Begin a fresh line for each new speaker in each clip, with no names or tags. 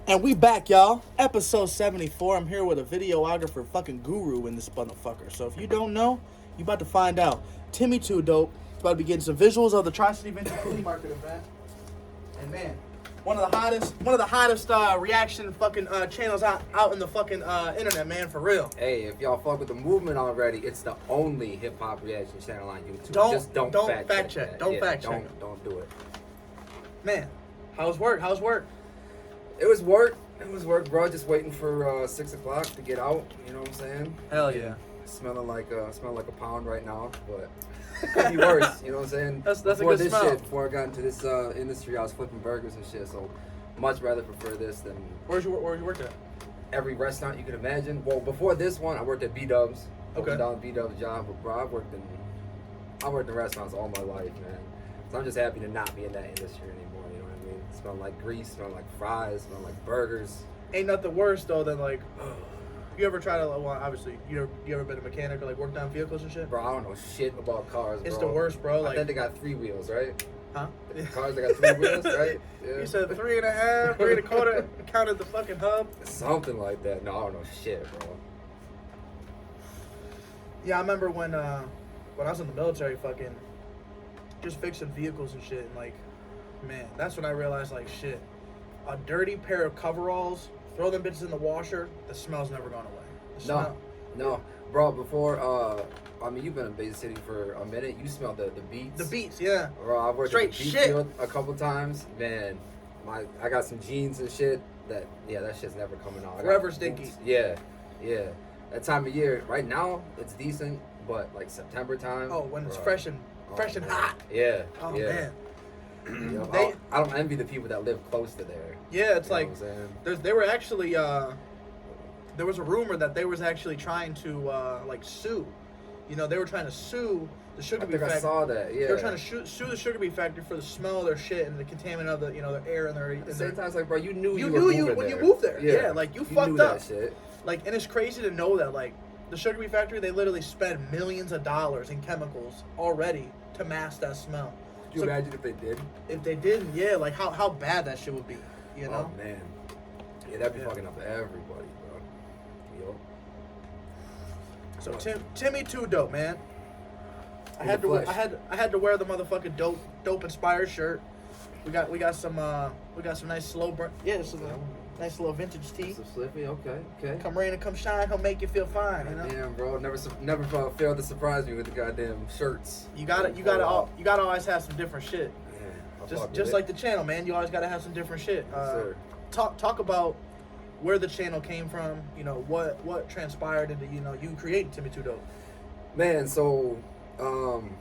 And we back, y'all. Episode 74. I'm here with a videographer fucking guru in this motherfucker. So if you don't know, you about to find out. Timmy Too Dope. About to be getting some visuals of the Tri-City Vintage Flea Market event. And man, one of the hottest reaction fucking channels out in the fucking internet, man, for real.
Hey, if y'all fuck with the movement already, it's the only hip hop reaction channel on YouTube.
Don't
fact check.
Don't fact check.
Don't do it.
Man, how's work?
It was work, bro. Just waiting for 6 o'clock to get out. You know what I'm saying?
Hell yeah.
Smelling like a pound right now, but could be worse. You know what I'm saying?
That's
before
a good smell.
Before I got into this industry, I was flipping burgers and shit. So much rather prefer this than
Where'd you work at?
every restaurant you can imagine. Well, before this one, I worked at B-Dubs.
Okay.
Down B-Dubs job, but bro, I worked in restaurants all my life, man. So I'm just happy to not be in that industry anymore. You know what I mean? Smell like grease, smell like fries, smell like burgers.
Ain't nothing worse though than like, you ever try to, well, obviously, you ever been a mechanic or like worked on vehicles and shit?
Bro, I don't know shit about cars, bro.
It's the worst, bro. Like,
I think they got 3 wheels, right?
Huh?
Cars that got 3 wheels, right? Yeah.
You said 3.5, 3.25, counted the fucking hub.
Something like that. No, I don't know shit, bro.
Yeah, I remember when I was in the military, fucking just fixing vehicles and shit, and like, man, that's when I realized like, shit, a dirty pair of coveralls, throw them bitches in the washer, the smell's never gone away.
No, bro. Before, I mean, you've been in Bay City for a minute. You smelled the beats.
The beats, yeah.
Bro, I worked
Straight
at the beat
shit.
field a couple times. Man, I got some jeans and shit. That shit's never coming out.
Forever stinky.
Yeah. That time of year, right now, it's decent, but like September time.
Oh, when it's
bro,
fresh and
man.
hot.
Yeah.
Oh
yeah.
man.
You know, I don't envy the people that live close to there.
Yeah, it's
You know
like
what I'm saying?
they were actually there was a rumor that they was actually trying to like sue. You know, they were trying to sue the sugar beet factory.
I saw that. Yeah.
They were trying to sue the sugar beet factory for the smell of their shit and the contaminant of the their air and their.
At the same time, it's like, bro, you knew
you
were
knew
moving
when
there.
you moved there.
Yeah,
like you
knew
fucked up.
That shit.
Like, and it's crazy to know that like the sugar beet factory, they literally spend millions of dollars in chemicals already to mask that smell.
Could you imagine if they did?
If they didn't, yeah, like how bad that shit would be, you know?
Oh man, yeah, that'd be fucking up everybody, bro. Yo.
So Timmy Too Dope, man. I had to wear the motherfucking dope inspired shirt. We got some nice slow burn. Yeah, this is a nice little vintage tee.
Some Slippy, okay.
Come rain and come shine, he'll make you feel fine, you know.
Damn, bro, never failed to surprise me with the goddamn shirts.
You gotta always have some different shit.
Yeah,
just like the channel, man. You always gotta have some different shit.
Yes, sir.
Talk about where the channel came from. You know what transpired into you creating Timmy Too Dope.
Man, so I don't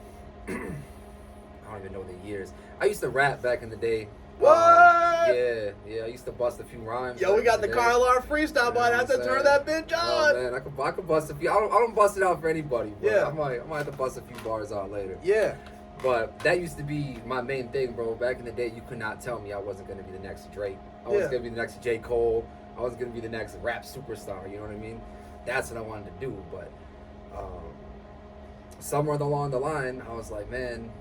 even know the years. I used to rap back in the day.
What?
Yeah. I used to bust a few rhymes.
Yo, we got the Carl R freestyle, but I have to
saying?
turn that bitch on.
Oh man, I could bust a few. I don't bust it out for anybody. But
Yeah.
I might have to bust a few bars out later.
Yeah.
But that used to be my main thing, bro. Back in the day, you could not tell me I wasn't gonna be the next Drake. I wasn't gonna be the next J. Cole. I wasn't gonna be the next rap superstar. You know what I mean? That's what I wanted to do. But somewhere along the line, I was like, man,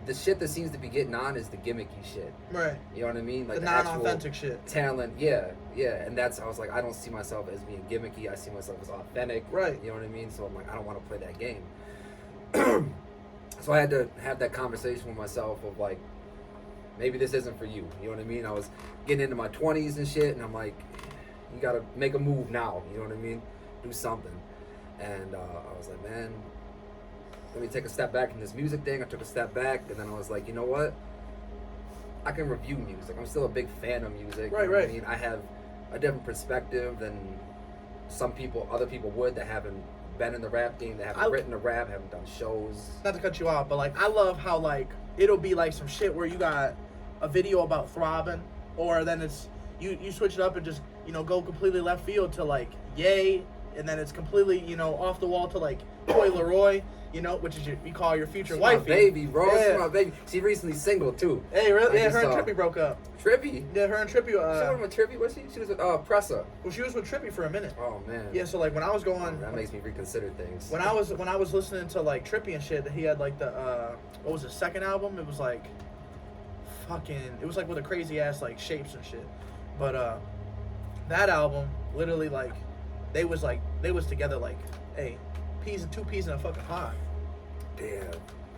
the shit that seems to be getting on is the gimmicky shit.
Right.
You know what I mean? Like
the non-authentic shit.
Talent, yeah. And I was like, I don't see myself as being gimmicky. I see myself as authentic.
Right.
You know what I mean? So I'm like, I don't want to play that game. So I had to have that conversation with myself of like, maybe this isn't for you. You know what I mean? I was getting into my 20s and shit, and I'm like, you gotta make a move now. You know what I mean? Do something. And I was like, man, let me take a step back in this music thing. I took a step back, and then I was like, you know what? I can review music. I'm still a big fan of music.
Right,
you know what
right.
I mean, I have a different perspective than other people would that haven't been in the rap game, that haven't written a rap, haven't done shows.
Not to cut you off, but like I love how like it'll be like some shit where you got a video about throbbing, or then it's you switch it up and just go completely left field to like Yay, and then it's completely off the wall to like Toy Leroy. Which is you call your future wife.
My baby, bro.
Yeah.
She's my baby. She recently single too.
Hey, really? Yeah, her and Trippy broke up.
Trippy?
Yeah, her and Trippy.
She wasn't with Trippy, was she? She was with Pressa.
Well, she was with Trippy for a minute.
Oh man.
Yeah, so like when I was going,
that makes me reconsider things.
When I was listening to like Trippy and shit, he had like the what was his second album? It was like fucking. It was like with a crazy ass like shapes and shit. But that album, literally, like, they was together like, hey, two peas in a fucking pod.
Damn.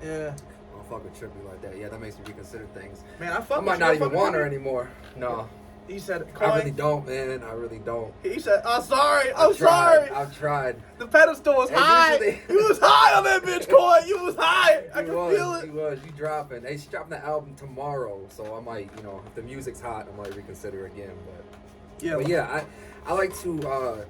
Yeah.
I don't fuck with Trippy like that. Yeah, that makes me reconsider things.
Man, I
might not even want her anymore. No.
He said,
I really don't, man. I really don't.
He said, I'm sorry. I'm sorry.
I've tried.
The pedestal was high. You was high on that bitch, Coy. You was high. I can feel it.
He was. You dropping. Hey, she's dropping the album tomorrow. So I might, if the music's hot, I might reconsider again. But yeah, I like to,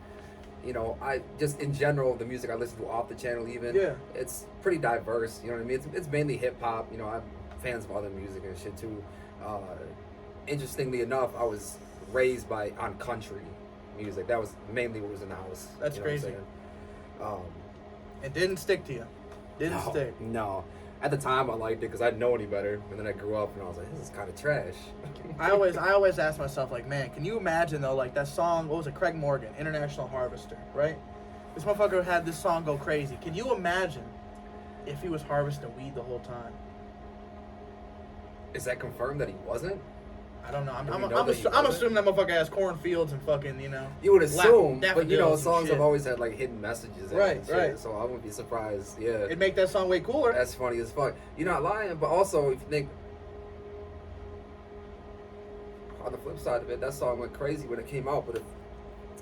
I just in general, the music I listen to off the channel even, it's pretty diverse. You know what I mean? It's mainly hip hop. I'm fans of other music and shit too. Interestingly enough, I was raised on country music. That was mainly what was in the house.
That's crazy. It didn't stick to you. Didn't stick.
No. At the time, I liked it because I didn't know any better. And then I grew up and I was like, this is kind of trash.
I always ask myself, like, man, can you imagine, though, like, that song, what was it, Craig Morgan, International Harvester, right? This motherfucker had this song go crazy. Can you imagine if he was harvesting weed the whole time?
Is that confirmed that he wasn't?
I don't know. I'm assuming that motherfucker has cornfields and fucking,
You would assume, but songs
have
always had like hidden messages.
Right.
So I wouldn't be surprised. Yeah.
It'd make that song way cooler.
That's funny as fuck. You're not lying, but also if you think on the flip side of it, that song went crazy when it came out. But if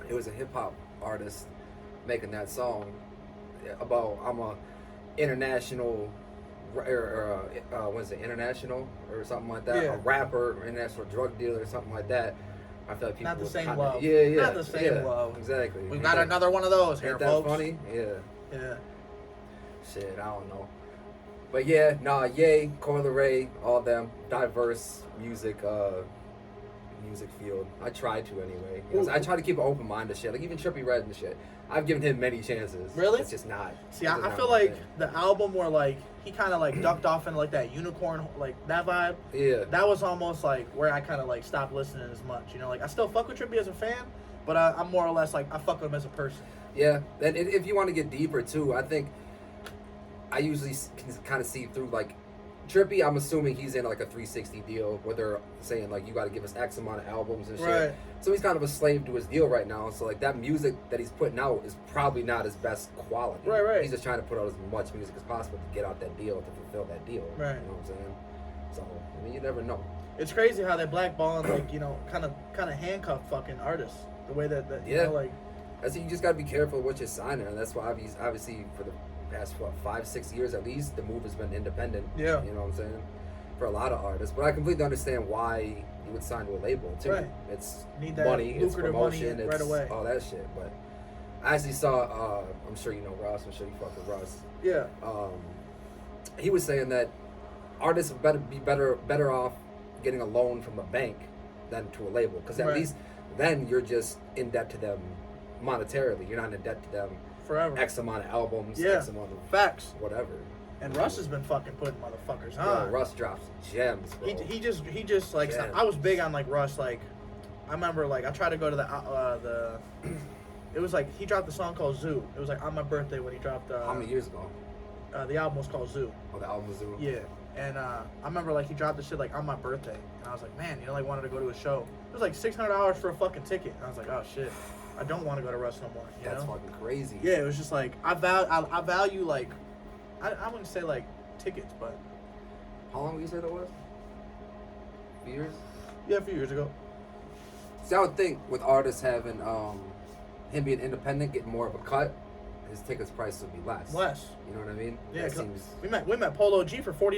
it was a hip hop artist making that song about I'm a international. What is it, international or something like that?
Yeah.
A rapper, or international drug dealer, or something like that. I feel like people
not the same
kinda,
love.
Yeah,
not the same love.
Exactly.
We've got another one of those here, folks.
That funny? Yeah.
Yeah.
Shit, I don't know. But yeah, Ye, Coi Leray, all them diverse music field. I try to anyway. I try to keep an open mind to shit. Like even Trippie Redd and shit. I've given him many chances.
Really?
It's just not.
See, I feel like the album where like he kind of like ducked off into like that unicorn, like that vibe.
Yeah.
That was almost like where I kind of like stopped listening as much. Like I still fuck with Trippie as a fan, but I'm more or less like I fuck with him as a person.
Yeah, and if you want to get deeper too, I think I usually can kind of see through like Trippie. I'm assuming he's in like a 360 deal where they're saying like you got to give us X amount of albums and shit.
Right.
So he's kind of a slave to his deal right now. So like that music that he's putting out is probably not his best quality.
Right.
He's just trying to put out as much music as possible to get out that deal, to fulfill that deal.
Right.
You know what I'm saying? So I mean, you never know.
It's crazy how they blackballing like kind of handcuff fucking artists the way that like.
I see. You just got to be careful of what you're signing, and that's why obviously for the past 5-6 years at least, the move has been independent.
Yeah.
You know what I'm saying? For a lot of artists, but I completely understand why you would sign to a label too.
Right.
It's
need that
money, it's
money
promotion, it's
right away.
all that shit. But I actually saw. I'm sure you know Russ. I'm sure you fuck with Russ.
Yeah.
He was saying that artists would be better off getting a loan from a bank than to a label, because at least then you're just in debt to them monetarily. You're not in debt to them
forever.
X amount of albums.
Yeah.
X amount of
facts.
Whatever.
And Russ has been fucking putting motherfuckers on.
Yeah, Russ drops gems, bro.
He just like
gems.
I was big on like Russ. Like I remember like I tried to go to the it was like he dropped a song called Zoo. It was like on my birthday when he dropped.
How many years ago?
The album was called Zoo.
Oh, the album was Zoo.
Yeah, and I remember like he dropped the shit like on my birthday, and I was like, man, like wanted to go to a show. It was like $600 for a fucking ticket, and I was like, oh shit, I don't want to go to Russ no more.
That's fucking crazy.
Yeah, it was just like I value like. I wouldn't say like tickets, but
how long did you say that was? A few years?
Yeah, a few years ago.
See, I would think with artists having him being independent, getting more of a cut, his tickets price would be less. You know what I mean?
Yeah, we met Polo G for $40.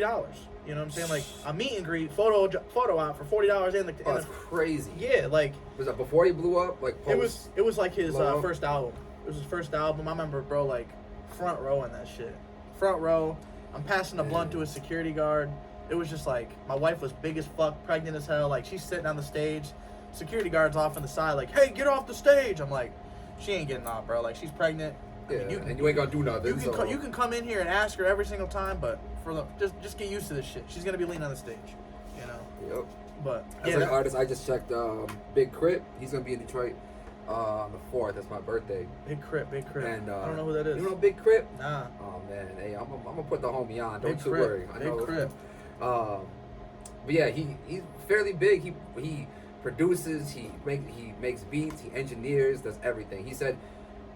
You know what I'm saying? Like a meet and greet photo op for $40 in the.
That's crazy.
Yeah, like.
Was that before he blew up? Like post?
It was like his first album. It was his first album. I remember, bro, like front row in that shit. Front row. I'm passing a blunt to a security guard. It was just like my wife was big as fuck, pregnant as hell. Like she's sitting on the stage, security guard's off on the side, like, "Hey, get off the stage!" I'm like, "She ain't getting off, bro. Like she's pregnant.
Yeah, and you ain't gonna do nothing.
You can come in here and ask her every single time, but just get used to this shit. She's gonna be leaning on the stage, you know."
Yep.
But
as an artist, I just checked Big Crit. He's gonna be in Detroit. On the 4th, that's my birthday.
Big Crit.
And
I don't know who that is.
You know Big Crit?
Nah.
Oh man, hey, I'm gonna put the homie on. Don't
Big
worry.
Big Crit.
But yeah, he's fairly big. He produces, he makes beats, he engineers, does everything. He said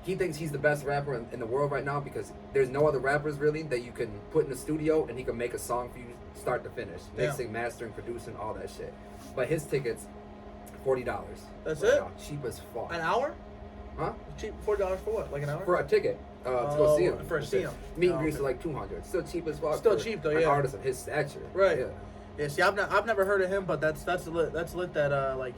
he thinks he's the best rapper in the world right now because there's no other rappers really that you can put in the studio and he can make a song for you start to finish, mixing, mastering, producing, all that shit. But his tickets, $40.
That's
right
it?
now. Cheap as fuck.
An hour?
Huh?
Cheap $40 for what? Like an hour?
For a ticket. To go see him.
For a see him.
Meet and greets are like $200. Still cheap as fuck.
Still cheap though,
an
yeah.
artist of his stature.
Right.
Yeah.
Yeah, see, I've never heard of him, but that's lit that like,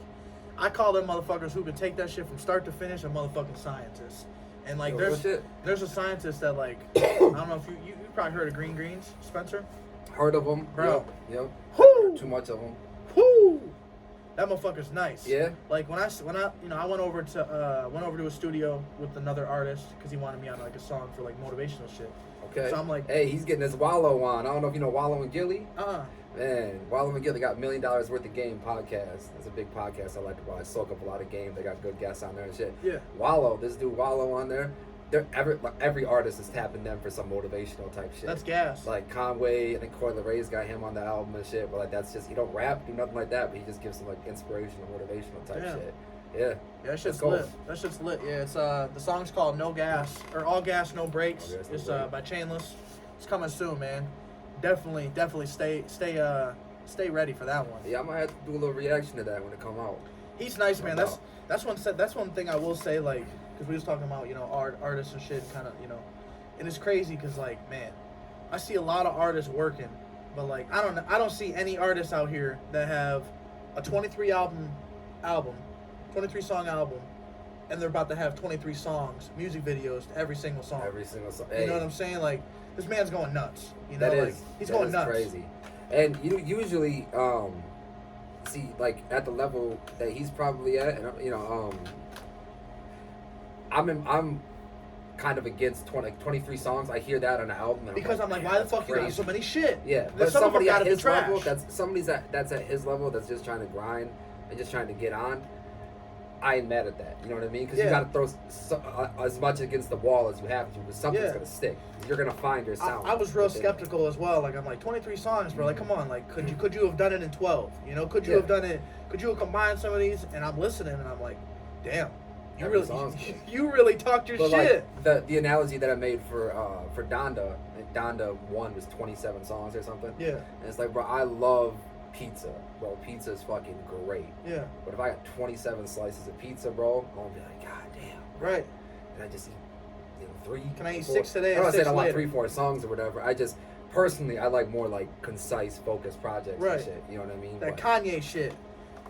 I call them motherfuckers who can take that shit from start to finish a motherfucking scientist. And like, there's a scientist that like, I don't know if you probably heard of Green Greens, Spencer?
Heard of them,
bro.
Yep.
Whoo!
Too much of them.
Whoo! That motherfucker's nice.
Yeah.
Like when I I went over to a studio with another artist because he wanted me on like a song for like motivational shit.
Okay.
So I'm like,
hey, he's getting his Wallow on. I don't know if you know Wallow and Gilly.
Uh-uh.
Man, Wallow and Gilly got $1 Million Worth of Game podcast. It's a big podcast I like to watch. Soak up a lot of game. They got good guests on there and shit.
Yeah.
Wallow, this dude Wallow on there. Every artist is tapping them for some motivational type shit.
That's gas.
Like Conway, I think Coy Ray's got him on the album and shit. But like that's just, he don't rap, do nothing like that. But he just gives some like inspirational, motivational type shit. Yeah.
Yeah, that shit's lit. That shit's lit. Yeah, it's the song's called No Gas or All Gas No Brakes. It's by Chainless. It's coming soon, man. Definitely stay ready for that one.
Yeah, I might have to do a little reaction to that when it come out.
He's nice, man. That's one thing I will say, like, because we was talking about, you know, artists and shit, kind of, you know, and it's crazy because, like, man, I see a lot of artists working, but like I don't see any artists out here that have a 23 song album, and they're about to have 23 songs, music videos to every single song.
Hey.
You know what I'm saying? Like, this man's going nuts. You know, he's
that
going
is
nuts.
Crazy. And you usually see, like, at the level that he's probably at, and you know, I'm kind of against 23 songs. I hear that on an album, and
because I'm like, why the fuck you got so many shit?
Yeah, but somebody at his level, that's at his level, that's just trying to grind and just trying to get on. I ain't mad at that. You know what I mean? Because you got to throw as much against the wall as you have to, because something's gonna stick. You're gonna find your sound.
I was real skeptical as well. Like, I'm like, 23 songs, bro. Like, come on. Like, could you have done it in 12? You know, could you have done it? Could you have combined some of these? And I'm listening, and I'm like, damn, you really talked your shit.
Like, the analogy that I made for Donda, and Donda 1 was 27 songs or something.
Yeah.
And it's like, bro, I love pizza, bro. Pizza is fucking great.
Yeah.
But if I got 27 slices of pizza, bro, I'm gonna be like, God damn. Bro.
Right.
And I just eat, 3.
Can I eat
4,
6 today?
I'm not saying I want
later.
3, 4 songs or whatever. I just personally, I like more like concise, focused projects and shit. You know what I mean?
That Kanye shit,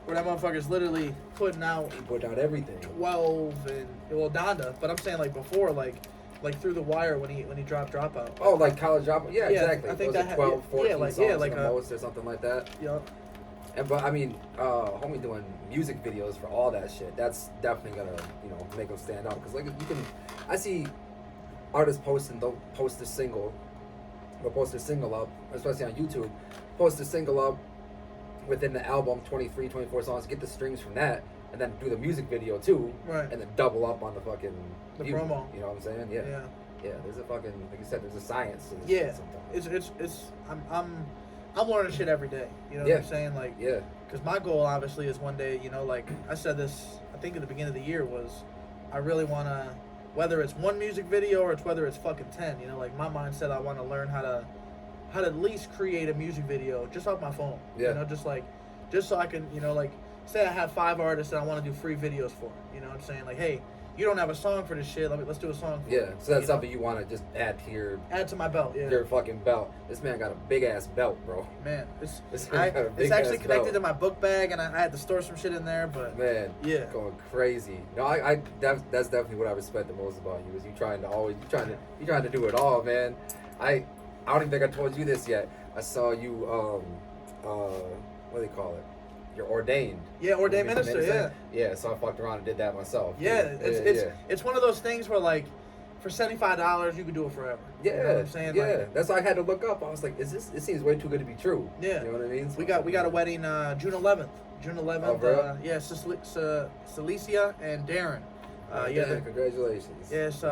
where that motherfucker's literally putting out.
He put out everything.
12 and Donda, but I'm saying like before, like Through the Wire when he dropped Dropout.
Oh, like College Dropout. Yeah, exactly.
I think
that 12, 14 songs
like
the most or something like that.
Yeah.
And but I mean, homie doing music videos for all that shit. That's definitely gonna, you know, make them stand out. Cause like I see artists they'll post a single, up, especially on YouTube, post a single up within the album, 23, 24 songs, get the streams from that, and then do the music video too,
right? And
then double up on the fucking
promo.
You know what I'm saying? Yeah. Yeah. There's a fucking, like you said, there's a science to this shit sometimes.
It's I'm learning shit every day. You know what I'm saying? Like,
yeah.
Because my goal obviously is one day, you know, like I said this, I think at the beginning of the year was, I really want to, whether it's one music video or it's whether it's fucking 10, you know, like my mindset, I want to learn how to at least create a music video just off my phone.
Yeah.
You know, just so I can, you know, like, say I have 5 artists that I want to do free videos for. You know what I'm saying? Like, hey, you don't have a song for this shit. Let's do a song for it.
So that's something you want to just add to
my belt,
your fucking belt. This man got a big ass belt, bro.
Man, it's actually connected to my book bag, and I had to store some shit in there, but
man, going crazy. No, that's definitely what I respect the most about you, is you trying to do it all, man. I don't even think I told you this yet. I saw you what do they call it? You're ordained. Yeah,
ordained minister, yeah.
Yeah, so I fucked around and did that myself.
Yeah, it's one of those things where, like, for $75 you can do it forever.
Yeah.
You know what I'm saying?
Yeah.
Like,
that's why I had to look up. I was like, it seems way too good to be true.
Yeah.
You know what I mean? So
we got a wedding June 11th. June 11th.
Oh,
yeah, Celicia and Darren.
Congratulations.
Yeah, it's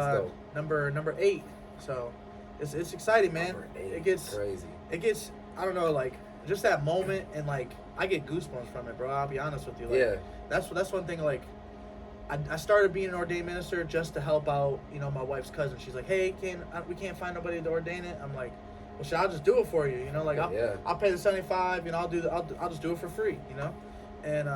number 8. So it's exciting, man.
Number 8.
It gets
crazy.
It gets, I don't know, like, just that moment, and like I get goosebumps from it, bro. I'll be honest with you. Like,
Yeah.
That's one thing. Like, I started being an ordained minister just to help out, you know, my wife's cousin. She's like, hey, we can't find nobody to ordain it. I'm like, well, shit, I'll just do it for you. You know, like I'll pay the $75. You know, I'll just do it for free. You know, and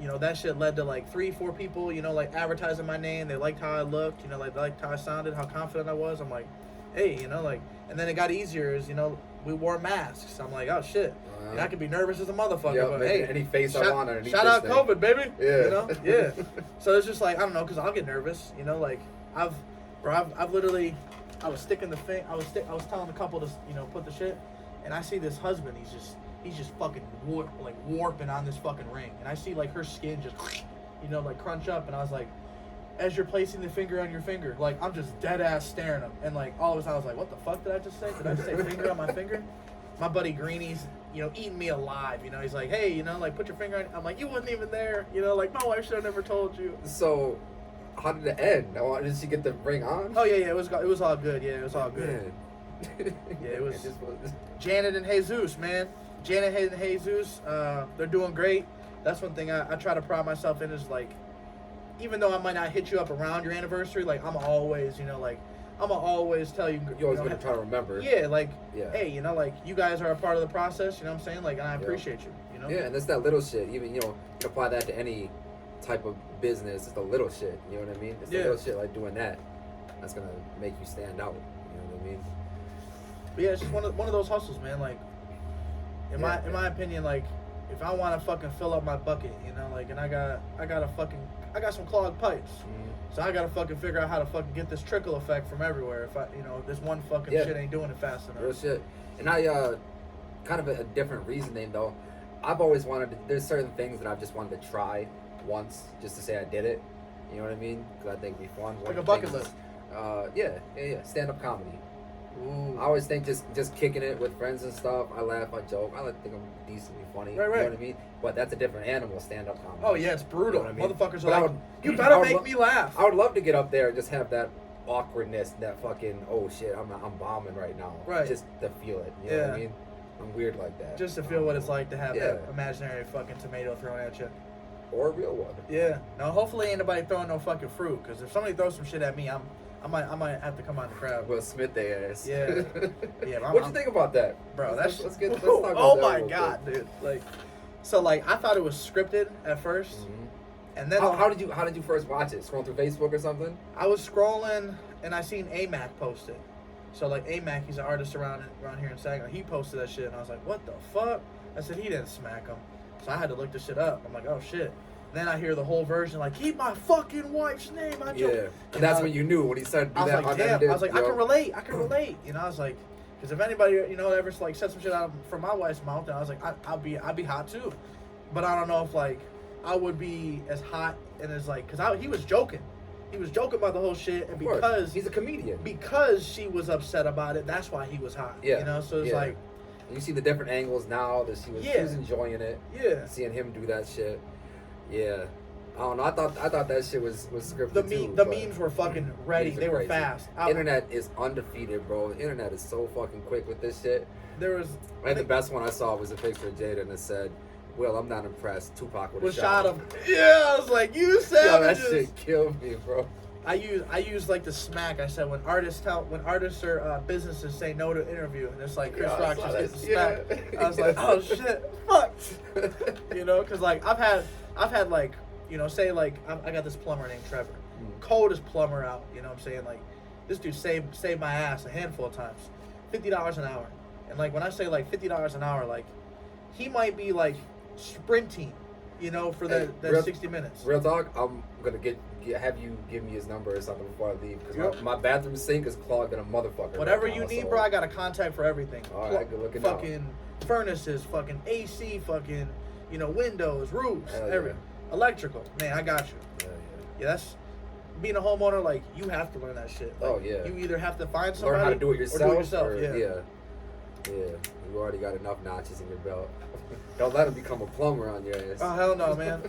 you know, that shit led to like 3-4 people. You know, like advertising my name. They liked how I looked. You know, like they liked how I sounded, how confident I was. I'm like, hey, you know, like, and then it got easier as, you know, we wore masks. I'm like, oh shit. And I could be nervous as a motherfucker,
Yep,
but hey,
any face I want underneath
shout
this
out
thing.
COVID, baby.
Yeah.
You know, yeah. So it's just like, I don't know, because I'll get nervous. You know, like I've literally, I was sticking the thing. I was telling the couple to, you know, put the shit, and I see this husband. He's just fucking warping on this fucking ring, and I see like her skin just, you know, like crunch up, and I was like, as you're placing the finger on your finger, like I'm just dead ass staring him, and like all of a sudden I was like, what the fuck did I just say? Did I just say finger on my finger? My buddy Greeny's, you know, eating me alive. You know, he's like, hey, you know, like put your finger on. I'm like, you wasn't even there. You know, like my wife should have never told you.
So, how did it end? Did she get the ring on?
Oh yeah, it was all good. Yeah, it was all good. Yeah, it was. Janet and Jesus, man. Janet and Jesus, they're doing great. That's one thing I try to pride myself in is like, even though I might not hit you up around your anniversary, like I'm always, you know, like I'm gonna always tell you.
You're always gonna try to remember.
Yeah, like, hey, you know, like you guys are a part of the process. You know what I'm saying? Like, and I appreciate you. You know.
Yeah, and it's that little shit. Even, you know, you can apply that to any type of business. It's the little shit. You know what I mean? It's the little shit like doing that. That's gonna make you stand out. You know what I mean?
But yeah, it's just one of those hustles, man. Like, in my opinion, like, if I want to fucking fill up my bucket, you know, like, and I got some clogged pipes. So I gotta fucking figure out how to fucking get this trickle effect from everywhere. If if this one fucking shit ain't doing it fast enough.
Real shit. And I, kind of a different reasoning though. I've always there's certain things that I've just wanted to try once, just to say I did it. You know what I mean? Because I think it'd be fun.
Like a bucket list.
Yeah. Stand-up comedy.
Ooh.
I always think just kicking it with friends and stuff. I laugh, I joke. I think I'm decently funny.
Right.
You know what I mean? But that's a different animal, stand-up comedy.
Oh yeah, it's brutal.
You know what I mean?
Motherfuckers are like, you better make me laugh.
I would love to get up there and just have that awkwardness, that fucking, oh shit, I'm bombing right now.
Right.
Just to feel it. You know what I mean? I'm weird like that.
Just to feel what it's like to have that imaginary fucking tomato thrown at you.
Or a real one.
Yeah. Now hopefully ain't nobody throwing no fucking fruit, because if somebody throws some shit at me, I might have to come out the crowd.
Will Smith their ass.
Yeah.
What'd you think about that?
Bro,
let's talk about
oh
that
my
real
god,
quick.
dude. Like, so like I thought it was scripted at first. And then
how did you first watch it? Scroll through Facebook or something?
I was scrolling and I seen AMAC post it. So like AMAC, he's an artist around here in Saginaw. He posted that shit and I was like, what the fuck? I said he didn't smack him. So I had to look this shit up. I'm like, oh shit. Then I hear the whole version, like, keep my fucking wife's name out your...
Yeah, and that's when you knew, when he started to do that.
I was like, damn, I was like, I can relate. You know, I was like, because if anybody, you know, ever like said some shit out from my wife's mouth, then I was like, I'd be hot too. But I don't know if like, I would be as hot and as like, because he was joking. He was joking about the whole shit, and because...
He's a comedian.
Because she was upset about it, that's why he was hot. Yeah. You know, so it's like...
You see the different angles now, that she was enjoying it.
Yeah.
Seeing him do that shit. Yeah, I don't know. I thought that shit was scripted
The memes were fucking ready. They were fast.
Internet is undefeated, bro. The internet is so fucking quick with this shit.
The
best one I saw was a picture of Jada and it said, "Well, I'm not impressed. Tupac would have
shot him." Yeah, I was like, "You savages!"
Yo, that shit killed me, bro.
I use like the smack. I said when artists or businesses say no to interview, and it's like Chris Rock just gets the smack. I was like, oh shit, fuck. You know, because like I've had like, you know, say like I got this plumber named Trevor, coldest plumber out. You know what I'm saying? Like this dude saved my ass a handful of times. $50 an hour, and like when I say like $50 an hour, like he might be like sprinting, you know, for that 60 minutes.
Real talk, I'm gonna have you give me his number or something before I leave, because my bathroom sink is clogged in a motherfucker.
Whatever you need, bro, I got a contact for everything.
All right, good looking out.
Fucking furnaces, fucking AC, fucking, you know, windows, roofs, everything. Electrical. Man, I got you. Yeah, that's being a homeowner. Like, you have to learn that shit. Like, you either have to find somebody
learn how to do it yourself,
or do it yourself.
Yeah. You already got enough notches in your belt. Don't let him become a plumber on your ass.
Oh hell no, man.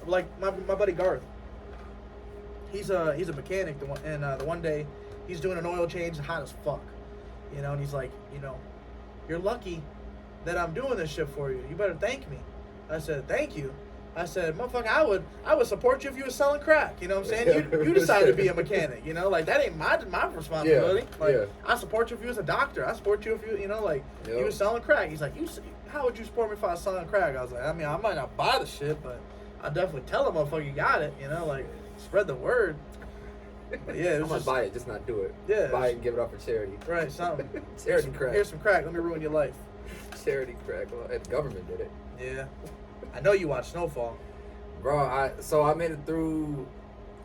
Like my buddy Garth. He's a mechanic. The one day he's doing an oil change, hot as fuck. You know, and he's like, you know, you're lucky that I'm doing this shit for you. You better thank me. I said, thank you. I said, motherfucker, I would support you if you was selling crack. You know what I'm saying? You decided to be a mechanic. You know, like that ain't my responsibility. Like I support you if you was a doctor. I support you if you know like you was selling crack. He's like, how would you support me if I was selling crack? I was like, I mean, I might not buy the shit, but I definitely tell the motherfucker you got it. You know, like spread the word. But yeah,
I'm gonna buy it, just not do it.
Yeah,
buy it and give it up for charity.
Right, something.
Charity crack.
Here's some crack. Let me ruin your life.
Charity crack. Well, the government did it.
Yeah. I know you watched Snowfall.
Bro, I made it through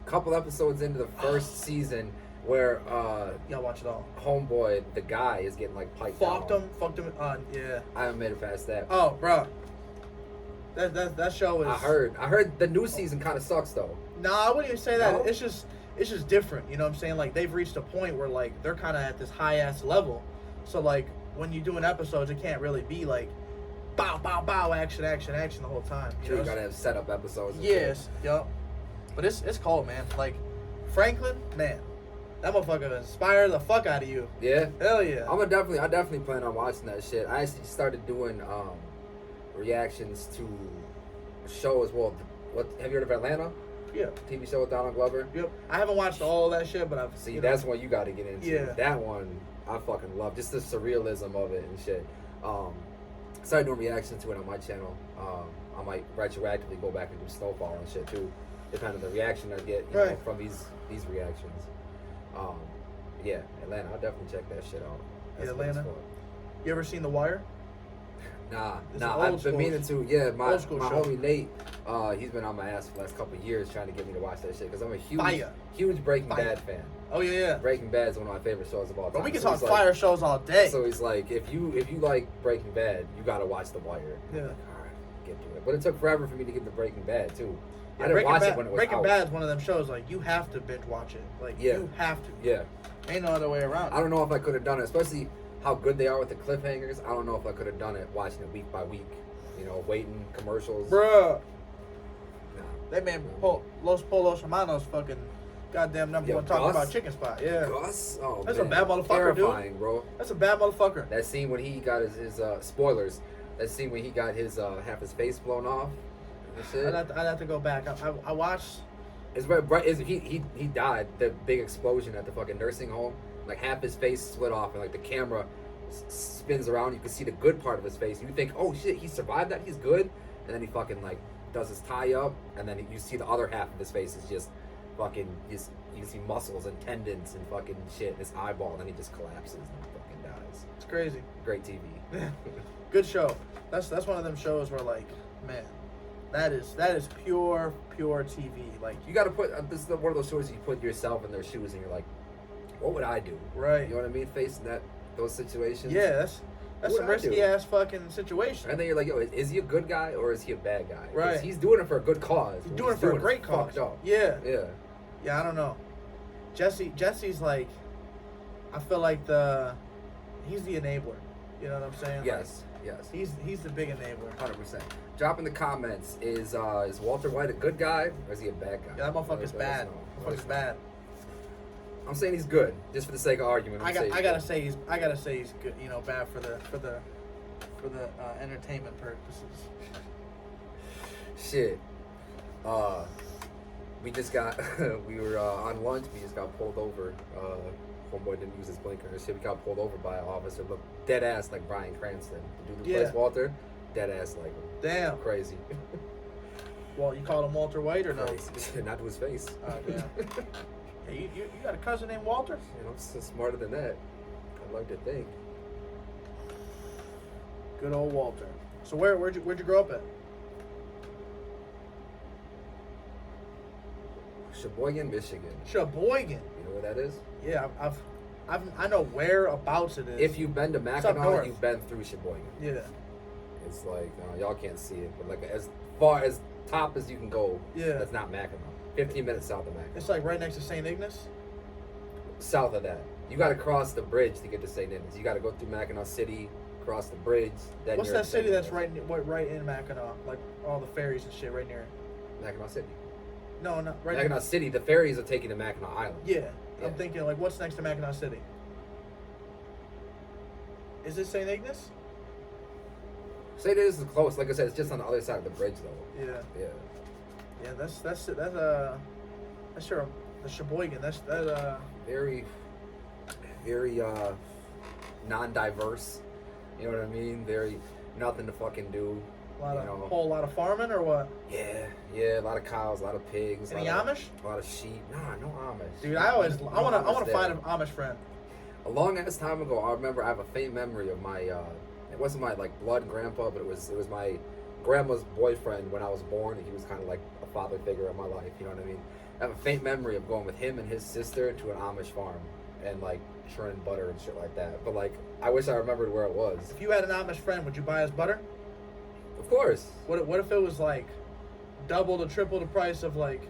a couple episodes into the first season where
y'all watch it all.
Homeboy, the guy, is getting like piped down.
Fucked him yeah.
I haven't made it past that.
Oh, bro. That show is
I heard the new season kind of sucks though.
No, I wouldn't even say that.
No?
It's just different, you know what I'm saying? Like they've reached a point where like they're kind of at this high ass level. So like when you doing episodes, it can't really be like bow, bow, bow, action the whole time.
You gotta have setup episodes.
Yes, yup. But it's cold, man. Like Franklin, man, that motherfucker inspired the fuck out of you.
Yeah.
Hell yeah.
I definitely plan on watching that shit. I actually started doing reactions to shows. Well, what have you heard of Atlanta?
Yeah.
TV show with Donald Glover.
Yep. I haven't watched all that shit, but I've
see. That's one you got to get into.
Yeah.
That one I fucking love. Just the surrealism of it and shit. Started doing reactions to it on my channel. I might retroactively go back and do Snowfall and shit too, depending on the reaction I get know, from these reactions. Yeah, Atlanta. I'll definitely check that shit out.
That's Atlanta. You ever seen The Wire?
Nah. I've been meaning to. Yeah, my homie Nate, he's been on my ass for the last couple of years trying to get me to watch that shit because I'm a huge Breaking Bad fan.
Oh yeah.
Breaking Bad is one of my favorite shows of all time.
But we can talk fire shows all day.
So he's like, if you like Breaking Bad, you gotta watch The Wire.
Yeah.
Like, all right, get to it. But it took forever for me to get to Breaking Bad too.
Yeah,
I didn't watch it when it was
Breaking
out.
Bad is one of them shows like you have to binge watch it. Like you have to.
Yeah.
Ain't no other way around.
I don't know if I could have done it, especially how good they are with the cliffhangers. I don't know if I could have done it watching it week by week. You know, waiting commercials.
Bruh.
Nah.
That man Los Polos Hermanos fucking goddamn number one talking about chicken spot. Yeah.
Gus? Oh,
that's
man.
a bad motherfucker,
Terrifying,
dude.
Bro.
That's a bad motherfucker.
That scene when he got his spoilers. That scene when he got his half his face blown off.
I'd have to go back. I watched.
It's right. He died. The big explosion at the fucking nursing home. Like half his face split off, and like the camera spins around. You can see the good part of his face. You think, oh shit, he survived that. He's good. And then he fucking like does his tie up, and then you see the other half of his face is just fucking. You can see muscles and tendons and fucking shit. And his eyeball, and then he just collapses and fucking dies.
It's crazy.
Great TV.
Good show. That's one of them shows where like, man, that is pure TV. Like
you got to put this is one of those shows you put yourself in their shoes, and you're like, what would I do?
Right.
You know what I mean? Facing those situations.
Yeah, that's some risky ass fucking situation.
And then you're like, yo, is he a good guy or is he a bad guy?
Right.
He's doing it for a good cause.
He's doing it for a great cause. Yeah.
Yeah.
Yeah, I don't know. Jesse's like, I feel like he's the enabler. You know what I'm saying?
Yes.
Like, yes. He's the big enabler.
100%. Drop in the comments, is Walter White a good guy or is he a bad guy?
Yeah, that motherfucker's bad. Motherfucker's bad.
I'm saying he's good, just for the sake of argument.
I gotta say he's good. You know, bad for the entertainment purposes.
Shit. We just got we were on lunch. We just got pulled over. Homeboy didn't use his blinker and shit. We got pulled over by an officer. Looked dead ass like Bryan Cranston. The dude who plays Walter, dead ass like him.
Damn.
Crazy.
Well, you called him Walter White or no?
Not to his face.
Oh, damn. Hey, you got a cousin named Walter?
You know, I'm so smarter than that. I'd like to think.
Good old Walter. So where'd you grow up at?
Sheboygan, Michigan.
Sheboygan.
You know where that is?
Yeah, I know whereabouts it is.
If you've been to Mackinac, you've been through Sheboygan.
Yeah.
It's like y'all can't see it, but like as far as top as you can go.
Yeah.
That's not Mackinac. 15 minutes south of Mackinac.
It's like right next to St. Ignace.
South of that, you got to cross the bridge to get to St. Ignace. You got to go through Mackinac City, cross the bridge. Then
what's that city that's right in Mackinac? Like all the ferries and shit right near.
Mackinac City.
No, right.
Mackinac City. The ferries are taking to Mackinac Island.
Yeah. I'm thinking like, what's next to Mackinac City? Is it St. Ignace?
St. Davis is close. Like I said, it's just on the other side of the bridge, though.
Yeah.
Yeah.
Yeah, that's your the Sheboygan.
Very, very non-diverse. You know what I mean? Very nothing to fucking do.
Whole lot of farming or what?
Yeah, a lot of cows, a lot of pigs.
Any Amish?
A lot of sheep. Nah, no Amish.
Dude, I want to find an Amish friend.
A long ass time ago, I remember I have a faint memory of my. It wasn't my like blood grandpa, but it was my grandma's boyfriend when I was born. He was kind of like a father figure in my life. You know what I mean? I have a faint memory of going with him and his sister to an Amish farm and like churning butter and shit like that. But like, I wish I remembered where it was.
If you had an Amish friend, would you buy his butter?
Of course.
What if it was like double to triple the price of like?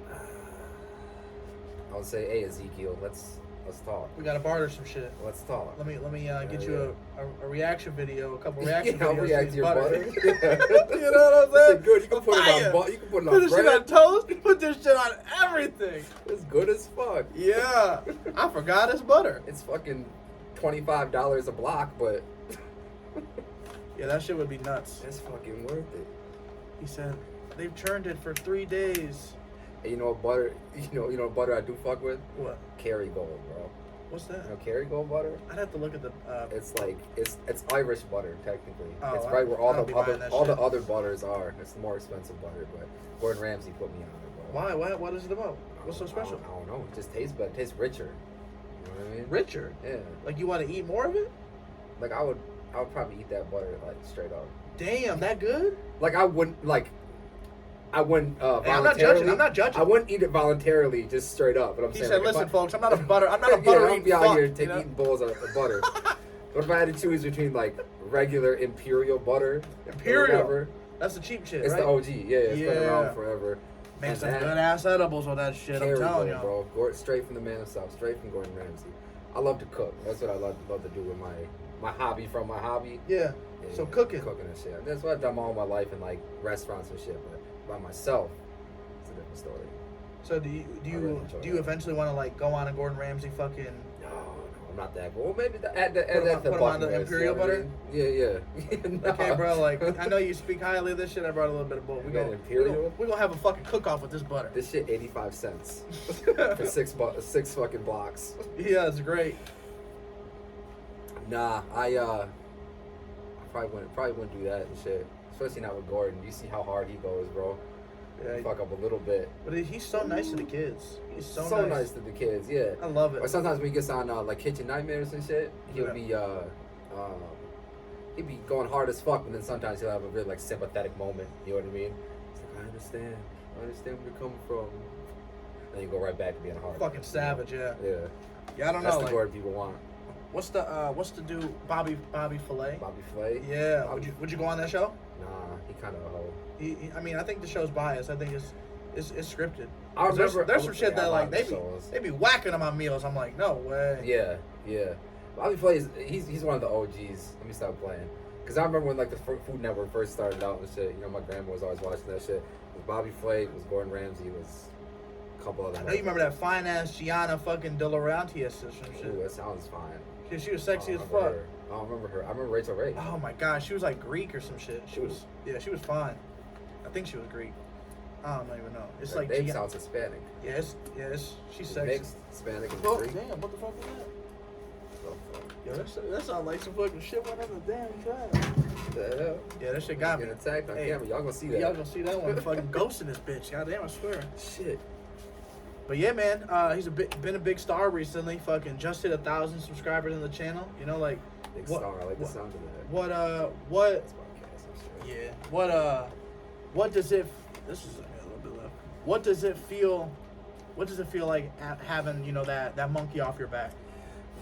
I would say, hey Ezekiel, let's talk.
We gotta barter some shit.
Let's talk.
Let me get you a reaction video, a couple reaction videos.
I'll react to your butter.
You know what I'm saying?
It's good. You can put it on. You can put it on
Put this
bread.
shit on toast. Put this shit on everything.
It's good as fuck.
Yeah, I forgot it's butter.
It's fucking $25 a block, but
yeah, that shit would be nuts.
it's fucking worth it.
He said they've churned it for 3 days.
And you know what butter? You know what butter I do fuck with?
What?
Kerrygold, bro.
What's that?
You know Kerrygold butter?
I'd have to look at the.
It's like it's Irish butter technically.
Oh,
It's right where all
I'll
the
be buying that shit.
other butters are. It's the more expensive butter, but Gordon Ramsay put me on it, bro.
Why? What is it about? What's so special?
I don't know. It just tastes better. It tastes richer. You know what I mean?
Richer.
Yeah.
Like you want to eat more of it?
Like I would probably eat that butter like straight up.
Damn, that good?
Like I wouldn't voluntarily.
Hey, I'm not judging.
I wouldn't eat it voluntarily, just straight up. But I'm
He
saying,
said,
like,
"Listen, folks, I'm not a butter
yeah,
eating
I'd be out
fuck,
here
you know?
eating bowls of butter. But if I had to choose between like regular imperial butter,
Imperial?
or whatever,
That's the cheap shit,
it's
right?
the OG. Yeah, it's been
Yeah.
around forever.
Make
And
some
that-
good ass edibles on that shit. I'm telling you,
bro. Straight from the man himself, straight from Gordon Ramsay. I love to cook. That's what I love to do with my hobby from my hobby.
Yeah. So cooking.
Cooking and shit. That's what I've done all my life in like restaurants and shit. But by myself, it's a different story.
So do you eventually want to like go on a Gordon Ramsay fucking?
No, I'm not that good. Well, maybe add
Put him on the
bucket list,
imperial
you know what I
butter?
mean? Yeah. No.
Okay, bro. Like I know you speak highly of this shit. I brought a little bit of both.
You got imperial?
We're gonna have a fucking cook off with this butter.
This shit 85 cents for six fucking blocks.
Yeah, it's great.
Nah, I probably wouldn't do that and shit. Especially not with Gordon. You see how hard he goes, bro.
Yeah,
He fuck up a little bit.
But he's so nice to the kids. He's so
nice to the kids, yeah.
I love
Or
it.
sometimes when he gets on like Kitchen Nightmares and shit, he'll
Yeah.
he'd be going hard as fuck, and then sometimes he'll have a really like sympathetic moment. You know what I mean? It's like I understand where you're coming from. Then you go right back to being hard.
Fucking savage, yeah.
Yeah.
Yeah, I don't
That's
know.
the
Like,
Gordon people want.
what's the dude Bobby Flay?
Bobby Flay.
Yeah.
Bobby-
Would you go on that show?
Nah, he kind of a hoe.
I mean, I think the show's biased. I think it's scripted.
I remember
There's some shit
yeah,
that
I
like
like the shows.
they be whacking them on meals. I'm like, no way.
Yeah. Bobby Flay he's one of the OGs. Let me stop playing. Cause I remember when like the Food Network first started out and shit. You know, my grandma was always watching that shit. It was Bobby Flay, it was Gordon Ramsay, it was a couple of them.
I know you remember that fine ass Gianna fucking De Laurentiis or some shit.
Ooh, that sounds fine.
She was sexy
I
as
don't
fuck.
remember her. I don't remember her. I remember Rachel Ray.
Oh my god, she was like Greek or some shit. She was fine. I think she was Greek. I don't even know. It's
Her
like
name sounds Hispanic.
she's
She's
sexy.
mixed Hispanic and
Oh
Greek.
damn, what the fuck was that?
So, fuck.
Yo, that sounds like some fucking shit went on the damn track.
What the hell?
Yeah, that shit got me.
Getting attacked on
Hey,
camera. Y'all gonna see that.
Y'all gonna see that one fucking ghosting this bitch. Goddamn, I swear.
Shit.
But yeah, man, he's been a big star recently. Fucking just hit 1,000 subscribers on the channel. You know, like
Big
what-
star. I like the
what-
sound of that.
what
This podcast, I'm sure.
yeah, what does it? This is a little bit left. What does it feel? What does it feel like having that monkey off your back?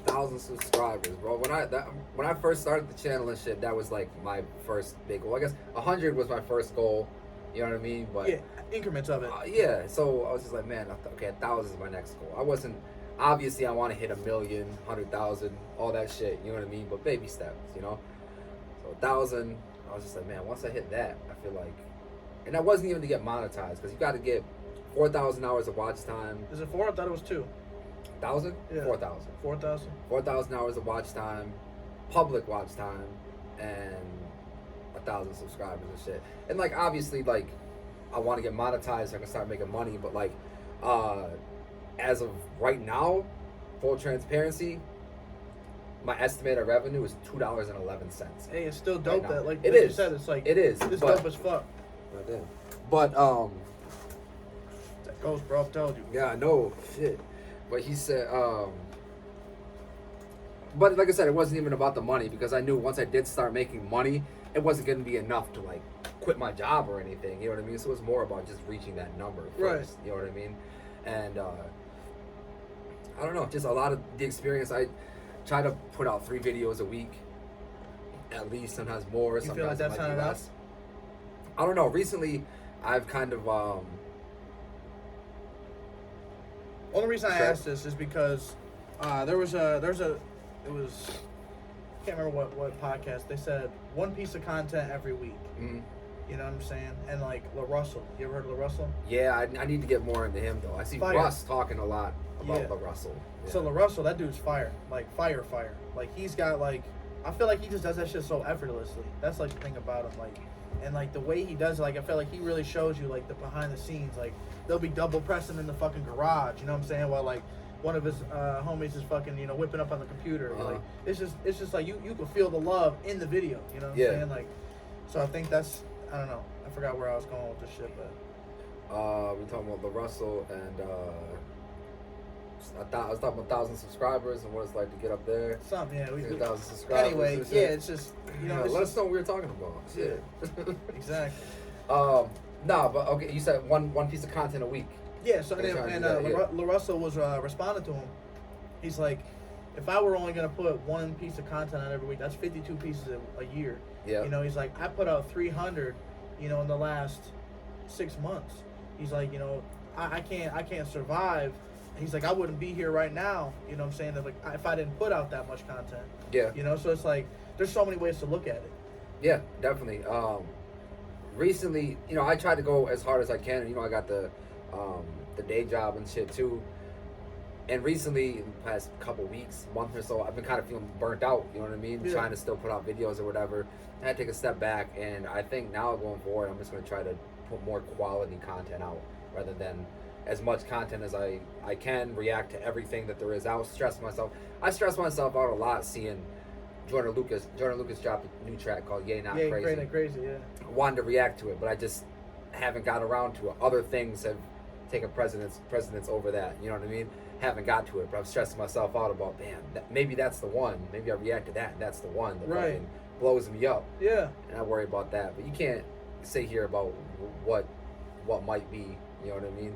1,000 subscribers, bro. When I first started the channel and shit, that was like my first big goal. I guess 100 was my first goal. You know what I mean? But
Yeah, increments of it.
yeah. So I was just like, man, okay, 1,000 is my next goal. I wasn't obviously I want to hit 1 million, 100,000, all that shit. You know what I mean? But baby steps, you know. So 1,000, I was just like, man, once I hit that, I feel like, and that wasn't even to get monetized because you got to get 4,000 hours of watch time.
Is it 4? I thought it was 2.
1,000?
Yeah.
4,000.
4,000.
4,000 hours of watch time, public watch time, and 1,000 subscribers and shit. And like obviously like I want to get monetized so I can start making money, but like as of right now, full transparency, my estimated revenue is $2.11.
Hey, it's still dope
right
that like
it
you
is.
said, it's like
It is.
This
but,
dope as fuck.
Right there. But
That goes, bro. I've told you.
yeah, I know shit. But he said but like I said, it wasn't even about the money because I knew once I did start making money, it wasn't going to be enough to like quit my job or anything. You know what I mean? So it was more about just reaching that number first.
Right.
You know what I mean? And I don't know, just a lot of the experience. I try to put out 3 videos a week, at least. Sometimes more.
You
sometimes
feel like that's
it might
not
be
enough?
less. I don't know. Recently, I've kind of
Only reason I
Sure.
asked this is because it was I can't remember what podcast they said one piece of content every week.
mm,
You know what I'm saying? And like LaRussell, you ever heard of LaRussell?
yeah, I need to get more into him though. I see
Fire.
Russ talking a lot about
Yeah.
LaRussell. Yeah.
So LaRussell, that dude's fire, like fire. Like he's got like, I feel like he just does that shit so effortlessly. That's like the thing about him, like, and like the way he does it, like I feel like he really shows you like the behind the scenes. Like they'll be double pressing in the fucking garage, you know what I'm saying? While like one of his homies is fucking, you know, whipping up on the computer.
Uh-huh.
Like it's just like you can feel the love in the video, you know what I'm
Yeah.
saying? Like, so I think that's, I don't know, I forgot where I was going with this shit, but
We're talking about LaRussell and I was talking about 1,000 subscribers and what it's like to get up there.
something, yeah.
Get 1,000 subscribers.
Anyway,
and shit.
yeah, it's just, you know, it's
let
just,
us know what we were talking about. Shit.
exactly.
Nah, but okay, you said one piece of content a week.
Yeah, so
They're trying to
and
do that, yeah.
LaRussell was responding to him. He's like, if I were only gonna put one piece of content out every week, that's 52 pieces a year.
Yeah.
You know, he's like, I put out 300, you know, in the last 6 months. He's like, you know, I can't survive. He's like, I wouldn't be here right now. You know what I'm saying? If I didn't put out that much content.
Yeah.
You know, so it's like there's so many ways to look at it.
Yeah, definitely. Recently, you know, I tried to go as hard as I can. You know, I got the day job and shit too. And recently, in the past couple weeks, month or so, I've been kind of feeling burnt out. You know what I mean?
Yeah.
Trying to still put out videos or whatever. I had to take a step back, and I think now going forward, I'm just going to try to put more quality content out rather than as much content as I can, react to everything that there is out, I stress myself out a lot seeing Jordan Lucas dropped a new track called Yay Not
Yeah,
Crazy.
crazy, yeah.
I wanted to react to it, but I just haven't got around to it. Other things have taken precedence over that. You know what I mean? Haven't got to it, but I'm stressing myself out about, damn, maybe that's the one. Maybe I react to that, and that's the one that
Right.
fucking blows me up.
Yeah.
And I worry about that. But you can't say here about what might be. You know what I mean?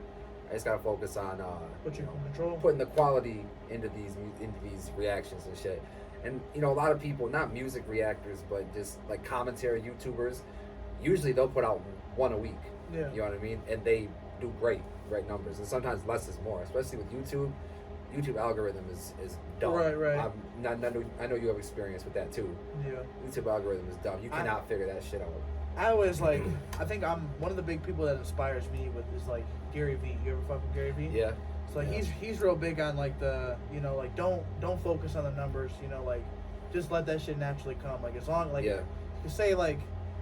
I just gotta focus on
Put you in control.
putting the quality into these reactions and shit. And you know, a lot of people, not music reactors, but just like commentary YouTubers, usually they'll put out one a week.
Yeah.
You know what I mean? And they do great numbers. And sometimes less is more, especially with YouTube. YouTube algorithm is dumb.
Right.
I know you have experience with that too.
Yeah.
YouTube algorithm is dumb. You cannot figure that shit out.
I always like, I think I'm one of the big people that inspires me with is like Gary Vee. You ever fuck with Gary Vee?
Yeah.
So like
Yeah.
he's real big on like the, you know, like don't focus on the numbers, you know, like just let that shit naturally come. Like as long like
Yeah.
you say like,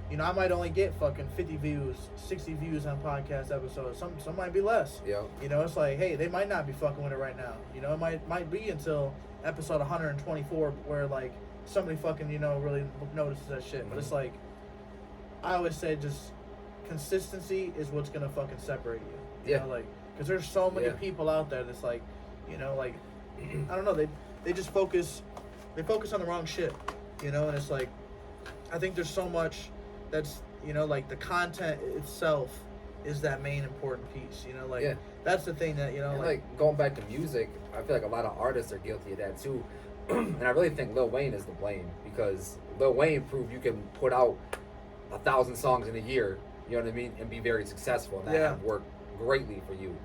you know, I might only get fucking 50 views, 60 views on podcast episodes. Some might be less.
Yeah.
You know, it's like, hey, they might not be fucking with it right now. You know, it might be until episode 124 where like somebody fucking, you know, really notices that shit. But it's like, I always say just consistency is what's gonna fucking separate you. You
Yeah.
know, like, because there's so many
Yeah.
people out there that's like, you know, like, I don't know, they just focus on the wrong shit. You know, and it's like, I think there's so much that's, you know, like the content itself is that main important piece. You know, like
Yeah.
that's the thing that, you know,
And like going back to music, I feel like a lot of artists are guilty of that too. And I really think Lil Wayne is to blame because Lil Wayne proved you can put out 1,000 songs in a year, you know what I mean, and be very successful, and that
Yeah.
have worked greatly for you.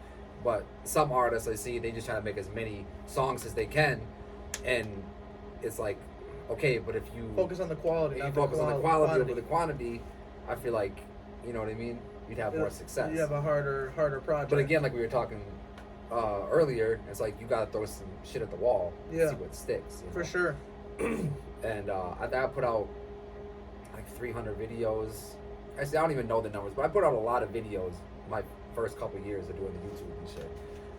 But some artists I see, they just try to make as many songs as they can, and it's like, okay, but if you
focus on the quality.
if you
not
focus on the quality
quantity.
over the quantity, I feel like, you know what I mean, you'd have more success.
You have a harder project.
But again, like we were talking earlier, it's like you gotta throw some shit at the wall and
Yeah.
see what sticks. You know?
for sure.
And I put out like 300 videos. Actually, I don't even know the numbers, but I put out a lot of videos my first couple years of doing the YouTube and shit.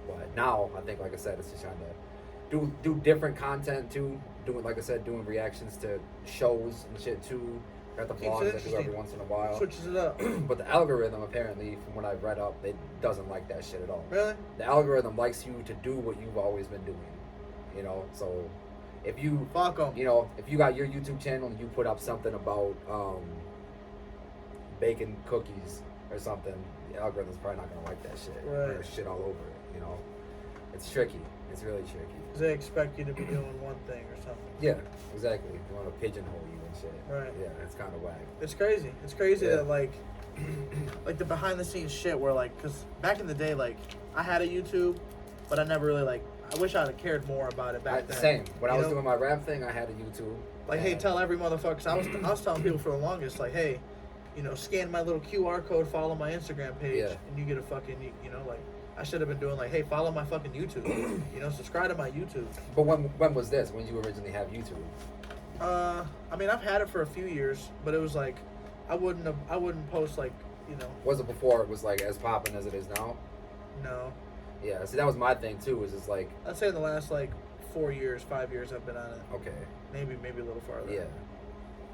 But now I think, like I said, it's just trying to do different content too. Doing, like I said, doing reactions to shows and shit too. Got the vlogs I do every once in a while.
Switches it up.
But the algorithm, apparently, from what I've read up, it doesn't like that shit at all.
Really?
The algorithm likes you to do what you've always been doing. You know, so if you,
fuck 'em.
You know, if you got your YouTube channel and you put up something about baking cookies or something, the algorithm's probably not gonna like that shit.
Right.
There's shit all over it. You know, it's tricky. It's really tricky.
They expect you to be doing one thing or something.
Yeah, exactly. They want to pigeonhole you and shit.
Right.
Yeah, it's kind of whack.
It's crazy. It's crazy
Yeah.
that like the behind the scenes shit where like, cause back in the day, like I had a YouTube, but I never really like, I wish I'd have cared more about it back then.
Same. When I was
know?
doing my rap thing, I had a YouTube.
Like, hey, tell every motherfucker. 'Cause I was telling people for the longest, like, hey, you know, scan my little QR code, follow my Instagram page, and you get a fucking, you know, like, I should have been doing like, hey, follow my fucking YouTube, you know, subscribe to my YouTube.
But when was this? When you originally have YouTube?
I mean, I've had it for a few years, but it was like, I wouldn't post like, you know.
Was it before it was like as popping as it is now?
No.
Yeah, see, that was my thing too. Was just like,
I'd say in the last like 4 years, 5 years, I've been on it.
okay.
Maybe a little farther.
Yeah.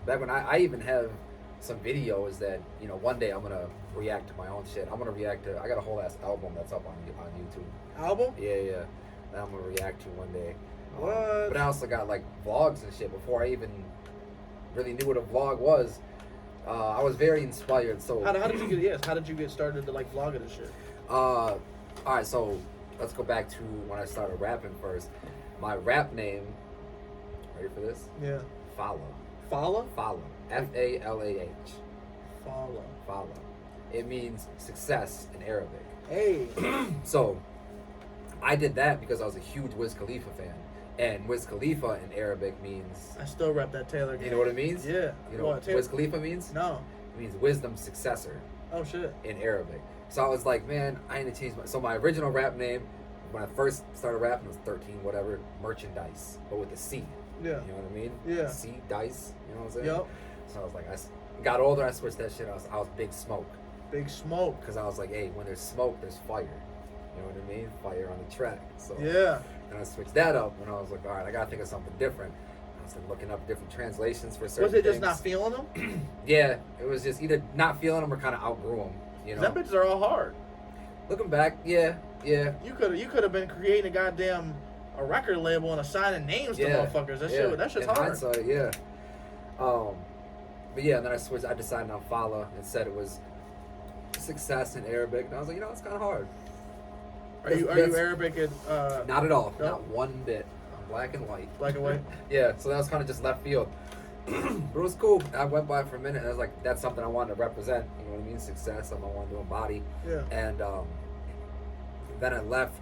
Back when I even have some videos that, you know, one day I'm gonna react to my own shit. I'm gonna react to. I got a whole ass album that's up on YouTube.
Album?
Yeah. That I'm gonna react to one day.
What?
But I also got like vlogs and shit before I even really knew what a vlog was. I was very inspired. So
How did you get? Yes. How did you get started to like vlogging and shit?
all right, so let's go back to when I started rapping first. My rap name. Ready for this?
Yeah.
Fala.
Follow?
Fala. F-A-L-A-H.
Follow.
Fala. It means success in Arabic.
Hey.
So I did that because I was a huge Wiz Khalifa fan. And Wiz Khalifa in Arabic means...
I still rep that Taylor game.
You know what it means?
Yeah.
You know what
Taylor?
Wiz Khalifa means?
No.
It means wisdom successor
Oh shit.
in Arabic. So I was like, man, I need to change my... So my original rap name, when I first started rapping, was 13, whatever, merchandise, but with a C.
Yeah.
You know what I mean?
Yeah.
C, dice, you know what I'm saying?
Yep.
So I was like, got older, I switched that shit. I was Big Smoke.
Big Smoke.
Because I was like, hey, when there's smoke, there's fire. You know what I mean? Fire on the track. So
Yeah.
and I switched that up when I was like, all right, I gotta think of something different. I was like looking up different translations for certain
Was it just
things.
not feeling them?
Yeah, it was just either not feeling them or kind of outgrew them. You know,
Them bitches are all hard.
looking back, yeah.
You could have been creating a goddamn a record label and assigning names to motherfuckers. That shit's
in
hard.
hindsight, yeah. But yeah, and then I switched. I decided on Fala and said it was success in Arabic, and I was like, you know, it's kind of hard.
Are you Arabic and
Not at all.
No?
Not one bit. I'm black and white.
black and white?
Yeah, so that was kind of just left field. But it was cool. I went by for a minute and I was like, that's something I wanted to represent. You know what I mean? Success, something I want to embody.
Yeah.
And then I left,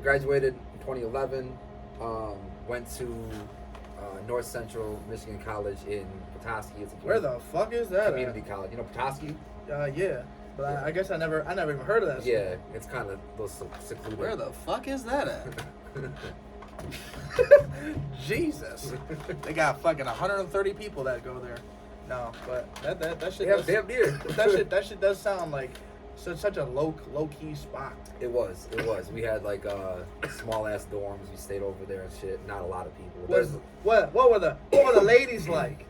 graduated in 2011, went to North Central Michigan College in Petoskey. It's a
Where the fuck is that?
community college. You know Petoskey?
Yeah. But I guess I never even heard of that.
Yeah, it's kind of a little secluded.
Where the fuck is that at? Jesus. They got fucking 130 people that go there. No, but that shit.
Yeah,
does,
damn near.
that shit does sound like such a low key spot.
It was. We had like small ass dorms. We stayed over there and shit. Not a lot of people.
What were the ladies like?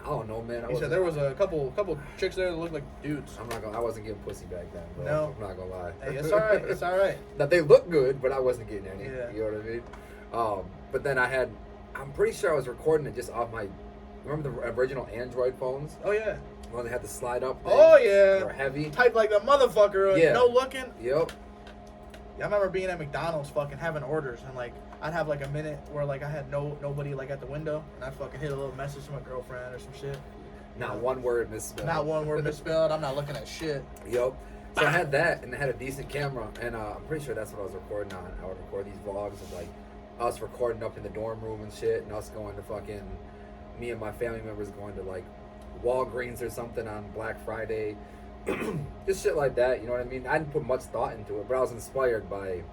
I don't know, man.
He said there was a couple chicks there that looked like dudes.
I wasn't getting pussy back then, bro.
No.
I'm not gonna lie.
Hey, it's all right. It's all right.
That they look good, but I wasn't getting any.
Yeah.
You know what I mean? But then I'm pretty sure I was recording it just off my. Remember the original Android phones?
Oh yeah.
When they had the slide up thing?
Oh yeah.
They were heavy.
Type like the motherfucker.
Yeah.
No looking.
Yep.
Yeah, I remember being at McDonald's fucking having orders and like I'd have like a minute where like I had nobody like at the window and I'd fucking hit a little message to my girlfriend or some shit.
Not one word misspelled.
Not one word misspelled. I'm not looking at shit.
Yep. So I had that, and I had a decent camera, and I'm pretty sure that's what I was recording on. I would record these vlogs of like us recording up in the dorm room and shit, and us going to fucking, me and my family members going to like Walgreens or something on Black Friday, just shit like that. You know what I mean? I didn't put much thought into it, but I was inspired by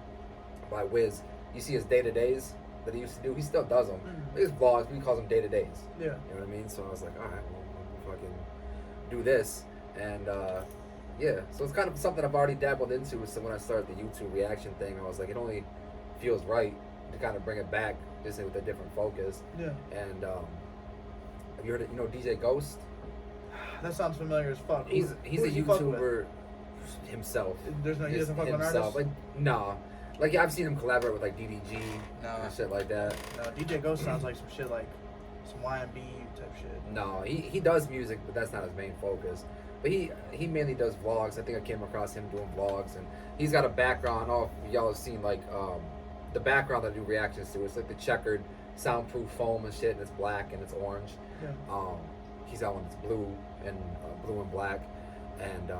Wiz. You see his day-to-days that he used to do. He still does them. His vlogs, we call them day-to-days.
Yeah.
You know what I mean? So I was like, all right, well, fucking do this. And yeah, so it's kind of something I've already dabbled into. So when I started the YouTube reaction thing, I was like, it only feels right to kind of bring it back just with a different focus.
Yeah.
And have you heard of, DJ Ghost?
That sounds familiar as fuck.
He's a YouTuber himself.
He doesn't fuck with artists?
Like, nah. Like, yeah, I've seen him collaborate with, like, DDG and shit like that.
No, DJ Ghost sounds like some shit like some Y&B type shit.
No, he does music, but that's not his main focus. But he mainly does vlogs. I think I came across him doing vlogs, and he's got a background. Y'all have seen, like, the background that I do reactions to. It's like the checkered soundproof foam and shit, and it's black and it's orange.
Yeah.
He's got one that's blue and black, and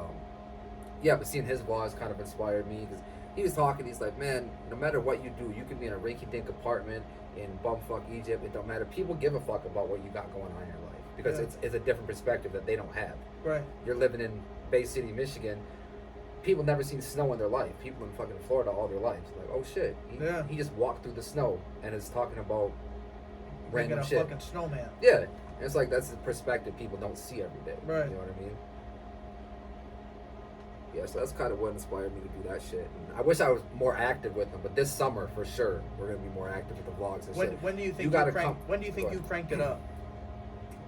yeah. But seeing his vlogs kind of inspired me because he was talking. He's like, man, no matter what you do, you could be in a rinky-dink apartment in bumfuck Egypt. It don't matter. People give a fuck about what you got going on in your life because it's a different perspective that they don't have.
Right.
You're living in Bay City, Michigan. People never seen snow in their life. People in fucking Florida all their lives. Like, oh shit, he just walked through the snow and is talking about random
Making a
shit.
fucking snowman.
Yeah. It's like that's the perspective people don't see every day.
Right.
You know what I mean? Yeah, so that's kind of what inspired me to do that shit. And I wish I was more active with them, but this summer for sure we're gonna be more active with the vlogs and shit.
When do you think you cranked it up?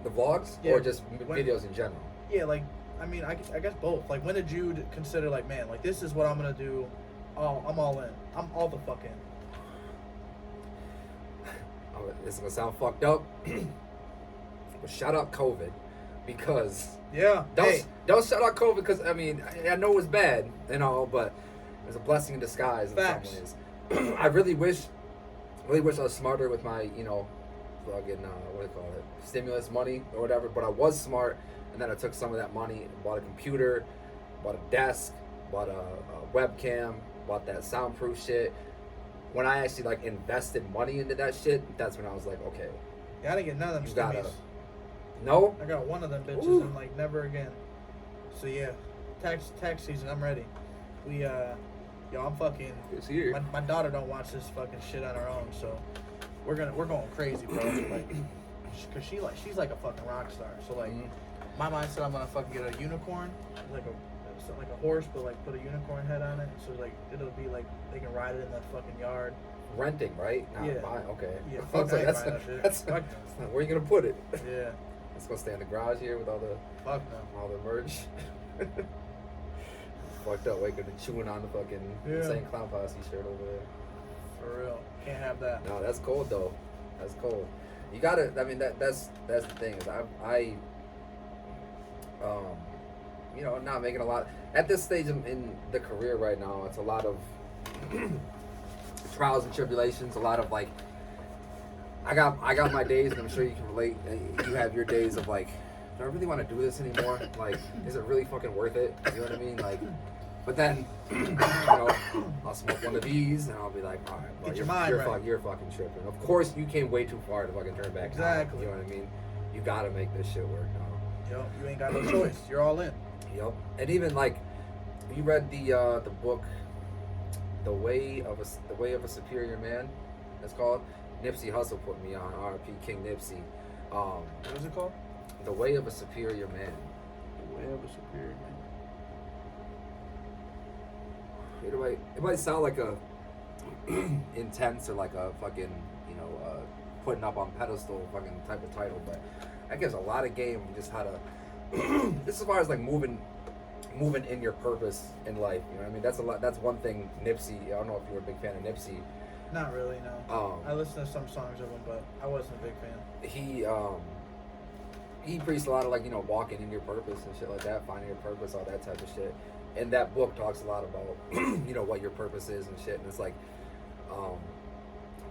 The vlogs or just videos in general? Yeah,
like I mean, I guess both. Like, when did you consider, like, man, like, this is what I'm gonna do? Oh, I'm all in. I'm all the fuck in.
Oh, this is gonna sound fucked up. But shout out COVID, because don't shout out COVID because I mean I know it's bad and all, but it's a blessing in disguise in some ways. I really wish I was smarter with my fucking what do you call it, stimulus money or whatever. But I was smart, and then I took some of that money and bought a computer, bought a desk, bought a webcam, bought that soundproof shit. When I actually like invested money into that shit, that's when I was like, okay,
yeah, I didn't get none of them stimmies.
No?
I got one of them bitches.
Ooh.
And like never again. So yeah, tax season. I'm ready. I'm fucking.
It's here.
My daughter don't watch this fucking shit on her own, so we're going crazy, bro. Like, cause she's like a fucking rock star. So like, my mind said I'm gonna fucking get a unicorn, like a horse, but like put a unicorn head on it. So like it'll be like they can ride it in the fucking yard.
Renting, right? Not
yeah.
buying. Okay.
Yeah.
Fuck that's where are you gonna put it?
Yeah.
It's gonna stay in the garage here with all the merch. Fucked up, waking and chewing on the fucking Insane Clown Posse shirt over there.
For real, can't have that.
No, that's cold though. That's cold. You gotta. I mean, that's the thing is I not making a lot at this stage in the career right now. It's a lot of trials and tribulations. A lot of like. I got my days, and I'm sure you can relate. You have your days of like, do I really want to do this anymore? Like, is it really fucking worth it? You know what I mean? Like, but then, I'll smoke one of these, and I'll be like, all right, bro, you're fucking tripping. Of course, you came way too far to fucking turn back.
Exactly.
Now, you know what I mean? You gotta make this shit work now.
Yo, you ain't got no choice. You're all in.
Yep. And even like, you read the book, The Way of a Superior Man. It's called. Nipsey Hussle put me on, R.I.P. King Nipsey.
What is it called?
The Way of a Superior Man.
The Way of a Superior Man.
It might sound like a intense or like a fucking, putting up on pedestal fucking type of title, but that gives a lot of game just how to, this as far as like moving in your purpose in life, you know what I mean? That's one thing Nipsey, I don't know if you were a big fan of Nipsey.
Not really, no. I listened to some songs of him, but I wasn't a big fan.
He preached a lot of like, walking in your purpose and shit like that, finding your purpose, all that type of shit. And that book talks a lot about, what your purpose is and shit. And it's like,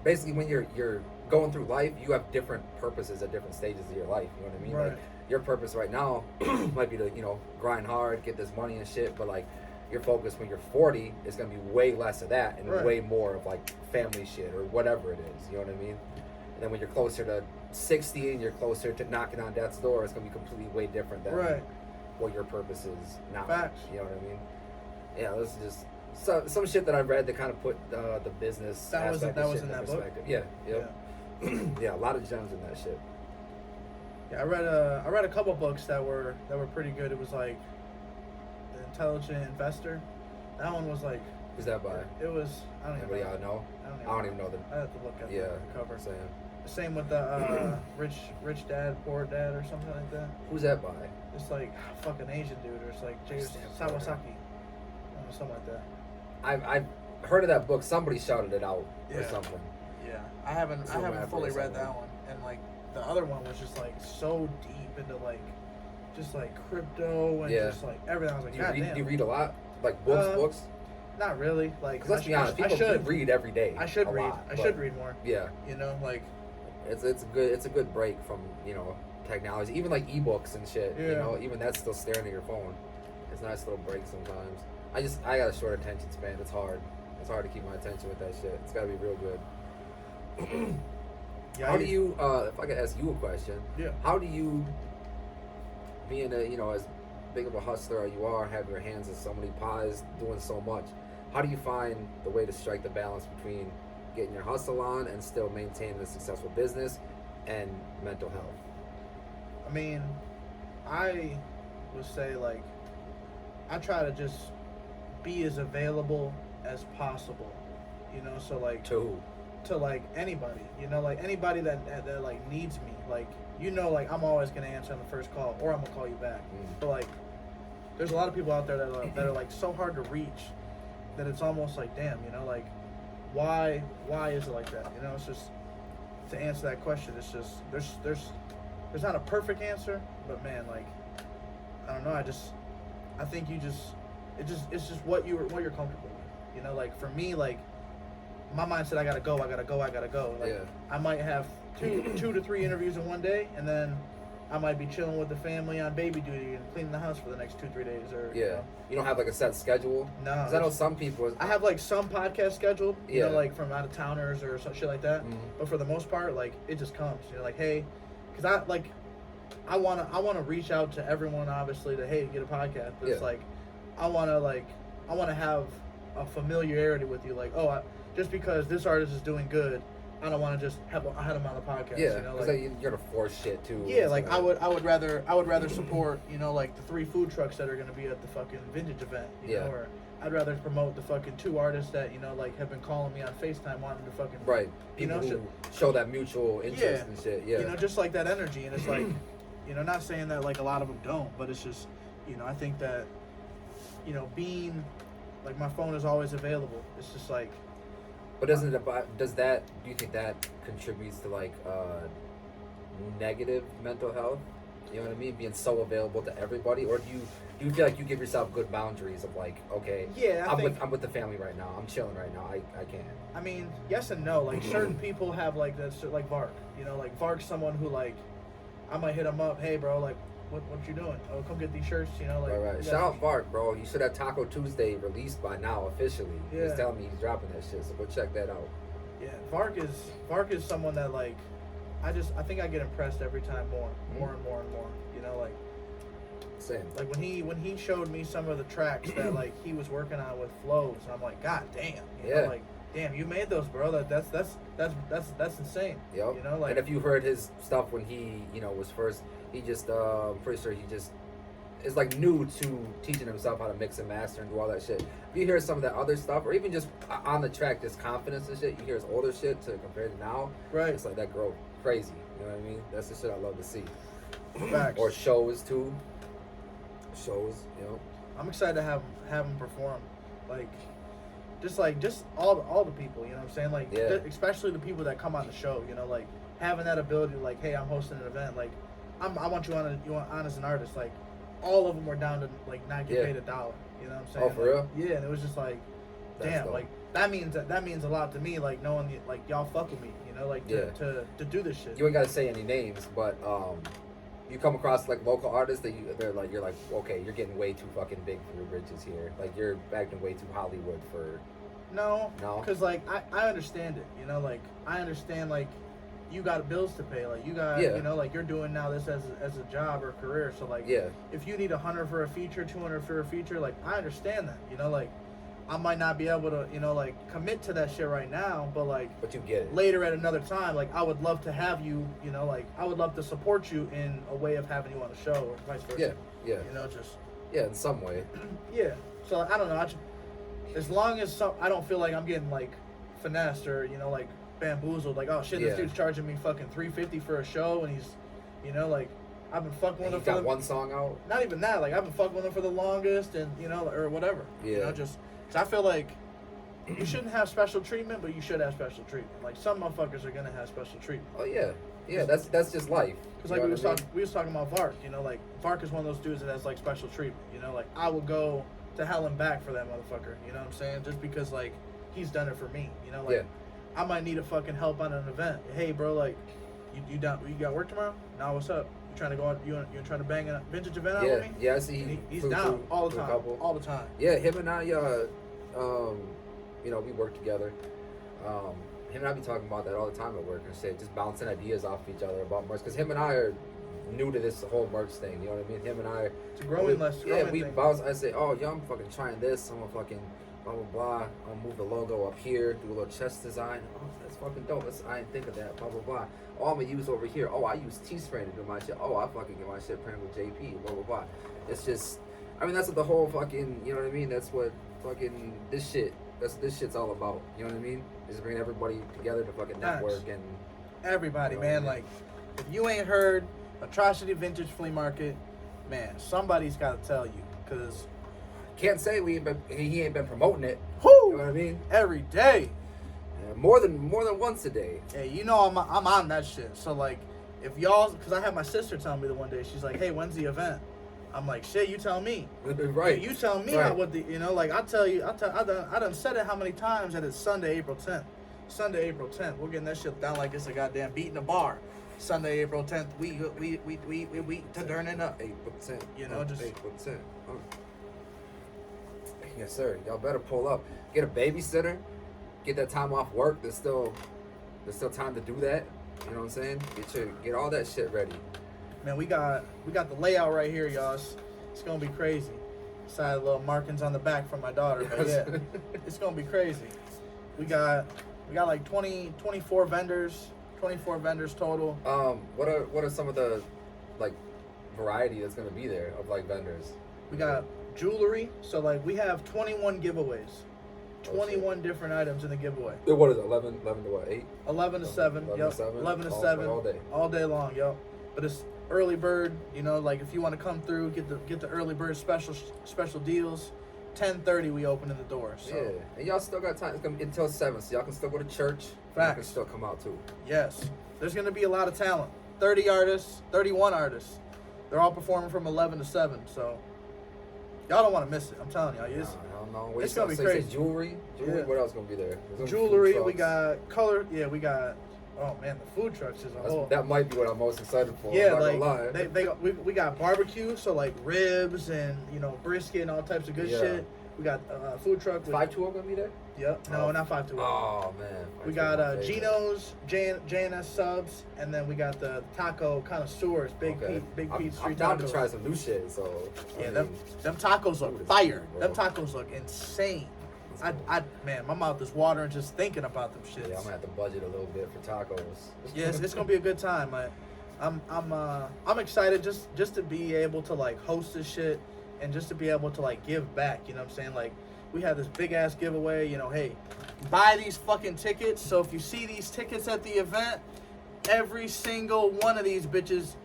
basically when you're going through life, you have different purposes at different stages of your life. You know what I mean?
Right.
Like your purpose right now might be to, grind hard, get this money and shit, but like, your focus when you're 40 is going to be way less of that and way more of like family shit or whatever it is, you know what I mean? And then when you're closer to 60 and you're closer to knocking on death's door, it's going to be completely way different than what your purpose is now.
Facts.
You know what I mean? Yeah, this is just some shit that I read that kind of put the business aspect of shit in perspective. Yeah, yeah. Yeah, a lot of gems in that shit.
Yeah, I read a couple books that were pretty good. It was like The Intelligent Investor. That one was like.
Who's that by?
It was. I don't
Anybody
even
y'all know?
I
don't even know the.
I have to look at
Yeah,
the cover.
Same.
Same with the Rich Dad Poor Dad or something like that.
Who's that by?
It's like fucking Asian dude or it's like Sawasaki, something like that.
I've heard of that book. Somebody shouted it out or something.
Yeah, I haven't fully read that one, and like the other one was just like so deep into like just like crypto and just like everything. I was like, God damn.
Do you read a lot? Like books?
Not really. Like,
let's be honest, people should read every day.
I should read. I should read more.
Yeah.
You know, like
it's a good break from, you know, technology. Even like ebooks and shit. Yeah. You know, even that's still staring at your phone. It's a nice little break sometimes. I got a short attention span. It's hard. It's hard to keep my attention with that shit. It's gotta be real good. How do you if I could ask you a question, how do you, being a, you know, as big of a hustler as you are, have your hands in so many pies, doing so much, how do you find the way to strike the balance between getting your hustle on and still maintaining a successful business and mental health?
I mean, I would say like I try to just be as available as possible, you know, so like
to
like anybody, you know, like anybody that like needs me, like, you know, like I'm always gonna answer on the first call or I'm gonna call you back. But like there's a lot of people out there that are like so hard to reach that it's almost like, damn, you know, like why is it like that? You know, it's just, to answer that question, it's just there's not a perfect answer, but man, like I don't know, I think it's just what you're comfortable with. You know, like for me, like my mindset, I gotta go. Like I might have two to three interviews in one day, and then I might be chilling with the family on baby duty and cleaning the house for the next 2-3 days. Or you know. You
don't have like a set schedule.
No,
because I know some people.
I have like some podcasts scheduled, you know, like from out of towners or some shit like that. But for the most part, like it just comes. You know, like hey, because I wanna reach out to everyone, obviously, to hey, get a podcast. But it's like I wanna have a familiarity with you, like just because this artist is doing good, I don't want to just have him on the podcast.
Yeah,
you know,
like you're gonna force shit too.
Yeah, like I would rather support, you know, like the 3 food trucks that are gonna be at the fucking vintage event. You know, or I'd rather promote the fucking 2 artists that, you know, like have been calling me on FaceTime wanting to fucking
people who show that mutual interest and shit. Yeah,
you know, just like that energy, and it's like, you know, not saying that like a lot of them don't, but it's just, you know, I think that, you know, being like my phone is always available. It's just like.
But do you think that contributes to like negative mental health? You know what I mean? Being so available to everybody, or do you feel like you give yourself good boundaries of like, okay, I'm with the family right now. I'm chilling right now. I can't.
I mean, yes and no. Like certain people have like that's like Vark. You know, like Vark's someone who like I might hit him up. Hey, bro, like. What you doing? Oh, come get these shirts, you know, like.
Right. Shout out Vark, bro. You should have Taco Tuesday released by now officially.
Yeah.
He's telling me he's dropping that shit, so go check that out.
Yeah, Vark is someone that like, I think I get impressed every time more and more. You know, like.
Same.
Like when he showed me some of the tracks that like he was working on with flows, and I'm like, God damn. You know, like, damn, you made those, bro. That's insane.
Yep.
You know, like.
And if you heard his stuff when he, you know, was first. He just, I'm pretty sure he just is like new to teaching himself how to mix and master and do all that shit. If you hear some of that other stuff, or even just on the track, this confidence and shit, you hear his older shit to compare to now.
Right.
It's like that girl crazy. You know what I mean? That's the shit I love to see.
Facts.
Or shows too. Shows, you know.
I'm excited to have him perform, like just all the people. You know what I'm saying? Like, especially the people that come on the show. You know, like having that ability, like, hey, I'm hosting an event, like. I want you on as an artist. Like, all of them were down to like not get paid $1. You know what I'm saying?
Oh, for real?
Yeah, and it was just like, damn, like that means a lot to me. Like knowing like y'all fuck with me. You know, like to do this shit.
You ain't gotta say any names, but you come across like local artists that you're like, okay, you're getting way too fucking big for your britches here. Like you're acting way too Hollywood for.
No, because like I understand it. You know, like I understand like. You got bills to pay, like you got, you know, like you're doing now this as a job or career. So like, if you need 100 for a feature, 200 for a feature, like I understand that, you know, like I might not be able to, like commit to that shit right now, but like,
but you get it
later at another time. Like, I would love to have you, like I would love to support you in a way of having you on the show or vice versa.
Yeah.
Just
in some way.
yeah. So I don't know. As long as I don't feel like I'm getting like finessed or like bamboozled. Like, oh shit, this dude's charging me fucking $350 for a show, and he's, like, I've been fucking with him.
Got one song out.
Not even that. Like, I've been fucking with him for the longest, and or whatever. Just cause I feel like you shouldn't have special treatment, but you should have special treatment. Like, some motherfuckers are gonna have special treatment.
Oh yeah. That's just life.
Cause like we was talking about Vark. Like Vark is one of those dudes that has like special treatment. Like, I will go to hell and back for that motherfucker. You know what I'm saying? Just because like he's done it for me. Like I might need a fucking help on an event. Hey, bro, like you got work tomorrow? Nah, what's up? You trying to go out? You trying to bang a vintage event out with me?
Yeah, I see.
He's down all the time. All the time.
Yeah, him and I, we work together. Him and I be talking about that all the time at work and shit, just bouncing ideas off each other about merch. Because him and I are new to this whole merch thing. You know what I mean? Him and I.
It's a growing
we bounce. I say, oh, yeah, I'm fucking trying this. I'm gonna fucking blah blah blah. I'll move the logo up here, do a little chest design. Oh, that's fucking dope. I didn't think of that. Blah blah blah. Oh, I'm gonna use over here. Oh, I use T-Spray to do my shit. Oh, I fucking get my shit printed with JP. Blah blah blah. It's just, I mean, that's what the whole fucking, you know what I mean? That's what fucking this shit's all about. You know what I mean? Is bringing everybody together to fucking network and
everybody, man. Like, if you ain't heard Atrocity Vintage Flea Market, man, somebody's got to tell you, because
can't say he ain't been promoting it.
Whoo!
You know what I mean?
Every day.
Yeah, more than once a day.
Hey, I'm on that shit. So like, if y'all, because I had my sister tell me the one day, she's like, hey, when's the event? I'm like, shit, you tell me.
Right.
You tell me what the, like, I done said it how many times that it's Sunday, April 10th. Sunday, April 10th. We're getting that shit down like it's a goddamn beat in a bar. Sunday, April 10th. We to turning up.
8%.
Just
8%. Yes, sir. Y'all better pull up. Get a babysitter. Get that time off work. There's still time to do that. You know what I'm saying? Get all that shit ready.
Man, we got the layout right here, y'all. It's gonna be crazy. Besides little markings on the back from my daughter, but yeah, it's gonna be crazy. We got like 24 vendors total.
What are some of the like variety that's gonna be there of like vendors?
We got jewelry, so like we have 21 giveaways. 21 different items in the giveaway.
What is it? 11 to what? 8?
11 to 7.
11
yep.
to 7.
11 to 7.
All day
long, yo. But it's early bird, like if you want to come through, get the early bird special deals. 10:30 we open in the door. So.
Yeah, and y'all still got time. It's gonna be until 7, so y'all can still go to church.
Facts.
Y'all can still come out too.
Yes, there's gonna be a lot of talent. 31 artists. They're all performing from 11 to 7. So y'all don't want to miss it. I'm telling y'all.
I don't know.
It's gonna be crazy.
Jewelry.
Yeah.
What else gonna be there?
Jewelry. We got color. Yeah, we got. Oh man, the food trucks is a whole.
That might be what I'm most excited for.
Yeah, we got barbecue, so like ribs and brisket and all types of good shit. We got food truck.
520 gonna be there?
Yep. No, not 520.
Oh man.
We got Gino's, JNS subs, and then we got the taco connoisseurs, Big Pete Street Tacos.
I'm down to try some new shit. So
yeah, them tacos look fire. Them tacos look insane. Man, my mouth is watering just thinking about them shits.
Yeah, I'm gonna have to budget a little bit for tacos.
Yes, it's gonna be a good time. I'm excited just to be able to like host this shit and just to be able to like give back. You know what I'm saying? Like we had this big ass giveaway. Hey, buy these fucking tickets. So if you see these tickets at the event, every single one of these bitches.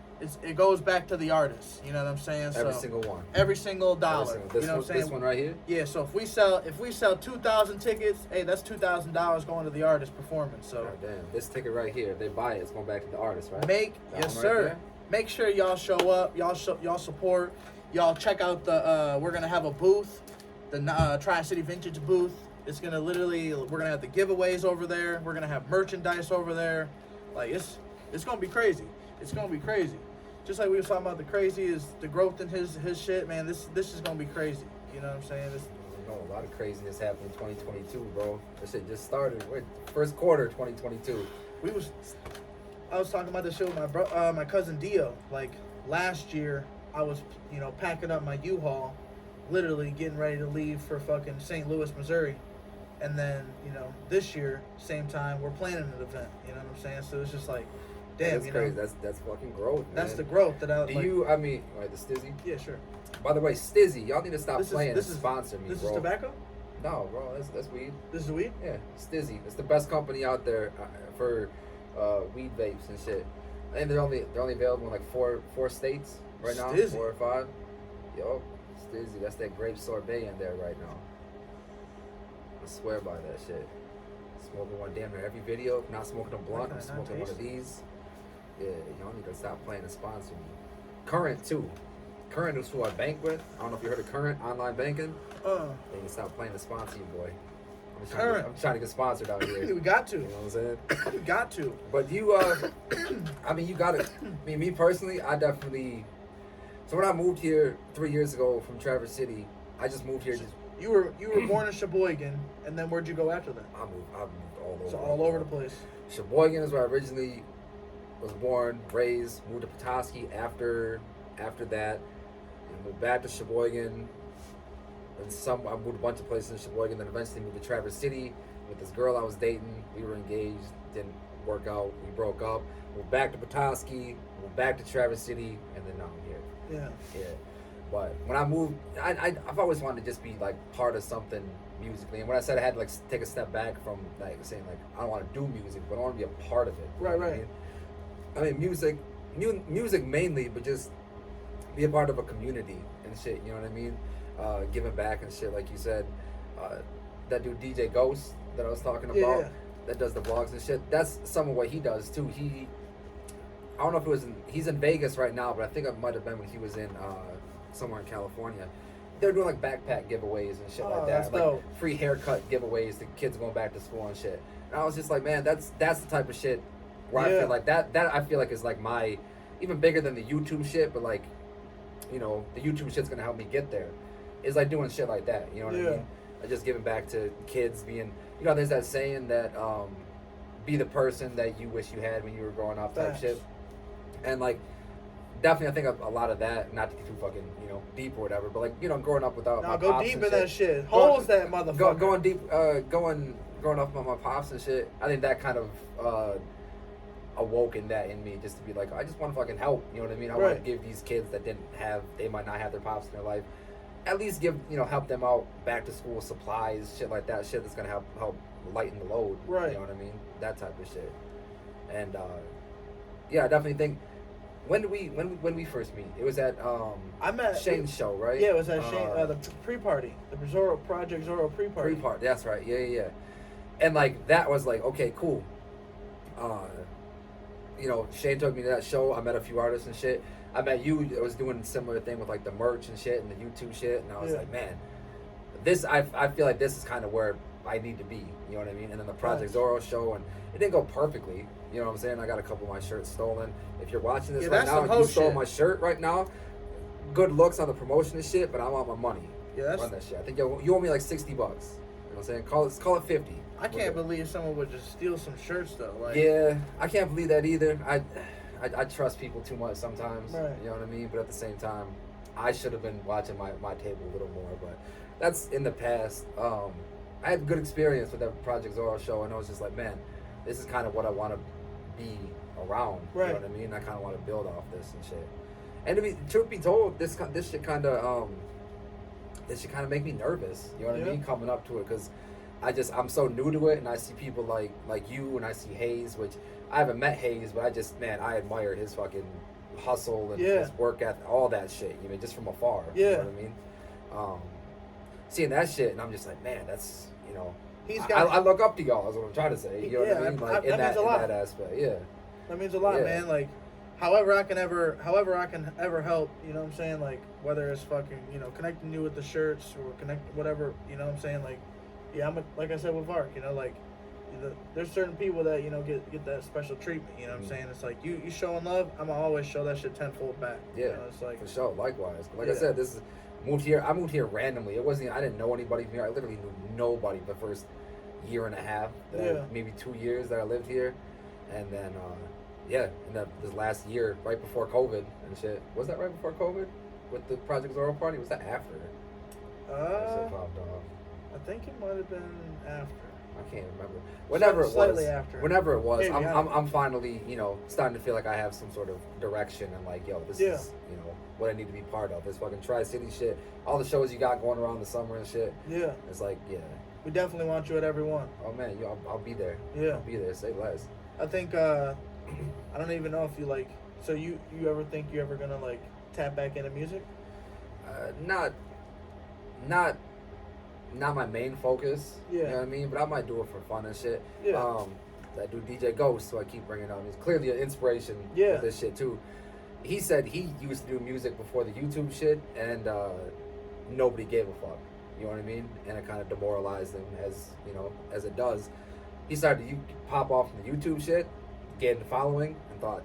It goes back to the artist, you know what I'm saying?
Every single one.
Every single dollar.
You know what I'm saying? This one right here?
Yeah, so if we sell 2,000 tickets, hey, that's $2,000 going to the artist performance. So
God damn. This ticket right here, if they buy it, it's going back to the artist, right?
Yes, sir. Make sure y'all show up, y'all support, y'all check out the we're gonna have a booth, the Tri-City Vintage booth. It's gonna we're gonna have the giveaways over there, we're gonna have merchandise over there. Like it's gonna be crazy. It's gonna be crazy. Just like we were talking about, the crazy is the growth in his shit, man. This is gonna be crazy. You know what I'm saying?
A lot of craziness happened in 2022, bro. This shit just started. First quarter 2022.
I was talking about this shit with my cousin Dio. Like last year, I was packing up my U-Haul, literally getting ready to leave for fucking St. Louis, Missouri. And then, you know, this year, same time, we're planning an event. You know what I'm saying? So it's just like, damn,
That's
you
crazy.
know.
That's fucking growth, man.
That's the growth that I
Do
like.
you, I mean, right, the Stizzy?
Yeah, sure.
By the way, Stizzy, y'all need to stop playing and
is
sponsor me,
This
bro.
is tobacco?
No, bro, that's weed.
This is weed?
Yeah, Stizzy. It's the best company out there for weed vapes and shit. I think they're only available in like four states right now,
Stizzy.
4 or 5. Yo, Stizzy, that's that grape sorbet in there right now. I swear by that shit. Smoking one damn near every video. Not smoking a blunt, I'm smoking one of these. Yeah, y'all need to stop playing and sponsor me. Current too. Current is who I bank with. I don't know if you heard of Current online banking. They can stop playing to sponsor you, boy. I'm trying to get sponsored out here.
We got to.
You know what I'm saying?
We got to.
But you, I mean, you gotta. I mean, me personally, I definitely. So when I moved here 3 years ago from Traverse City, I just moved here.
You were born in Sheboygan, and then where'd you go after that?
I moved all over.
So all over the place.
Sheboygan is where I originally was born, raised. Moved to Petoskey after that. And moved back to Sheboygan. And I moved a bunch of places in Sheboygan. Then eventually moved to Traverse City with this girl I was dating. We were engaged. Didn't work out. We broke up. Moved back to Petoskey. Moved back to Traverse City, and then now I'm here.
Yeah.
Yeah. But when I moved, I've always wanted to just be like part of something musically. And when I said I had to like take a step back from like saying like I don't want to do music, but I want to be a part of it.
Right.
I mean music mainly, but just be a part of a community and shit. You know what I mean? Giving back and shit, like you said. That dude DJ Ghost that I was talking about, that does the vlogs and shit. That's some of what he does too. I don't know if it was he's in Vegas right now, but I think it might have been when he was in somewhere in California. They're doing like backpack giveaways and shit like that, like
dope.
Free haircut giveaways to kids going back to school and shit. And I was just like, man, that's the type of shit where I feel like that I feel like is like my even bigger than the YouTube shit, but like, you know, the YouTube shit's gonna help me get there. Is like doing shit like that, you know what I mean? Just giving back to kids, being, you know, there's that saying that be the person that you wish you had when you were growing up type shit. And like definitely I think a lot of that, not to get too fucking, you know, deep or whatever, but like, you know, growing up without my
go
pops
deep
and
in that shit. Holes that motherfucker.
Going deep, growing up with my pops and shit, I think that kind of awoken that in me, just to be like, I just want to fucking help, you know what I mean? I want to give these kids that they might not have their pops in their life, at least help them out, back to school supplies, shit like that, shit that's gonna help lighten the load, you know what I mean? That type of shit. And yeah, I definitely think when we first meet, it was at
I met
Shane's show, right?
Yeah, it was at Shane, the pre-party, the Project Zorro pre-party.
Pre-party, that's right. Yeah. And like that was like, okay, cool. You know, Shane took me to that show. I met a few artists and shit. I met you. I was doing a similar thing with like the merch and shit and the YouTube shit, and I was like, man, this I feel like this is kind of where I need to be. You know what I mean? And then the Project Zorro show, and it didn't go perfectly. You know what I'm saying? I got a couple of my shirts stolen. If you're watching this right now, and you stole my shirt right now, good looks on the promotion and shit, but I want my money.
Yeah,
run that shit. I think you owe me like $60. You know what I'm saying? Call it 50.
I can't believe someone would just steal some shirts though. Like,
yeah, I can't believe that either. I trust people too much sometimes.
Right.
You know what I mean? But at the same time, I should have been watching my table a little more. But that's in the past. I had a good experience with that Project Zorro show, and I was just like, man, this is kind of what I want to be around.
Right.
You know what I mean? I kind of want to build off this and shit. And to be truth be told, this should kind of make me nervous. You know what I mean? Coming up to it, because I'm so new to it, and I see people like you, and I see Hayes, which I haven't met Hayes, but I admire his fucking hustle and his work ethic, all that shit. You know, just from afar. You know what I mean? Seeing that shit, and I'm just like, man, that's, you know, I look up to y'all. Is what I'm trying to say. You know what I mean? Like in that aspect,
that means a lot, man. Like, however I can ever help, you know what I'm saying? Like, whether it's fucking, you know, connecting you with the shirts or connect whatever, you know what I'm saying? Like, yeah, like I said with Vark, you know, like, there's certain people that, you know, get that special treatment, you know what I'm saying? It's like, you showing love, I'm gonna always show that shit tenfold back.
Yeah,
you know, it's like,
for sure. Likewise, like I said, I moved here randomly. I didn't know anybody from here. I literally knew nobody the first year and a half, maybe 2 years that I lived here, and then this last year, right before COVID and shit. Was that right before COVID with the Project Zorro party? Was that after? That shit popped off.
I think it might have been after.
I can't remember. Whenever it was,
Slightly after.
whenever it was,
Maybe,
I'm finally, starting to feel like I have some sort of direction and like, yo, this is, what I need to be part of. This fucking Tri-City shit. All the shows you got going around the summer and shit.
Yeah.
It's like, yeah.
We definitely want you at every one.
Oh man, I'll be there.
Yeah.
I'll be there. Say less.
I think, I don't even know if you like, so you ever think you're ever gonna like tap back into music?
Not my main focus.
Yeah.
You know what I mean? But I might do it for fun and shit.
Yeah.
I do DJ Ghost, so I keep bringing up. He's clearly an inspiration with this shit too. He said he used to do music before the YouTube shit, and nobody gave a fuck. You know what I mean? And it kind of demoralized him, as it does. He started to pop off from the YouTube shit, getting the following, and thought,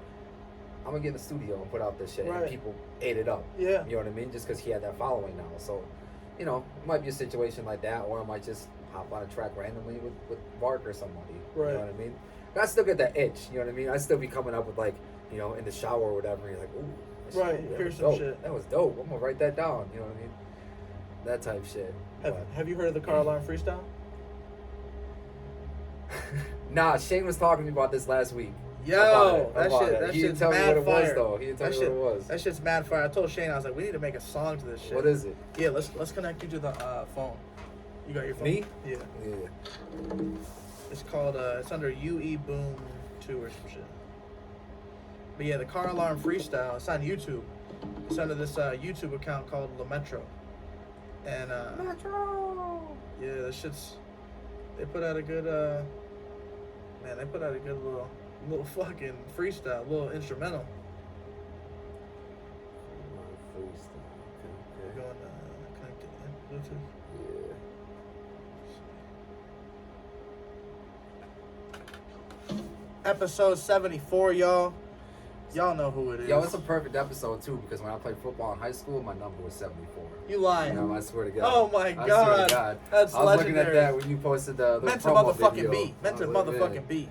I'm gonna get in the studio and put out this shit, and people ate it up.
Yeah.
You know what I mean? Just because he had that following now. So, it might be a situation like that, or I might just hop on a track randomly with Mark or somebody.
Right.
You know what I mean? But I still get that itch. You know what I mean? I still be coming up with like, in the shower or whatever. And you're like, ooh.
Right. Here's some shit.
That was dope. I'm gonna write that down. You know what I mean? That type shit.
Have you heard of the car alarm freestyle?
Nah, Shane was talking to me about this last week.
Yo,
that shit's
he didn't
tell me
mad
what it
fire.
was though. He didn't tell me what it was.
That shit's mad fire. I told Shane, I was like, we need to make a song to this shit.
What is it?
Yeah, let's connect you to the phone. You got your phone?
Me?
Yeah.
Yeah.
It's called it's under UE Boom 2 or some shit. But yeah, the car alarm freestyle. It's on YouTube. It's under this YouTube account called La Metro. And
Metro.
Yeah, this shit's. They put out a good They put out a good little fucking freestyle, little instrumental.
Freestyle.
Going connected in Bluetooth.
Yeah.
Episode 74, y'all. Y'all know who it is.
Yo, it's a perfect episode too because when I played football in high school, my number was 74.
You lying?
I swear to God.
Oh my
I
God.
swear to God.
That's
I was
legendary.
looking at that when you posted the
Meant to
promo
motherfucking
video.
beat. Meant to
I was like,
motherfucking
yeah.
beat.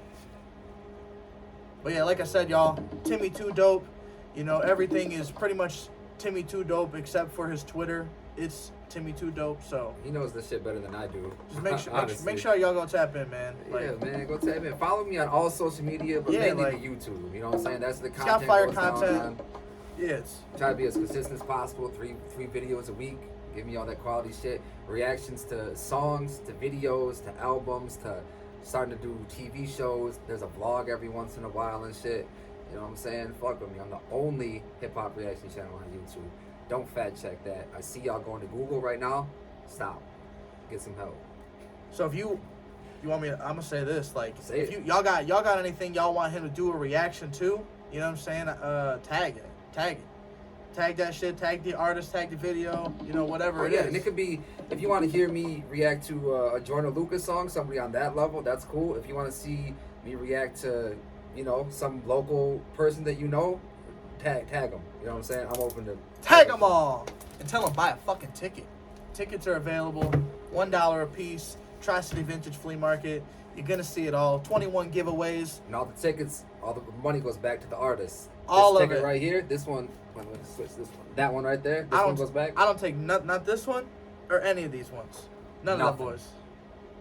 But yeah, like I said, y'all, Timmy Too Dope. Everything is pretty much Timmy Too Dope except for his Twitter. It's Timmy Too Dope. So
He knows this shit better than I do.
just make sure y'all go tap in, man.
Yeah, man, go tap in. Follow me on all social media, but mainly the YouTube. You know what I'm saying? That's the content.
Got fire
goes down
content.
on.
Yeah, it's
Try to be as consistent as possible. Three videos a week. Give me all that quality shit. Reactions to songs, to videos, to albums, to starting to do TV shows. There's a vlog every once in a while and shit. You know what I'm saying? Fuck with me. I'm the only hip hop reaction channel on YouTube. Don't fact check that. I see y'all going to Google right now. Stop. Get some help.
So if you want me to, I'm gonna say this, like
Say
if
it.
y'all got anything y'all want him to do a reaction to, you know what I'm saying? Tag it. Tag that shit, tag the artist, tag the video, whatever it is.
And it could be, if you want to hear me react to a Jordan Lucas song, somebody on that level, that's cool. If you want to see me react to, some local person that tag them. You know what I'm saying? I'm open to
Tag them all and tell them buy a fucking ticket. Tickets are available, $1 a piece. Tri-City Vintage Flea Market. You're gonna see it all. 21 giveaways.
And all the tickets, all the money goes back to the artist.
All
this
of
ticket
it.
right here, this one. I'm gonna switch this one. That one right there. This one goes back.
I don't take not this one or any of these ones. None of
Nothing.
the boys.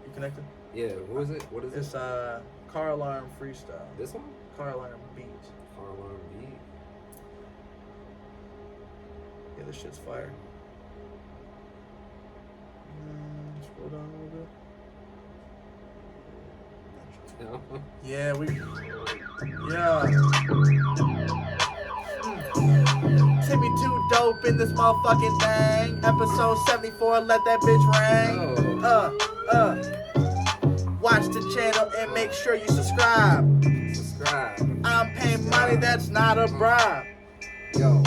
You connected?
Yeah. Who is it? What is
It's
it?
Car Alarm Freestyle.
This one.
Car Alarm Beat.
Car alarm beat.
Yeah, this shit's fire. Scroll down a little bit.
No.
Yeah, yeah. Timmy Too Dope in this motherfucking thing. Episode 74, let that bitch ring. Watch the channel and make sure you subscribe.
Subscribe.
I'm paying money, that's not a bribe.
Yo.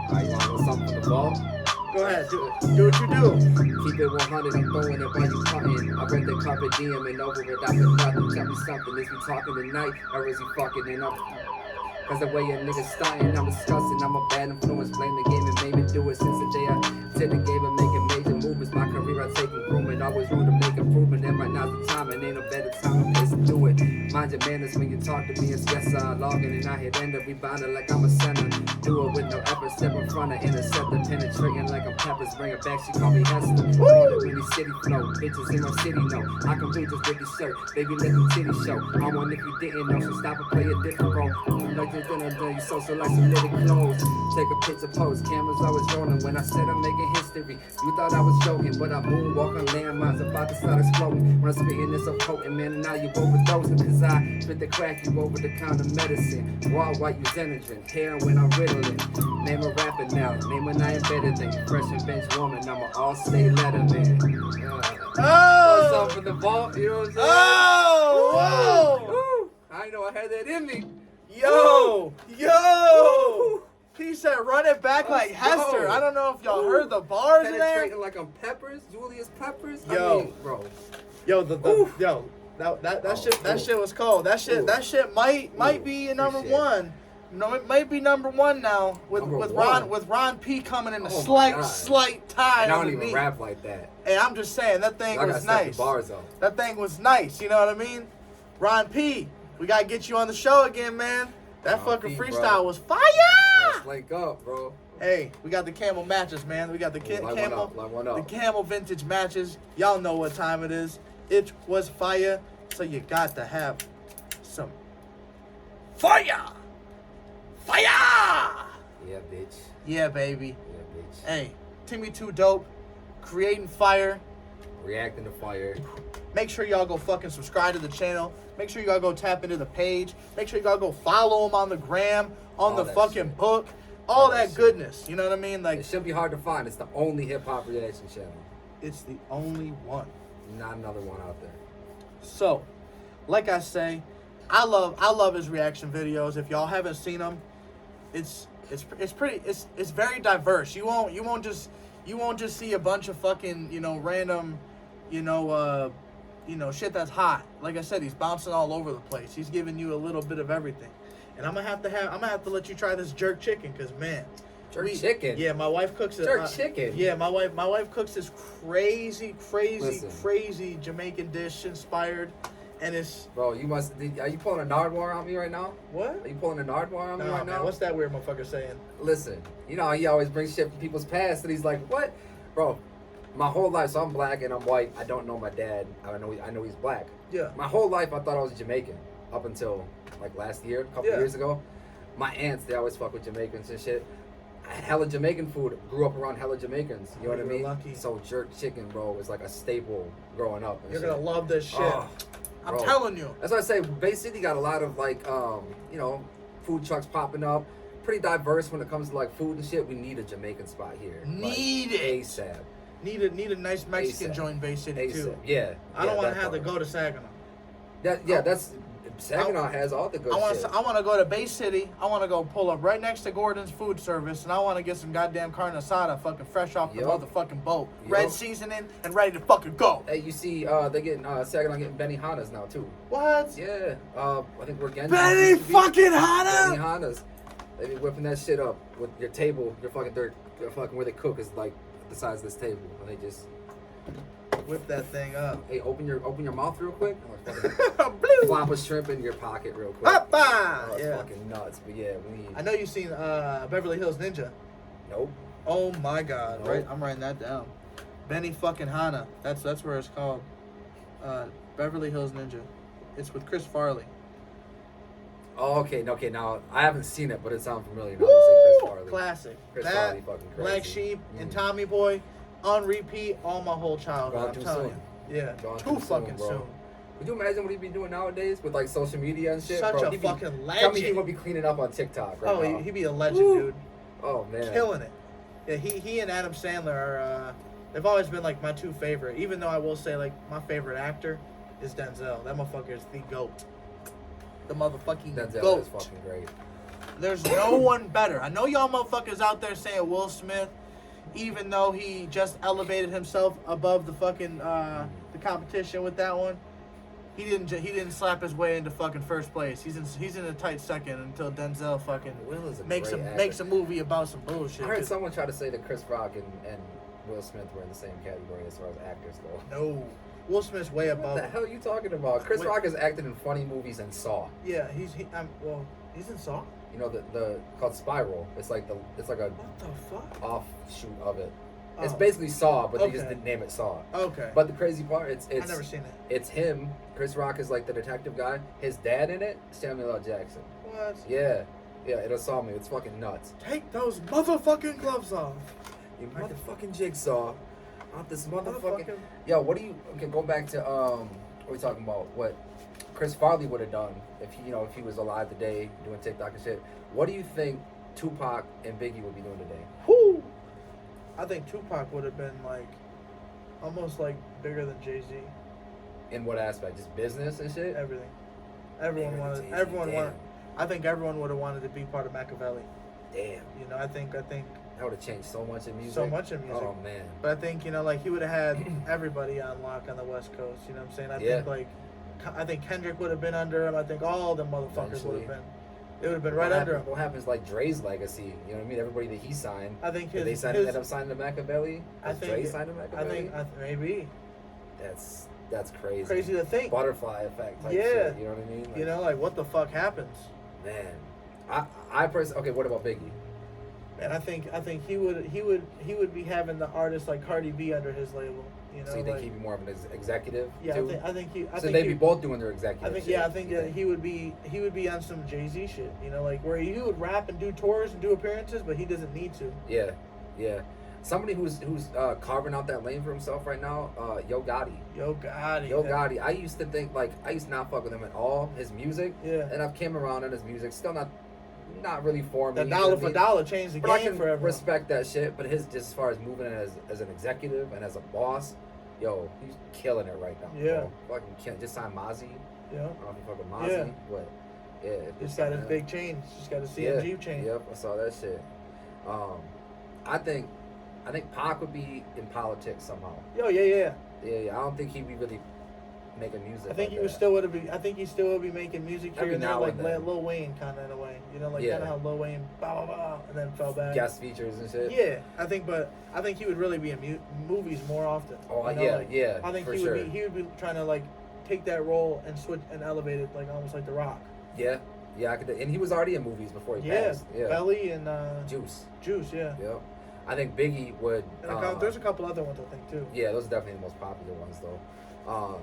Alright, you wanna go something for the ball?
Go ahead, do what you do.
Keep it 100, I'm throwing it while you cutting. I read the carpet diem and over it, I feel nothing. Tell me something, is we talking tonight, or is he fucking and up? Cause the way a nigga starting, I'm disgusting. I'm a bad influence, blame the game and made me do it. Since the day I said the game and making major movements. My career I take improvement, always room to make improvement. And right now's the time, and ain't a better time and place to do it. Mind your manners when you talk to me. It's yes, I log in and I hit enter. Rebounding like I'm a center. Do it with no effort. Step in front of interceptor. Penetrating like I'm peppers. Bring it back. She call me Hester. On it really city flow. Bitches in my city know. I can read this Ricky shirt. Baby, let the titty show. I want if you didn't know. So stop and play a different role. I'm like you're gonna do. You social like some little clothes. Take a picture pose. Cameras always rolling. When I said I'm making history, you thought I was joking. But I moonwalk on landmines. About to start exploding. When I'm spitting this so potent, man. And now you overdosing. Cause I spit the crack you over the counter medicine. Raw white you Xenadrin. Heroin I'm riddling. Name a rapper now. Name a name better than fresh and bench woman. I'm an all-state letterman.
Oh!
Something for the vault. You know what I'm saying?
Oh! Whoa!
Woo. I know I had that in me.
Yo! Yo!
Woo.
He said, "Run it back like
Let's
Hester."
go.
I don't know if y'all heard the bars in there.
Penetrating like I'm Peppers, Julius Peppers.
Yo.
I mean, bro.
Yo,
Oof.
yo, that
Oh,
shit was cold. That shit might be a number one. No, it might be number one now with Ron P coming in a slight tie.
And I don't
underneath.
even rap like that.
Hey, I'm just saying that thing
I
was
gotta step
nice.
the bars up.
That thing was nice. You know what I mean? Ron P, we gotta get you on the show again, man. That
Ron
fucking
P,
freestyle
bro.
was fire.
Let's link up, bro.
Hey, we got the camel matches, man. We got the camel,
one
the camel vintage matches. Y'all know what time it is. It was fire, so you got to have some fire. Fire!
Yeah, bitch.
Yeah, baby.
Yeah, bitch.
Hey, Timmy Too Dope, creating fire.
Reacting to fire.
Make sure y'all go fucking subscribe to the channel. Make sure y'all go tap into the page. Make sure y'all go follow him on the gram, on
All
the
that
fucking
shit.
book. All
that
that
shit.
goodness. You know what I mean? Like,
It should be hard to find. It's the only hip hop reaction channel.
it's the only one.
Not another one out there.
So, like I say, I love his reaction videos. If y'all haven't seen them, it's very diverse. You won't just see a bunch of fucking random shit that's hot. Like I said, he's bouncing all over the place. He's giving you a little bit of everything. And I'm gonna have to let you try this jerk chicken, cause man,
Chicken.
Yeah, my wife cooks it.
Jerk chicken.
Yeah, my wife cooks this crazy
Listen.
Jamaican dish inspired, and it's
Bro, you must. Are you pulling a Nardwar on me right now?
what?
Are you pulling a Nardwar on me
Nah,
right
man,
now?
what's that weird motherfucker saying?
Listen, you know how he always brings shit from people's past, and he's like, "What, bro? My whole life, so I'm black and I'm white. I don't know my dad. I know he's black.
Yeah.
My whole life, I thought I was Jamaican up until like last year, a couple years ago. My aunts, they always fuck with Jamaicans and shit. I had hella Jamaican food. Grew up around hella Jamaicans. You know what I
You were
mean?
lucky.
So jerk chicken, bro, is like a staple growing up. And
You're
shit.
gonna love this shit.
Oh,
I'm
bro.
telling you.
That's why I say Bay City got a lot of like food trucks popping up. Pretty diverse when it comes to like food and shit. We need a Jamaican spot here.
Need
like,
it.
ASAP.
Need a nice Mexican
ASAP.
joint Bay City
ASAP.
too.
Yeah.
I don't want
that
to have to
part.
go to Saginaw.
That's Saginaw has all the good shit.
I want to go to Bay City. I want to go pull up right next to Gordon's Food Service, and I want to get some goddamn carne asada, fucking fresh off the
Yup.
motherfucking boat,
Yup.
red seasoning, and ready to fucking go.
Hey, you see, they're getting Saginaw getting Benihanas now too.
What?
Yeah, I think we're getting
Benny fucking Hanna.
Benihanas. They be whipping that shit up with your table. Your fucking where they cook is like the size of this table, and they just
Whip that thing up.
hey, open your mouth real quick.
Blue.
Flop a shrimp in your pocket real quick.
Papa.
Oh, it's
Yeah.
fucking nuts. But yeah, we need.
I know you've seen Beverly Hills Ninja.
Nope.
Oh my God!
Nope.
Right, I'm writing that down. Benny fucking Hanna. That's where it's called. Beverly Hills Ninja. It's with Chris Farley.
Oh, okay. Okay, now I haven't seen it, but it sounds familiar. Now you say Chris Farley.
Classic.
Chris
that,
Farley fucking crazy.
Black Sheep, and
Mm.
Tommy Boy on repeat all my whole childhood.
Gone
I'm
too
telling
soon.
you. Yeah,
Gone
too
too
fucking
soon, bro.
soon.
Could you imagine what he'd be doing nowadays with like social media and shit?
Such
bro,
a
he'd
fucking
Tell me
legend.
he would be cleaning up on TikTok right
Oh,
now.
he'd be a legend,
Woo.
dude.
Oh man.
Killing it. Yeah, he and Adam Sandler are. They've always been like my two favorite. Even though I will say like my favorite actor is Denzel. That motherfucker is the GOAT. The motherfucking
Denzel
GOAT.
is fucking great.
There's no one better. I know y'all motherfuckers out there saying Will Smith, even though he just elevated himself above the fucking the competition with that one. He didn't slap his way into fucking first place. He's in a tight second until Denzel fucking
Will is a
makes
great
a movie about some bullshit.
I heard someone try to say that Chris Rock and Will Smith were in the same category as far as actors go.
No, Will Smith's way
What
above
the
him.
hell are you talking about? Chris
Wait.
Rock has acted in funny movies and Saw.
Yeah, he's in Saw.
You know the called Spiral. It's like a
What the fuck?
offshoot of it. It's
Oh.
basically Saw, but they just
Okay.
didn't name it Saw.
Okay.
But the crazy part, it's
I've never seen it.
it's him. Chris Rock is like the detective guy. His dad in it, Samuel L. Jackson.
What?
Yeah, it'll saw me. It's fucking nuts.
Take those motherfucking gloves off.
You motherfucking Jigsaw. Off this motherfucking.
Motherfucking.
Yo, what do you? Okay, go back to what we talking about? What Chris Farley would have done if if he was alive today doing TikTok and shit. What do you think Tupac and Biggie would be doing today?
Whoo! I think Tupac would have been like, almost like bigger than Jay-Z.
In what aspect? Just business and shit.
Everything. Everyone
Bigger than
wanted.
Jay-Z,
Everyone
damn.
wanted. I think everyone would have wanted to be part of Machiavelli.
Damn,
You know, I think.
that would have changed so much in music.
So much in music.
Oh man.
But I think like he would have had everybody on lock on the West Coast. You know what I'm saying? I think Kendrick would have been under him. I think all the motherfuckers would have been. It would have been right under him.
What happens like Dre's legacy? You know what I mean? Everybody that he signed.
I think
Did
his.
they end up signing to Machiavelli?
I
Did
think.
Dre sign to Machiavelli?
Maybe.
That's crazy.
Crazy to think.
Butterfly effect type
Yeah.
shit. You know what I mean?
You know, like what the fuck happens?
Man, I personally. Okay, what about Biggie?
And I think he would be having the artists like Cardi B under his label. You know,
So you think
like,
he'd be more of an executive?
yeah,
too?
I think
So they'd be both doing their executive.
I think
shit,
yeah, I think
you
that he would be on some Jay-Z shit. You know, like where he would rap and do tours and do appearances, but he doesn't need to.
Yeah. Somebody who's carving out that lane for himself right now, Yo Gotti.
Yo Gotti.
Yo Gotti. I used to think I used to not fuck with him at all. His music.
Yeah.
And I've came around on his music. Still not really for me.
The
you know
dollar
what I
for
mean?
dollar changed the
But I
game
can
for everyone.
respect that shit. But his just as far as moving as an executive and as a boss, yo, he's killing it right now.
Yeah.
Bro. Fucking just signed Mozzie.
Yeah.
I don't know if you fuck with Mozzie,
Yeah.
but yeah.
Just got his big chain. Just got his CMG chain.
Yep, I saw that shit. I think Pac would be in politics somehow.
Yo, yeah.
Yeah. I don't think he'd be really making music.
I think
like
he
that.
still would be. I think he still would be making music here
Every
and there,
now
like
and then.
Lil Wayne, kind of in a way. You know, like
Yeah.
kind of how Lil Wayne, bah, bah, bah, and then fell back.
Guest features and shit.
Yeah, I think he would really be in movies more often.
Oh,
you know,
yeah,
like,
yeah.
I think
for
he
sure.
would be trying to like take that role and switch and elevate it like almost like The Rock.
Yeah, I could. And he was already in movies before he passed. Yeah.
Belly and
Juice.
Yeah.
Yep. I think Biggie would.
And there's a couple other ones I think too.
Yeah, those are definitely the most popular ones though.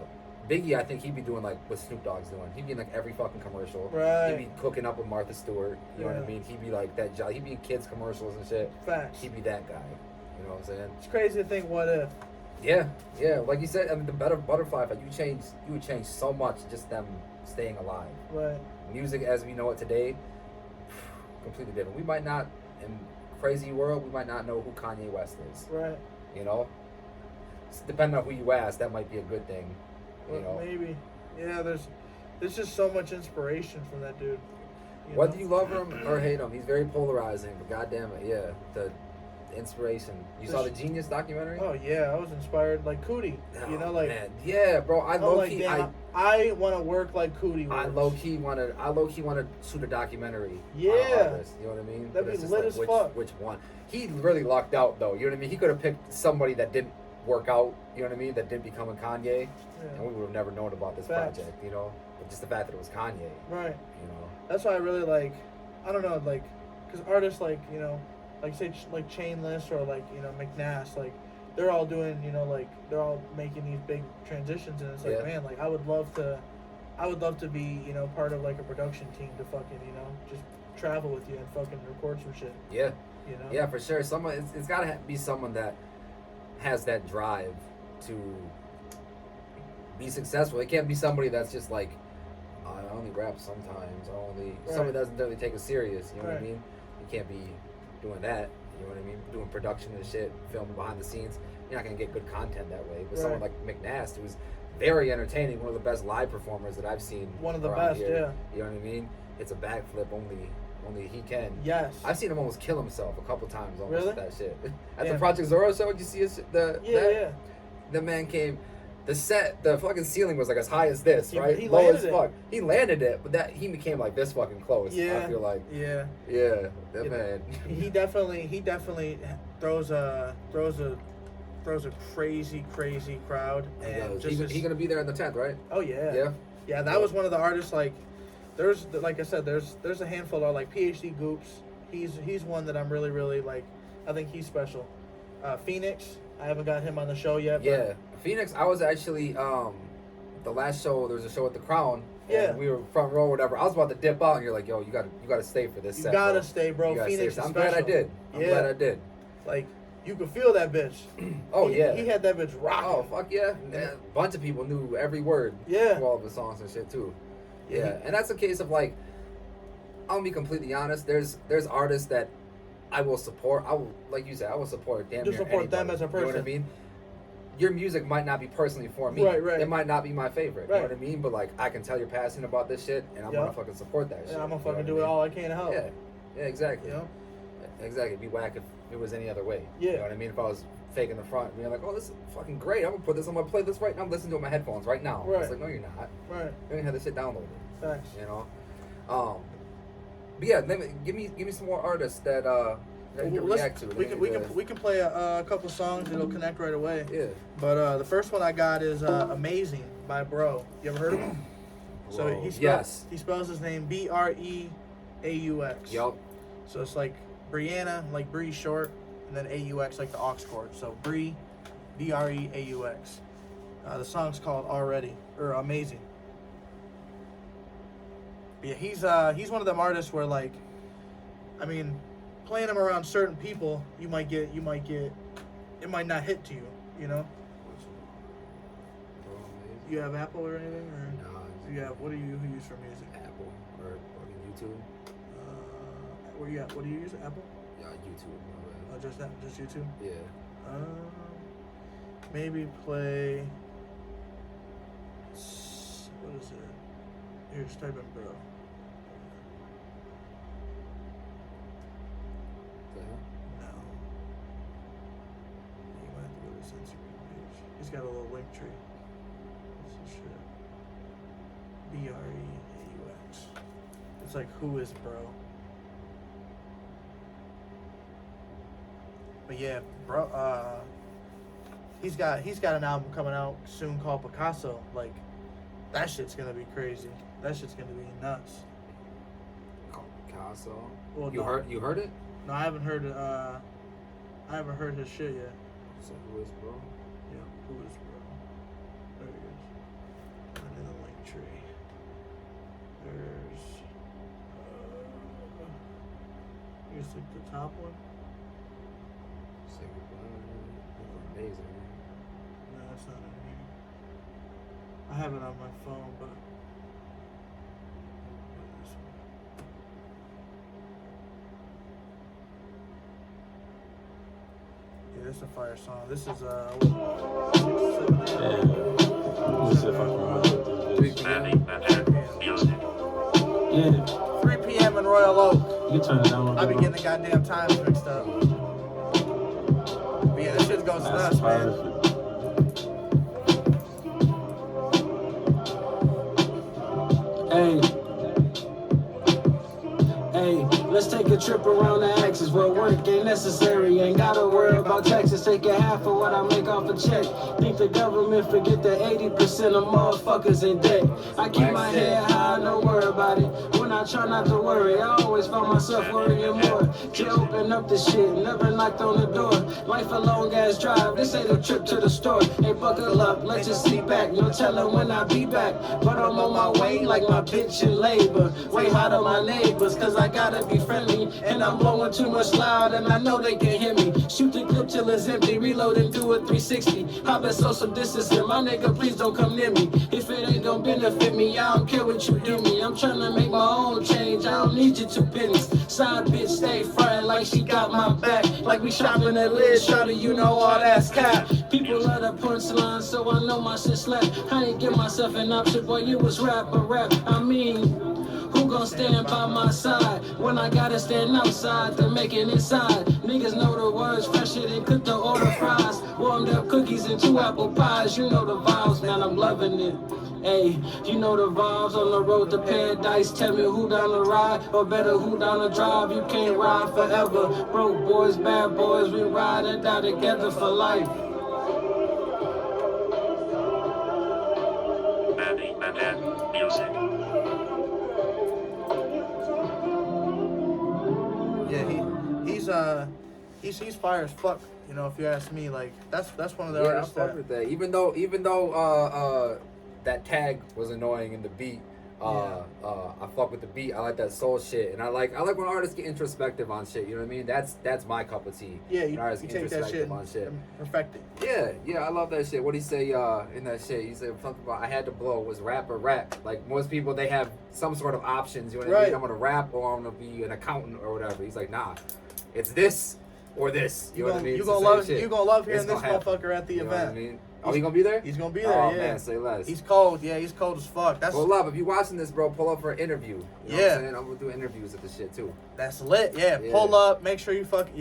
Biggie, I think he'd be doing like what Snoop Dogg's doing. He'd be in like every fucking commercial.
Right.
He'd be cooking up with Martha Stewart. You know what I
Yeah.
mean? He'd be like that. He'd be in kids commercials and shit.
Facts.
He'd be that guy. You know what I'm saying?
It's crazy to think what if.
Yeah. Like you said, I mean, the better butterfly effect. You would change so much just them staying alive.
Right.
Music as we know it today, completely different. We might not, in crazy world, we might not know who Kanye West is.
Right.
You know, depending on who you ask, that might be a good thing. You know,
Maybe. Yeah. There's just so much inspiration from that dude.
whether
know?
you love him or hate him, he's very polarizing. But goddamn it, yeah, the inspiration. You saw the Genius documentary?
Oh yeah, I was inspired like Cootie.
Oh,
You know, like
man. Yeah, bro. I
I'm
low
like,
key,
damn, I want to work like Cootie works.
I low key wanted to shoot a documentary.
Yeah.
on artists, you know what I mean?
That'd
But
be
it's just
lit as
which,
fuck.
Which one? He really lucked out though. You know what I mean? He could have picked somebody that didn't work out. You know what I mean? That didn't become a Kanye, and we would have never known about this
Facts.
project. You know, but just the fact that it was Kanye.
Right.
You know.
That's why I really like. I don't know, like, because artists like like say like Chainless or like McNass, like they're all doing like they're all making these big transitions, and it's like man, like I would love to be part of like a production team to fucking just travel with you and fucking record some shit.
Yeah.
You know.
Yeah, for sure. Someone, it's got to be someone that has that drive to be successful. It can't be somebody that's just like, I only rap sometimes. Somebody that doesn't really take it serious. You know what I mean? You can't be doing that. You know what I mean? Doing production and shit, filming behind the scenes. You're not gonna get good content that way. But someone like McNass, who's very entertaining, one of the best live performers that I've seen.
One of the
around
best,
here. You know what I mean? It's a backflip only he can.
Yes.
I've seen him almost kill himself a couple times almost with that shit. At the
Yeah.
Project Zorro show, did you see
Yeah.
the man came, the fucking ceiling was like as high as this,
He
right? Low as
landed it.
fuck. He landed it, but he became like this fucking close.
Yeah.
I feel like.
Yeah.
Yeah, that man.
He definitely throws a throws a crazy crowd. And
He's gonna be there on the 10th, right?
Oh yeah.
Yeah.
Yeah, that was one of the artists. Like, like I said, there's a handful of like PhD Goops. He's one that I'm really like. I think he's special. Phoenix, I haven't got him on the show yet.
Yeah, Phoenix. I was actually the last show. There was a show at the Crown.
Yeah,
we were front row or whatever. I was about to dip out, and you're like, "Yo, you gotta stay for this."
You
set,
gotta
bro.
stay, bro. Phoenix is
I'm
special.
glad I did. I'm glad I did.
Like, you could feel that bitch.
Yeah.
He had that bitch rocking.
Oh fuck yeah! A bunch of people knew every word.
Yeah.
To all of his songs and shit too. Yeah, and that's a case of like, I'll be completely honest. There's artists that I will support. I will, like you said, I will support damn near
support them
anybody.
as a person.
You know what I mean? Your music might not be personally for me.
Right.
It might not be my favorite.
Right.
You know what I mean? But like, I can tell you're passionate about this shit, and I'm gonna fucking support that shit.
And I'm gonna fucking
do
do it all I can to help.
Yeah. Yeah. Exactly.
You know?
Exactly. It'd be whack if it was any other way.
Yeah.
You know what I mean? If I was faking the front, being like, "Oh, this is fucking great. I'm gonna put this on my playlist right now. I'm listening to it on my headphones right now."
Right.
It's like, no, you're not.
Right.
You don't even have this shit downloaded.
Thanks.
You know. But yeah, give me some more artists that you can react to.
We can play a couple songs. It'll connect right away.
Yeah.
But the first one I got is "Amazing" by Bro. You ever heard of him? So he spells his name Breaux.
Yup.
So it's like Brianna, like Bree short, and then AUX like the aux chord. So Breaux, Breaux. The song's called Already or Amazing. Yeah, he's one of them artists where like, I mean, playing him around certain people, it might not hit to you, you know. You have Apple or anything, or
no?
What do you use for music?
Apple or YouTube.
Where you at? What do you use? Apple?
Yeah, YouTube.
Oh, just YouTube.
Yeah.
Maybe play. What is it? Here, just type in Bro. No. You might have to go to his Instagram page. He's got a little link tree. What's this shit? Breaux. It's like, who is Bro? But yeah, Bro. He's got an album coming out soon called Picasso. Like, that shit's gonna be crazy. That shit's gonna be nuts.
Called Picasso.
Well,
you heard it?
No, I haven't heard. I haven't heard his shit yet.
So who is Bro?
Yeah, who is Bro? There he is. And in the link tree, there's. Here's like the top one.
Say goodbye. Amazing.
No, that's not in here. I have it on my phone, but. This one. Yeah, this is a fire song. This is
Yeah.
3 p.m. in Royal Oak.
You can turn it down.
I be getting the goddamn times mixed up. But yeah, this shit goes nuts, man.
Hey, let's take a trip around the axis where work ain't necessary. Ain't gotta worry about taxes. Take a half of what I make off a check. Think the government forget that 80% of motherfuckers in debt. I keep my head high, don't worry about it. When I try not to worry, I always find myself worrying more. To open up this shit, never knocked on the door. Life a long ass drive, this ain't a trip to the store. Hey, buckle up, let's just sleep back. No telling when I be back. But I'm on my way like my bitch in labor. Way hot on my neighbors, cause I gotta be friendly. And I'm blowing too much loud and I know they can hear me. Shoot the clip till it's empty, reload and do a 360. Hop at social distancing, my nigga please don't come near me. If it ain't gon' benefit me, I don't care what you do me. I'm tryna make my own change, I don't need your 2 pennies. Side bitch stay frontin' like she got my back. Like we shopping at Liz, shawty, you know all that's cap. People love the punchline, so I know my shit slap. I ain't give myself an option, boy, you was rap. I mean, who gon' stand by my side when I gotta stand outside to make it inside? Niggas know the words, fresher than cook the order fries. Warmed up cookies and 2 apple pies. You know the vibes, man, I'm loving it. Hey, you know the vibes on the road to paradise. Tell me who down the ride, or better who down the drive. You can't ride forever. Broke boys, bad boys, we ride and die together for life.
he's fire as fuck. You know, if you ask me, like that's one of the
Yeah,
artists
I fuck with that. Even though that tag was annoying in the beat. I fuck with the beat. I like that soul shit, and I like when artists get introspective on shit. You know what I mean? That's my cup of tea.
Yeah, you
artists
take
get
that shit
on shit.
and perfect it.
Yeah, I love that shit. What do he say in that shit? He said something about I had to blow. Was rap or rap? Like most people, they have some sort of options. You know what I mean? I'm gonna rap or I'm gonna be an accountant or whatever. He's like, nah, it's this or this. You know what I mean?
You gonna love hearing this motherfucker at the event.
You know what I mean? Oh, he gonna be there?
He's gonna be there,
oh,
yeah.
Man, say less.
He's cold, yeah, he's cold as fuck. That's
well, love, if you watching this, bro, pull up for an interview. You know what I'm saying? I'm gonna do interviews of this shit too.
That's lit, yeah. Pull up, make sure you I'm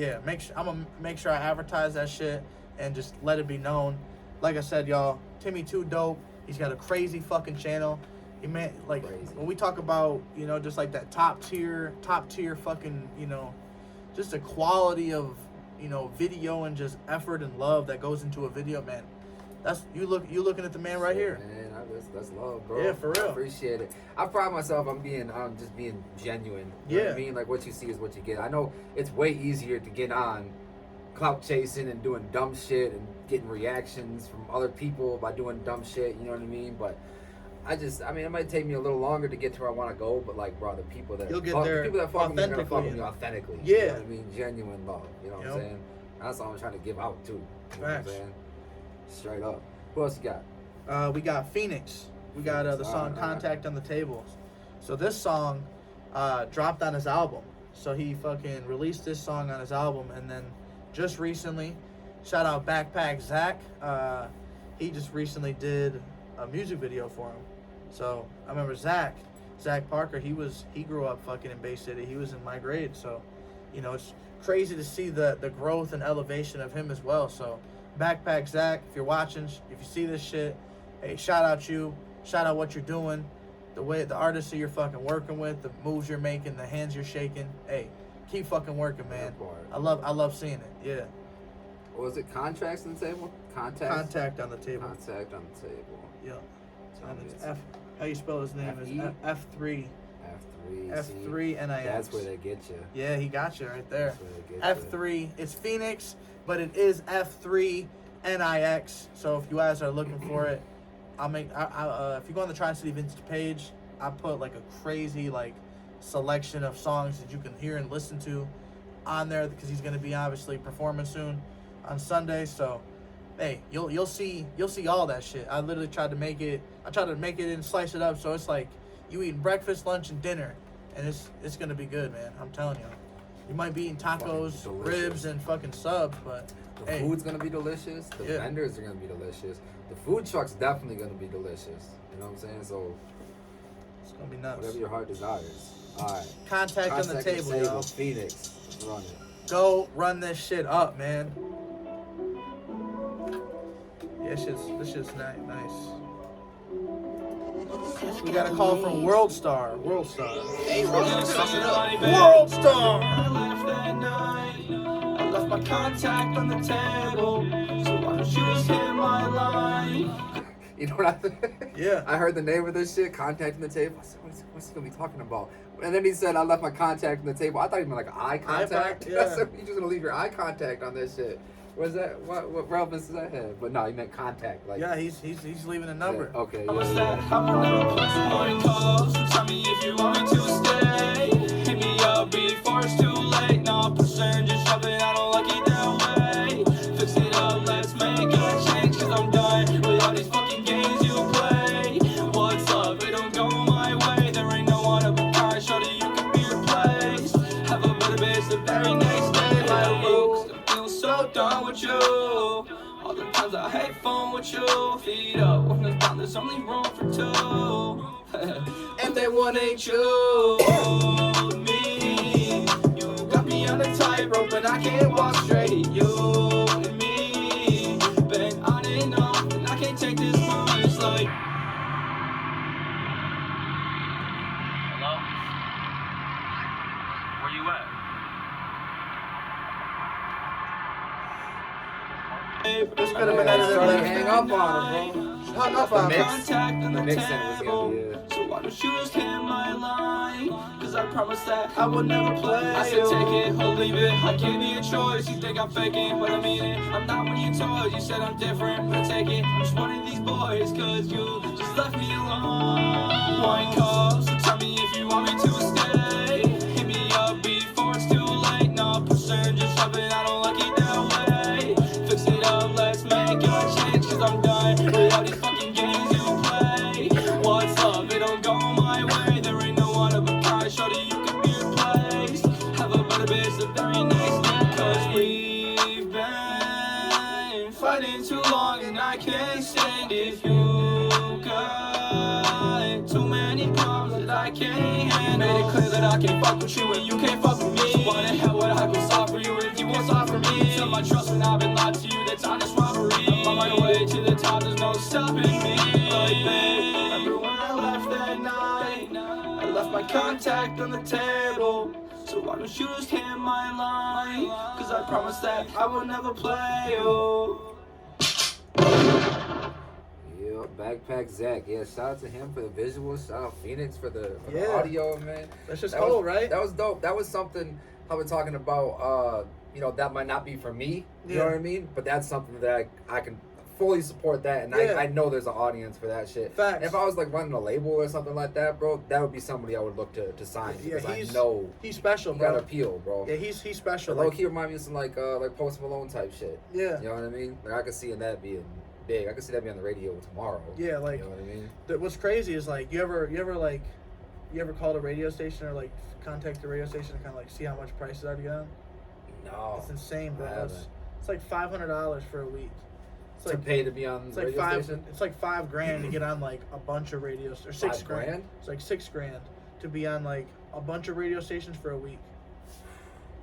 gonna make sure I advertise that shit and just let it be known. Like I said, y'all, Timmy Too Dope. He's got a crazy fucking channel. He man, like
crazy.
When we talk about, you know, just like that top tier fucking, you know, just the quality of, you know, video and just effort and love that goes into a video, man. That's you looking at the man right here.
Man, that's love, bro.
Yeah, for real.
I appreciate it. I pride myself on just being genuine. You know what I mean? Like what you see is what you get. I know it's way easier to get on clout chasing and doing dumb shit and getting reactions from other people by doing dumb shit, you know what I mean? But it might take me a little longer to get to where I want to go, but like, bro, the people that
You'll get there
the people that fuck with me are gonna fuck with me
authentically.
authentically.
Yeah.
You know what I mean? Genuine love. You know what I'm saying? That's all I'm trying to give out too. You know what I'm saying? Straight up. Who else you got?
We got Phoenix. We got the song Contact on the Table. So this song dropped on his album. So he fucking released this song on his album, and then just recently, shout out Backpack Zach. He just recently did a music video for him. So I remember Zach Parker. He grew up fucking in Bay City. He was in my grade. So, you know, it's crazy to see the growth and elevation of him as well. So Backpack Zach, if you're watching, if you see this shit, hey, shout out you. Shout out what you're doing. The artists that you're fucking working with, the moves you're making, the hands you're shaking. Hey, keep fucking working, man. I love seeing it. Yeah.
What was it? Contracts on the table?
Contact on the table.
Contact on the table.
Yeah. And it's F. How you spell his name? Is F3.
F3
NIX.
That's where they get you.
Yeah, he got you right there.
That's where they get
F3. It's Phoenix, but it is F3 NIX. So if you guys are looking for it, if you go on the Tri-City Vintage page, I put like a crazy like selection of songs that you can hear and listen to on there, because he's gonna be obviously performing soon on Sunday. So hey, you'll see all that shit. I literally tried to make it and slice it up so it's like you eating breakfast, lunch, and dinner, and it's gonna be good, man. I'm telling you. You might be eating tacos, ribs, and fucking subs, but
the food's gonna be delicious. The vendors are gonna be delicious. The food truck's definitely gonna be delicious. You know what I'm saying? So
it's gonna be nuts.
Whatever your heart desires. All right.
Contact on the table, y'all.
Phoenix, let's run it.
Go run this shit up, man. Yeah, this shit's nice. We got a call from World Star. Hey, World Star.
I left my contact on the table, so why don't you just hit my line?
You know what
Yeah.
I heard the name of this shit, Contact on the Table. I said, what's he gonna be talking about? And then he said, I left my contact on the table. I thought he meant like eye contact.
Yeah.
I said, you're just gonna leave your eye contact on this shit. What's that? What relevance does that have? But no, he meant contact. Like,
yeah, he's leaving a number.
Yeah, okay.
What's that? I'm gonna play morning calls. Tell me if you want me to stay. Hit me up before it's too late. No percent, just shove it. I don't like it that way. Fix it up, let's make a change. Cause I'm done with all these fucking games you play. What's up? It don't go my way. There ain't no one of a kind. Shorty, you can be replaced. Have a better bitch the very next day. Like, cause I feel so done with you. All the times I hate fun with you. Feet up when it's down, there's only room for two. And that one ain't you. Me, you got me on a tightrope and I can't walk straight. You and me, been on and off, and I can't take this more. It's like, hello? Where you at?
This could have been edited later.
Hang up on him, bro.
Hung up on him.
Contact on the
mix in was gonna
table.
be it.
So why don't you just hit my line? Cause I promise that I will never play. I said take it or leave it, I gave you a choice. You think I'm faking, but I mean it. I'm not one of your toys, you said I'm different, but take it. I'm just one of these boys, cause you just left me alone. One call, so tell me if you want me to stay. Hit me up before it's too late. No percent, just shove it, I don't like it that way. Fix it up, let's make a change, cause I'm done with all these fucking games you play. What's love, it don't go my way. There ain't no one of a kind, shorty, you can be replaced. Have a better bitch the very next day. Cause we've been fighting too long and I can't stand it. You got too many problems that I can't handle. Made it clear that I can't fuck with you and you can't fuck with me. So why the hell would I go soft for you if you won't soft for me? Tell my trust when I've been lied to you, that's honest robbery. I'm on my way to the top, there's no stopping me. Like babe, remember when I left that night? I left my contact on the table. So why don't you just hit my line? Cause I promise that I will never play you.
Yeah, Backpack Zach. Yeah, shout out to him for the visuals. Shout out Phoenix for the
Yeah.
audio, man.
That's just
That
cool,
was,
right?
That was dope. That was something I was talking about. You know, that might not be for me. You know
Yeah.
what I mean? But that's something that I can fully support that, and
Yeah.
I know there's an audience for that shit.
Facts.
If I was like running a label or something like that, bro, that would be somebody I would look to sign
Yeah,
because I
he's-
know
He's special,
he
bro.
got appeal, bro.
Yeah, he's special.
Low
Like,
key remind me of some like Post Malone type shit.
yeah.
You know what I mean? Like I could see that being big. I could see that being on the radio tomorrow.
Yeah, like,
you know what I mean?
What's crazy is like you ever called a radio station or like contact the radio station to kind of like see how much prices are to get on?
No,
It's insane, bro.
I
It's
haven't.
like $500 for a week. It's
To
like
pay to be on
it's
the
like
radio station.
It's like $5,000 to get on like a bunch of radios or $6,000.
$5,000?
It's like $6,000 to be on like a bunch of radio stations for a week.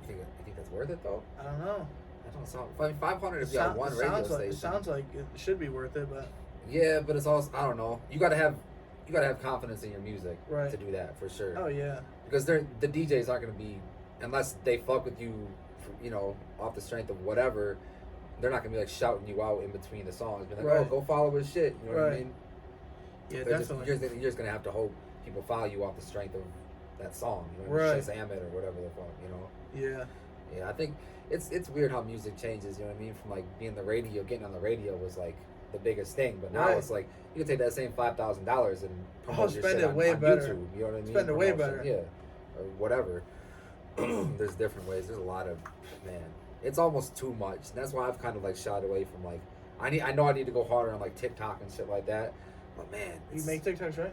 You think that's worth it though?
I don't know.
That don't sound. I mean, 500 if
It
you have
sound-
one
it
radio
sounds like,
station.
it sounds like it should be worth it, but
Yeah, but it's also I don't know. You gotta have confidence in your music
Right.
to do that for sure.
oh yeah,
Because the DJs aren't gonna be unless they fuck with you, you know, off the strength of whatever. They're not gonna be like shouting you out in between the songs. Be like,
Right.
oh, go follow his shit. You know what I
Right.
mean?
yeah,
They're just-
definitely.
you're just gonna have to hope people follow you off the strength of that song. You know,
Right.
Shazam it or whatever the fuck. You know.
Yeah,
Yeah, I think it's weird how music changes. You know what I mean? From like being the radio, getting on the radio was like the biggest thing, but now
Right.
it's like you can take that same $5,000 and promote your
spend
shit
it way
on
better.
YouTube. You know what I mean?
Spend it way
Promotion,
better.
Yeah, or whatever. There's different ways. There's a lot of man. It's almost too much. And that's why I've kind of like shied away from like I know I need to go harder on like TikTok and shit like that. But man,
you
it's-
make TikToks, right?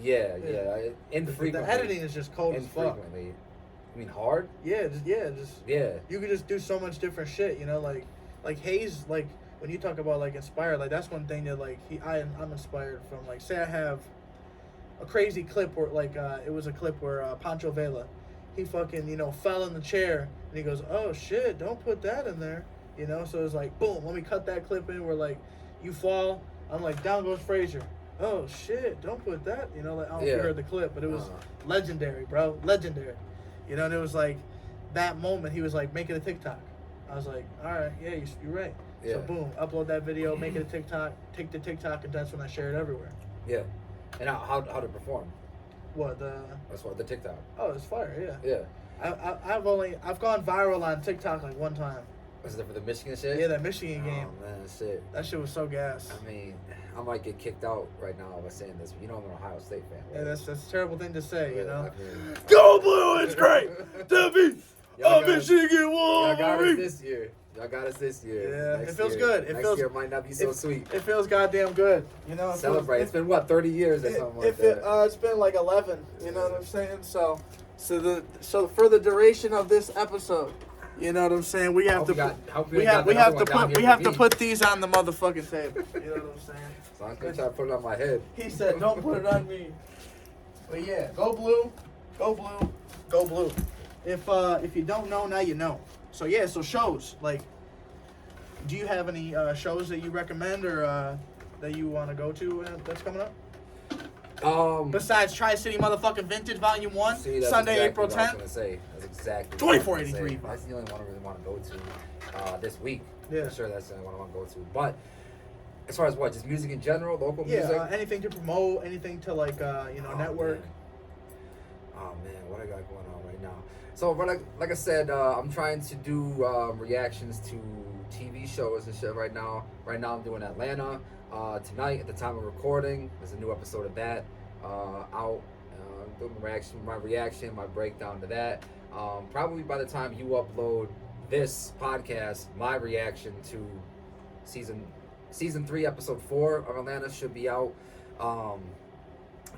yeah.
The
Infrequently.
editing is just cold as fuck.
Infrequently. You mean hard?
Yeah, just
Yeah.
you could just do so much different shit, you know, like Hayes, like when you talk about like inspired, like that's one thing that like I'm inspired from. Like say I have a crazy clip where like it was a clip where Pancho Vela, he fucking, you know, fell in the chair and he goes, oh shit, don't put that in there, you know. So it's like boom, let me cut that clip in where like you fall, I'm like down goes Frazier. Oh shit, don't put that, you know, like I don't know if you
Yeah.
heard the clip, but it was legendary, bro, legendary. You know, and it was like that moment he was like, make it a TikTok. I was like, all right, yeah, you're right.
Yeah.
So boom, upload that video, make it a TikTok, take the TikTok, and that's when I share it everywhere.
Yeah. And how to perform?
What
That's what the TikTok.
Oh, it's fire, yeah.
Yeah.
I've gone viral on TikTok like one time.
Was it for the Michigan shit?
Yeah, that Michigan game.
Oh man, shit.
That shit was so gas.
I mean, I might get kicked out right now by saying this, but you know I'm an Ohio State fan. Right?
Yeah, that's a terrible thing to say, you know.
I mean,
Go Blue, it's great. Debbie,
Y'all got us-
Michigan
Y'all got us
Wolverine.
this year. Y'all got us this year.
Yeah,
Next
it feels
year-
good. It
next
feels-
year might not be so
it-
sweet.
It feels goddamn good, you know.
Celebrate. It's been what 30 years or something like that.
It's been like 11. You know what I'm saying? So for the duration of this episode, you know what I'm saying? We have
we have
to put these on the motherfucking table. You know what I'm saying?
So I'm gonna try to put it on my head.
He said, "Don't put it on me." But yeah, go blue, go blue, go blue. If you don't know, now you know. So yeah, so shows like, do you have any shows that you recommend or that you want to go to that's coming up? Besides Tri-City motherfucking Vintage Volume 1,
See, that's
Sunday,
exactly
April
what I was
10th.
gonna say. That's exactly. what I was gonna
2483.
say. That's the only one I really want to go to this week.
Yeah.
For sure, that's the only one I want to go to. But as far as what, just music in general, local music.
Yeah, anything to promote, anything to like,
Oh,
network.
Oh man, what I got going on right now? So, but like I said, I'm trying to do reactions to TV shows and shit right now. Right now, I'm doing Atlanta. Tonight, at the time of recording, there's a new episode of that out. Doing my reaction, my breakdown to that. Probably by the time you upload this podcast, my reaction to season 3, episode 4 of Atlanta should be out.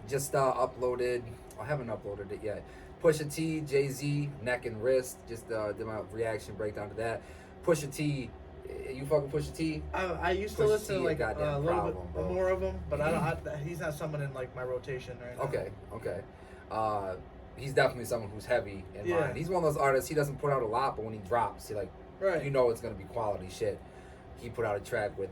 Just uploaded. I haven't uploaded it yet. Pusha T, Jay-Z, Neck and Wrist. Just did my reaction breakdown to that. Pusha T, you fucking Pusha T?
I used to
Pusha
listen
T
to like a
goddamn
little
problem,
bit
bro.
more of him, but I don't. He's not someone in like my rotation right now.
Okay. He's definitely someone who's heavy in
Yeah.
mind. He's one of those artists. He doesn't put out a lot, but when he drops, he like
Right.
you know it's gonna be quality shit. He put out a track with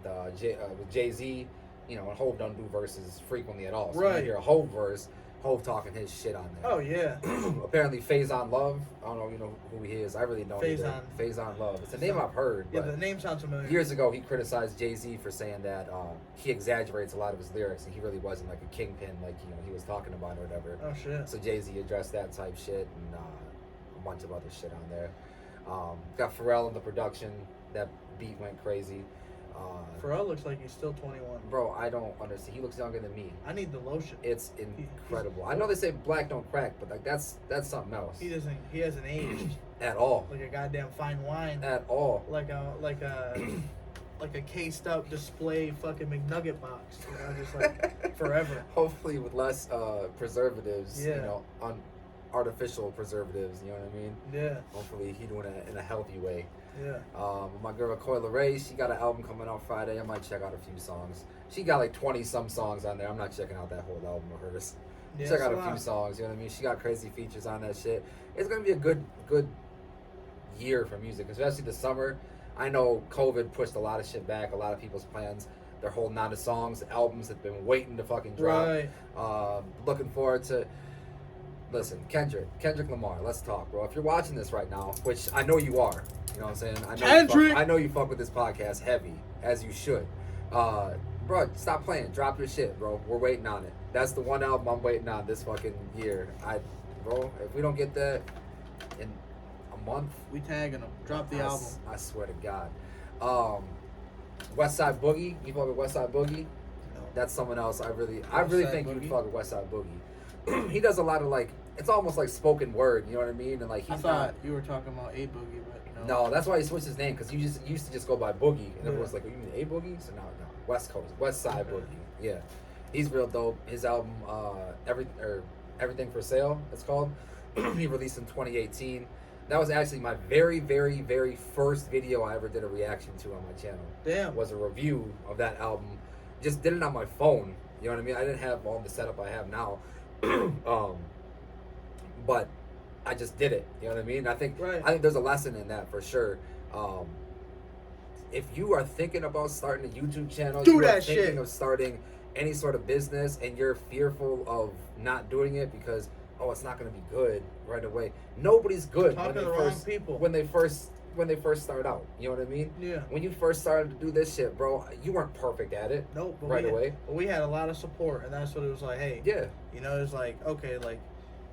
Jay-Z. You know, and Hov don't do verses frequently at all. So
Right.
you hear a Hov verse, Hov talking his shit on there.
Oh yeah.
Apparently, Faison Love. I don't know, you know who he is. I really don't.
Faison.
Faison Love. It's a name I've heard.
Yeah,
But
the name sounds familiar.
years ago, he criticized Jay-Z for saying that he exaggerates a lot of his lyrics, and he really wasn't like a kingpin, like he was talking about or whatever.
Oh shit.
So Jay-Z addressed that type shit and a bunch of other shit on there. Got Pharrell in the production. That beat went crazy.
Pharrell looks like he's still 21.
Bro, I don't understand. He looks younger than me.
I need the lotion.
It's incredible. I know they say black don't crack, but like that's something else.
He doesn't. He hasn't aged
At all.
like a goddamn fine wine.
At all.
Like a cased up display fucking McNugget box. You know, just like forever.
Hopefully with less preservatives.
Yeah.
You know, artificial preservatives. You know what I mean?
Yeah.
Hopefully he doing it in a healthy way.
Yeah.
My girl Coyle Ray, she got an album coming out Friday. I might check out a few songs. She got like 20 some songs on there. I'm not checking out that whole album of hers.
Yeah,
Check out
it's
a few
lot.
songs. You know what I mean? She got crazy features on that shit. It's gonna be a good year for music, especially the summer. I know COVID pushed a lot of shit back. A lot of people's plans. They're holding on to songs, albums that have been waiting to fucking drop.
Right.
Looking forward to. Listen, Kendrick Lamar, let's talk, bro. If you're watching this right now, which I know you are, you know what I'm saying? I know you fuck with this podcast heavy, as you should. Bro, stop playing. Drop your shit, bro. We're waiting on it. That's the one album I'm waiting on this fucking year. Bro, if we don't get that in a month,
We tagging him. Drop the album.
I swear to God. West Side Boogie, you fuck with West Side Boogie?
No.
That's someone else I really
Side
think you would
Boogie?
fuck with West Side Boogie. He does a lot of like, it's almost like spoken word, you know what I mean? And like
I
he's
thought
not.
you were talking about A Boogie, but no.
No, that's why he switched his name because he used to just go by Boogie, and
Yeah.
everyone's like, "Oh, you mean A Boogie?" So no, West Coast, West Side Boogie. Yeah, he's real dope. His album, Everything for Sale, it's called. He released in 2018. That was actually my very, very, very first video I ever did a reaction to on my channel.
Damn.
Was a review of that album. Just did it on my phone. You know what I mean? I didn't have all the setup I have now. But I just did it. You know what I mean? I think there's a lesson in that for sure. If you are thinking about starting a YouTube channel,
Do
you are
that
thinking
shit.
of starting any sort of business, and you're fearful of not doing it because it's not going to be good right away. Nobody's good
Talking
when
to
they
the wrong
first
people.
when they first start out. You know what I mean?
Yeah.
When you first started to do this shit, bro, you weren't perfect at it.
Nope. But
right away.
But we had a lot of support, and that's what it was like. Hey.
Yeah.
You know, it's like, okay, like,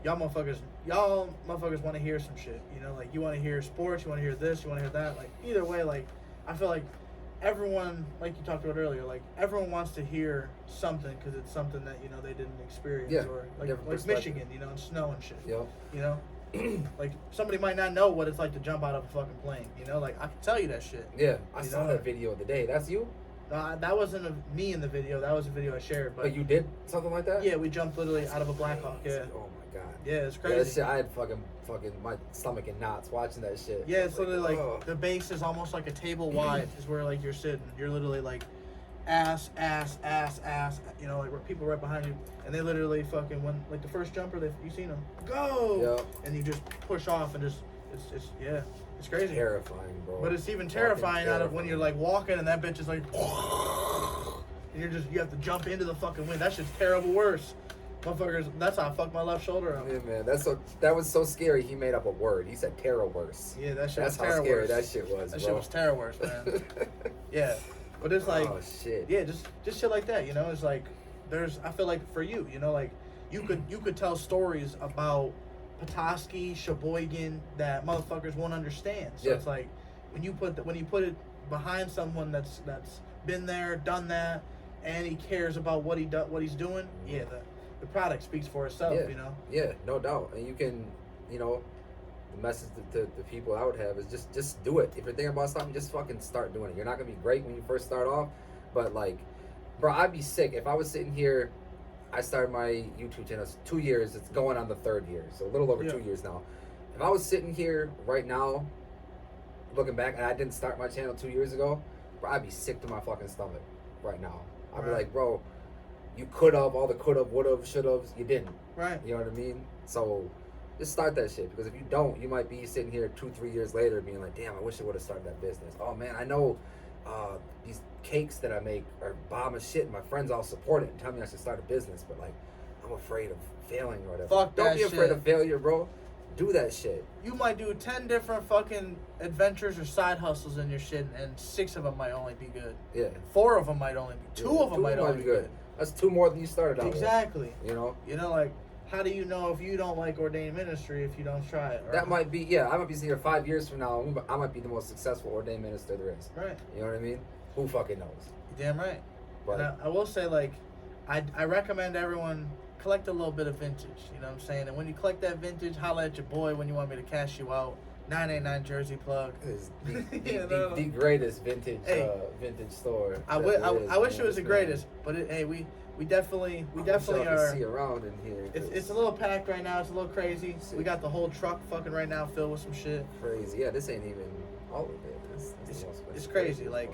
y'all motherfuckers want to hear some shit. You know, like, you want to hear sports, you want to hear this, you want to hear that. Like, either way, like, I feel like everyone, like you talked about earlier, like, everyone wants to hear something because it's something that, you know, they didn't experience.
Yeah,
Or,
different
like
perspective.
Michigan, you know, and snow and shit.
Yep.
You know? Like, somebody might not know what it's like to jump out of a fucking plane. You know? Like, I can tell you that shit.
Yeah. I
You
saw
know?
that video of the day. That's you?
That wasn't me in the video. That was a video I shared.
But you did something like that?
Yeah, we jumped literally out of a Black Hawk. Yeah.
Oh my god.
Yeah, it's
Yeah, that
crazy.
shit, I had fucking my stomach in knots watching that shit.
Yeah, it's literally like
ugh.
the base is almost like a table wide is where like you're sitting. You're literally like ass, you know, like where people right behind you, and they literally fucking when like the first jumper, you seen them go, and you just push off and just it's crazy.
Terrifying, bro.
But it's even
Fucking
terrifying out of when
terrifying.
you're like walking and that bitch is like, and you have to jump into the fucking wind. That shit's terrible worse. Motherfuckers, that's how I fucked my left shoulder up.
Yeah, man, that was so scary. He made up a word. He said "terror worse."
Yeah, that shit
That's
was
how
terror
scary
worse.
that shit was.
That
bro.
shit was terror worse, man. Yeah, but it's like,
oh shit.
yeah, just shit like that, you know. It's like I feel like for you, you know, like you could tell stories about Petoskey, Sheboygan that motherfuckers won't understand. So
Yeah.
it's like when you put it behind someone that's been there, done that, and he cares about what he's doing. Yeah, the product speaks for itself.
Yeah.
You know.
Yeah, no doubt. And you can, you know, the message to the people I would have is just do it. If you're thinking about something, just fucking start doing it. You're not gonna be great when you first start off, but like, bro, I'd be sick if I was sitting here. I started my YouTube channel 2 years. It's going on the 3rd year, so a little over 2 years now. If I was sitting here right now, looking back, and I didn't start my channel 2 years ago, bro, I'd be sick to my fucking stomach right now. I'd be like, bro, you could have, all the could have, would have, should have, you didn't.
Right.
You know what I mean? So just start that shit, because if you don't, you might be sitting here 2-3 years later being like, damn, I wish I would have started that business. Oh man, I know these cakes that I make are bomb as shit, and my friends all support it and tell me I should start a business, but like, I'm afraid of failing or whatever.
Fuck
Don't
that
be afraid
shit.
of failure, bro. Do that shit.
You might do 10 different fucking adventures or side hustles in your shit, and 6 of them might only be good.
Yeah.
4 of them might only be. 2 of them might only be good.
That's 2 more than you started out
Exactly.
with. You know?
You know, like, how do you know if you don't like ordained ministry if you don't try it? Right?
That might be, yeah, I might be sitting here 5 years from now, and I might be the most successful ordained minister there is.
Right.
You know what I mean? Who fucking knows?
You're damn right.
But
And I will say, like, I recommend everyone collect a little bit of vintage. You know what I'm saying? And when you collect that vintage, holla at your boy when you want me to cash you out. 989 Jersey plug.
it's
You know?
the greatest vintage vintage store.
I wish it was the greatest, but we definitely are.
See around in here.
It's a little packed right now. It's a little crazy. We got the whole truck fucking right now filled with some shit.
crazy. Yeah, this ain't even all of it.
It's crazy. Like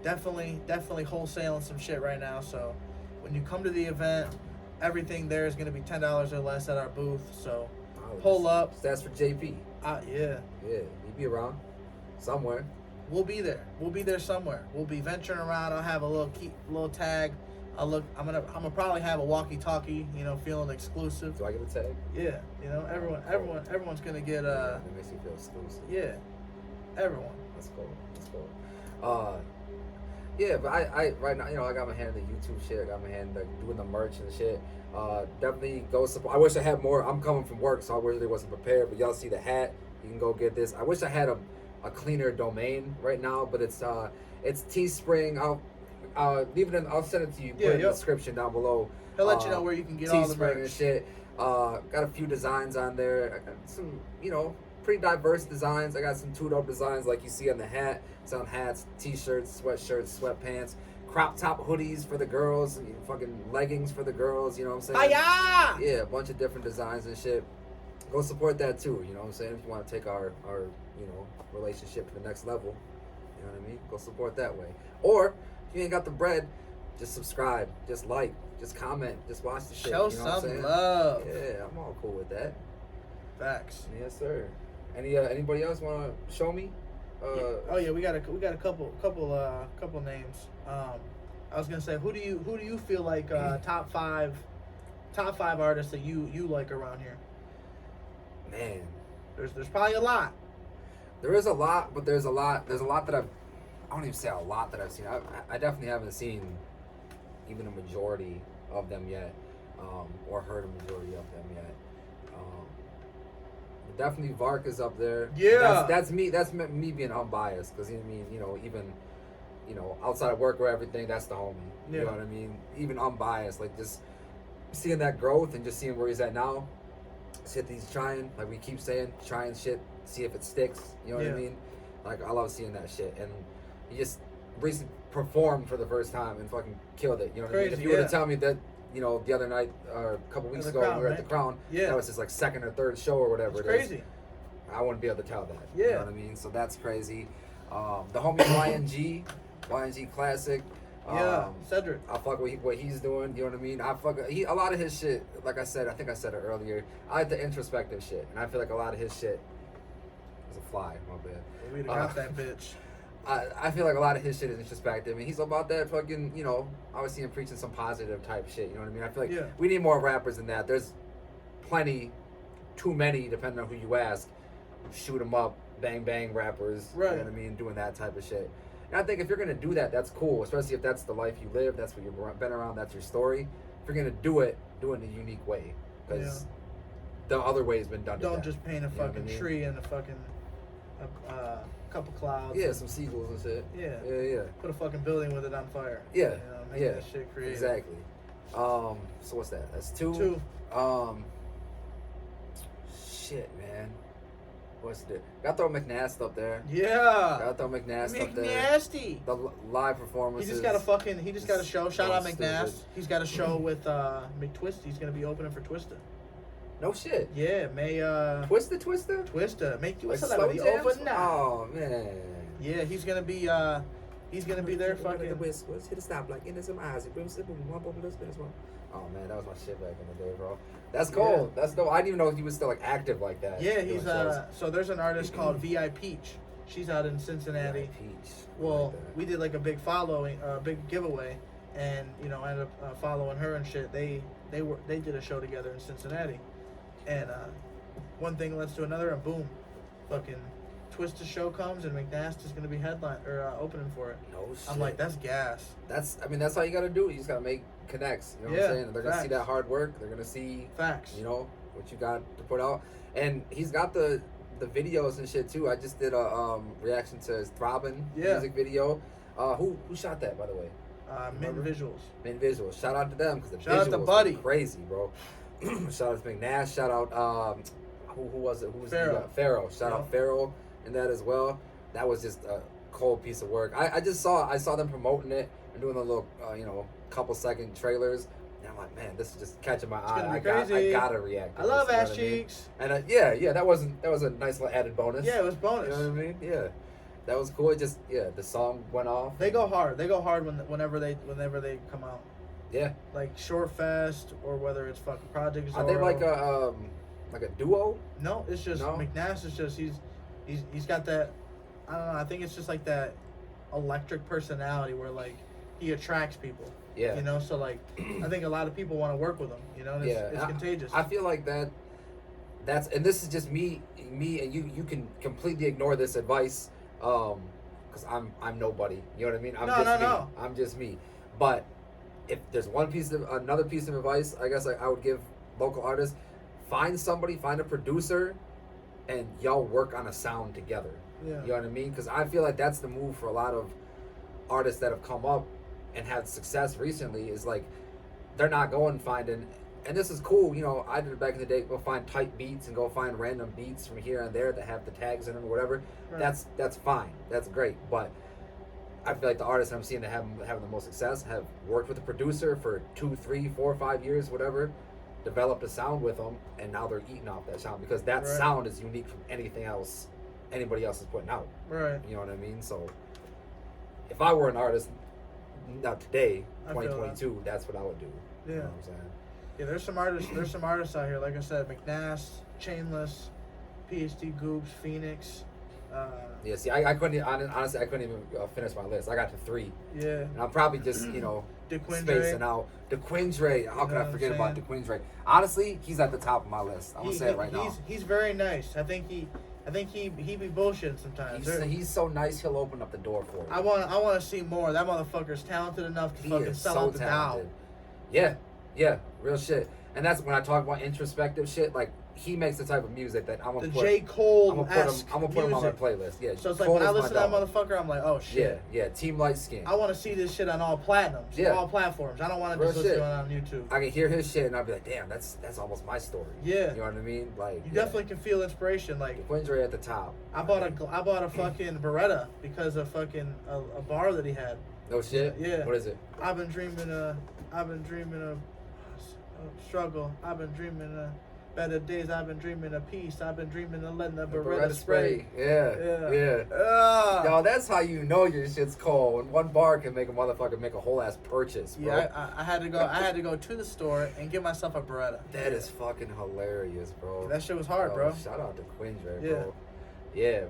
definitely wholesaling some shit right now. So when you come to the event, everything there is going to be $10 or less at our booth. So pull up.
That's for JP.
Yeah.
Yeah, you be around somewhere.
We'll be there. We'll be there somewhere. We'll be venturing around. I'll have a little tag. I'm gonna probably have a walkie-talkie. You know, feeling exclusive.
Do I get a tag?
Yeah. You know, everyone's gonna get
That makes you feel exclusive.
Yeah. Everyone.
That's cool. Yeah, but I right now, you know, I got my hand in the YouTube shit. I got my hand like doing the merch and shit. Definitely go support. I wish I had more. I'm coming from work, so I really wasn't prepared. But y'all see the hat. You can go get this. I wish I had a cleaner domain right now, but it's Teespring. I'll leave it in. I'll send it to you. Put it in the description down below.
He'll let you know where you can get all the merch
and shit. Got a few designs on there. I got some, you know, pretty diverse designs. I got some two-dope designs like you see on the hat. It's on hats, t-shirts, sweatshirts, sweatpants, crop top hoodies for the girls, and fucking leggings for the girls, you know what I'm saying?
Hi-ya!
Yeah, a bunch of different designs and shit. Go support that too, you know what I'm saying? If you want to take our you know, relationship to the next level, you know what I mean? Go support that way. Or, if you ain't got the bread, just subscribe, just like, just comment, just watch the shit.
Show
you know what I'm
some
saying?
love.
Yeah, I'm all cool with that.
Facts.
Yes, sir. Anybody else want to show me?
Oh yeah, we got a couple names. I was gonna say, who do you feel like top five artists that you like around here?
Man,
There's probably a lot.
there is a lot, but there's a lot that I don't even say a lot that I've seen. I definitely haven't seen even a majority of them yet, or heard a majority of them yet. Definitely Vark is up there.
Yeah,
that's me. That's me being unbiased, because I mean, you know, even, you know, outside of work or everything, that's the homie.
Yeah.
You know what I mean? Even unbiased, like just seeing that growth and just seeing where he's at now. Shit that he's trying, like we keep saying, trying shit, see if it sticks. You know what I mean? Like I love seeing that shit, and he just recently performed for the first time and fucking killed it. You know what I mean? If you were to tell me that, you know, the other night or a couple weeks ago when we were at the Crown, that was his like second or third show or whatever
crazy.
I wouldn't be able to tell that.
Yeah.
You know what I mean? So that's crazy. The homie YNG Classic.
Cedric.
I fuck with what he's doing. You know what I mean? A lot of his shit. Like I said, I think I said it earlier. I like the introspective shit, and I feel like a lot of his shit is a fly. My bad.
We'd have got that bitch.
I feel like a lot of his shit is introspective, and he's about that fucking, you know, I was seeing him preaching some positive type shit, you know what I mean? I feel like we need more rappers than that. There's plenty, too many, depending on who you ask, shoot 'em up, bang bang rappers, you know what I mean, doing that type of shit. And I think if you're gonna do that, that's cool, especially if that's the life you live, that's what you've been around, that's your story. If you're gonna do it, do it in a unique way, because the other way has been done.
Don't just paint a fucking tree and a fucking couple clouds.
Yeah, some seagulls and shit. Yeah.
Put a fucking building with it on fire.
Yeah,
make that shit creative.
Exactly. So what's that? That's two. Shit, man. What's the? Gotta throw McNast up there.
Yeah.
Gotta throw McNast up there.
McNasty.
The live performances.
He just got a show. Shout out McNast. He's got a show with McTwist. He's gonna be opening for Twista.
No shit.
Yeah,
Twister.
Twista. Make you a
Like
celebrity
slow jams?
overnight.
Oh man.
Yeah, he's gonna be there fucking.
Hit a stop like into some eyes. Oh man, that was my shit back in the day, bro. That's cool. Yeah. That's dope. I didn't even know he was still like active like that.
Yeah, he's so there's an artist called Vi Peach. She's out in Cincinnati.
Vi Peach.
Well, we did like a big big giveaway, and I ended up following her and shit. They did a show together in Cincinnati, and one thing leads to another, and boom, fucking Twista show comes, and McNast is gonna be opening for it.
No shit.
I'm like, that's gas.
That's all you gotta do. You just gotta make connects. You know what I'm saying? They're gonna see that hard work. They're gonna see
facts.
What you got to put out, and he's got the videos and shit too. I just did a reaction to his Throbbing music video. Who shot that, by the way?
Mint Visuals.
Mint Visuals. Shout out to them, because the
shout
visuals
out to Buddy.
were crazy, bro. Shout out to McNash. Shout out who was it? Who was Pharaoh. Shout out Pharaoh in that as well. That was just a cold piece of work. I saw them promoting it and doing the little couple second trailers. And I'm like, man, this is just catching my eye. I gotta react.
I love ass cheeks.
And that was a nice little added bonus.
Yeah, it was bonus.
You know what I mean? Yeah. That was cool. It just the song went off.
They go hard. Whenever they come out.
Yeah.
Like Short Fest, or whether it's fucking Project Zorro.
Are they like a duo?
No, it's just McNass is just he's got that, I don't know, I think it's just like that electric personality where like he attracts people. Yeah. So like I think a lot of people want to work with him, and it's contagious.
I feel like that's and this is just me and you can completely ignore this advice, because I'm nobody. You know what I mean? I'm just me. But if there's another piece of advice, I guess I would give local artists: find a producer, and y'all work on a sound together. Yeah. You know what I mean? Because I feel like that's the move for a lot of artists that have come up and had success recently, is like they're not going finding, and this is cool, I did it back in the day, go find tight beats and go find random beats from here and there that have the tags in them or whatever. Right. That's fine. That's great. But I feel like the artists I'm seeing that having the most success have worked with a producer for 2, 3, 4, 5 years, whatever, developed a sound with them, and now they're eating off that sound, because that sound is unique from anything else anybody else is putting out. Right. You know what I mean? So if I were an artist now today, 2022, that's what I would do. Yeah. You know what I'm saying?
Yeah, there's some artists out here, like I said, McNass, Chainless, PSD Goops, Phoenix.
Yeah, see, I couldn't, honestly, I couldn't even finish my list. I got to 3. Yeah. And I'm probably just, spacing out. DeQuindre. How could I forget about DeQuindre? Honestly, he's at the top of my list. I'm going to say it right now.
He's very nice. I think he be bullshitting sometimes.
He's so nice, he'll open up the door for you.
I want to see more. That motherfucker's talented enough to fucking sell out the Dow.
Yeah, real shit. And that's when I talk about introspective shit, like, he makes the type of music that I'm gonna put.
J. Cole.
I'm gonna put him on my playlist. Yeah.
So it's like when I listen to that motherfucker, I'm like, oh shit.
Yeah. Team Light Skin.
I want to see this shit on all platinums, all platforms. I don't want to just listen to it on YouTube.
I can hear his shit and I'll be like, damn, that's almost my story. Yeah. You know what I mean? Like,
you definitely can feel inspiration. Like
Quindre at the top.
I bought a fucking Beretta because of fucking a bar that he had.
No shit.
Yeah.
What is it?
I've been dreaming of struggle. I've been dreaming of better days. I've been dreaming of peace. I've been dreaming of letting the Beretta spray.
Yeah. Yo, that's how you know your shit's cold. When one bar can make a motherfucker make a whole ass purchase, bro.
Yeah, I had to go to the store and get myself a Beretta.
That is fucking hilarious, bro.
That shit was hard, bro.
Shout out to Quindre, bro. Yeah,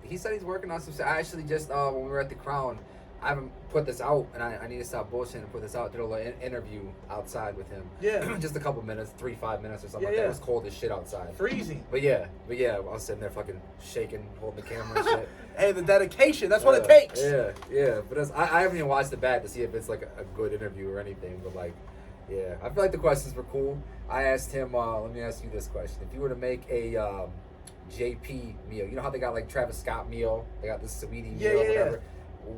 he said he's working on some shit. I actually just when we were at the Crown, I haven't put this out, and I need to stop bullshitting and put this out. Did a little interview outside with him. Yeah. Just a couple minutes, 3-5 minutes or something like that. It was cold as shit outside.
Freezing.
But yeah, I was sitting there fucking shaking, holding the camera and shit.
Hey, the dedication, that's what it takes.
Yeah. But I haven't even watched it back to see if it's like a good interview or anything, but like, Yeah, I feel like the questions were cool. I asked him, let me ask you this question. If you were to make a JP meal, you know how they got like Travis Scott meal? They got this sweetie
Yeah,
meal,
yeah,
whatever.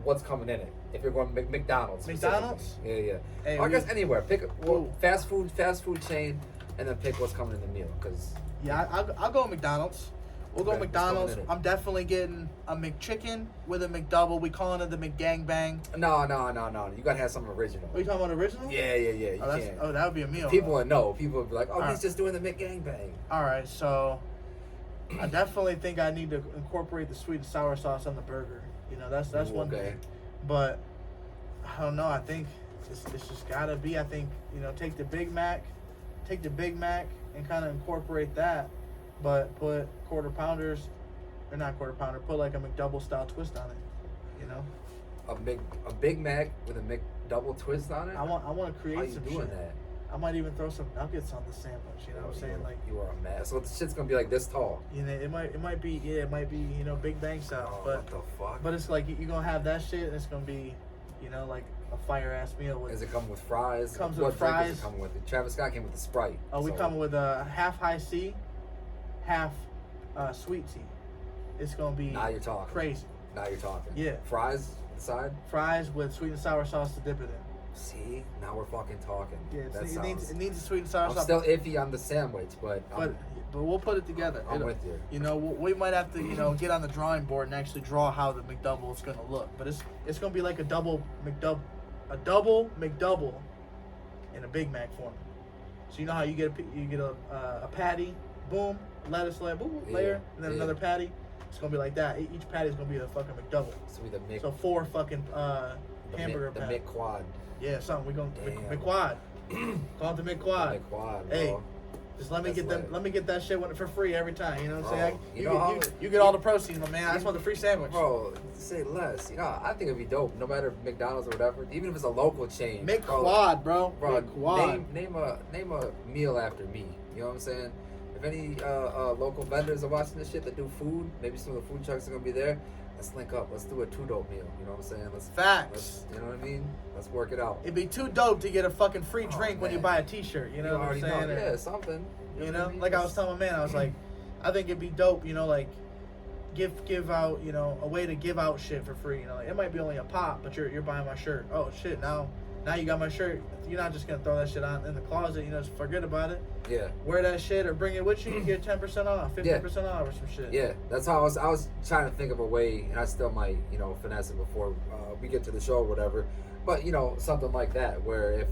What's coming in it? If you're going to McDonald's.
McDonald's?
specifically. Yeah.
Hey,
Or I guess anywhere. Pick
Ooh.
fast food chain, and then pick what's coming in the meal. Cause
Yeah, I'll go McDonald's. We'll go
Okay, what's coming
McDonald's.
in it?
I'm definitely getting a McChicken with a McDouble. We calling it the McGangbang.
no. You gotta have something original.
Are you talking about original?
Yeah. You can't.
Oh, that would be a meal.
People would know. People would be like, "Oh,
All
he's
right.
just doing the McGangbang."
All right, so I definitely think I need to incorporate the sweet and sour sauce on the burger. You know, that's
Ooh,
one
okay.
thing. But I don't know. I think it's just gotta be. I think, you know, take the Big Mac and kind of incorporate that, but put quarter pounders, or not quarter pounder. Put like a McDouble style twist on it. You know,
A Big Mac with a McDouble twist on it.
I want to create
How you
some
doing
shit.
that?
I might even throw some nuggets on the sandwich. You know what I'm saying? Like,
you are a mess. So the shit's gonna be like this tall.
you know, it might be you know, Big Bang style,
Oh,
but.
what the fuck?
But it's like you're gonna have that shit, and it's gonna be, you know, like a fire ass meal with.
Does it come with fries?
Comes
What
with
drink
fries.
Does it come with? Travis Scott came with the Sprite.
Oh, we
so
coming with a half high C, half sweet tea. It's gonna be
Now you're talking.
crazy.
Now you're talking.
Yeah.
Fries inside.
Fries with sweet and sour sauce to dip it in.
See, now we're fucking talking.
Yeah,
that
it needs a sweet and sour
I'm
sauce.
still iffy on the sandwich, but
but we'll put it together.
I'm with you.
You know, we might have to, you know, get on the drawing board and actually draw how the McDouble is gonna look. But it's gonna be like a double McDouble in a Big Mac form. So you know how you get a patty, boom, lettuce layer, boom,
Yeah,
layer, and then
yeah.
another patty. It's gonna be like that. Each patty is gonna be a fucking McDouble.
So we the Mc,
So 4 fucking
the
hamburger
the
patty.
McQuad.
Yeah, something. We gonna
Damn.
McQuad. Call it the McQuad.
McQuad, bro.
Hey, just let me
That's
get them.
lit.
Let me get that shit for free every time. You know what I'm saying?
Bro, you know how-
You get all the proceeds, my man. I just want the free sandwich.
Bro, say less. You know, I think it'd be dope. No matter McDonald's or whatever, even if it's a local chain.
McQuad, bro.
Bro,
McQuad.
name a meal after me. You know what I'm saying? If any local vendors are watching this shit that do food, maybe some of the food trucks are gonna be there. Let's link up. Let's do a 2 dope meal. You know what I'm saying?
Facts.
You know what I mean? Let's work it out.
It'd be too dope to get a fucking free
Oh,
drink when you
man.
buy a T-shirt. You know what I'm
already
saying?
know.
Or-
Yeah, something.
You
what
know,
mean?
like I was telling my man, I was like, I think it'd be dope. You know, like give out, you know, a way to give out shit for free. You know, like, it might be only a pop, but you're buying my shirt. Oh shit, now you got my shirt. You're not just gonna throw that shit on in the closet. You know, just forget about it.
Yeah.
Wear that shit or bring it with you. You get 10% off, 50% off, or some shit.
Yeah, that's how I was trying to think of a way, and I still might, you know, finesse it before we get to the show or whatever. But you know, something like that, where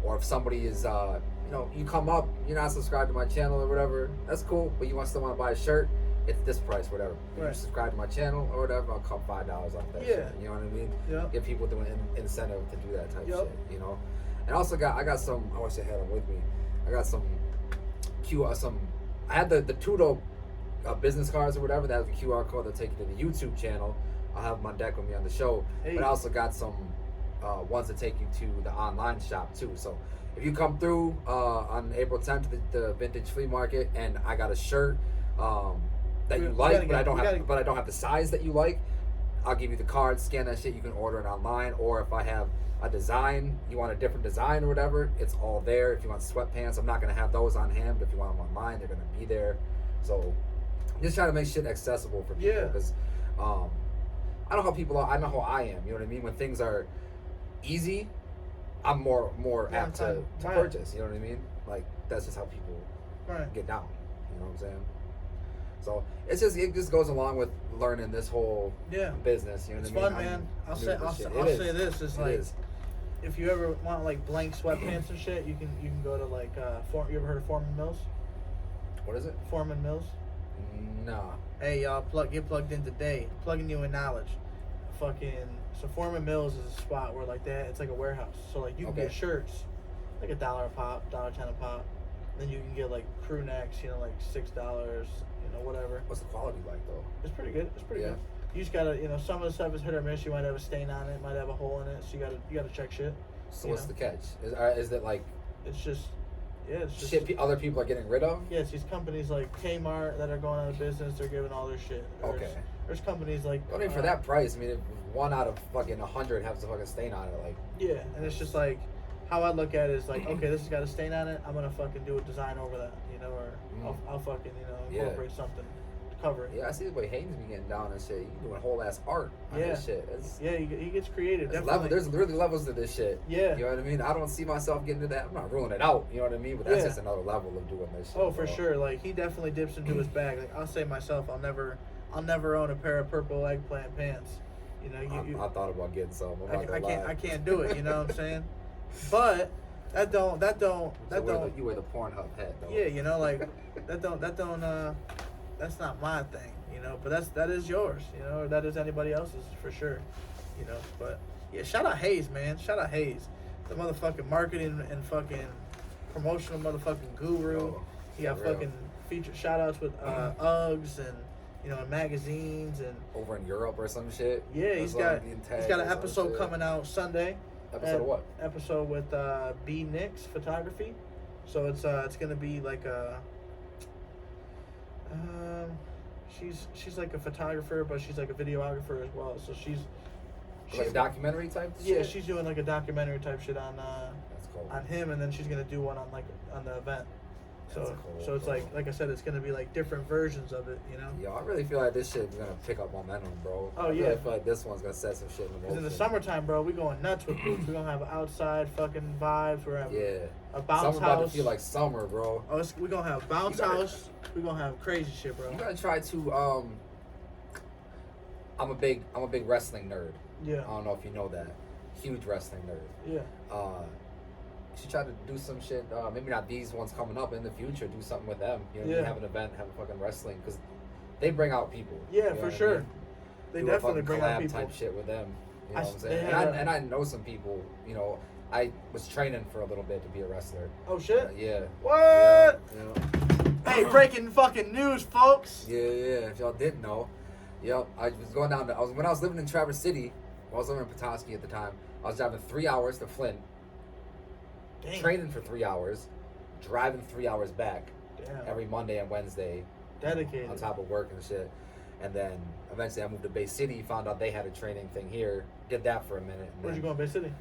if somebody is, you know, you come up, you're not subscribed to my channel or whatever, that's cool. But you still want to buy a shirt, it's this price, whatever. If you
Right.
subscribe to my channel or whatever, I'll cut $5 off that
Yeah.
shit. You know what I mean?
Yeah.
Give people the incentive to do that type
Yep.
shit. You know, and also I got some. I wish I had them with me. I got some I had the Tudo business cards or whatever that has a QR code that take you to the YouTube channel. I'll have them on deck with me on the show.
Hey.
But I also got some ones that take you to the online shop too. So if you come through on April 10th to the vintage flea market, and I got a shirt that you like, but I don't have the size that you like, I'll give you the card, scan that shit, you can order it online. Or if I have a design, you want a different design or whatever, it's all there. If you want sweatpants, I'm not gonna have those on hand, but if you want them online, they're gonna be there. So just trying to make shit accessible for people,
Yeah.
because I know how people are. I know how I am. You know what I mean? When things are easy, I'm more
Yeah,
apt to
right.
purchase. You know what I mean? Like that's just how people
Right.
get down. You know what I'm saying? So it just goes along with learning this whole
Yeah.
business. You know
It's
what I mean?
fun, man.
I'm
I'll
new
say
to
I'll
shit.
say
It is.
this. It's
It
like,
is.
if you ever want like blank sweatpants and shit, you can go to like you ever heard of Foreman Mills?
What is it?
Foreman Mills.
Nah.
Hey y'all, get plugged in today. Plugging you in knowledge. So Foreman Mills is a spot where like that. It's like a warehouse. So like you can
Okay.
get shirts, like $1 a pop, $1.10 a pop. Then you can get like crew necks, you know, like $6, you know, whatever.
What's the quality like though?
It's pretty good. It's pretty
Yeah.
good. You just gotta, you know, some of the stuff is hit or miss. You might have a stain on it, might have a hole in it, so you gotta check shit.
So
You
what's
know?
the catch? Is it like
It's just, yeah, it's just
shit other people are getting rid of?
Yeah, it's these companies like Kmart that are going out of business. They're giving all their shit.
Okay.
There's companies like.
I mean, for that price, I mean, if 1 out of fucking 100 has a fucking stain on it, like.
Yeah, and it's just like, how I look at it is like, okay, this has got a stain on it. I'm gonna fucking do a design over that, you know, or I'll fucking, you know, incorporate something to cover it.
Yeah, I see the way Haynes be getting down and shit. You doing whole ass art on this shit.
He gets creative. Definitely.
There's really levels to this shit.
Yeah.
You know what I mean? I don't see myself getting to that. I'm not ruling it out. You know what I mean? But that's just another level of doing this shit.
Oh, for sure. Like, he definitely dips into his bag. Like, I'll say myself, I'll never own a pair of purple eggplant pants. You know,
I thought about getting some.
I can't do it. You know what I'm saying? But that don't.
You wear the Pornhub hat though.
Yeah, you know, like that don't. That's not my thing. You know, but that is yours. You know, or that is anybody else's for sure. You know, but yeah, shout out Hayes, man. Shout out Hayes, the motherfucking marketing and fucking promotional motherfucking guru.
Oh,
he got fucking featured shout outs with Uggs and, you know, in magazines and
over in Europe or some shit.
Yeah, he's got an episode coming out Sunday.
Episode of what?
Episode with B Nix Photography. So it's gonna be like a she's like a photographer, but she's like a videographer as well. So she's
like a documentary type shit?
Yeah, she's doing like a documentary type shit on
That's cool.
on him, and then she's gonna do one on the event. So
cool,
so it's like I said, it's gonna be like different versions of it, you know.
Yo, I really feel like this shit is gonna pick up momentum, bro.
Oh
I
yeah.
really feel like this one's gonna set some shit in motion.
Cause in the summertime, bro, we going nuts with boots. We're gonna have outside fucking vibes. We're having a bounce
summer
house.
about to feel like summer, bro.
Oh, we're gonna have bounce house. We're gonna have crazy shit, bro.
You gotta try to I'm a big wrestling nerd.
Yeah.
I don't know if you know that. Huge wrestling nerd.
Yeah.
You should try to do some shit. Maybe not these ones coming up in the future. Do something with them. You know, have an event, have a fucking wrestling, because they bring out people.
Yeah,
you know
for sure.
I mean?
They
do
definitely
a
bring out
collab
people.
type shit with them. You know what I'm saying?
Yeah.
And I know some people. You know, I was training for a little bit to be a wrestler.
Oh shit.
Yeah.
What?
Yeah.
Hey, breaking fucking news, folks.
Yeah. If y'all didn't know, yep. I was going down to. When I was living in Traverse City. I was living in Petoskey at the time. I was driving 3 hours to Flint.
Damn.
Training for 3 hours, driving 3 hours back.
Damn.
Every Monday and Wednesday.
Dedicated.
On top of work and shit. And then eventually I moved to Bay City, found out they had a training thing here, did that for a minute.
Where'd you go in Bay City?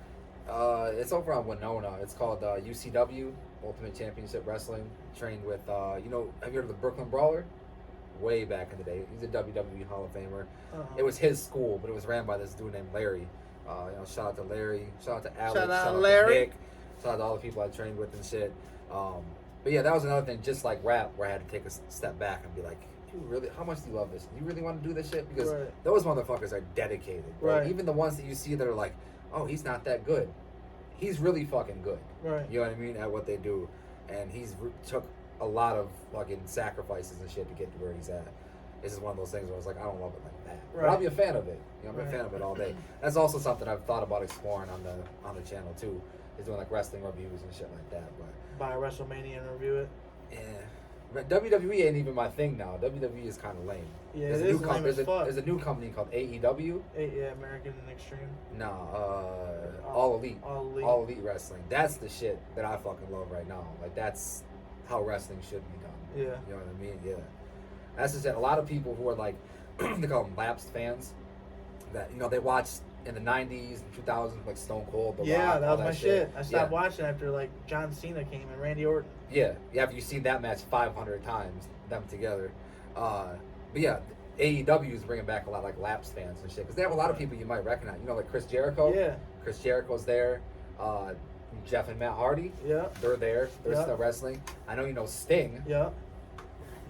It's over on Winona. It's called UCW, Ultimate Championship Wrestling. Trained with, have you heard of the Brooklyn Brawler? Way back in the day. He's a WWE Hall of Famer. It was his school, but it was ran by this dude named Larry. Shout out to Larry. Shout out to Alex. Shout out
Larry.
to Nick. Shout out to all the people I trained with and shit. But yeah, that was another thing, just like rap, where I had to take a step back and be like, how much do you love this? Do you really want to do this shit? Because those motherfuckers are dedicated. Bro. Even the ones that you see that are like, oh, he's not that good. He's really fucking good.
Right.
You know what I mean? At what they do. And he's took a lot of fucking sacrifices and shit to get to where he's at. This is one of those things where I was like, I don't love it like that. Right. But I'll be a fan of it. You know, I'm a fan of it all day. That's also something I've thought about exploring on the channel too. Is doing like wrestling reviews and shit like that. But
buy a WrestleMania and review it.
Yeah. But WWE ain't even my thing now. WWE is kind of lame.
Yeah, there's
a new company called AEW.
Yeah, American Extreme.
No, All Elite.
All Elite
Wrestling. That's the shit that I fucking love right now. Like, that's how wrestling should be done.
Yeah.
You know what I mean? Yeah. That's just it. A lot of people who are like, they call them lapsed fans, that, they watched in the 90s and 2000s, like Stone Cold, The Rock,
that was my shit. I stopped watching after, like, John Cena came and Randy Orton.
Yeah. After you see that match 500 times, them together. But yeah, AEW is bringing back a lot of, like, lapsed fans and shit. Because they have a lot of people you might recognize. Like Chris Jericho.
Yeah.
Chris Jericho's there. Jeff and Matt Hardy.
Yeah.
They're there. They're still wrestling. I know you know Sting.
Yeah.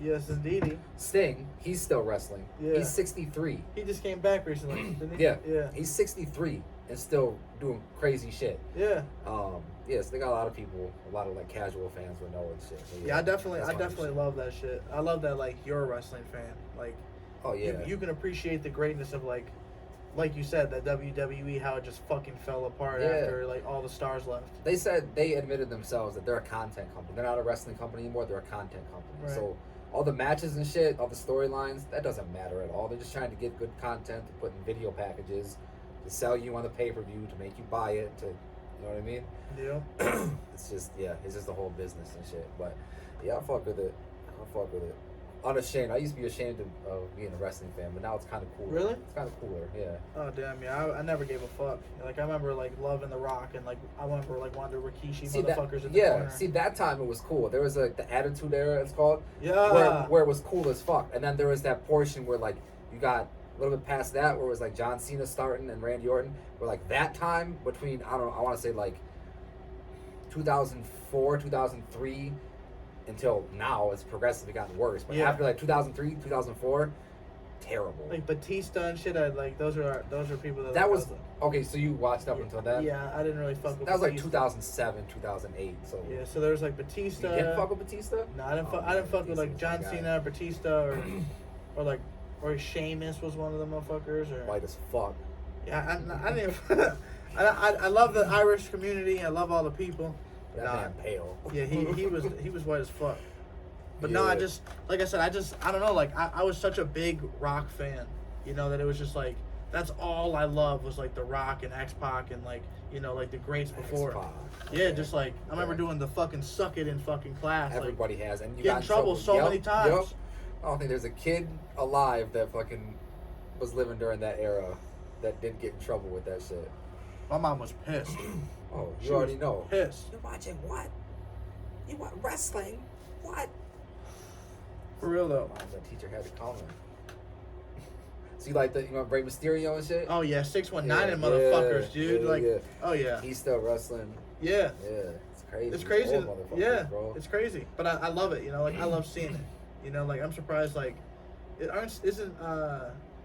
Yes, indeed.
Sting, he's still wrestling.
Yeah.
He's 63.
He just came back recently, didn't he?
Yeah.
Yeah.
He's 63 and still doing crazy shit.
Yeah.
Yes, they got a lot of people, a lot of like casual fans would know and shit. So,
I definitely love that shit. I love that, like, you're a wrestling fan. Like,
oh yeah,
you can appreciate the greatness of like you said, that WWE, how it just fucking fell apart after like all the stars left.
They admitted themselves that they're a content company. They're not a wrestling company anymore. They're a content company.
Right.
So all the matches and shit, all the storylines, that doesn't matter at all. They're just trying to get good content to put in video packages, to sell you on the pay-per-view, to make you buy it, to, you know what I mean?
Yeah.
It's just the whole business and shit. But yeah, I fuck with it. unashamed. I used to be ashamed of being a wrestling fan, but now it's kind of cool.
Really?
It's kind of cooler, yeah.
Oh damn, yeah. I never gave a fuck. Like I remember like loving The Rock and like I remember like wanting to Rikishi motherfuckers in the corner.
See that time it was cool. There was like the Attitude Era, it's called.
Yeah.
Where it was cool as fuck, and then there was that portion where like you got a little bit past that where it was like John Cena starting and Randy Orton. Where like that time between I want to say like 2004, 2003. Until now, it's progressively gotten worse. But after like 2003, 2004, terrible.
Like Batista and shit. Those are people that.
That was okay. So you watched up until that?
Yeah, I didn't really fuck with.
That was like
Batista.
2007, 2008. So
yeah, so there was like Batista.
You didn't fuck with Batista?
No, I didn't fuck with like John Cena, Batista, or Sheamus was one of the motherfuckers. Or
white as fuck.
Yeah, I didn't. I love the Irish community. I love all the people.
That man pale.
Yeah, he was white as fuck. But no, I just like I said, I don't know, like I was such a big Rock fan, you know, that it was just like that's all I loved was like The Rock and X-Pac and like, you know, like the greats before.
X-Pac.
Yeah, just like I remember doing the fucking suck it in fucking class.
Everybody has, and you
get
got
in trouble so many times.
Yep. I don't think there's a kid alive that fucking was living during that era that didn't get in trouble with that shit.
My mom was pissed.
Oh, you already know.
Pissed.
You're watching what? You want wrestling? What?
For real though.
The teacher had to call him. See, like the Rey Mysterio and shit.
Oh yeah, 619 and motherfuckers, dude. Oh yeah.
He's still wrestling.
Yeah.
Yeah, it's crazy.
It's crazy. Yeah,
bro.
it's crazy. But I love it. You know, like I love seeing it. You know, like I'm surprised. Like, isn't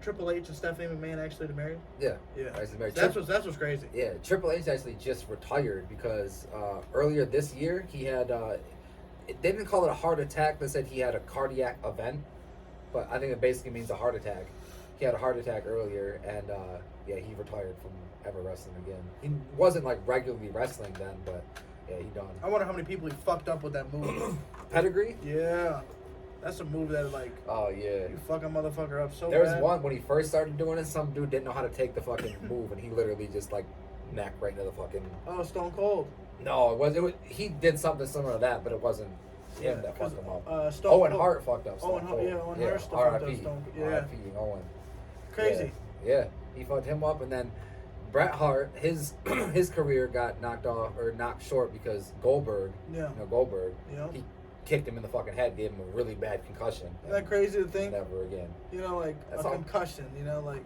Triple H and Stephanie McMahon actually married?
Yeah.
Yeah.
Actually married.
That's what's crazy.
Yeah, Triple H actually just retired because earlier this year he had. They didn't call it a heart attack. They said he had a cardiac event, but I think it basically means a heart attack. He had a heart attack earlier, and yeah, he retired from ever wrestling again. He wasn't like regularly wrestling then, but yeah, he done.
I wonder how many people he fucked up with that move.
Pedigree?
Yeah, that's a move that like.
Oh yeah.
You fuck a motherfucker up so.
There was
bad.
one when he first started doing it. Some dude didn't know how to take the fucking move, and he literally just like neck right into the fucking.
Oh, Stone Cold.
No, it was. He did something similar to that, but it wasn't him that fucked him up.
Owen
Hart fucked up.
Owen Hart fucked up
R.I.P.
Stone. Yeah.
R.I.P. Owen.
Crazy.
Yeah, he fucked him up, and then Bret Hart, his career got knocked short because Goldberg.
Yeah.
You know Goldberg.
Yeah.
He kicked him in the fucking head, gave him a really bad concussion.
Isn't that crazy to think?
Never again.
You know, like
That's
a concussion. You know, like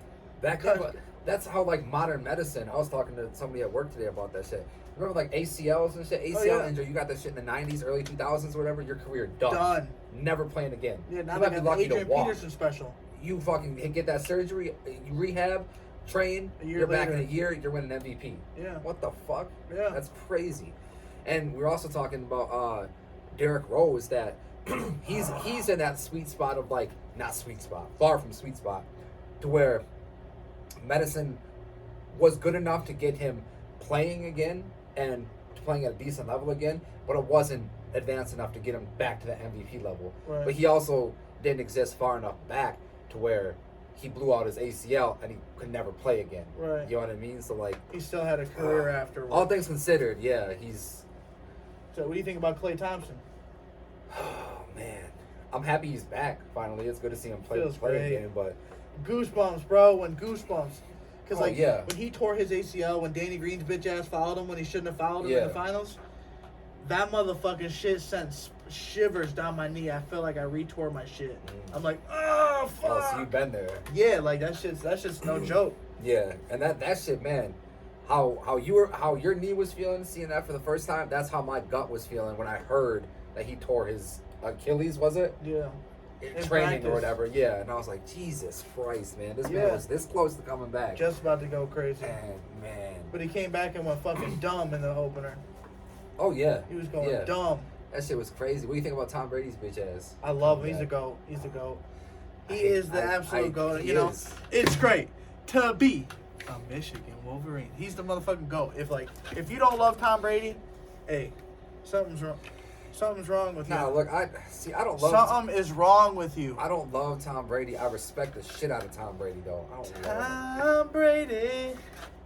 that's how like modern medicine. I was talking to somebody at work today about that shit. Remember like ACLs and shit? ACL injury, you got that shit in the 90s, early 2000s, whatever, your career done. Never playing again.
Yeah, now
you
they
might be
got
lucky
Adrian
to walk.
Peterson special.
You fucking get that surgery, you rehab, train, you're back in a year, you're winning MVP.
Yeah.
What the fuck?
Yeah.
That's crazy. And we're also talking about Derrick Rose, that he's in that sweet spot of like, not sweet spot, far from sweet spot, to where medicine was good enough to get him playing again and playing at a decent level again, but it wasn't advanced enough to get him back to the MVP level.
Right.
But he also didn't exist far enough back to where he blew out his ACL and he could never play again.
Right.
You know what I mean? So like,
he still had a career afterwards.
all things considered, yeah, he's.
So what do you think about Klay Thompson?
Oh man, I'm happy he's back. Finally, it's good to see him play
great.
again. But
Goosebumps, bro. When goosebumps. Because
yeah.
when he tore his ACL, when Danny Green's bitch ass fouled him when he shouldn't have fouled him in the finals, that motherfucking shit sent shivers down my knee. I feel like I retore my shit. I'm like, oh fuck.
Oh, so you've been there.
Yeah, like that shit's no joke.
Yeah, and that shit, man. How your knee was feeling seeing that for the first time. That's how my gut was feeling when I heard that he tore his Achilles. Was it?
Yeah.
In training or whatever. Yeah, and I was like, Jesus Christ, man, this man was this close to coming back.
Just about to go crazy.
And man.
But he came back and went fucking dumb in the opener.
Oh yeah.
He was going dumb.
That shit was crazy. What do you think about Tom Brady's bitch ass?
I love him. He's a GOAT. He's a GOAT. He is the absolute GOAT. You know, it's great to be a Michigan Wolverine. He's the motherfucking GOAT. If you don't love Tom Brady, hey, something's wrong. Something's wrong with you.
Nah, look, I don't love.
Something is wrong with you.
I don't love Tom Brady. I respect the shit out of Tom Brady, though. I don't
Tom Brady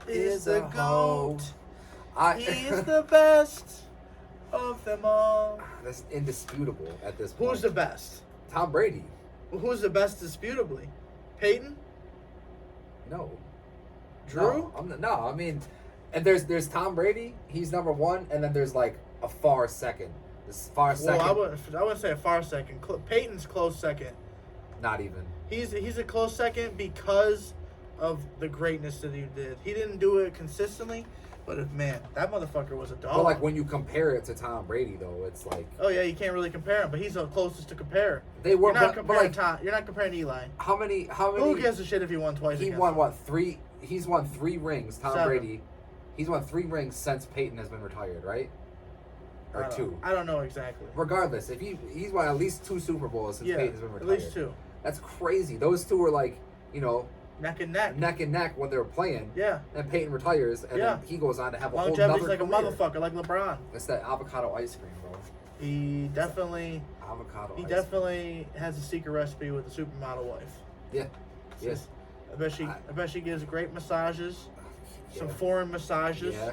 is the GOAT. He is the best of them all.
That's indisputable at this point.
Who's the best?
Tom Brady.
Who's the best disputably? Peyton?
No.
Drew?
No, I mean, and there's Tom Brady. He's number one, and then there's like a far second. This far second.
Well, I wouldn't say a far second. Peyton's close second.
Not even.
He's a close second because of the greatness that he did. He didn't do it consistently, but man, that motherfucker was a dog.
But like when you compare it to Tom Brady, though, it's like.
Oh yeah, you can't really compare him, but he's the closest to compare.
They were.
You're not comparing
like,
Tom. You're not comparing Eli.
How many?
Who gives a shit if he won twice?
He won what? 3. He's won 3 rings. Tom
7.
Brady. He's won 3 rings since Peyton has been retired, right? Or 2.
I don't know exactly.
Regardless, if he's won at least 2 Super Bowls since Peyton's been retired.
At least 2.
That's crazy. Those 2 were like, you know,
neck and neck.
Neck and neck when they were playing.
Yeah.
And Peyton retires, and then he goes on to have a whole nother
like
career.
a motherfucker, like LeBron.
It's that avocado ice cream, bro.
He definitely
avocado.
Has a secret recipe with a supermodel wife.
Yeah. Yes.
I bet she gives great massages, some foreign massages.
Yeah.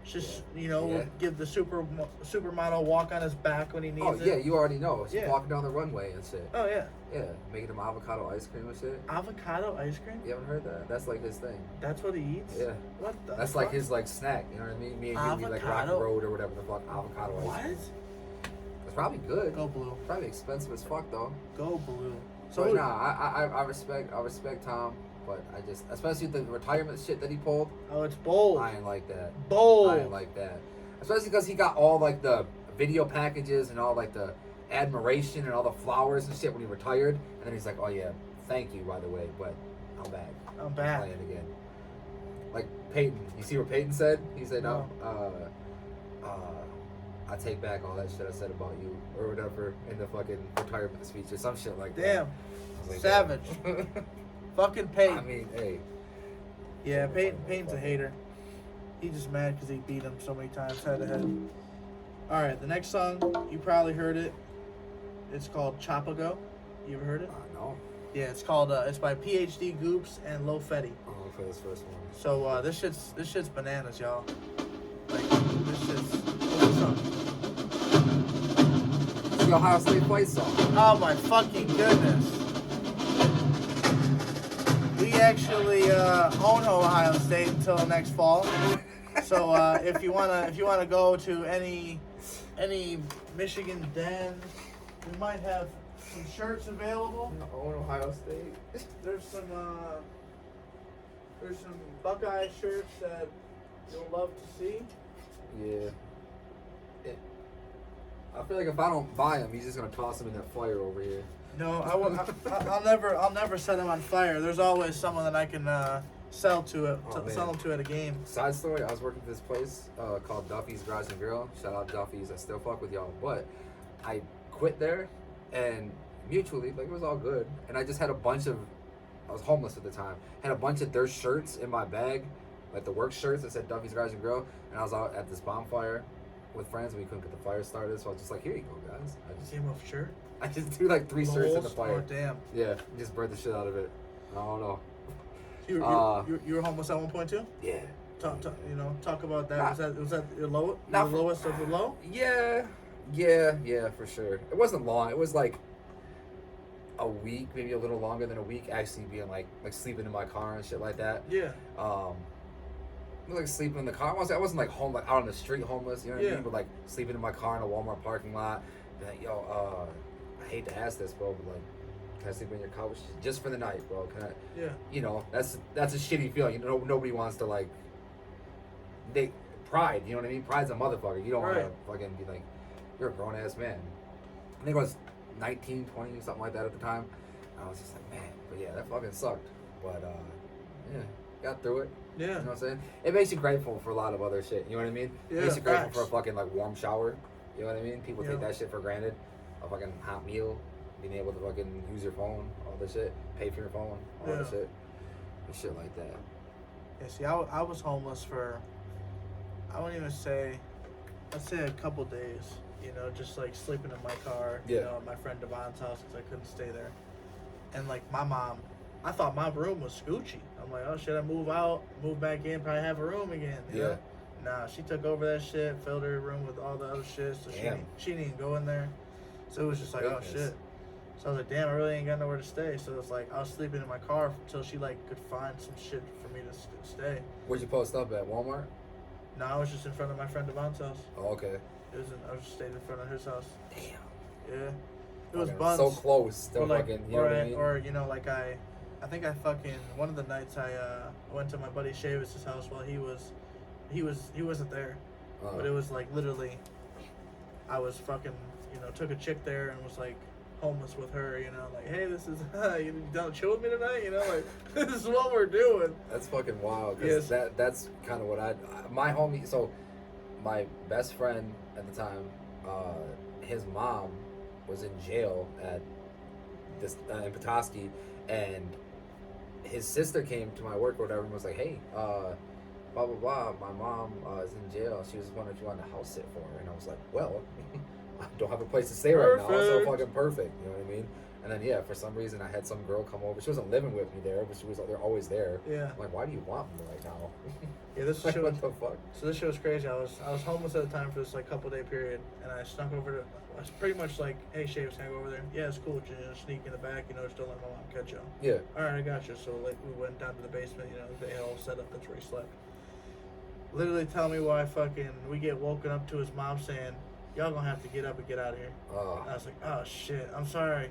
Just will give the supermodel walk on his back when he needs it.
Oh yeah, you already know. He's walking down the runway and shit.
Oh yeah.
Yeah, making him avocado ice cream and shit.
Avocado ice cream?
You haven't heard that? That's like his thing.
That's what he eats?
Yeah.
What the
That's
fuck?
like his like snack, you know what I mean? Me and you like Rocky Road or whatever the fuck, avocado ice cream.
What?
It's probably good.
Go blue.
Probably expensive as fuck though.
Go blue.
So but I respect Tom, but I just, especially the retirement shit that he pulled.
Oh, it's bold.
I ain't like that.
Bold.
I ain't like that. Especially because he got all like the video packages and all like the admiration and all the flowers and shit when he retired, and then he's like, "Oh yeah, thank you by the way, but I'm back.
I'm back.
Playing again." Like Peyton, you see what Peyton said? He said, "No, I take back all that shit I said about you or whatever in the fucking retirement speech or some shit like that."
Damn,
like,
savage. Fucking Peyton.
I mean, hey.
Yeah, Peyton's a hater. He's just mad because he beat him so many times head to head. All right, the next song, you probably heard it. It's called Chopago. You ever heard it?
No.
Yeah, it's called. It's by PhD Goops and Lo Fetty.
Oh, okay, this first one.
So this shit's bananas, y'all. Like this shit's. What's up?
It's the Ohio State fight song.
Oh my fucking goodness. We actually own Ohio State until next fall. So if you wanna go to any Michigan den, we might have some shirts available.
Own Ohio State.
There's some Buckeye shirts that you'll love to see.
Yeah. I feel like if I don't buy him, he's just gonna toss him in that fire over here.
No, I'll never set them on fire. There's always someone that I can sell them to at a game.
Side story: I was working for this place called Duffy's Garage and Grill. Shout out Duffy's. I still fuck with y'all, but I quit there, and mutually, like, it was all good. And I just had a bunch of, I was homeless at the time, had a bunch of their shirts in my bag, like the work shirts that said Duffy's Garage and Grill. And I was out at this bonfire with friends, and we couldn't get the fire started, so I was just like, "Here you go, guys."
Game of shirt.
I just threw like 3 shirts in the fire.
Oh damn.
Yeah, just burned the shit out of it. I don't know.
You were homeless at one point too?
Yeah.
Talk about that. Was that your lowest of the low?
Yeah, for sure. It wasn't long. It was like a week, maybe a little longer than a week. Actually, being like sleeping in my car and shit like that.
Yeah.
I was like sleeping in the car. I wasn't like home, like out on the street homeless. You know what I mean? But like sleeping in my car in a Walmart parking lot. Like, yo, I hate to ask this, bro, but like, can I sleep on your couch just for the night, bro? Can I?
Yeah.
You know, that's a shitty feeling. You know, nobody wants to like. Pride. You know what I mean? Pride's a motherfucker. You don't want to fucking be like, you're a grown ass man. I think I was 19, 20, something like that at the time. And I was just like, man, but yeah, that fucking sucked. But yeah, got through it.
Yeah.
You know what I'm saying? It makes you grateful for a lot of other shit. You know what I mean?
Yeah,
It makes you grateful for a fucking like warm shower. You know what I mean? People
Yeah.
take that shit for granted. A fucking hot meal, being able to fucking use your phone, all this shit, pay for your phone, all this shit, and shit like that.
Yeah. See, I was homeless for, I wouldn't even say, I'd say a couple days. You know, just like sleeping in my car. You know, at my friend Devon's house because I couldn't stay there. And like my mom, I thought my room was Scoochie. I'm like, oh, should I move out, move back in, probably have a room again? You know? Nah, she took over that shit, filled her room with all the other shit, so she didn't even go in there. So it was just like, oh shit. So I was like, damn, I really ain't got nowhere to stay. So it's like I was sleeping in my car until she like could find some shit for me to stay.
Where'd you post up at? Walmart?
No, I was just in front of my friend Devon's house.
Oh, okay.
I was just staying in front of his house.
Damn.
Yeah. It was
Fucking
buns.
so close to
Or like,
fucking, you know what I mean?
or you know, like I think I fucking one of the nights I went to my buddy Shavis' house while he wasn't there, but it was like literally, I was fucking, you know, took a chick there and was like homeless with her, you know, like, hey, this is you don't chill with me tonight, you know, like this is what we're doing.
That's fucking wild. Cause that's kind of what my homie. So my best friend at the time, his mom was in jail at this in Petoskey, and his sister came to my work or whatever and was like, hey, blah blah blah, my mom is in jail. She was wondering if you wanted to house sit for her, and I was like, well, I don't have a place to stay right now, so fucking perfect, you know what I mean? And then yeah, for some reason I had some girl come over. She wasn't living with me there, but they're always there.
Yeah.
I'm like, why do you want me right now?
Yeah, this
like,
shit
what
was,
the fuck?
so this shit was crazy. I was homeless at the time for this like couple day period, and I snuck over to. I was pretty much like, hey, Shaves, can I go over there? Yeah, it's cool. You know, sneak in the back, you know, just don't let my mom catch you.
Yeah.
All right, I got you. So like we went down to the basement, you know, they had all set up. That's where he slept. Literally tell me why fucking we get woken up to his mom saying, y'all gonna have to get up and get out of here. And I was like, oh shit, I'm sorry,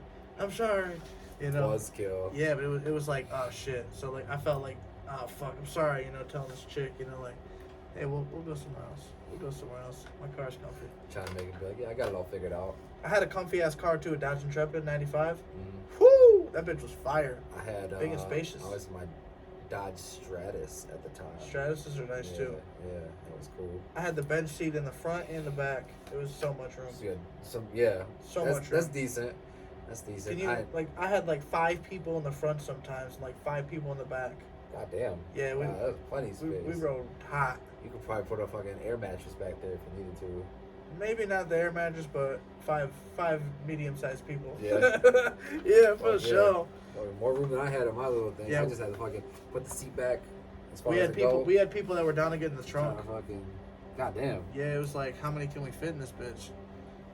you know.
Buzzkill.
Yeah, but it was like, oh shit. So like I felt like, oh fuck, I'm sorry, you know, telling this chick, you know, like, hey, we'll go somewhere else. We'll go somewhere else. My car's comfy.
Trying to make it be like, yeah, I got it all figured out.
I had a comfy ass car too, a Dodge Intrepid 95.
Mm-hmm.
Whoo! That bitch was fire.
I had
Big and spacious.
I was my Dodge Stratus at the time.
Stratuses are nice too.
Yeah, that was cool.
I had the bench seat in the front and the back. It was so much room.
It's good. So
So
much
much room.
That's decent. That's decent.
Can you I had like 5 people in the front sometimes, and like 5 people in the back.
God damn.
Yeah,
that was plenty of space.
We rode hot.
You could probably put a fucking air mattress back there if you needed to.
Maybe not the air mattress, but five medium-sized people.
Yeah.
Yeah, for sure.
More room than I had in my little thing.
Yeah.
I just had to fucking put the seat back as far
We
as
had
it go.
we had people that were down to get in the trunk.
Fucking, goddamn.
Yeah, it was like, how many can we fit in this bitch?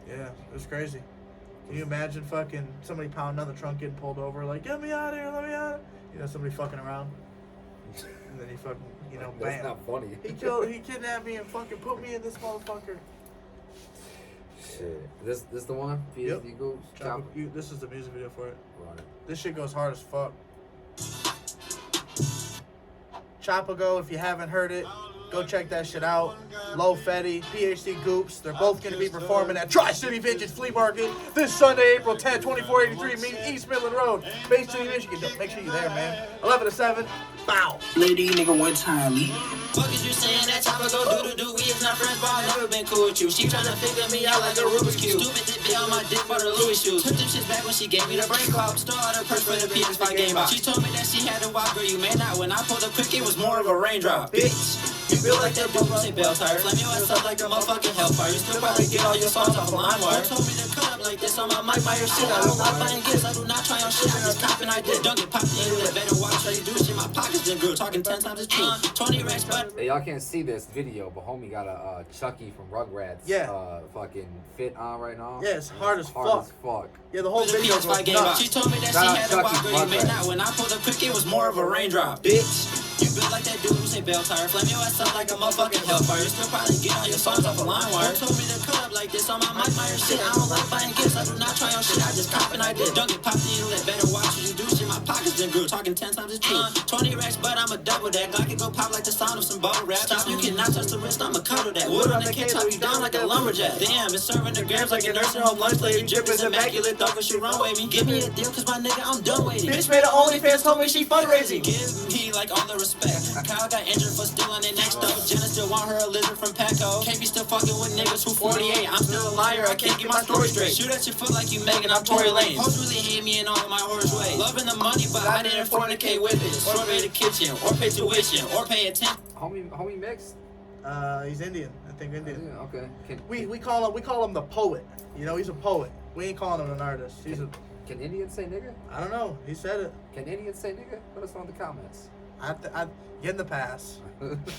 Yeah, it was crazy. Can you imagine fucking somebody pounding on the trunk, getting pulled over, like, get me out of here, let me out. You know, somebody fucking around, and then he fucking, you know,
That's
bam.
not funny.
He kidnapped me and fucking put me in this motherfucker.
Shit. This the one?
Yep.
Goose?
This is the music video for it.
Run it.
This shit goes hard as fuck. Chopago, if you haven't heard it, go check that shit out. Low Fetty, PhD Goops, they're both going to be performing at Tri-City Vintage Flea Market this Sunday, April 10, 2483, East Midland Road, Bay City, Michigan. Make sure you're there, man. 11 to 7. Bow.
Lady nigga one time, me.
Fuck is you saying that time ago do we is not friends, but I never been cool with you. She tryna figure me out like a Rubik's Cube. Stupid to be on my dick for the Louis shoes. Took them shits back when she gave me the brain clout. Stole out her purse for the PS5 game box. She told me that she had a wild girl, you may not. When I pulled up quick, it was more of a raindrop. Bitch, you feel like that dude say bell tire. Flame your ass up like a motherfucking hellfire. You still probably get all your songs off of LimeWire. Told me to cut up like this on my mic by your shit. I don't like buying gifts, I do not try on shit. I just cop and I did. Don't get popped in the better watch how you do shit. My pockets been grew. Talking 10 times as true. 20 racks, but
Hey, y'all can't see this video, but homie got a Chucky from Rugrats fucking fit on right now.
Yeah, it's hard as
hard
fuck.
as fuck.
Yeah, the whole video goes nuts.
she told me that she had a wild girl, you may not. When I pulled up quick, it was more of a raindrop. Bitch, you built like that dude who say bell tire. Flame your ass up like a motherfucking hellfire. You still probably get all your songs off of LimeWire. Told me to cut up like this on my mic by your shit. I don't like buying gifts, I do not try on shit. I just cop and I did. Don't get popped in the lip, better watch what you do shit. My pockets been grew. Talking 10 times as true. 20 racks, but I'm a double that. I can go pop like the sound of some bubble wrap. Stop, you cannot touch the wrist, I'ma cuddle that. Wood on the cake, top you down like a lumberjack. Damn, it's serving the grams like a nursing home lunch lady. Drip is immaculate, thought she runway me. Give me a deal, cause my nigga, I'm done waiting. Bitch made her OnlyFans, told me she fundraising. Give me like all the respect. Kyle got injured for stealing it next up. Jenna still want her a lizard from Petco. Can't be still fucking with niggas who 48. I'm still a liar, I can't get my story straight. Shoot at your foot like you Megan, I'm Tory Lane. Hoes really hate me in all of my horse ways. Loving the money, but I didn't fornicate with it. Sorbet the kitchen, or pay tuition, or pay attention.
Homie mixed?
He's Indian. I think Indian.
Yeah, okay.
We call him the poet. You know, he's a poet. We ain't calling him an artist.
Can Indians say nigga?
I don't know. He said it.
Can Indians say nigga? Let us know in the comments.
I get in the pass.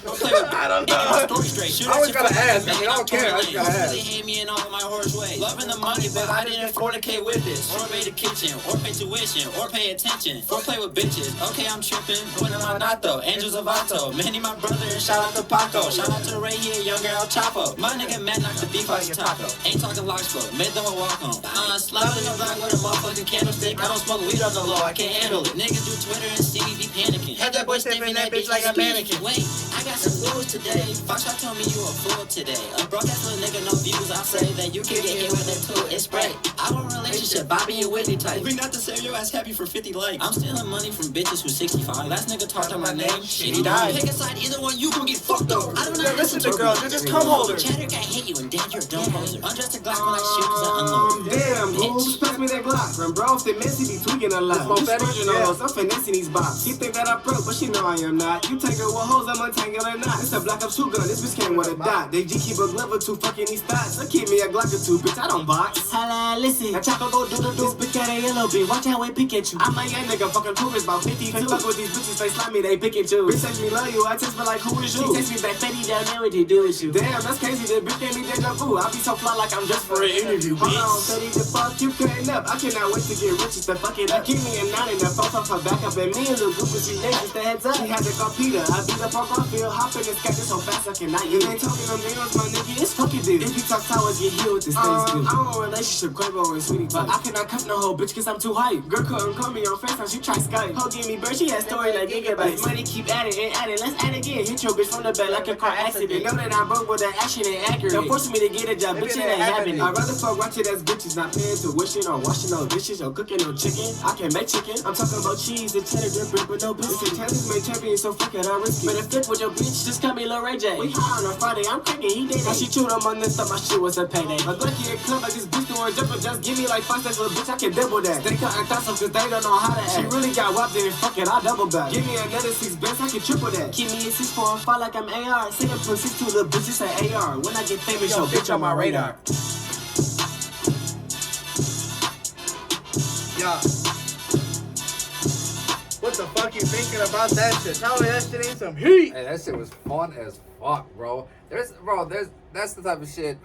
Don't play with
I don't know.
Get your story straight. Shoot
I always
at your
gotta
fucking
ask. I mean, I don't care. I just gotta
Don't
ask.
really hate me in all of my horse ways. Loving the money, but I didn't fornicate with this. Or pay the kitchen, or pay tuition, or pay attention. Or play with bitches. Okay, I'm tripping. When am I not though? Angels of Vato. Manny, my brother, and shout out to Paco. Shout out to Ray here, younger El Chapo. My nigga Matt knocked the beef out your taco. Ain't talking locks flow. Made the whole walk home. Slapping the block with a motherfucking candlestick. I don't smoke weed on the low. I can't handle it. Niggas do Twitter and see me be panicking. Had that boy stepping that bitch like a mannequin. Wait, I got some news today. Foxtrot told me you a fool today. A broke ass little nigga, no views. I say that you can get hit with that tool. It's spray. I want a relationship, Bobby and Whitney type. We not the same, your ass happy for 50 likes. I'm stealing money from bitches who's 65. Last nigga talked on my name, shit, he died. Pick a side, either one, you gon' get fucked over. I don't know.
Listen to girls, you're just cum holders.
Chatter guy hate you and dad, you're a dumb poser. Undress a Glock when I shoot cause I unload.
Damn, who's pass me that Glock? From bro, if they messy, be tweaking a lot. You splurging on hoes, I'm finessing these bops. She think that I'm broke, but she know I am not. You take her with hoes, I'm untangling not. It's a Black Ops 2 gun, this bitch came with a dot. They G keep a glove or two, fucking these thoughts. So keep me a Glock or two, bitch, I don't box. Holla, listen, that Chaco go do. This bitch got a yellow bitch, watch how we pick at you. I'm a young nigga, fucking cougars, about 52. Can't fuck with these bitches, they slimy, they pick at you. Bitch text me love you, I text me like who is you? She text me back, fatty down there, what they do with you? Damn, that's crazy, that bitch gave me deja vu. I be so fly like I'm just for an interview, bitch. Hold on, steady the fuck, you cutting up. I cannot wait to get rich, just to fuck it up. Give me a 9 and a 4 off her back up, and me and Lil Goop was 3 days, just a heads up. She had to go Peter, I beat up on Garfield, hop in the sky, just so fast I cannot. You ain't talking them nails, my nigga, it's fucking dude. If you talk towers, get healed with this thing, I don't want a relationship, Quavo and Sweetie, but I cannot cuff no hoe, bitch, cause I'm too hype. Girl couldn't call me on FaceTime, she try Skype. Hoe give me bird, she had story like gigabytes. Money keep adding and adding, let's add again. Hit your bitch from the back like a car accident. Know that I'm broke, but that action ain't accurate. Don't force me to get a job, bitch, it ain't happening. I'd rather fuck ratchet ass bitches, not paying tuition or washing no dishes or cooking no chicken. I can make chicken. I'm talking about cheese and cheddar drip, but no biscuit. Italians made champion, so fuck it, I risk it. Better flip with your bitch, just call me Lil Ray J. We high on a Friday, I'm cranking, he dating. How she chewed on my nuts, thought my shit was a payday. A Glocky and club like this bitch doing jumper, just give me like 5 cents, little bitch, I can double that. They cutting thoughts cause they don't know how to act. She really got whopped and fuck it, I double back. Give me another 6 best, I can triple that. Keep me a 6, 4, and 5 like I'm AR. Say I put 6 to little bitch, it's an AR. When I get famous, yo, bitch on my radar.
Yeah. What the fuck you thinking about that shit? Tell me that shit ain't some heat.
Hey, that shit was fun as fuck, bro. That's the type of shit.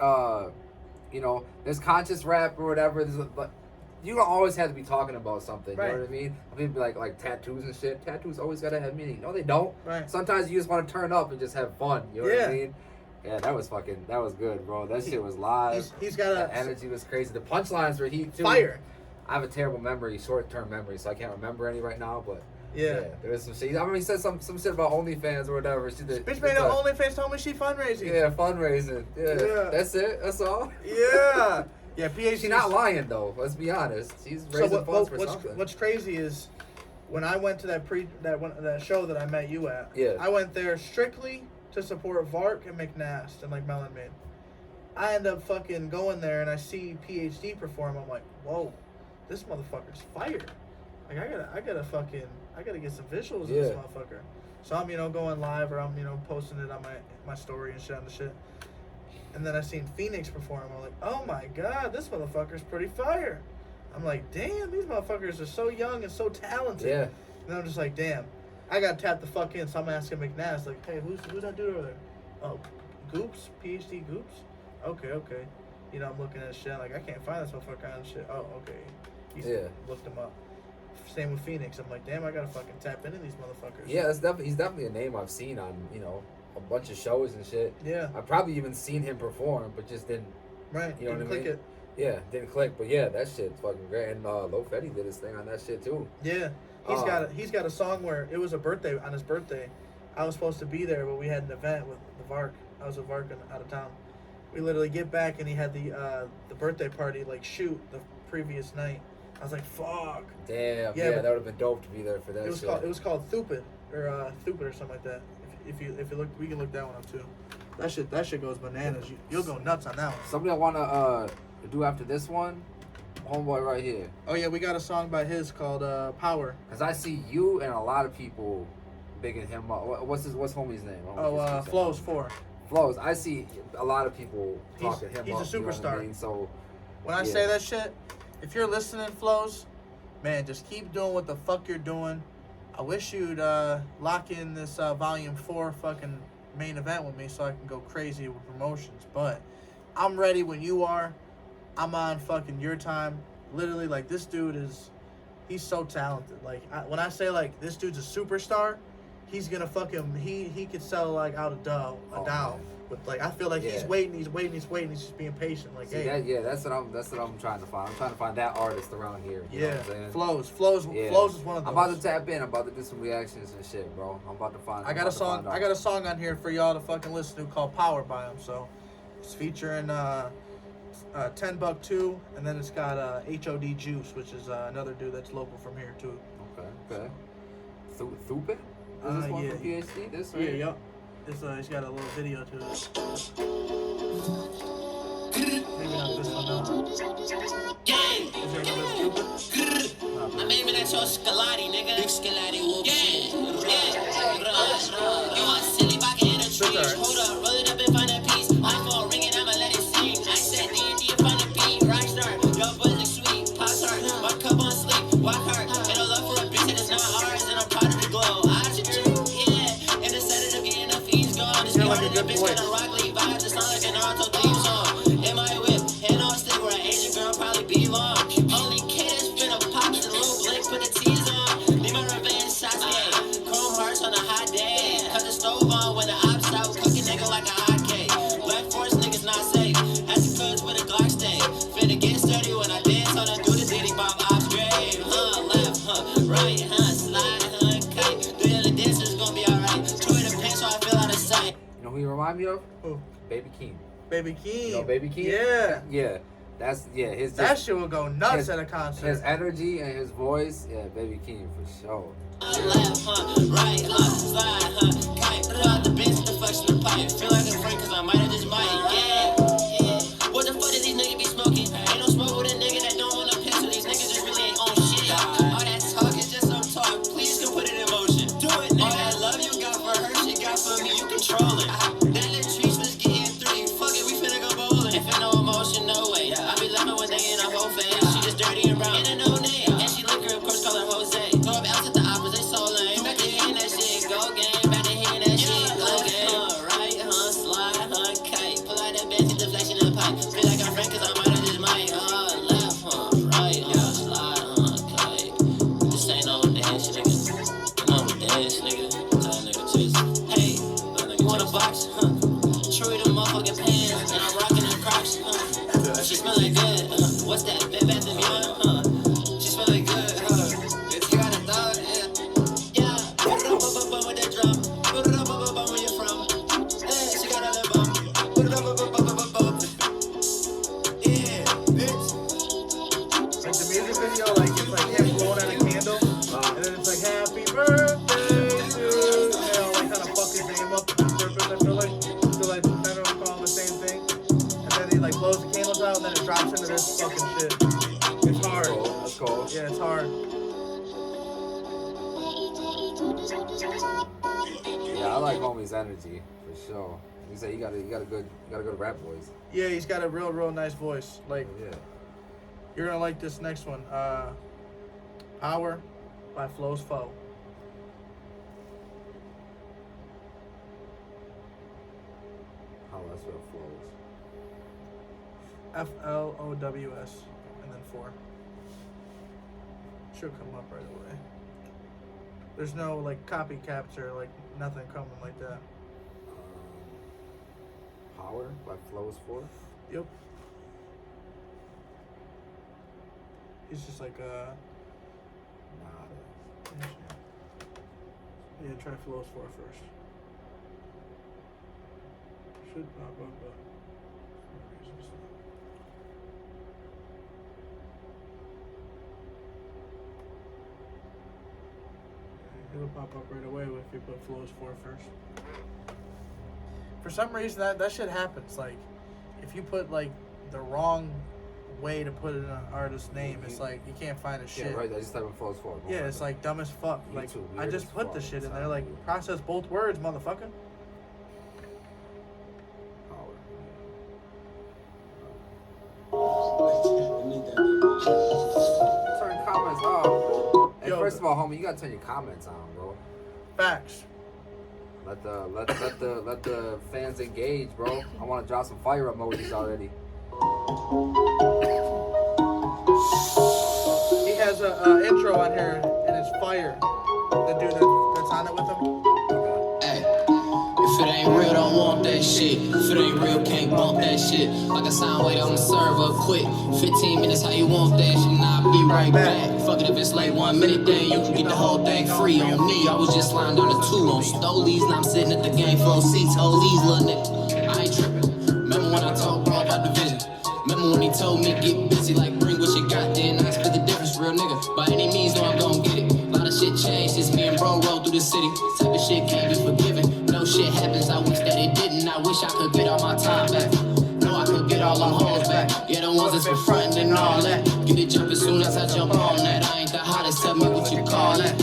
You know, there's conscious rap or whatever. But you don't always have to be talking about something.
Right.
You know what I mean? I mean, like tattoos and shit. Tattoos always gotta have meaning. No, they don't.
Right.
Sometimes you just want to turn up and just have fun. You know what
Yeah.
I mean? Yeah, that was good, bro. That shit was live.
He's got
The energy was crazy. The punchlines were heat too.
fire.
I have a terrible memory, short-term memory, so I can't remember any right now. But
Yeah.
there was some shit. I mean, he said some shit about OnlyFans or whatever. She did.
Bitch made an OnlyFans, told me she fundraising.
Yeah, fundraising.
Yeah.
That's it. That's all.
Yeah. Yeah, PhD.
She's not lying though. Let's be honest. She's raising funds for something.
What's crazy is when I went to that show that I met you at.
Yeah.
I went there strictly to support Vark and McNast and like Melon Man. I end up fucking going there and I see PhD perform. I'm like, whoa, this motherfucker's fire. Like I gotta get some visuals of this motherfucker. So I'm going live or I'm posting it on my story and shit on the shit. And then I seen Phoenix perform. I'm like, oh my god, this motherfucker's pretty fire. I'm like, damn, these motherfuckers are so young and so talented.
Yeah.
And I'm just like, damn, I gotta tap the fuck in. So I'm asking McNass, like, hey, who's that dude over there? Oh, Goops, PhD Goops. Okay. I'm looking at shit. Like, I can't find this motherfucker on shit. Oh, okay. He's looked him up. Same with Phoenix. I'm like, damn, I gotta fucking tap into these motherfuckers.
Yeah, he's definitely a name I've seen on a bunch of shows and shit.
Yeah.
I've probably even seen him perform, but just didn't.
Right.
You know what I
click
mean?
it.
Yeah, didn't click. But yeah, that shit's fucking great. And Lo Fetty did his thing on that shit too.
Yeah. He's got a song where it was a birthday on his birthday. I was supposed to be there, but we had an event with the Vark. I was with Vark out of town. We literally get back and he had the birthday party shoot the previous night. I was like, fuck.
Damn. Yeah, that would have been dope to be there for that.
It was called Thupid or something like that. If you look, we can look that one up too. That shit goes bananas. You'll go nuts on that one.
Something I wanna do after this one, homeboy right here.
Oh yeah, we got a song by his called Power.
Cause I see you and a lot of people bigging him up. What's homie's name?
Flows 4.
Flows. I see a lot of people talking him up.
He's a superstar.
You know what I mean? So
when I say that shit, if you're listening, Flows, man, just keep doing what the fuck you're doing. I wish you'd lock in this volume 4 fucking main event with me so I can go crazy with promotions. But I'm ready when you are. I'm on fucking your time. Literally, like, this dude is, he's so talented. Like, when I say, like, this dude's a superstar, he's gonna fucking, he could sell, like, out a dough.
Man.
With, like, I feel like he's waiting, he's just being patient. Like,
see,
hey.
that's what I'm trying to find. I'm trying to find that artist around here. You know what I'm saying?
Flows is one of those.
I'm about to tap in. I'm about to do some reactions and shit, bro. I'm about to find.
I got a song on here for y'all to fucking listen to called Power by him. So it's featuring $10 2, and then it's got HOD Juice, which is another dude that's local from here too.
Okay. Thupin? Is this one from PhD? This right?
Yeah, yup. He's got a little video to it. Maybe not this one, no.
Gang.
Is there another stupid?
I'm aiming at your Scalati, nigga. Big Scalati whoop. You want silly back in the trees. Hold up, roll it up and find a piece. My phone ringing, I'ma let it sing. I said D&D and find a beat. Rockstar, your boys look sweet. Pop tart, my cup on sleep. Walk hard, ain't no love for a bitch that is not ours. And I'm proud of the glow. I should do, yeah. And decided of getting the fees gone. Just
like a good
bitch
voice.
got a rock lead vibes. It sound like a Naruto theme song. In my whip, hand on stick where an Asian girl probably belong. Only kid that's been a pop to the little blick with the T's on. Need my revenge shots, yeah. Chrome hearts on a hot day. Cut the stove on when the ops out. Cooking nigga like a hot cake. Black Force niggas not safe. As the coods with a Glock stay. Finna get sturdy when I dance on a do the Diddy Bob Ops grave. Left, right, slide, kite. The other dancers gonna be alright. Two in the pants so I feel out of sight.
You know who you remind me of?
Who?
Baby Keem.
Baby Keem.
You know Baby Keem?
Yeah.
Yeah. His
That shit will go nuts at a concert.
His energy and his voice, yeah, Baby Keem for sure.
Left, right, slide, kite. Put out the bench, the flex in the pipe. Feel like a freak cause I might have just might. Yeah. What the fuck does these niggas be smoking? Ain't no smoke with a nigga that don't want a pistol. These niggas just really ain't on shit. All that talk is just some talk. Please come put it in motion. Do it, nigga. All that love you got for her, she got for me. You control it. That little trees was getting 3. Fuck it, we finna go bowling. If it no emotion, no way. I be loving when they in a whole face. She just dirty and brown. And a no name. And she liquor, of course, call her Jose. Throw up out at the opposite so lame. Back to hitting that shit, go game. Back to hitting that shit, go game. Right, slide, kite. Pull out that bench, deflection in the pipe. Feel like I'm friend cause I might have just might. Left, right, slide, kite. This ain't no dance, nigga. No dance, nigga. That nigga chase. Hey, you want a box? True the motherfucking pants. And I'm rocking the Crocs. She smell like good. What's that? Bed Bath & Beyond? She smell like good. Bitch, you got a dog? Yeah. Put it up with that drum. Put it up where you from. Hey, she got a little bum. Put it up. Yeah, bitch.
Like the music video, like it's like him blowing out a candle, and then it's like happy birthday to you. They all like kind of fuck his name up on purpose. I feel like none of them call him the same thing. And then he like blows the candles out, and then it drops into this fucking shit. It's hard.
That's cool.
Yeah, it's hard.
Yeah, I like homie's energy for sure. You say you got a good rap voice.
Yeah, he's got a real nice voice. Like,
Yeah.
you're gonna like this next one. Power by Flo's Foe.
How that's what it flows.
FLOWS and then 4. Should come up right away. There's no like copy capture, like nothing coming like that.
Power by Flows 4.
Yep. He's just like yeah, try Flows 4 first. Should pop up, but for some reason it's not. It'll pop up right away if you put Flows 4 first. For some reason that shit happens. Like if you put like the wrong way to put in an artist's name, it's like you can't find a shit.
Yeah, right. I just type in Flows 4.
Yeah, it's like dumb as fuck. Like
YouTube,
I
weird
just
as
put
fuck.
the shit in there.
It's
Like
not
process both words, motherfucker.
Power. Turn comments off. Hey,
Yo,
First of all, homie, you gotta turn your comments on, bro.
Facts.
Let the fans engage, bro. I want to drop some fire emojis already.
He has a intro on here, and it's fire. The dude that's on it with him.
Hey, if it ain't real, don't want that shit. If it ain't real, can't bump that shit. Like a sound wait on the server, quick. 15 minutes, how you want that shit? Nah, I'll be right back. Fuck it if it's late 1 minute, then you can get the whole thing free on me. I was just flying down the 2 on Stolies, now I'm sitting at the game floor seats. Hold these little niggas, I ain't tripping. Remember when I told bro about the vision? Remember when he told me get busy, like bring what you got, then I split the difference, real nigga. By any means, no, I'm gon' get it. A lot of shit changed since me and bro rolled through the city. Type of shit can't be forgiven. No shit happens, I wish that it didn't. I wish I could get all my time back. No, I could get all them hoes back. Yeah, the ones that's been frontin' and all that. Get it jump as soon as I jump on that. I ain't the hottest, tell me what you call that.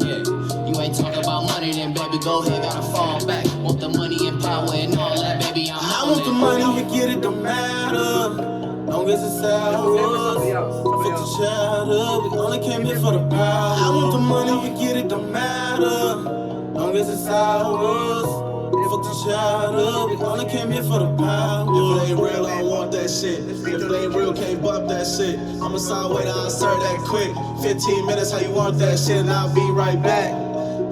Yeah, you ain't talking about money, then baby, go ahead, gotta fall back. Want the money and power and all that, baby,
I want the money, you get it, don't matter. Long as it's ours. Fuck the child up, we only came here for the power. I want the money, you get it, don't matter. Long as it's ours. Fuck the child up, we only came here for the power. If it ain't real, I don't want that shit. If it ain't real, can't bump that shit. I'm a side waiter, I'll serve that quick. 15 minutes, how you want that shit, and I'll be right back.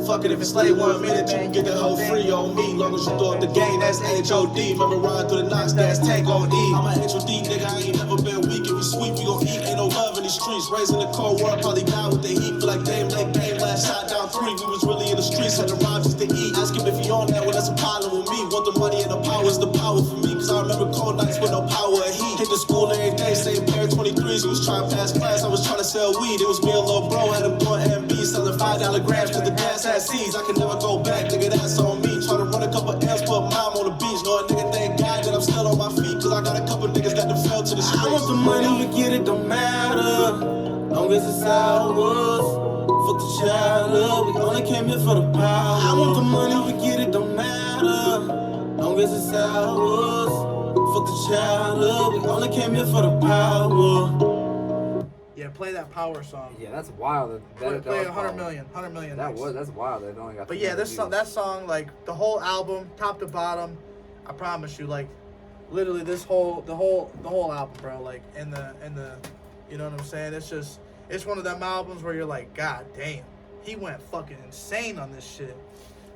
Fuck it if it's late 1 minute, you can get the whole free on me. Long as you throw up the game, that's H.O.D. Remember riding through the knocks, that's tank on E. I'm a H.O.D. nigga, I ain't never been weak. If we sweep, we gon' eat. Ain't no love in these streets. Raised in the cold war, probably down with the heat. Feel like damn, late game, last shot down 3. We was really in the streets, had to rhyme just to eat. Ask him if he on that, well that's a problem with me. Want the money and the power is the power for me. Cause I remember cold nights with no power and heat. Hit the school every day, same pair of 23s. We was trying to pass class, I was trying to sell weed. It was me and little bro, had him going MB, selling $5 grams cause the gas had seeds. I can never go back, nigga, that's on me. Try to run a couple M's, put mom on the beach. Know a nigga thank God that I'm still on my feet. Cause I got a couple niggas that done fell to the streets. I want the money, you get it, don't matter. Long as it's ours. Fuck the child up, we only came here for the power. I want the money, you get it, don't matter. Long as it's ours. Fuck the child up, we only came here for the power.
Yeah, play that power song.
Yeah, that's wild.
Play
was
100
wild.
million.
That's wild. They only got.
But yeah, that song, like the whole album, top to bottom, I promise you, like literally the whole album, bro. Like in the, you know what I'm saying? It's one of them albums where you're like, God damn, he went fucking insane on this shit.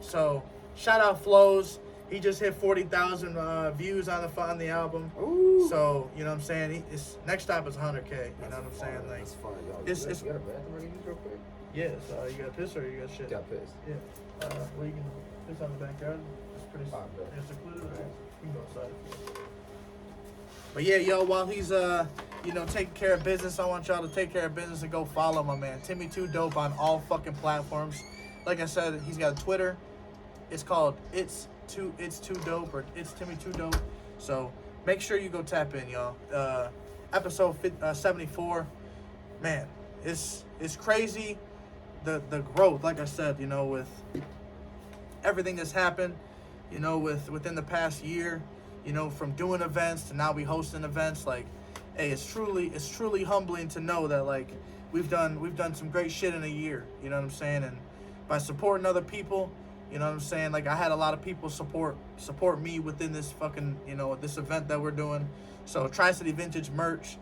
So shout out Flows. He just hit 40,000 views on the album.
Ooh.
So you know what I'm saying? Next stop is 100K. You know what I'm saying? Like
that's fun, yo.
it's
You got a bathroom I can use real quick?
yeah. So you got piss or you got shit?
Got pissed.
Yeah. Well, you can piss on the backyard. It's pretty
Fine, bro.
it's secluded. Right? You can go outside. But yeah, yo, while he's taking care of business, I want y'all to take care of business and go follow my man Timmy 2 Dope on all fucking platforms. Like I said, he's got a Twitter. It's called It's Too Dope, or It's Timmy 2 Dope. So make sure you go tap in, y'all. Episode 74, man, it's crazy. The growth, like I said, with everything that's happened, within the past year, from doing events to now we hosting events. Like, hey, it's truly humbling to know that like we've done some great shit in a year. You know what I'm saying? And by supporting other people. You know what I'm saying? Like, I had a lot of people support me within this fucking, this event that we're doing. So, Tri-City Vintage merch,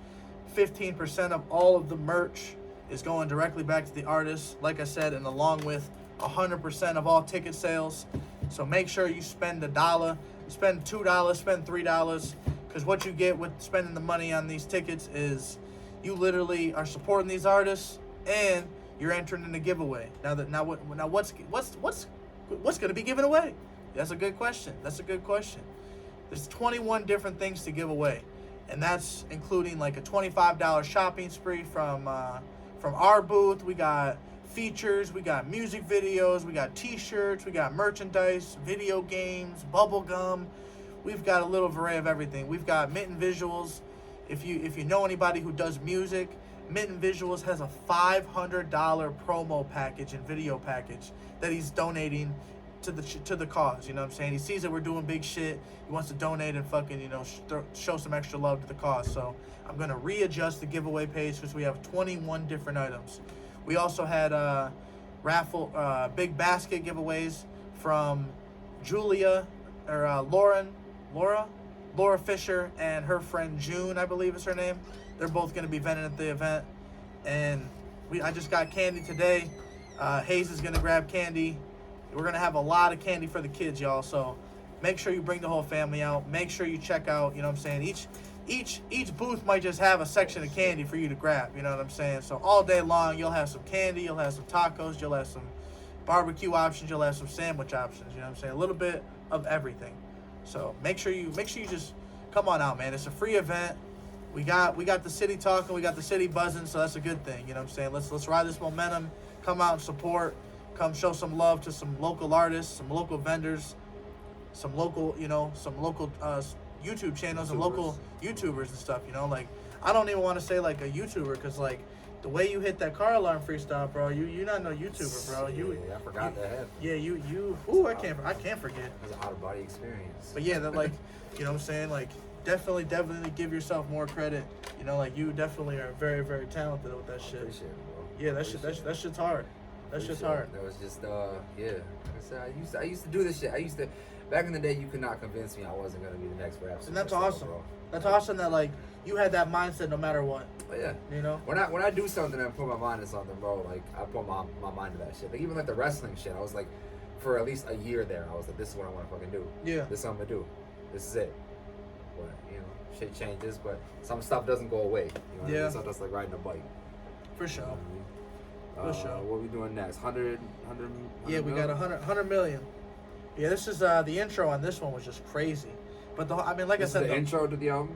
15% of all of the merch is going directly back to the artists, like I said, and along with 100% of all ticket sales. So, make sure you spend $1, spend $2, spend $3, because what you get with spending the money on these tickets is you literally are supporting these artists and you're entering in a giveaway. What's going to be given away? That's a good question. There's 21 different things to give away. And that's including like a $25 shopping spree from our booth. We got features, we got music videos, we got t-shirts, we got merchandise, video games, bubble gum. We've got a little array of everything. We've got Mitten Visuals. If you know anybody who does music, Mitten Visuals has a $500 promo package and video package that he's donating to the cause. You know what I'm saying? He sees that we're doing big shit. He wants to donate and fucking, show some extra love to the cause. So I'm going to readjust the giveaway page because we have 21 different items. We also had big basket giveaways from Julia, or Laura Fisher, and her friend June, I believe is her name. They're both going to be vending at the event. And I just got candy today. Hayes is going to grab candy. We're going to have a lot of candy for the kids, y'all. So make sure you bring the whole family out. Make sure you check out, you know what I'm saying? Each booth might just have a section of candy for you to grab, you know what I'm saying? So all day long, you'll have some candy, you'll have some tacos, you'll have some barbecue options, you'll have some sandwich options, you know what I'm saying? A little bit of everything. So make sure you just come on out, man. It's a free event. We got the city talking, we got the city buzzing, so that's a good thing, you know what I'm saying? Let's ride this momentum, come out and support, come show some love to some local artists, some local vendors, some local, YouTube channels and local YouTubers and stuff, you know? Like, I don't even want to say like a YouTuber, because like the way you hit that car alarm freestyle, bro, you're not no YouTuber, bro.
I forgot that.
Yeah, I can't forget.
It was an out of body experience.
But yeah, that, like, you know what I'm saying? Like, definitely give yourself more credit. You know, like, you definitely are very, very talented with that shit.
Appreciate it, bro.
Yeah, that shit's hard. That shit's hard.
That was just yeah. Like I said, I used to do this shit. Back in the day, you could not convince me I wasn't gonna be the next rap.
And that's awesome. Bro. That's awesome that like you had that mindset no matter what.
But yeah,
you know.
When I do something and put my mind to something, bro, like I put my mind to that shit. Like even like the wrestling shit, I was like, for at least a year there, I was like, this is what I want to fucking do. Yeah. This is what I'm gonna do. This is it. But you know, shit changes, but some stuff doesn't go away. You know what I mean? So that's like riding a bike.
For sure.
You know what I mean? For sure. What are we doing next? 100
yeah, we got 100 million. Yeah, this is the intro on this one was just crazy, but like I said,
the intro to the album.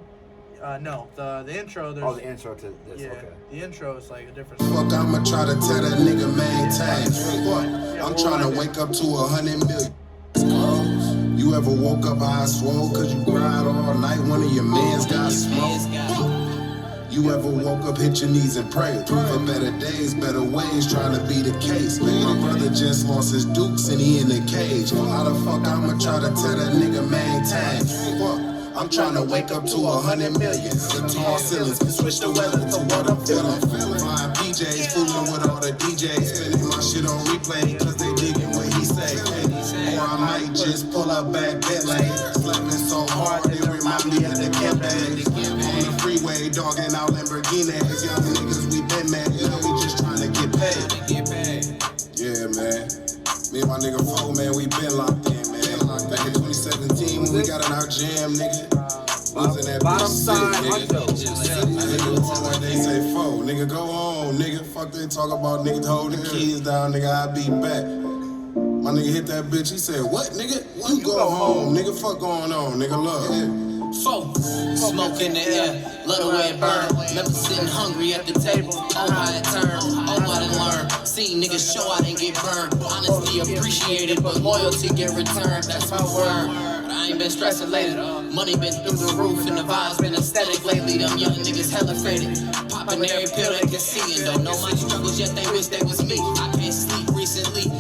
No, the intro.
There's the intro to this.
Yeah,
okay.
The intro is like a different.
Fuck, I'ma try to tell that nigga maintain. I'm trying to wake up to 100 million. You ever woke up eyes swole cause you cried all night? One of your mans got smoked. You ever woke up, hit your knees and prayed for better days, better ways, trying to be the case. My brother just lost his dukes and he in the cage. How the fuck I'ma try to tell that nigga maintain? Fuck, I'm trying to wake up to 100 million. The tall ceilings, switch the weather to what I'm feeling. Flying PJs, fooling with all the DJs, spinning my shit on replay, cause they digging what he say. Or I might just pull up back Bentley, slapping so hard they remind me of the campaign. On the freeway, dogging out Lamborghinis, young niggas, we been mad, you know, we just trying to get paid. Yeah, man. Me and my nigga Fo, man, we been locked in, man. Back in 2017 when we got in our jam, nigga. Was in that
bottom
bitch
side,
nigga. They say Fo, nigga, go on, nigga. Fuck they talk about, nigga, hold the keys down, nigga, I'll be back. My nigga hit that bitch, he said, what, nigga? You go home, nigga, fuck going on, nigga, love.
Four, smoke in the air, love the way it burn. Never sitting hungry at the table, oh how it turn, oh what I learn. Seen niggas show I didn't get burned. Honesty appreciated, but loyalty get returned. That's my word. But I ain't been stressing lately. Money been through the roof and the vibe's been aesthetic lately. Them young niggas hella faded. Popping every pill they can see and don't know my struggles yet they wish they was me. I can't sleep recently,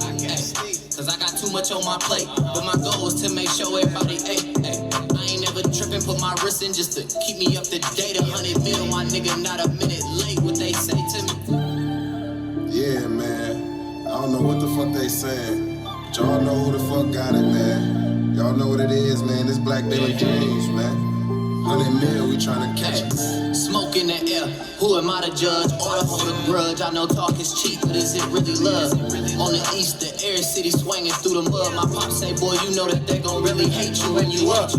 cause I got too much on my plate. But my goal is to make sure everybody ate. I ain't never tripping, put my wrist in just to keep me up to date. 100 mil, my nigga, not a minute late. What they say to me?
Yeah, man. I don't know what the fuck they saying. But y'all know who the fuck got it, man. Y'all know what it is, man. This Black Billy James, man. 100 mil, we tryna catch it.
Smoke in the air, who am I to judge or to hold a grudge? I know talk is cheap, but is it really love? On the east, the air city swinging through the mud. My pop say, boy, you know that they gon' really hate you when you up.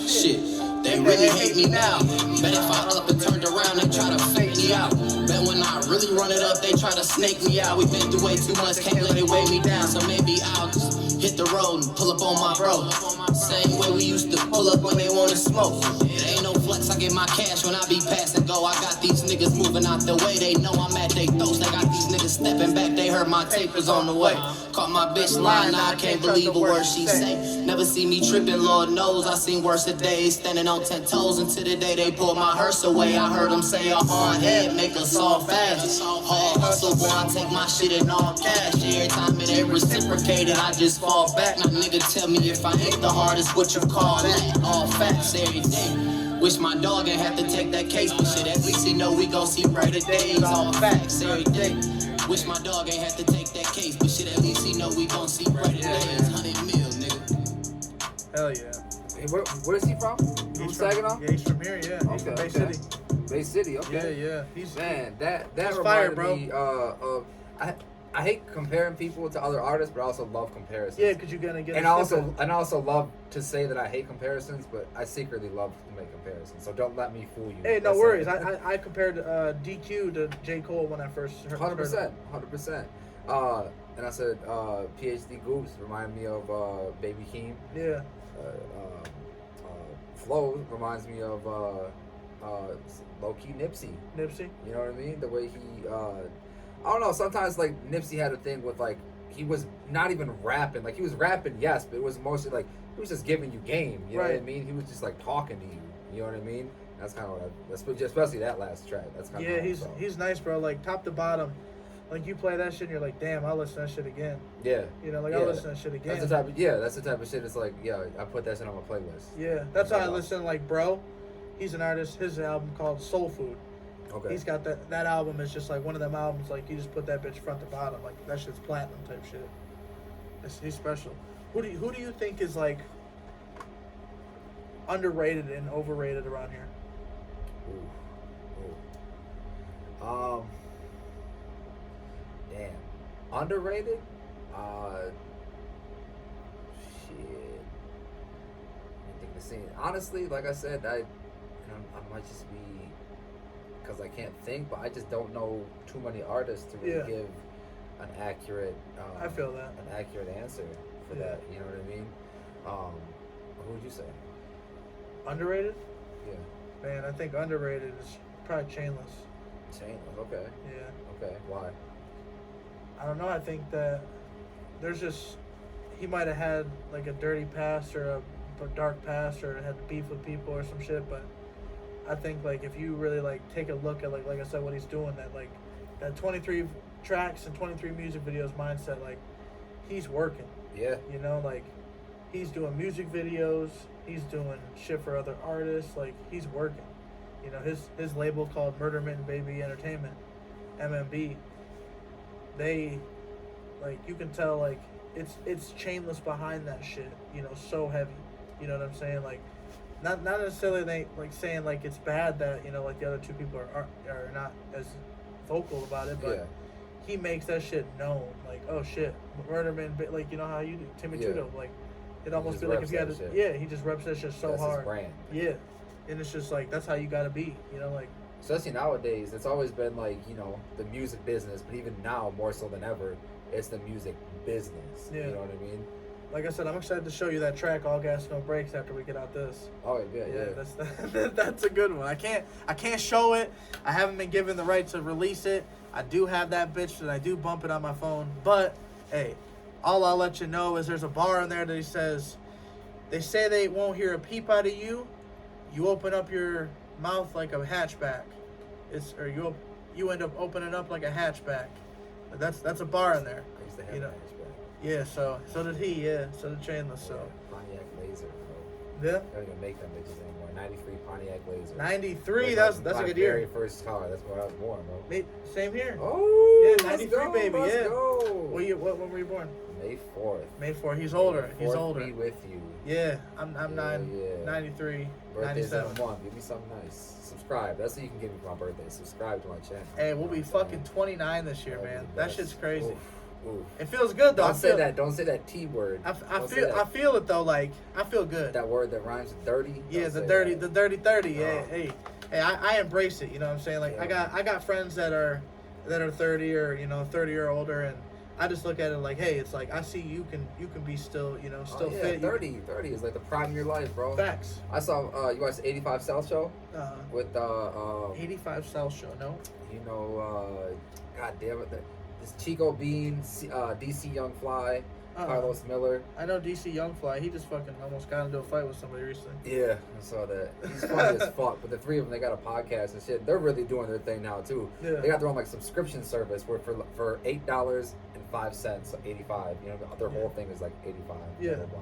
Shit, they really hate me now. Bet if I up and turned around, they try to fake me out. Bet when I really run it up, they try to snake me out. We been through way too much, can't let it weigh me down. So maybe I'll just hit the road and pull up on my bro. Same way we used to pull up when they wanna smoke. It ain't no flex, I get my cash when I be passing go. I got these niggas moving out the way, they know I'm at they throats. They got these niggas stepping back, they heard my tape is on the way. Caught my bitch lying, now I can't believe a word she say. Never see me tripping, Lord knows I seen worse of days. Standing on 10 toes until the day they pulled my hearse away. I heard them say a hard head make us all fast. Hard hustle, boy, I take my shit in all cash. Every time it ain't reciprocated, I just fall back. Now nigga tell me if I ain't the hardest, what you call that? All facts every day. Wish my dog ain't have to take that case, but shit, at least he know we gon' see brighter days. All facts every day. Wish my dog ain't have to take that case, but shit, at least he know we gon' see brighter days. 100 mil, nigga.
Hell yeah.
Hey, where is he from? From Saginaw?
Yeah, he's from here. Yeah, he's from Bay City.
Bay City, okay.
Yeah. He's
that
he's
reminded
fire, bro.
me of I hate comparing people to other artists, but I also love comparisons.
Yeah, because you're gonna get.
And I also love to say that I hate comparisons, but I secretly love to make comparisons. So don't let me fool you.
Hey, no worries. I compared DQ to J. Cole when I first heard.
100%. And I said PhD Goops remind me of Baby Keem.
Yeah.
Flow reminds me of low-key Nipsey. You know what I mean? The way he I don't know, sometimes like Nipsey had a thing with like he was not even rapping. Like he was rapping, yes, but it was mostly like he was just giving you game. You know what I mean? He was just like talking to you. You know what I mean? That's kind of what especially that last track. That's kind of
he's nice, bro. Like top to bottom. Like you play that shit and you're like, damn, I'll listen to that shit again.
Yeah.
You know, like I'll listen to that shit again.
That's the type of shit. It's like, yeah, I put that shit on my playlist.
Yeah, that's how I listen. Like, bro, he's an artist. His album called Soul Food.
Okay.
He's got that album is just like one of them albums. Like you just put that bitch front to bottom. Like that shit's platinum type shit. He's special. Who do you think is like underrated and overrated around here?
Damn. Underrated? Shit. I think the scene. Honestly, like I said, I might just be because I can't think, but I just don't know too many artists to really give an accurate.
I feel that
an accurate answer for that. You know what I mean? Who would you say?
Underrated?
Yeah.
Man, I think underrated is probably Chainless.
Chainless, okay.
Yeah.
Okay, why?
I don't know. I think that there's just he might have had like a dirty past or a dark past or had beef with people or some shit, but I think like if you really like take a look at like I said what he's doing, that 23 tracks and 23 music videos mindset, like he's working.
Yeah.
You know, like he's doing music videos, he's doing shit for other artists, like he's working. You know, his label called Murder Mitten Baby Entertainment, MMB. They, like, you can tell like it's Chainless behind that shit. You know, so heavy. You know what I'm saying? Like, not necessarily they like saying like it's bad that you know like the other two people are not as vocal about it, but he makes that shit known. Like, oh shit, Murder Mitten, like you know how you do Timmy Tudo, like it almost be like if you had to, he just reps that shit so
that's
hard.
His brand.
Yeah. And it's just like that's how you gotta be, you know, like
especially nowadays, it's always been like, you know, the music business, but even now more so than ever, it's the music business. Yeah. You know what I mean?
Like I said, I'm excited to show you that track All Gas No Brakes after we get out this.
Oh yeah.
That's a good one. I can't show it. I haven't been given the right to release it. I do have that bitch and I do bump it on my phone. But hey, all I'll let you know is there's a bar in there that he says they say they won't hear a peep out of you. You open up your mouth like a hatchback. You end up opening up like a hatchback. That's a bar in there.
I used to have a hatchback.
Yeah, so did he, so did Chainless, so.
Pontiac Laser, bro.
Yeah?
They're gonna make them bitches anymore. 93 Pontiac Laser.
93, that's a good year.
My very first car, that's where I was born, bro.
Same here.
Oh,
yeah, 93 baby,
let's go.
When were you born?
May 4th.
May 4th, he's older.
He's older. Be with you.
Yeah, I'm 93,
Birthday's
97.
in a month. Give me something nice. Subscribe. That's what you can give me for my birthday. Subscribe to my channel.
Hey, we'll be fucking 29 this year, man. That shit's crazy.
Oof.
It feels good though.
Don't say that T word.
I feel it though. Like I feel good.
That word that rhymes with dirty.
Yeah, the dirty 30. Yeah, hey, I embrace it. You know what I'm saying? Like I got friends that are 30 or 30 or older, and I just look at it like, hey, it's like I see you can be still fit.
30 is like the prime of your life, bro.
Facts.
I saw you watched the 85 South show with
85 South show. No.
You know, God damn it. This Chico Bean, DC Young Fly, Carlos Miller.
I know DC Young Fly. He just fucking almost got into a fight with somebody recently.
Yeah, I saw that. He's funny as fuck. But the three of them, they got a podcast and shit. They're really doing their thing now too. Yeah. They got their own like subscription service where for $8.05, so 85. You know, their whole thing is like 85.
Yeah.
Blah, blah,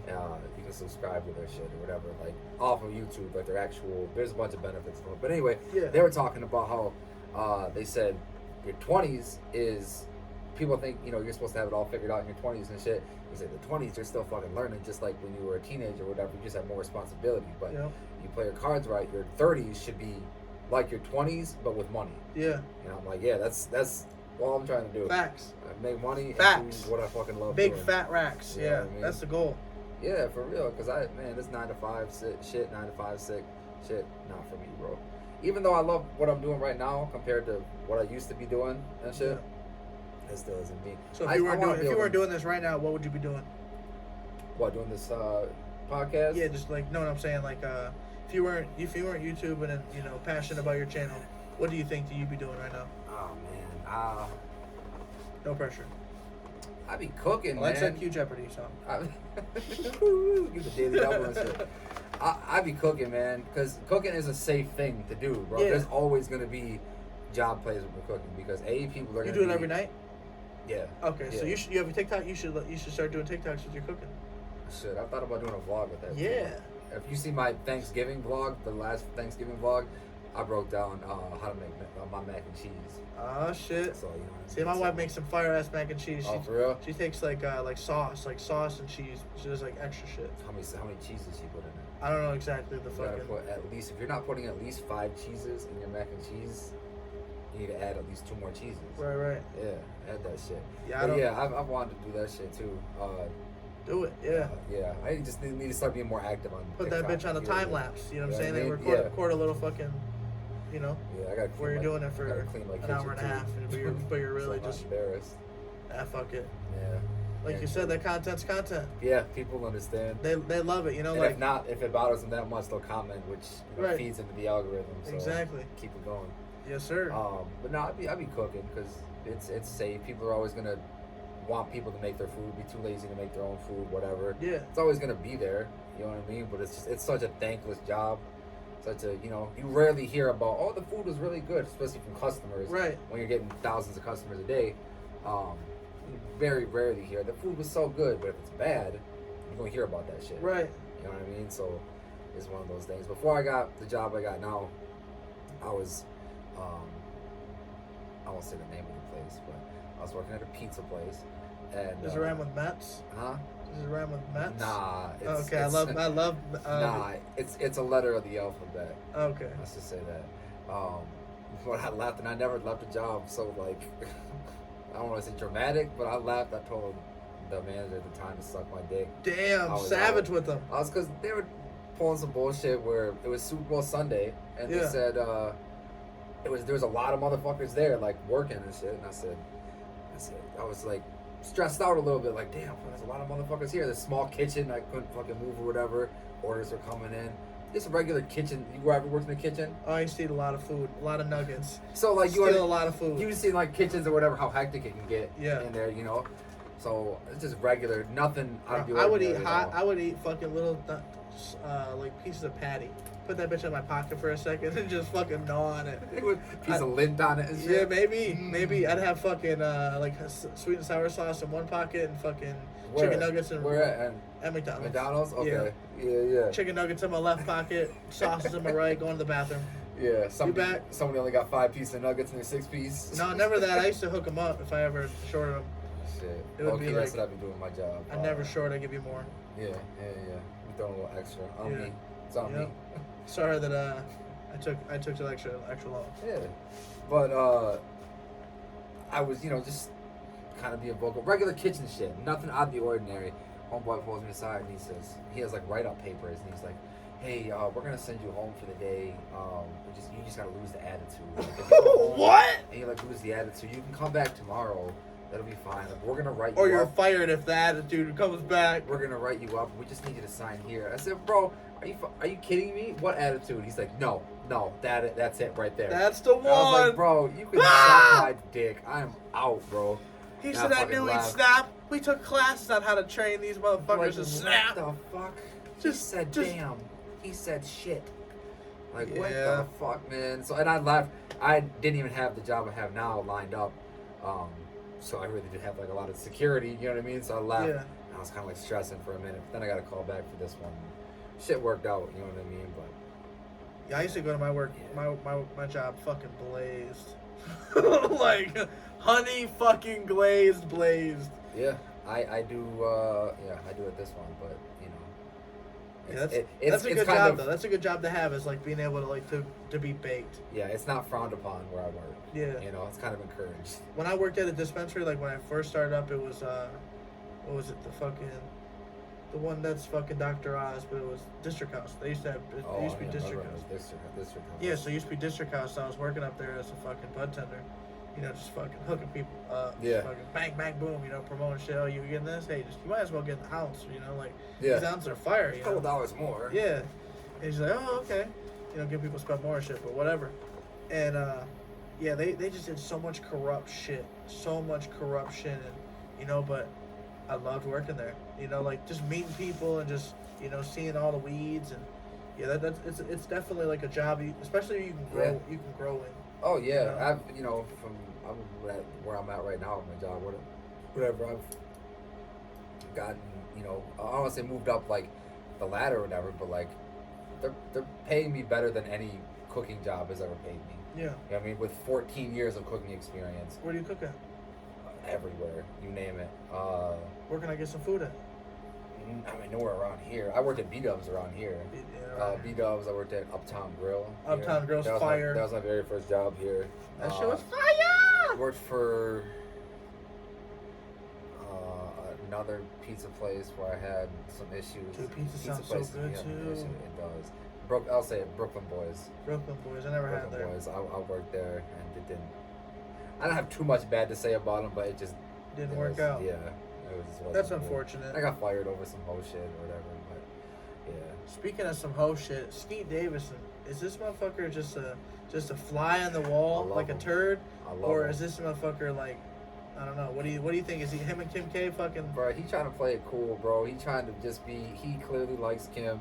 You can subscribe to their shit or whatever, like off of YouTube, like their actual. There's a bunch of benefits to it. But anyway, they were talking about how they said your 20s is. People think, you know, you're supposed to have it all figured out in your 20s and shit. You say the 20s, you're still fucking learning, just like when you were a teenager or whatever. You just have more responsibility. But you play your cards right, your 30s should be like your 20s, but with money.
Yeah.
You know, I'm like, yeah, that's all I'm trying to do.
Facts.
Make money and do what I fucking love
Big
doing.
fat racks.
You know what I mean?
That's the goal.
Yeah, for real. Because this 9 to 5 shit, 9 to 5 sick shit, not for me, bro. Even though I love what I'm doing right now compared to what I used to be doing and shit.
Yeah.
It still isn't me.
So if you weren't doing this right now, what would you be doing?
What, doing this podcast?
Yeah, just like, know what I'm saying? Like, if you weren't YouTubing and, you know, passionate about your channel, what do you think that you'd be doing right now?
Oh man,
no pressure.
I be cooking, man.
Alexa, cue Jeopardy song.
Give the daily double and shit. I be cooking, man, because cooking is a safe thing to do, bro.
Yeah.
There's always gonna be job plays with cooking because people are.
You do it every night?
Yeah.
Okay,
yeah.
so you have a TikTok. You should start doing TikToks with your cooking.
Shit, I thought about doing a vlog with that.
Yeah.
Too. If you see my Thanksgiving vlog, the last Thanksgiving vlog, I broke down how to make my mac and cheese.
Oh shit.
So, you know,
see, my wife makes some fire ass mac and cheese.
Oh, for real?
She takes like sauce and cheese. She does like extra shit.
How many cheeses she put in it?
I don't know exactly the
You
fucking.
gotta put at least, if you're not putting at least 5 cheeses in your mac and cheese, you need to add at least 2 more cheeses.
Right.
Yeah, add that shit.
Yeah,
I've wanted to do that shit too.
Do it, yeah.
Yeah, I just need to start being more active on
Put
TikTok.
that bitch on a time lapse. You know what I'm saying?
I
They
mean?
record a little fucking, you know,
Yeah, I gotta
where you're doing it for an hour and a half, but you're really
so I'm
just
not embarrassed.
fuck it.
Yeah.
Like you said, that content's content.
Yeah, people understand.
They love it, you know.
And
like
if it bothers them that much, they'll comment, which feeds into the algorithm. So
exactly.
Keep it going.
Yes, sir.
But no, I be cooking because it's safe. People are always gonna want people to make their food, be too lazy to make their own food, whatever.
Yeah.
It's always gonna be there. You know what I mean? But it's such a thankless job. Such a, you rarely hear about, oh, the food was really good, especially from customers.
Right.
When you're getting thousands of customers a day, you very rarely hear the food was so good. But if it's bad, you're gonna hear about that shit.
Right.
You know what I mean? So it's one of those things. Before I got the job I got now, I was, I won't say the name of the place, but I was working at a pizza place. And
Does it rhyme with Mets?
Huh?
Does it rhyme with Mets?
Nah.
Okay, I love.
Nah, it's a letter of the alphabet.
Okay.
Let's just say that. When I left, and I never left a job, so like, I don't want to say dramatic, but I left. I told the manager at the time to suck my dick.
Damn, savage with them.
I was, because they were pulling some bullshit where it was Super Bowl Sunday, and they said there was a lot of motherfuckers there, like working and shit. And I said, I was like stressed out a little bit, like, damn, there's a lot of motherfuckers here. This small kitchen, I couldn't fucking move or whatever. Orders were coming in. Just a regular kitchen. You ever worked in a kitchen?
Oh, I used to eat a lot of food, a lot of nuggets.
So like
a lot of food.
You see like kitchens or whatever, how hectic it can get in there, So it's just regular, nothing out of the ordinary.
I would eat fucking little like pieces of patty. Put that bitch in my pocket for a second and just fucking gnaw on it.
Piece of lint on it and shit.
Yeah, maybe I'd have fucking like sweet and sour sauce in one pocket and fucking chicken nuggets in at McDonald's.
McDonald's? Okay. Yeah.
Chicken nuggets in my left pocket, sauces in my right, going to the bathroom.
Yeah, somebody only got 5 pieces of nuggets and a 6-piece.
No, never that. I used to hook them up if I ever shorted them.
Shit.
It would be like,
that's what I'd be doing my job.
I never short, I give you more.
Yeah. You throwing a little extra on me. It's on me.
Sorry that I took the extra long.
Yeah. But I was, just kind of being vocal. Regular kitchen shit. Nothing out of the ordinary. Homeboy pulls me aside and he says, he has like write-up papers and he's like, hey, we're gonna send you home for the day. You just gotta lose the attitude. Like,
what?
And you like lose the attitude. You can come back tomorrow. That'll be fine. Like, we're gonna write you
Or you're
up.
fired if the attitude comes back.
We're gonna write you up. We just need you to sign here. I said, bro, are you kidding me? What attitude? He's like, no, that's it right there.
That's the one.
And I was like, bro, you can suck my dick. I'm out, bro.
He said I knew he'd snap. We took classes on how to train these motherfuckers to snap.
What the fuck? He said damn. He said shit. Like, what the fuck, man? So, and I left. I didn't even have the job I have now lined up. So I really did have like a lot of security, you know what I mean? So I left I was kind of like stressing for a minute. But then I got a call back for this one. Shit worked out, you know what I mean? But
Yeah, I used to go to my work, my job fucking blazed. Like, honey fucking blazed.
yeah, I do at this one, but you know.
Yeah, that's
It's
a good
kind
job
of,
though. That's a good job to have, is like being able to like to be baked.
yeah, it's not frowned upon where I work.
Yeah.
You know, it's kind of encouraged.
When I worked at a dispensary, like when I first started up, it was what was it? The one that's fucking Dr. Oz, but it was District House. They used to have it used to be District House.
District House.
Yeah, so it used to be District House. So I was working up there as a fucking bud tender. You know, just fucking hooking people up.
Yeah.
Fucking bang, bang, boom. You know, promoting shit. Oh, you getting this? Hey, just you might as well get an ounce. You know, like
Yeah.
these ounces are fire. You know?
$12 more.
Yeah. And he's like, oh, okay. You know, give people spend more and shit, but whatever. And yeah, they just did so much corrupt shit, and you know, but I loved working there. You know, like just meeting people and just, you know, seeing all the weeds, and yeah, it's definitely like a job, especially you can grow, you can grow in.
Oh yeah,
You know?
I've I'm at where I'm at right now with my job, whatever I've gotten, you know, I don't want to say moved up like the ladder or whatever, but like they're paying me better than any cooking job has ever paid me.
Yeah.
You know what I mean? With 14 years of cooking experience,
Where do you cook at?
everywhere, you name it.
Where can I get some food at?
I mean, nowhere around here. I worked at B-Dubs around here. B-Dubs, I worked at Uptown Grill. here.
Uptown Grill's
That was
fire.
That was my very first job here.
That shit was fire.
Worked for another pizza place where I had some issues.
Dude, pizza sounds so
place,
good,
yeah,
too.
It does. I'll say it, Brooklyn Boys.
Brooklyn Boys. I never had
Brooklyn
there.
Boys. I worked there, and it didn't. I don't have too much bad to say about them, but it just
Didn't
it
work
was-
out.
Yeah, it wasn't
That's
good.
unfortunate.
I got fired over some whole shit or whatever, but yeah.
Speaking of some hoe shit, Skeet Davison, is this motherfucker just a fly on the wall,
I love
like a
him.
turd,
I love
or
him.
is this motherfucker like, I don't know. What do you think? Is he him and Kim K fucking?
Bro, he trying to play it cool, bro. He trying to just be. He clearly likes Kim.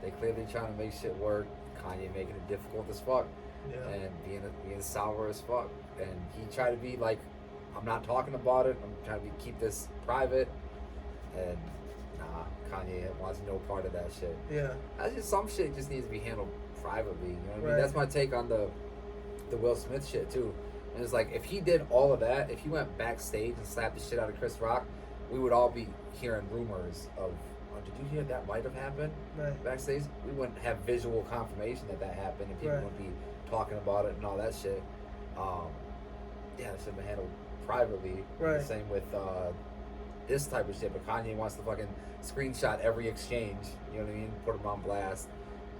They clearly trying to make shit work. Kanye making it difficult as fuck,
Yeah.
and being sour as fuck. And he tried to be like, I'm not talking about it. I'm trying to keep this private. And nah, Kanye wants no part of that shit.
Yeah.
That's just some shit just needs to be handled privately. You know what I mean?
Right.
That's my take on the Will Smith shit too. And it's like, if he did all of that, if he went backstage and slapped the shit out of Chris Rock, we would all be hearing rumors of, oh, did you hear that might have happened
Right.
backstage? We wouldn't have visual confirmation that happened, and people
Right.
would be talking about it and all that shit. Yeah, it should have been handled privately.
Right.
The same with this type of shit, but Kanye wants to fucking screenshot every exchange, you know what I mean? Put them on blast.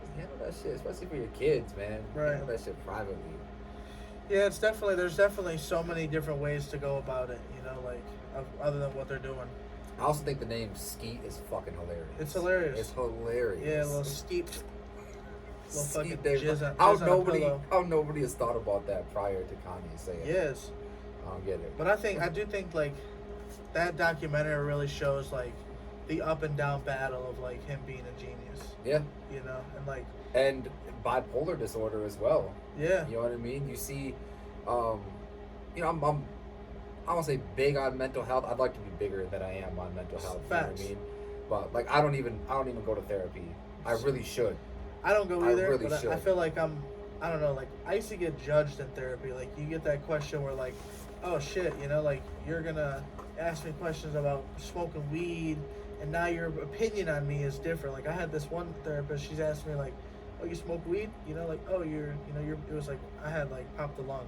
Just handle that shit, especially for your kids, man.
Right.
Handle that shit privately.
Yeah, there's definitely so many different ways to go about it, you know, like other than what they're doing.
I also think the name Skeet is fucking hilarious.
It's hilarious.
It's hilarious.
Yeah, a little Skeet. Little fucking
Skeet Davis.
jizz
How
on a pillow.
nobody has thought about that prior to Kanye saying it.
Yes.
I don't get it.
But I do think like that documentary really shows like the up and down battle of like him being a genius,
Yeah.
you know, and like
And bipolar disorder as well.
yeah,
You know what I mean? You see, you know, I'm I won't say big on mental health. I'd like to be bigger than I am on mental health.
Facts.
You know what I mean? But like, I don't even go to therapy. I really should.
I don't go
I
either,
really
but I
should.
feel like I don't know, like I used to get judged in therapy. Like you get that question where like, oh shit, you know, like you're gonna ask me questions about smoking weed, and now your opinion on me is different. Like I had this one therapist, she's asked me like, oh, you smoke weed? You know, like, oh, you're, it was like I had like popped the lung,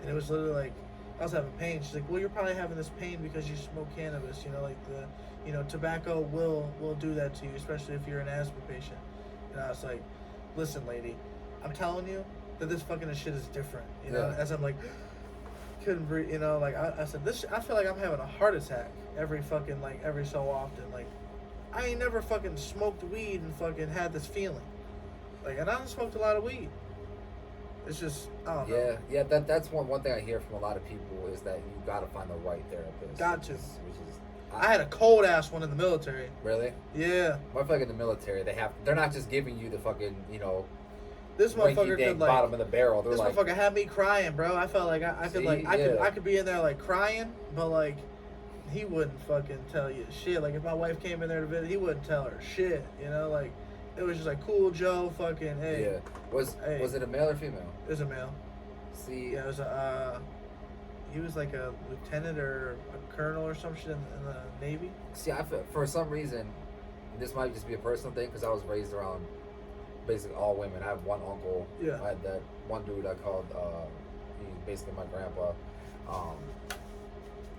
and it was literally like I was having pain. She's like, well, you're probably having this pain because you smoke cannabis. You know, like tobacco will do that to you, especially if you're an asthma patient. And I was like, listen, lady, I'm telling you that this fucking shit is different. You know,
Yeah.
as I'm like, couldn't breathe. You know, like I said, I feel like I'm having a heart attack every so often. Like, I ain't never fucking smoked weed and fucking had this feeling. Like, and I done smoked a lot of weed. It's just, I don't know.
Yeah. That's one thing I hear from a lot of people is that you got to find the right therapist.
Got to.
Which is
I had a cold ass one in the military.
Really?
Yeah.
I feel like in the military they're not just giving you the fucking,
This motherfucker could like
bottom of the barrel. They're
this
like,
motherfucker had me crying, bro. I felt like I could
See?
like
Yeah.
I could be in there like crying, but like he wouldn't fucking tell you shit. Like if my wife came in there to visit, he wouldn't tell her shit. You know, like it was just like cool Joe, fucking hey.
Yeah. Was it a male or female?
It was a male.
See.
Yeah, it was a. He was like a lieutenant or a colonel or some shit in the Navy.
See, I feel, for some reason, this might just be a personal thing because I was raised around basically all women. I have one uncle.
Yeah.
I had that one dude I called. He's basically my grandpa.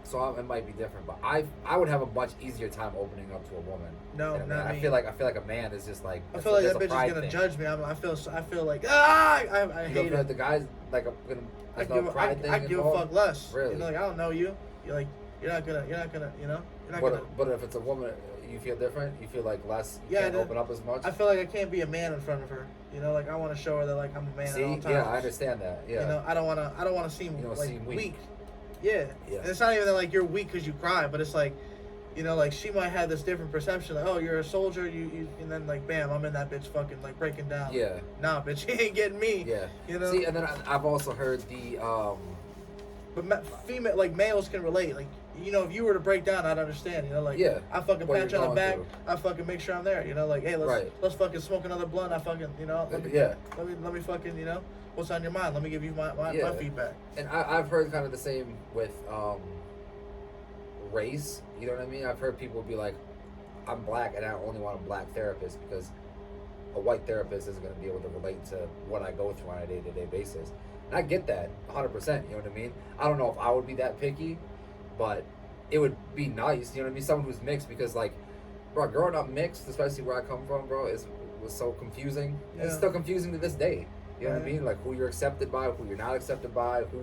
So it might be different, but I would have a much easier time opening up to a woman.
No,
than a man.
not me.
I feel like a man is just like.
I feel like that bitch is gonna judge me. I feel like I hate it.
The guys like gonna.
I give a fuck less.
Really?
You know, like I don't know you. You're like you're not gonna. You know. You're not gonna.
But if it's a woman, you feel different. You feel like less. You can't open up as much.
I feel like I can't be a man in front of her. You know, like I want to show her that like I'm a man.
See,
at all times.
yeah, I understand that. Yeah.
You know, I don't want to seem
seem weak.
Yeah.
Yeah.
And it's not even that like you're weak because you cry, but it's like, you know, like she might have this different perception. Like, oh, you're a soldier. You and then like, bam, I'm in that bitch fucking like breaking down.
Yeah.
Nah, bitch, you ain't getting me.
Yeah.
You know.
See, and then I've also heard the.
But female, like males can relate. Like, you know, if you were to break down, I'd understand. You know, like,
yeah,
I fucking
what
pat you on the back.
through.
I fucking make sure I'm there. You know, like, hey, let's fucking smoke another blunt. I fucking, you know, let me fucking, you know, what's on your mind? Let me give you my feedback.
And I've heard kind of the same with race. You know what I mean? I've heard people be like, I'm black and I only want a black therapist because a white therapist isn't going to be able to relate to what I go through on a day-to-day basis. And I get that 100%, you know what I mean? I don't know if I would be that picky, but it would be nice, you know what I mean? Someone who's mixed, because like, bro, growing up mixed, especially where I come from, bro, was so confusing. Yeah. It's still confusing to this day. You know what I mean? Like who you're accepted by, who you're not accepted by, who,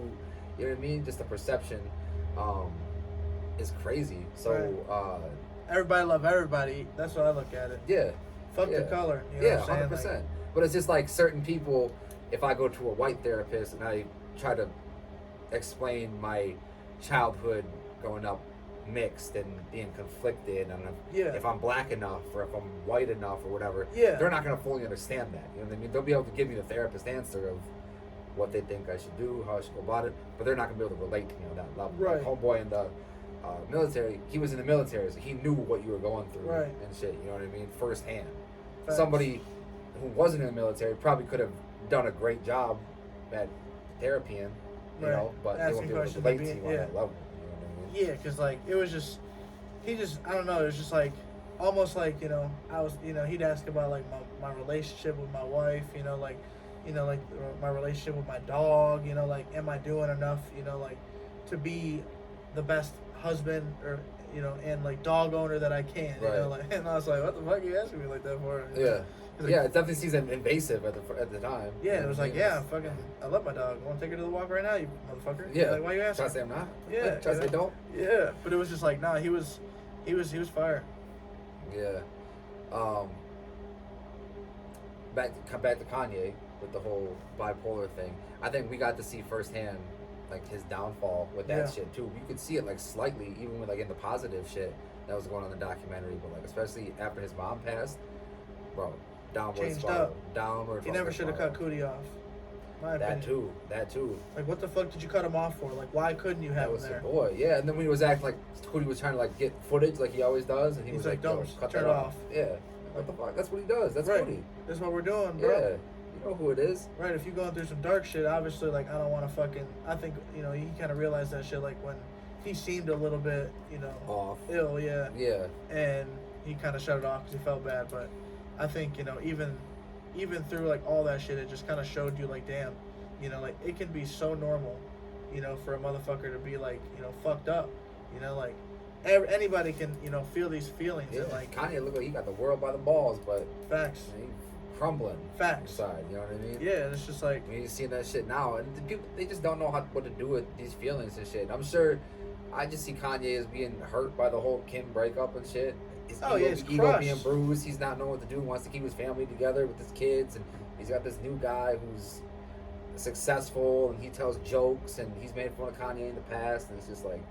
you know what I mean? Just the perception is crazy. So,
everybody love everybody. That's what I look at it.
Yeah.
Fuck the color. You know what I'm
100%.
saying?
But it's just like certain people, if I go to a white therapist and I try to explain my childhood growing up mixed and being conflicted, and if I'm black enough or if I'm white enough or whatever, they're not going to fully understand that. You know what I mean? They'll be able to give me the therapist answer of what they think I should do, how I should go about it, but they're not going to be able to relate to me on that level.
Right.
Like homeboy in the military, he was in the military, so he knew what you were going through
and
shit, you know what I mean? Firsthand.
Facts.
Somebody who wasn't in the military probably could have done a great job at therapying, you know, but they won't be able to relate to you on that level. You know what I mean?
Yeah, because like it was just, I don't know, it was just like almost like, you know, he'd ask about like my relationship with my wife, you know, like my relationship with my dog, you know, like am I doing enough, you know, like to be the best husband or, you know, and like dog owner that I can, you know, like, and I was like, what the fuck are you asking me like that for?
Yeah. Like, it definitely seems invasive at the time.
Yeah, it was like, I love my dog. I want to take her to the walk right now, you motherfucker.
Yeah.
Like, why you asking?
Try to say I'm not.
Yeah.
Try to say don't.
Yeah, but it was just like, nah, he was fire.
Yeah. Back to Kanye with the whole bipolar thing. I think we got to see firsthand like his downfall with that shit too. You could see it like slightly, even with like in the positive shit that was going on in the documentary, but like especially after his mom passed, bro, downward spiral.
He never should have cut Cootie off.
That too.
Like, what the fuck did you cut him off for? Like, why couldn't you have him there?
That was your boy. Yeah, and then when he was acting like Cootie was trying to like get footage like he always does, and he was like,
don't
cut
turn
that
it off.
Yeah. What the fuck? That's what he does. That's Cootie.
That's what we're doing, bro.
Yeah. You know who it is.
Right, if you're going through some dark shit, obviously, like, I don't want to fucking... I think, you know, he kind of realized that shit, like, when he seemed a little bit, you know...
Off.
Ill, yeah.
Yeah.
And he kind of shut it off because he felt bad, but I think, you know, even through, like, all that shit, it just kind of showed you, like, damn, you know, like, it can be so normal, you know, for a motherfucker to be, like, you know, fucked up, you know, like... Anybody can, you know, feel these feelings.
Yeah,
and like
Kanye look like he got the world by the balls, but...
Facts.
He's crumbling.
Facts.
Inside, you know what I mean?
Yeah, it's just like...
I mean, you see that shit now, and the people, they just don't know what to do with these feelings and shit. I'm sure I just see Kanye as being hurt by the whole Kim breakup and shit. His ego being bruised. He's not knowing what to do. He wants to keep his family together with his kids, and he's got this new guy who's successful, and he tells jokes, and he's made fun of Kanye in the past, and it's just like...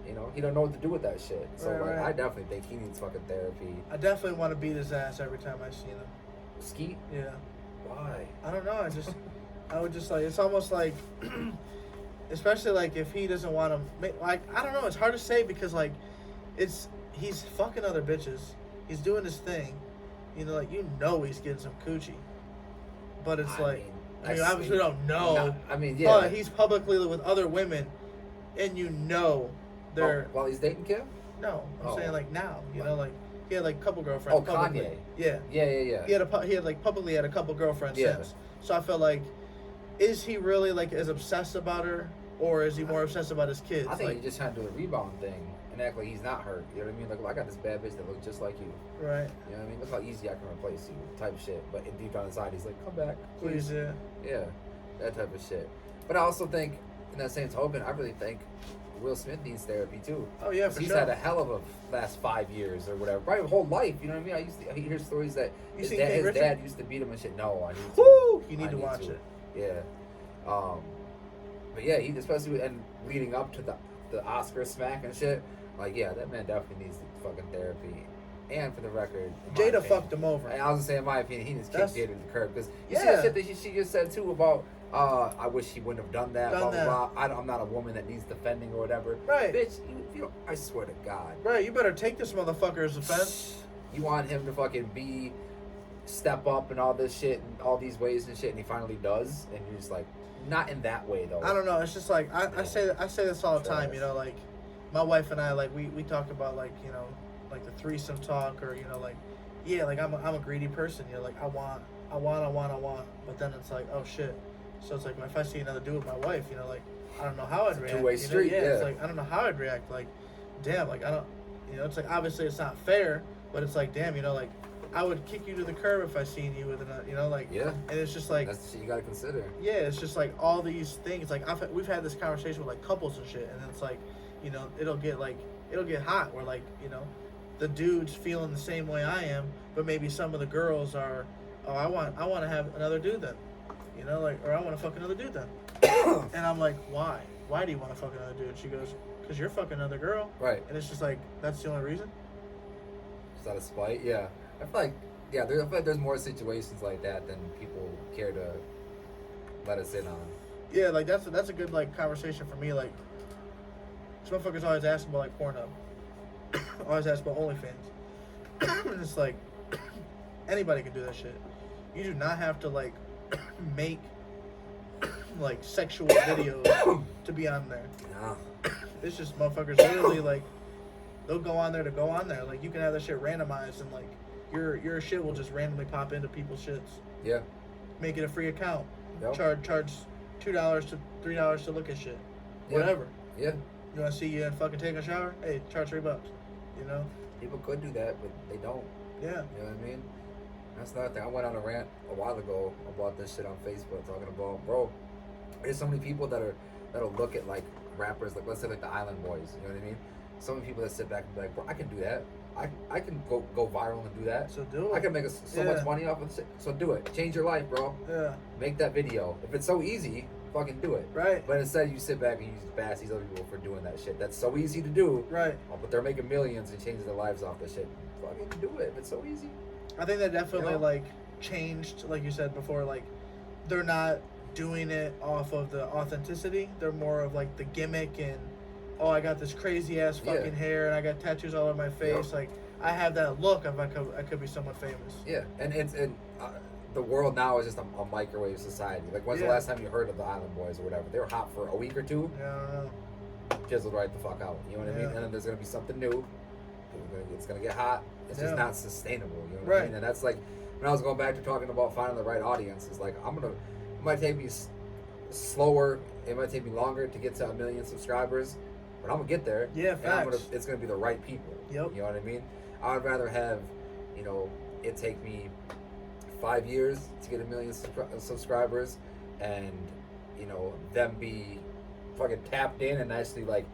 You know, he don't know what to do with that shit. So, I definitely think he needs fucking therapy.
I definitely want to beat his ass every time I see him.
Skeet?
Yeah.
Why?
I don't know. I would just like, it's almost like, Especially like if he doesn't want to, like I don't know. It's hard to say because like, he's fucking other bitches. He's doing his thing, you know. Like he's getting some coochie, but it's I mean, obviously we don't know.
Yeah.
But he's publicly with other women, and they're.
While he's dating Kim?
No, I'm saying like now. You know, like he had like a couple girlfriends.
Oh,
publicly.
Kanye.
Yeah.
Yeah.
He had like publicly had a couple girlfriends since. So I felt like, is he really like as obsessed about her, or is he more obsessed about his kids?
I think
like,
he's just trying to do the rebound thing and act like he's not hurt. You know what I mean? Like, well, I got this bad bitch that looks just like you.
Right.
You know what I mean? Look how easy I can replace you, type shit. But deep down inside, he's like, come back,
please. Yeah.
Yeah, that type of shit. But I also think, in that same token, I really think Will Smith needs therapy too.
Oh yeah, for
he's
sure.
Had a hell of a last 5 years or whatever, probably a whole life. You know what I mean? I hear stories that his dad used to beat him and shit. No, I need to.
Woo! You need to watch it.
Yeah. But yeah, he especially and leading up to the Oscar smack and shit. Like, yeah, that man definitely needs fucking therapy. And for the record,
Jada fucked him over.
And I was gonna say, in my opinion, he just kicked Jada to the curb because you see
Yeah.
that shit that she just said too about. I wish he wouldn't have done that. Blah, blah, blah. I'm not a woman that needs defending or whatever.
Right.
Bitch, you know, I swear to God.
Right, you better take this motherfucker's offense.
You want him to fucking step up and all this shit and all these ways and shit, and he finally does, and you're just like, not in that way though.
I don't know. It's just like I say this all the time. You know, like my wife and I, like we talk about like, you know, like the threesome talk, or you know, like yeah, like I'm a greedy person. You know, like I want, but then it's like, oh shit. So it's like if I see another dude with my wife, you know, like I don't know how I'd react.
Two-way street.
Yeah, it's like I don't know how I'd react. Like, damn, like I don't, you know, it's like obviously it's not fair, but it's like damn, you know, like I would kick you to the curb if I seen you with another, you know, like
yeah.
And it's just like
that's the shit you gotta consider.
Yeah, it's just like all these things. Like we've had this conversation with like couples and shit, and it's like, you know, it'll get hot where like, you know, the dude's feeling the same way I am, but maybe some of the girls are, oh, I want to have another dude then. You know, like, or I want to fuck another dude then. And I'm like, why? Why do you want to fuck another dude? She goes, because you're fucking another girl.
Right.
And it's just like, that's the only reason?
It's out of spite, yeah. I feel like, yeah, I feel like there's more situations like that than people care to let us in on.
Yeah, like, that's a good, like, conversation for me. Like, this motherfucker's always asking about, like, Pornhub. Always asking about OnlyFans. And it's like, anybody can do that shit. You do not have to, like, make like sexual videos to be on there.
No.
It's just motherfuckers literally like they'll go on there to go on there. Like you can have that shit randomized and like your shit will just randomly pop into people's shits.
Yeah.
Make it a free account.
Yep.
Charge $2 to $3 to look at shit.
Yeah.
Whatever.
Yeah.
You wanna see you and fucking take a shower? Hey, charge $3. You know?
People could do that, but they don't.
Yeah.
You know what I mean? That's another thing. I went on a rant a while ago about this shit on Facebook, talking about, bro, there's so many people that'll look at like rappers, like let's say like the Island Boys, you know what I mean? So many people that sit back and be like, bro, I can do that. I can go viral and do that.
So do it.
I can make so much money off of it. So do it. Change your life, bro.
Yeah.
Make that video. If it's so easy, fucking do it.
Right.
But instead you sit back and you just bash these other people for doing that shit. That's so easy to do.
Right.
But they're making millions and changing their lives off this shit. Fucking do it. If it's so easy.
I think that definitely
You know?
like changed, like you said before, like they're not doing it off of the authenticity. They're more of like the gimmick and oh, I got this crazy ass fucking hair and I got tattoos all over my face.
Yep.
Like I have that look of I could be someone famous.
Yeah, and the world now is just a microwave society. Like when's the last time you heard of the Island Boys or whatever? They were hot for a week or two.
Yeah, I don't know.
Fizzled right the fuck out. You know what I mean? And then there's gonna be something new. It's gonna get hot. It's just not sustainable. You know what I mean? And that's like when I was going back to talking about finding the right audience. It's like it might take me slower. It might take me longer to get to 1 million subscribers, but I'm gonna get there.
Yeah, facts.
And it's gonna be the right people.
Yep.
You know what I mean? I would rather have, you know, it take me 5 years to get 1 million subscribers, and you know them be fucking tapped in and actually like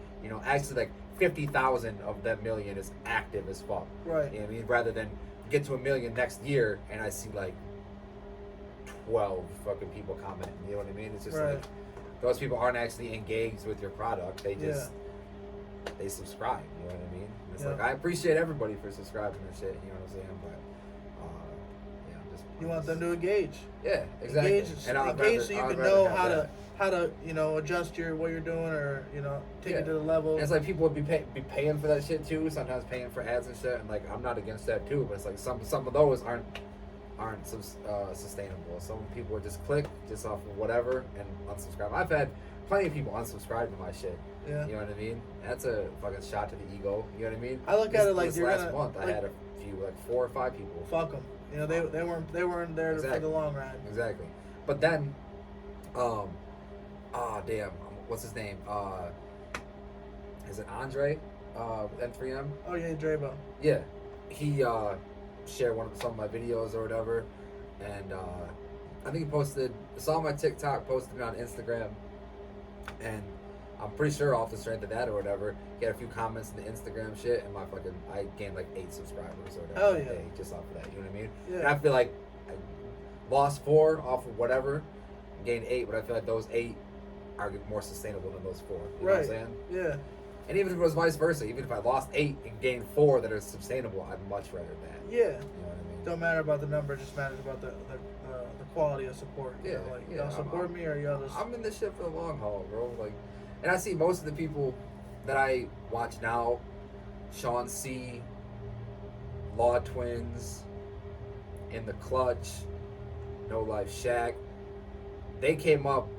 50,000 of that million is active as fuck.
Right.
You know what I mean? Rather than get to 1 million next year and I see like 12 fucking people commenting. You know what I mean? It's just like those people aren't actually engaged with your product. They just they subscribe. You know what I mean? It's like I appreciate everybody for subscribing and shit. You know what I'm saying? But yeah, I'm just
You want them to engage.
Yeah, exactly.
Engage so you can know how to adjust what you're doing, or take it to the level.
And it's like people would be paying for that shit too. Sometimes paying for ads and shit. And like I'm not against that too, but it's like some of those aren't sustainable. Some people would just click just off of whatever and unsubscribe. I've had plenty of people unsubscribe to my shit.
Yeah.
You know what I mean? That's a fucking shot to the ego. You know what I mean?
I look at it like
this
you're
last
gonna.
month, I had a few, like 4 or 5 people.
Fuck them. They weren't there for the long ride.
Exactly. But then, damn, what's his name? Is it Andre? N3M?
Oh yeah, Drabo.
Yeah, he shared some of my videos or whatever, and I think he saw my TikTok, posted me on Instagram, and I'm pretty sure off the strength of that or whatever, he had a few comments in the Instagram shit, and I gained like 8 subscribers or whatever.
Oh yeah.
Day just off of that, you know what I mean?
Yeah.
And I feel like I lost 4 off of whatever, gained 8, but I feel like those 8 are more sustainable than those 4. You know what I'm saying?
Yeah.
And even if it was vice versa, even if I lost 8 and gained 4 that are sustainable, I'd much rather that.
Yeah.
You know what I mean?
Don't matter about the number, just matters about the quality of support.
Yeah,
y'all support me or y'all just.
I'm in this shit for the long haul, bro. Like, and I see most of the people that I watch now, Sean C, Law Twins, In the Clutch, No Life Shaq. They came up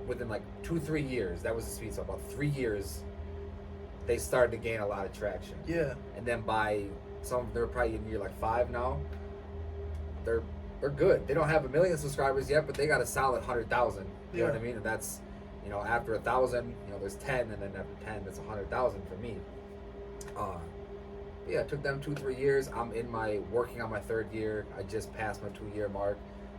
within like 2-3 years. That was the speed. So about 3 years, they started to gain a lot of traction.
Yeah.
And then by they're probably in year like 5 now. They're good. They don't have 1 million subscribers yet, but they got a solid 100,000. You know what I mean? And that's, after 1,000, there's 10, and then after 10, it's 100,000 for me. Yeah, it took them 2-3 years. I'm working on my 3rd year. I just passed my 2-year mark.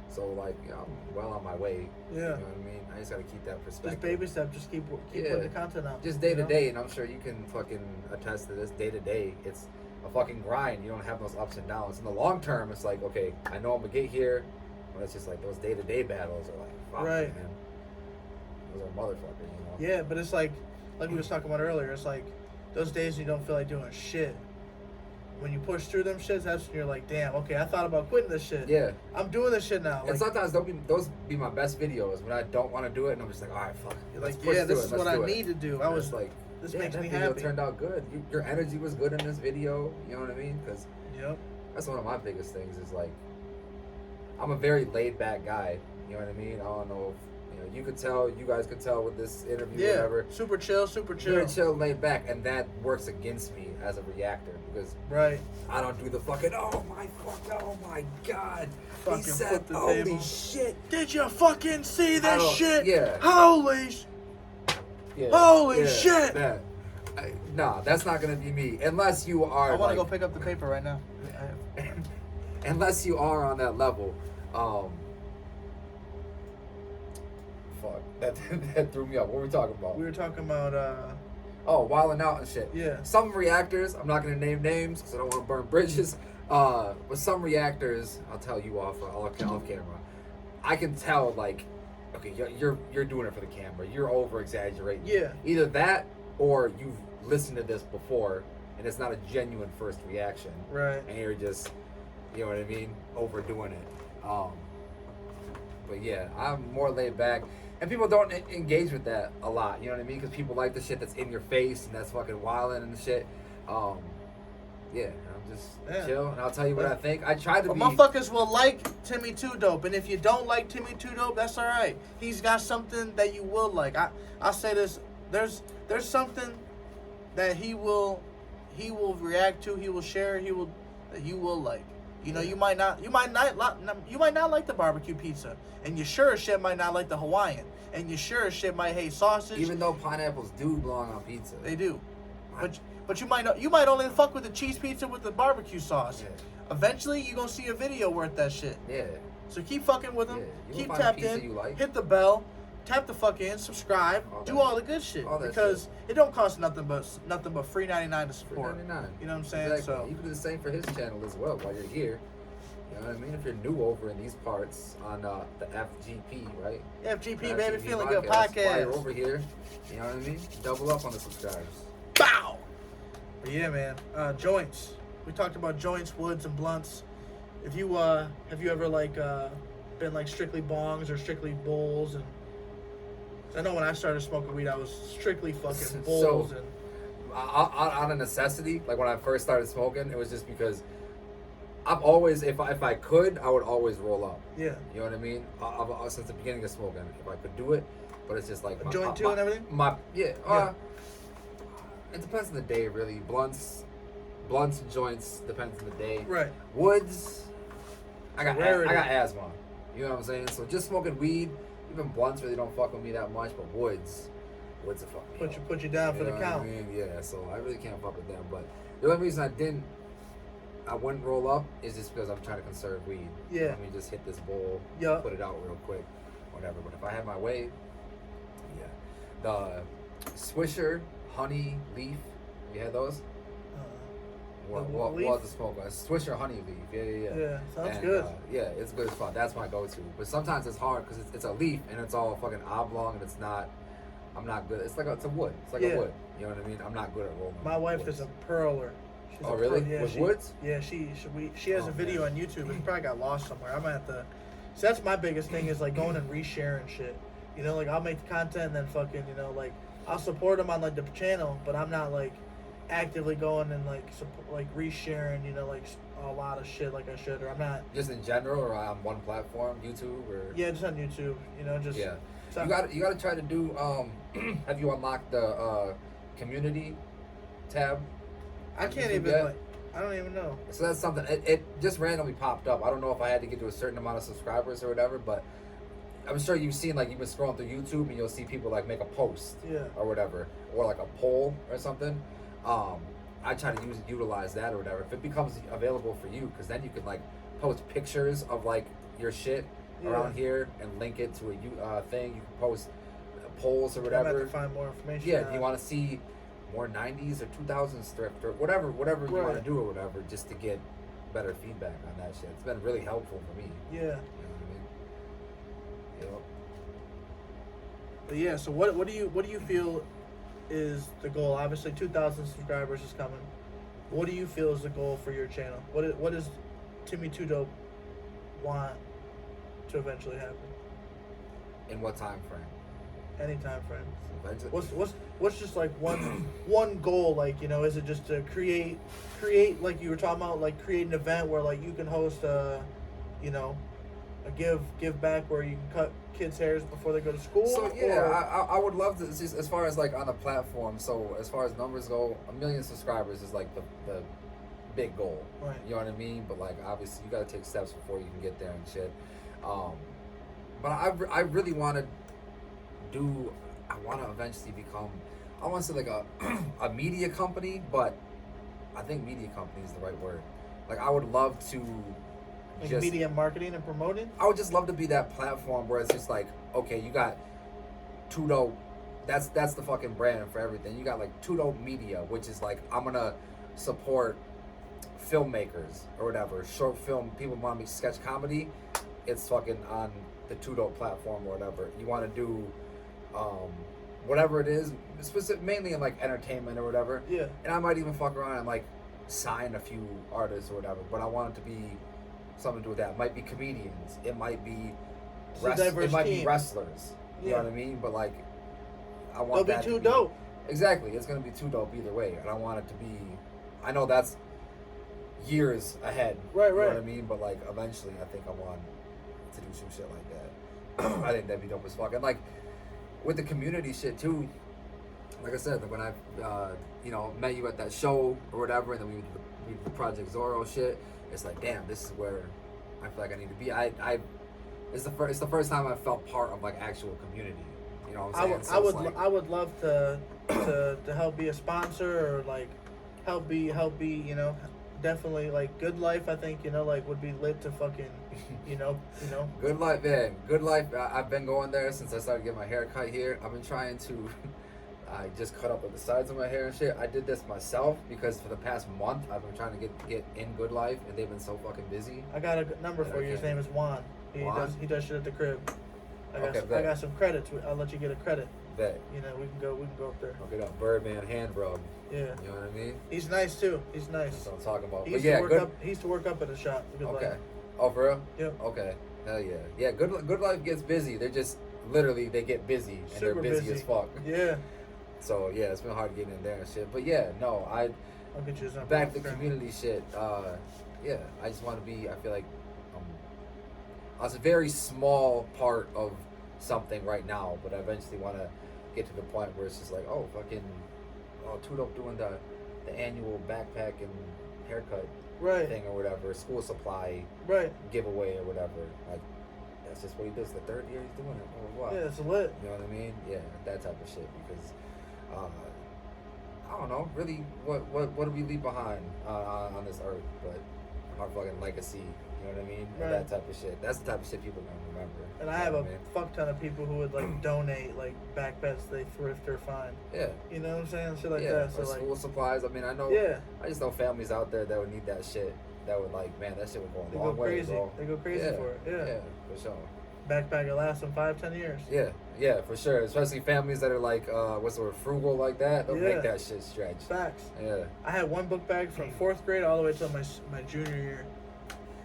So like, I'm well on my way.
Yeah.
You know what I mean? I just gotta keep that perspective.
Just baby step. Just keep putting the content out.
Just day to day, and I'm sure you can fucking attest to this. Day to day, it's a fucking grind. You don't have those ups and downs. In the long term, it's like, okay, I know I'm gonna get here, but it's just like those day to day battles are like, fuck,
right,
man. Those are motherfuckers,
Yeah, but it's like we was talking about earlier. It's like those days you don't feel like doing shit. When you push through them shits, that's when you're like, damn, okay, I thought about quitting this shit.
Yeah.
I'm doing this shit now.
And sometimes those be my best videos when I don't want to do it, and I'm just like, all right, fuck.
Like, yeah, this is what I need to do. I was
like,
this makes me
happy.
happy.
Turned out good. Your energy was good in this video. You know what I mean? Because that's one of my biggest things. Is like, I'm a very laid back guy. You know what I mean? I don't know if you could tell. You guys could tell with this interview.
Yeah.
Whatever.
Super chill.
Very chill, laid back, and that works against me as a reactor because I don't do the fucking oh my god.
Fucking
he said,
the
holy
table.
shit.
Did you fucking see this shit?
Yeah.
Holy shit.
Nah, that's not gonna be me unless you are.
I want to go pick up the paper right now.
Unless you are on that level. Fuck. That threw me off. What were we talking about?
We were talking about
wilding out and shit.
Yeah.
Some reactors, I'm not gonna name names because I don't want to burn bridges. But some reactors, I'll tell you off camera. I can tell like, okay, you're doing it for the camera. You're over exaggerating.
Yeah.
Either that or you've listened to this before and it's not a genuine first reaction.
Right.
And you're just, you know what I mean, overdoing it. But yeah, I'm more laid back. And people don't engage with that a lot, you know what I mean? Because people like the shit that's in your face and that's fucking wildin' and shit. Yeah, I'm just chill, and I'll tell you what I think. I tried to be...
motherfuckers will like Timmy 2 Dope, and if you don't like Timmy 2 Dope, that's all right. He's got something that you will like. I'll say this: there's something that he will react to, he will share, that you will like. You might not like the barbecue pizza, and you sure as shit might not like the Hawaiian, and you sure as shit might hate sausage.
Even though pineapples do belong on pizza,
they do. But you might only fuck with the cheese pizza with the barbecue sauce.
Yeah.
Eventually, you gonna see a video worth that shit.
Yeah.
So keep fucking with them.
Yeah.
Keep tapped in.
Like.
Hit the bell. Tap the fuck in. Subscribe. Do all the good shit because it don't cost nothing but $3.99 to support. $3.99. You know what I'm saying?
Exactly.
So
you can do the same for his channel as well while you're here. You know what I mean? If you're new over in these parts on the FGP, right?
FGP, baby, feeling
podcast.
good podcast.
While you're over here, you know what I mean? Double up on the subscribers.
Bow. But yeah, man. Joints. We talked about joints, woods, and blunts. If you have you ever like been like strictly bongs or strictly bowls? And I know when I started smoking weed, I was strictly fucking bowls.
So,
and
on a necessity, like when I first started smoking, it was just because I've always, if I could, I would always roll up.
yeah,
You know what I mean? Since the beginning of smoking, if I could do it, but it's just like
a joint too and everything.
Yeah. It depends on the day, really. Blunts, and joints depends on the day.
Right.
Woods, I got
Rarity.
asthma. You know what I'm saying? So just smoking weed, even blunts really don't fuck with me that much, but woods are fucking.
Put you down for the
know what
count.
I mean? Yeah. So I really can't fuck with them. But the only reason I wouldn't roll up is just because I'm trying to conserve weed.
Yeah.
Let me just hit this bowl,
Yeah.
put it out real quick, whatever. But if I had my way, yeah. The Swisher honey leaf, you had those? What the smoke? Swisher honey leaf, yeah.
Yeah, sounds
And,
good.
yeah, it's good as fuck. That's my go-to. But sometimes it's hard because it's a leaf and it's all fucking oblong and it's not. I'm not good. It's a wood. It's like
Yeah.
a wood. You know what I mean? I'm not good at rolling.
My wife
woods.
is a pearler. She's
Oh
a
really?
Yeah,
With woods?
Yeah, she has
Oh,
a video
man.
on YouTube. It probably got lost somewhere. I might have to. So that's my biggest thing is like going and resharing shit. You know, like I'll make the content and then fucking, you know, like I'll support them on like the channel, but I'm not like actively going and like resharing, you know, like a lot of shit like I should, or I'm not.
Just in general, or on one platform, YouTube, or
Yeah, just on YouTube. You know, just
yeah.
so-
You got to try to do. Have you unlocked the community tab?
I can't
YouTube
even
yet?
like. I don't even know.
So that's something. It just randomly popped up. I don't know if I had to get to a certain amount of subscribers or whatever, but I'm sure you've seen, like, you've been scrolling through YouTube and you'll see people like make a post,
Yeah.
or whatever, or like a poll or something. I try to utilize that or whatever. If it becomes available for you, because then you can like post pictures of like your shit around here and link it to a thing. You can post polls or
I'm gonna have
whatever.
to find more information.
Yeah, if you want to see more 90s or 2000s thrift or whatever you want
Right.
to do or whatever, just to get better feedback on that shit. It's been really helpful for me.
Yeah.
You know what I mean?
But yeah, so what do you feel is the goal? Obviously, 2,000 subscribers is coming. What do you feel is the goal for your channel? What does Timmy Too Dope want to eventually happen?
In what time frame?
Any time frame.
Eventually-
What's just like one goal? Like, you know, is it just to create like you were talking about, like create an event where like you can host a give back where you can cut kids' hairs before they go to school?
So yeah,
or-
I would love to, just as far as like on a platform. So as far as numbers go, 1 million subscribers is like the big goal.
Right.
You know what I mean? But like obviously you got to take steps before you can get there and shit. But I really want to do. I want to eventually become. I want to say like a media company, but I think media company is the right word. Like I would love to.
like
Just,
media marketing and promoting?
I would just love to be that platform where it's just like, okay, you got Too Dope. That's the fucking brand for everything. You got like Too Dope Media, which is like I'm gonna support filmmakers or whatever. Short film people want to make sketch comedy. It's fucking on the Too Dope platform or whatever. You want to do whatever it is, mainly in like entertainment or whatever.
Yeah.
And I might even fuck around and like sign a few artists or whatever. But I want it to be something to do with that. It might be comedians. It might be
It's a diverse
it might be
team.
wrestlers. You
Yeah.
know what I mean? But like I
They'll
want
be
that
too
to be,
dope.
Exactly. It's gonna be too dope either way. And I want it to be I know that's years ahead.
Right,
You know
right.
what I mean? But like eventually I think I want to do some shit like that. I think that'd be dope as fuck. And like with the community shit too, like I said, like when I met you at that show or whatever, and then we did the Project Zorro shit, it's like, damn, this is where I feel like I need to be. It's the first time I felt part of like actual community. You know what I'm saying?
I would love to help be a sponsor or like help be definitely like Good Life. I think like would be lit to fucking
Good Life, man. Good Life. I've been going there since I started getting my hair cut here. I've been trying to. I just cut up at the sides of my hair and shit. I did this myself because for the past month I've been trying to get in Good Life, and they've been so fucking busy.
I got a good number for you. His name is Juan.
Juan?
He does shit at the crib. I
Okay,
got some credits. I'll let you get a credit.
Bet.
We can go up there.
I'll get up Birdman hand rub.
Yeah.
You know what I mean?
He's nice too. He's nice.
That's what I'm talking about.
He
But
used
yeah,
to work
good.
up. He used to work up at a shop. Good
Okay.
Life.
Oh, for real?
Yep.
Okay. Hell yeah. Yeah, Good Life gets busy. They're just literally they get busy and
Super
they're busy as fuck.
Yeah.
So yeah, it's been hard getting in there and shit. But yeah, no,
I'll get you some.
back to the community shit. Yeah, I just want to be. I feel like I was a very small part of something right now, but I eventually want to get to the point where it's just like, oh, fucking, oh, Too Dope doing the annual backpack and haircut
Right.
thing or whatever, school supply
Right.
giveaway or whatever. Like, that's just what he does. The third year he's doing it or what?
Yeah, it's lit.
You know what I mean? Yeah, that type of shit. Because I don't know, really, what do we leave behind on this earth? But our fucking legacy. You know what I mean?
Right.
That type of shit. That's the type of shit people are gonna remember.
And I
You
have
know
a
what mean?
fuck ton of people who would like donate like backpacks they thrift or find.
Yeah.
You know what I'm saying? Shit like
Yeah.
that. So
Or
like,
school supplies. I mean, I know.
yeah,
I just know families out there that would need that shit. That would like, man, that shit would go
they
a
go
long way,
crazy.
bro.
They go crazy
Yeah.
for it. Yeah.
Yeah, for sure.
Backpack will last them 5-10 years.
Yeah, yeah, for sure. Especially families that are like, what's the word, frugal like that. They'll
Yeah.
make that shit stretch.
Facts.
Yeah,
I had one book bag from 4th grade all the way till my junior year.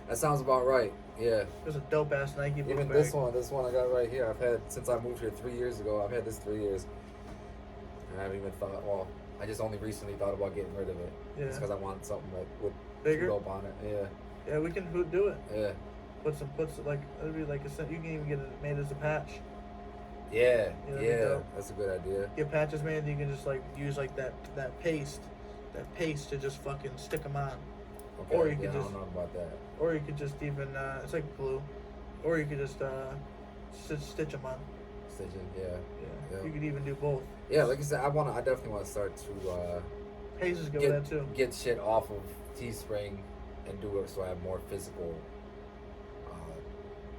that sounds about right. Yeah.
It was a dope ass Nike book
Even
bag.
this one I got right here. I've had since I moved here 3 years ago. I've had this 3 years, and I haven't even thought. Well, I just only recently thought about getting rid of it.
Yeah.
Just because I wanted something with
Bigger?
Too Dope on it. Yeah,
Yeah, we can do it.
yeah,
Put like it'll be like you can even get it made as a patch.
yeah,
Yeah, that'd be
yeah.
dope.
That's a good idea.
Get patches made. You can just like use like that paste to just fucking stick them on.
Okay.
Or you
yeah,
could
I
just-
don't know about that.
Or you could just even it's like glue. Or you could just stitch them on.
Stitching. Yeah.
Yeah.
Yeah.
You could even do both.
Yeah, like I said, I definitely want to start to
Hayes is good with that too.
get shit off of Teespring and do it so I have more physical.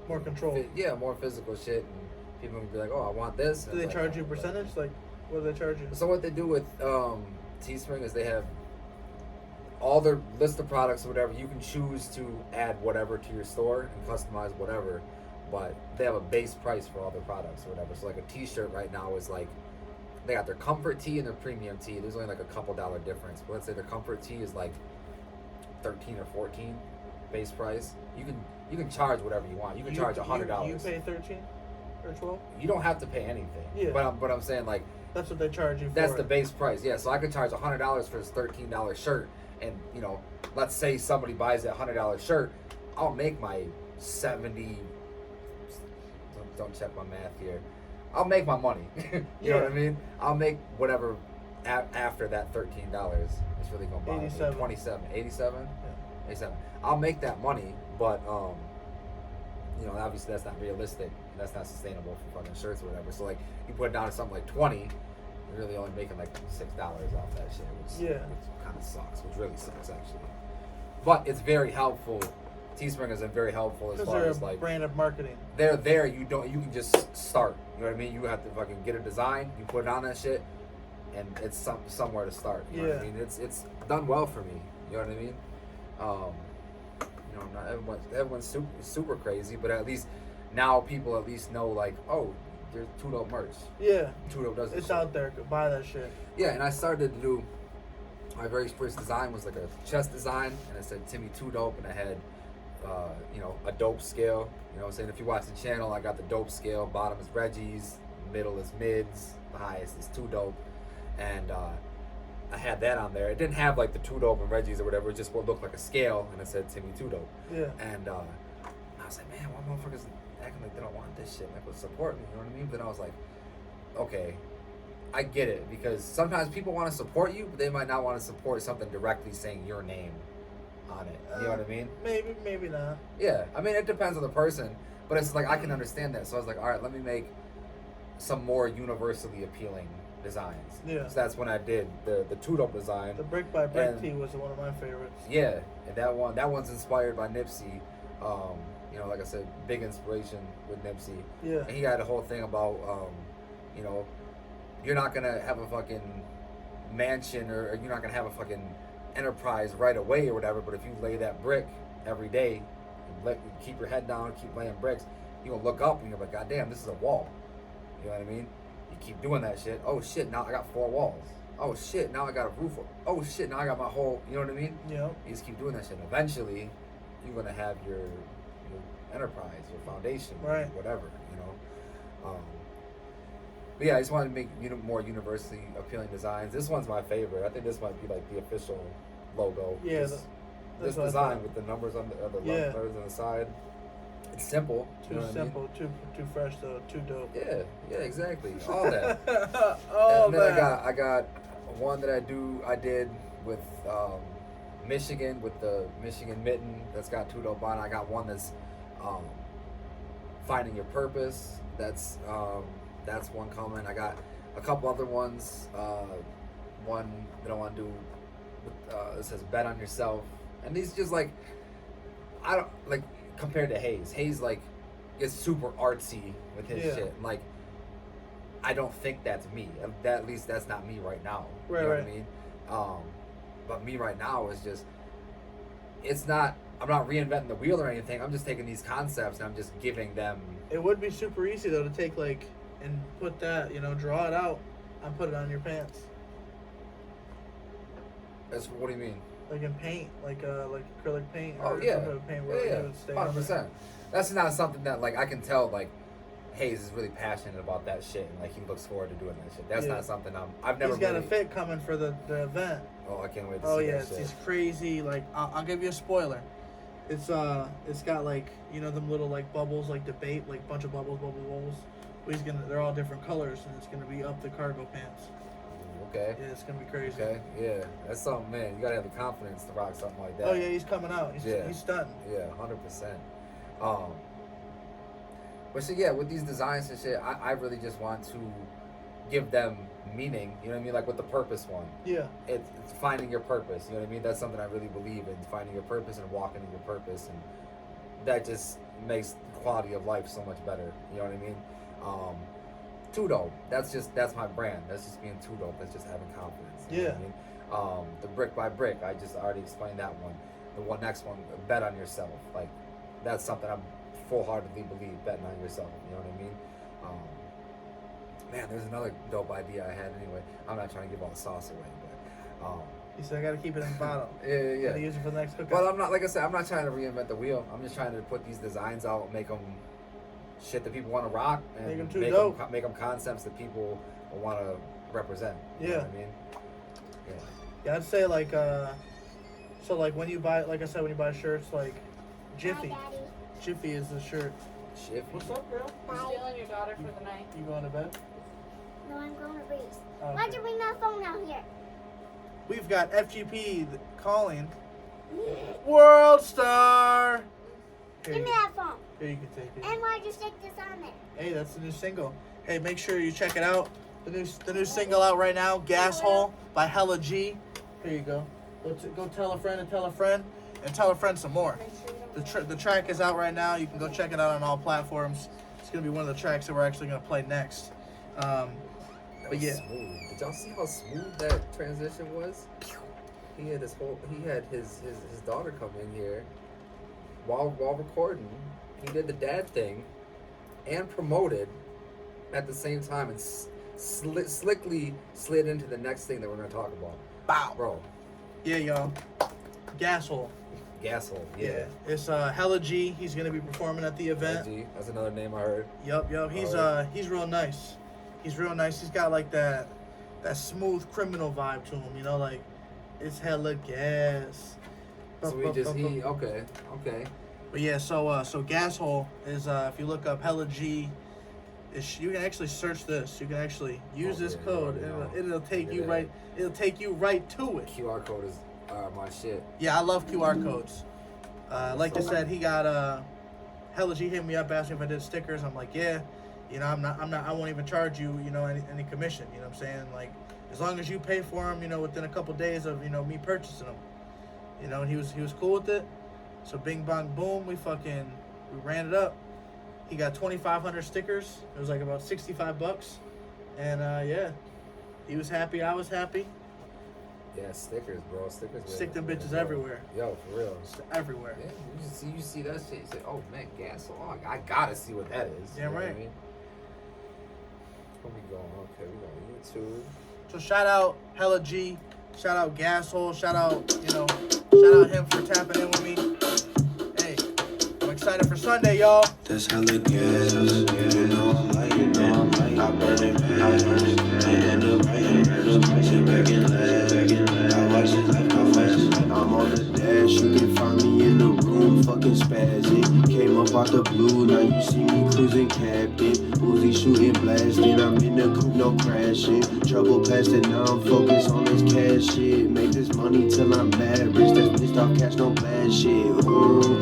More control.
Yeah, more physical shit, and people can be like, "Oh, I want this."
Do
and
they
it's
charge
like,
you a
oh,
percentage? Like, what do they charge you?
So what they do with Teespring is they have all their list of products or whatever. You can choose to add whatever to your store and customize whatever, but they have a base price for all their products or whatever. So like a T-shirt right now is like they got their comfort tee and their premium tee. There's only like a couple dollar difference. But let's say their comfort tee is like 13 or 14 base price. You can charge whatever you want. You can charge $100.
You pay 13 or 12.
You don't have to pay anything.
Yeah.
But I'm saying like
That's what they charge you for.
that's the
it.
base price. Yeah. So I could charge $100 for this $13 shirt, and you know, let's say somebody buys that $100 shirt, I'll make my 70. Don't check my math here. I'll make my money. You know what I mean? I'll make whatever after that $13. It's really gonna buy me
87.
27, 87,
Yeah.
87. I'll make that money, but you know, obviously that's not realistic. That's not sustainable for fucking shirts or whatever. So like, you put it down to something like 20, you're really only making like $6 off that shit, which kind of sucks. Which really sucks actually. But it's very helpful. Teespring is very helpful as
Because
far
they're
as
a
like
brand of marketing.
they're there. You can just start. You know what I mean? You have to fucking get a design. You put it on that shit, and it's somewhere to start. You know what I mean? It's done well for me. You know what I mean? You know, not everyone's super crazy, but at least now people at least know like, oh, there's Too Dope merch.
Yeah.
Too Dope does this
It's
shit.
out there. Go buy that shit.
Yeah, and I started to do my very first design was like a chest design, and it said Timmy Too Dope, and I had you know, a dope scale. You know what I'm saying? If you watch the channel, I got the dope scale. Bottom is Reggie's, middle is Mids, the highest is Too Dope, and I had that on there. It didn't have like the Too Dope and Reggie's or whatever. It just would look like a scale, and it said Timmy Too Dope.
Yeah.
And I was like, man, why motherfuckers acting like they don't want this shit? Like, would support me? You know what I mean? But then I was like, okay, I get it, because sometimes people want to support you, but they might not want to support something directly saying your name on it. You know what I mean?
Maybe not.
Yeah, I mean, it depends on the person, but it's like I can understand that. So I was like, all right, let me make some more universally appealing designs.
Yeah.
So that's when I did the Too Dope design.
The brick by brick
And-
tee was one of my favorites.
Yeah, and that one's inspired by Nipsey. You know, like I said, big inspiration with Nipsey.
Yeah.
And he had a whole thing about, you know, you're not gonna have a fucking mansion or you're not gonna have a fucking enterprise right away or whatever, but if you lay that brick every day and keep your head down, keep laying bricks, you're gonna look up and you're like, God damn, this is a wall. You know what I mean? You keep doing that shit. Oh shit, now I got 4 walls. Oh shit, now I got a roof. Oh shit, now I got my whole, you know what I mean?
Yeah.
You just keep doing that shit. Eventually, you're gonna have your enterprise, your foundation,
Right.
whatever, you know. But yeah, I just wanted to make more universally appealing designs. This one's my favorite. I think this might be like the official logo.
Yeah,
This
that's what I
design
thought.
with the numbers on the
Yeah.
letters on the side. It's simple. you know
Too
what I mean?
simple, too fresh though, too dope.
Yeah, exactly. All that.
Oh
And then
man.
I got one that I did with Michigan, with the Michigan mitten that's got two dope on it. I got one that's finding your purpose. That's one coming. I got a couple other ones. One that I want to do with, it says bet on yourself, and these just like I don't like compared to Hayes. Hayes like is super artsy with his
Yeah.
shit. Like I don't think that's me. At least that's not me right now.
Right,
you know
right.
what I mean? But me right now is just it's not. I'm not reinventing the wheel or anything. I'm just taking these concepts and I'm just giving them.
It would be super easy though to take like and put that, draw it out and put it on your pants,
What do you mean?
like in paint, like acrylic paint.
Oh
Or
yeah,
some type of paint where it would stay on there.
100%. That's not something that like I can tell like Hayes is really passionate about that shit and like he looks forward to doing that shit. That's
Yeah.
not something I've never.
He's got
really,
a fit coming for the event.
Oh, I can't wait to
Oh
see
yeah,
that
it's
shit.
these crazy like I'll give you a spoiler. It's got like them little like bubbles like debate like bunch of bubbles. But they're all different colors and it's gonna be up the cargo pants.
Okay.
Yeah, it's gonna be crazy.
Okay. Yeah, that's something, man. You gotta have the confidence to rock something like that.
Oh yeah, he's coming out. He's
Yeah.
he's stunting.
Yeah, 100%. But so yeah, with these designs and shit, I really just want to give them meaning. You know what I mean? Like with the purpose one,
Yeah.
it's finding your purpose. You know what I mean? That's something I really believe in, finding your purpose and walking in your purpose, and that just makes the quality of life so much better. You know what I mean? Too dope. That's my brand. That's just being too dope. That's just having confidence. You know what I mean? The brick by brick. I just already explained that one. The next one, bet on yourself. Like that's something I'm full-heartedly believe, betting on yourself. You know what I mean? Man, there's another dope idea I had. Anyway, I'm not trying to give all the sauce away, but
He said I gotta keep it in the bottle.
yeah.
Gotta use it for the next cookout.
Well, I'm not, like I said, I'm not trying to reinvent the wheel. I'm just trying to put these designs out, make them shit that people want to rock, and
Make 'em too dope.
make them concepts that people will want to represent. You know
Yeah.
what I mean? Yeah.
Yeah, I'd say like so like when you buy, like I said, when you buy shirts, like Jiffy. Jiffy is the shirt.
Shit.
What's up, girl?
We're stealing your daughter for the night.
You going to bed?
No, I'm going to race.
Oh,
Why'd
okay.
you bring that phone out here?
We've got FGP calling. World Star. Here
Give
you,
me that phone.
here you can take it.
And why'd you stick this on there?
Hey, that's the new single. Hey, make sure you check it out. The new single out right now, Gas Hole by Hella G. Here you go. Go tell a friend and tell a friend and tell a friend some more.
Make sure you don't
The track is out right now. You can go check it out on all platforms. It's gonna be one of the tracks that we're actually gonna play next.
That
But
was
yeah.
smooth. Did y'all see how smooth that transition was? He had his daughter come in here while recording. He did the dad thing and promoted at the same time and slickly slid into the next thing that we're gonna talk about.
Bow.
Bro,
Yeah, y'all. Gas Hole.
Gasol.
Yeah.
Yeah.
It's Hella G. He's gonna be performing at the event.
LG, that's another name I heard.
Yup. He's real nice. He's real nice. He's got like that smooth criminal vibe to him, like it's hella gas.
So okay.
But yeah, so Gas Hole is if you look up Hella G, you can actually search this. You can actually use this
yeah,
code.
yeah.
It'll take you
Yeah.
right. It'll take you right to it.
QR code is my shit.
Yeah, I love QR codes. Like I said, he got Hella G hit me up asking if I did stickers. I'm like, yeah. I won't even charge you, any commission. You know what I'm saying? Like, as long as you pay for them, within a couple days of, me purchasing them. And he was cool with it. So bing bong boom, we ran it up. He got 2,500 stickers. It was like about $65. And yeah, he was happy. I was happy.
Yeah, stickers, bro. Stickers.
Stick them
yeah,
bitches
bro.
everywhere.
Yo, for real.
Just everywhere.
Yeah, you see that shit. You say, oh man, gas. Oh, I gotta see what that is.
Yeah,
You know what
right.
I mean? Where we going? Okay, we going YouTube.
So shout out Hella G, shout out Gas Hole, shout out him for tapping in with me. Hey, I'm excited excited for Sunday, y'all.
That's how it gets. You know I'm like, I burn it, I end up writing verse. Sit back and laugh. I watch his life go fast. I'm on the dash, you can find me in the room, fucking spazzing. Came up out the blue, now you see me cruising captain. Uzi shooting, blasting, I'm in the coupe, no crashing. Trouble past it, now I'm focused on this cash shit. Make this money till I'm mad, rich, that's pissed off cash, no bad shit. Ooh.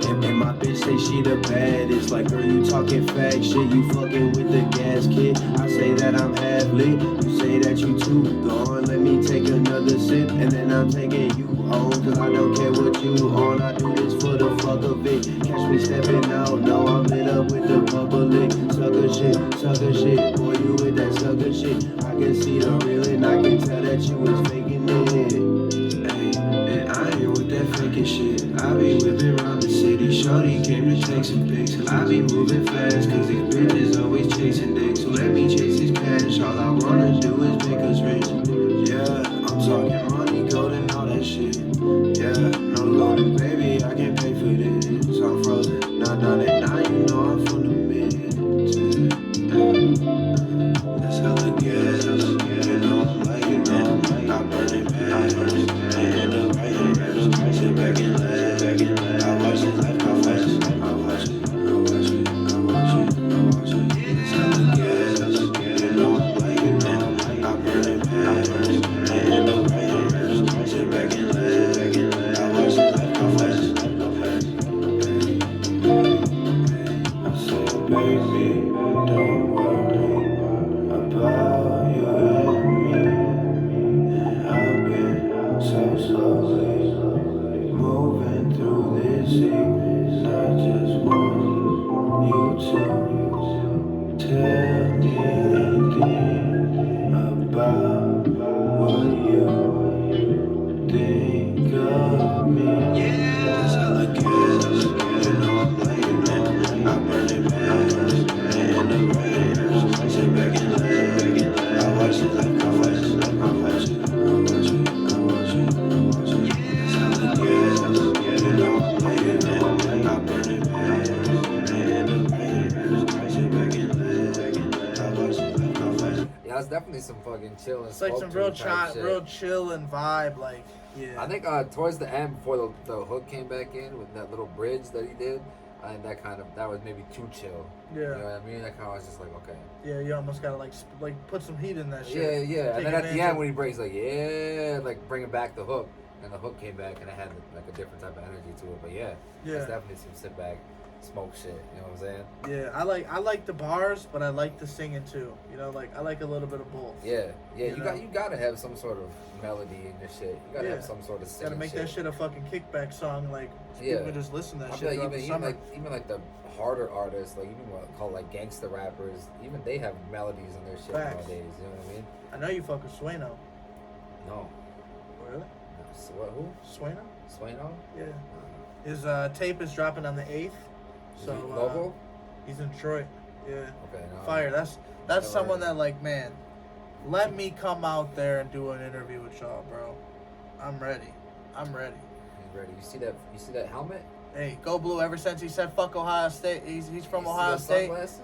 And my bitch say she the baddest. Like, girl, you talking fag shit. You fucking with the gas kid. I say that I'm half lit. You say that you too gone. Let me take another sip. And then I'm taking you home. Cause I don't care what you on. I do this for the fuck of it. Catch me stepping out. No, I'm lit up with the public. Sucker shit. Boy, you with that sucker shit. I can see the real and I can tell that you was faking it. Ay, and I ain't with that faking shit. I be whipping around the city, shorty came to take some pics. I be moving fast, cause these bitches always chasing dicks. So let me chase this cash, all I wanna do is make us rich. Yeah, I'm talking money, gold and all that shit. Yeah, no loading, baby, I can pay for this. I'm frozen, not done it, now you know I'm from the mid. That's how it gets, you know I'm like it, I burn it bad, I end up writing verse. Sit back and laugh. I watch his life go fast. I watch it. That's how it gets. You know I'm like it, I burn it bad. I end up writing verse. Sit back and laugh. I watch his life go fast. I said, baby, don't worry about you and me. And I've been so slowly moving through this evening. I just want you to tell me anything about what you think of me. Yeah, that's how it gets. You know I'm laying on. I burn it bad. I end up writing. Sit back and laugh. I watch it like I watch it. I watch it. That's how it gets. You know I'm laying on. I burn it bad. I end up writing. Sit back and laugh. I watch it like I watch it.
Yeah, it's definitely some fucking chill and
It's like some real chill and vibe. Like, yeah.
I think towards the end, before the hook came back in with that little bridge that he did, I think that was maybe too chill.
Yeah.
You know what I mean? That kind of was just like, okay.
Yeah, you almost gotta like put some heat in that shit.
Yeah.
Take
And then at the
advantage
end
of-
when he breaks, like, yeah, like bringing back the hook, and the hook came back and it had like a different type of energy to it. But yeah, it's definitely some sit back, smoke shit. You know what I'm saying?
Yeah, I like the bars, but I like the singing too. You know, like I like a little bit of both.
Yeah.
You know?
You gotta have some sort of melody in your shit. You gotta have some sort of singing.
Gotta make that shit a fucking kickback song. Like people can just listen to that
I
shit
feel
throughout
like
the summer.
even like the harder artists, like even what called like gangster rappers, even they have melodies in their shit
Facts.
nowadays. You know what I mean?
I know you fuck with Sueno.
No.
Really?
No. So what? Who?
Sueno?
Sueno?
Yeah. His tape is dropping on the 8th. So
Local?
he's in Detroit. Yeah.
Okay. No,
Fire. That's someone that like, man, let me come out there and do an interview with y'all, bro. I'm ready.
He's ready. You see that helmet?
Hey, go Blue. Ever since he said fuck Ohio State, he's from
You see
Ohio
those
State.
sunglasses?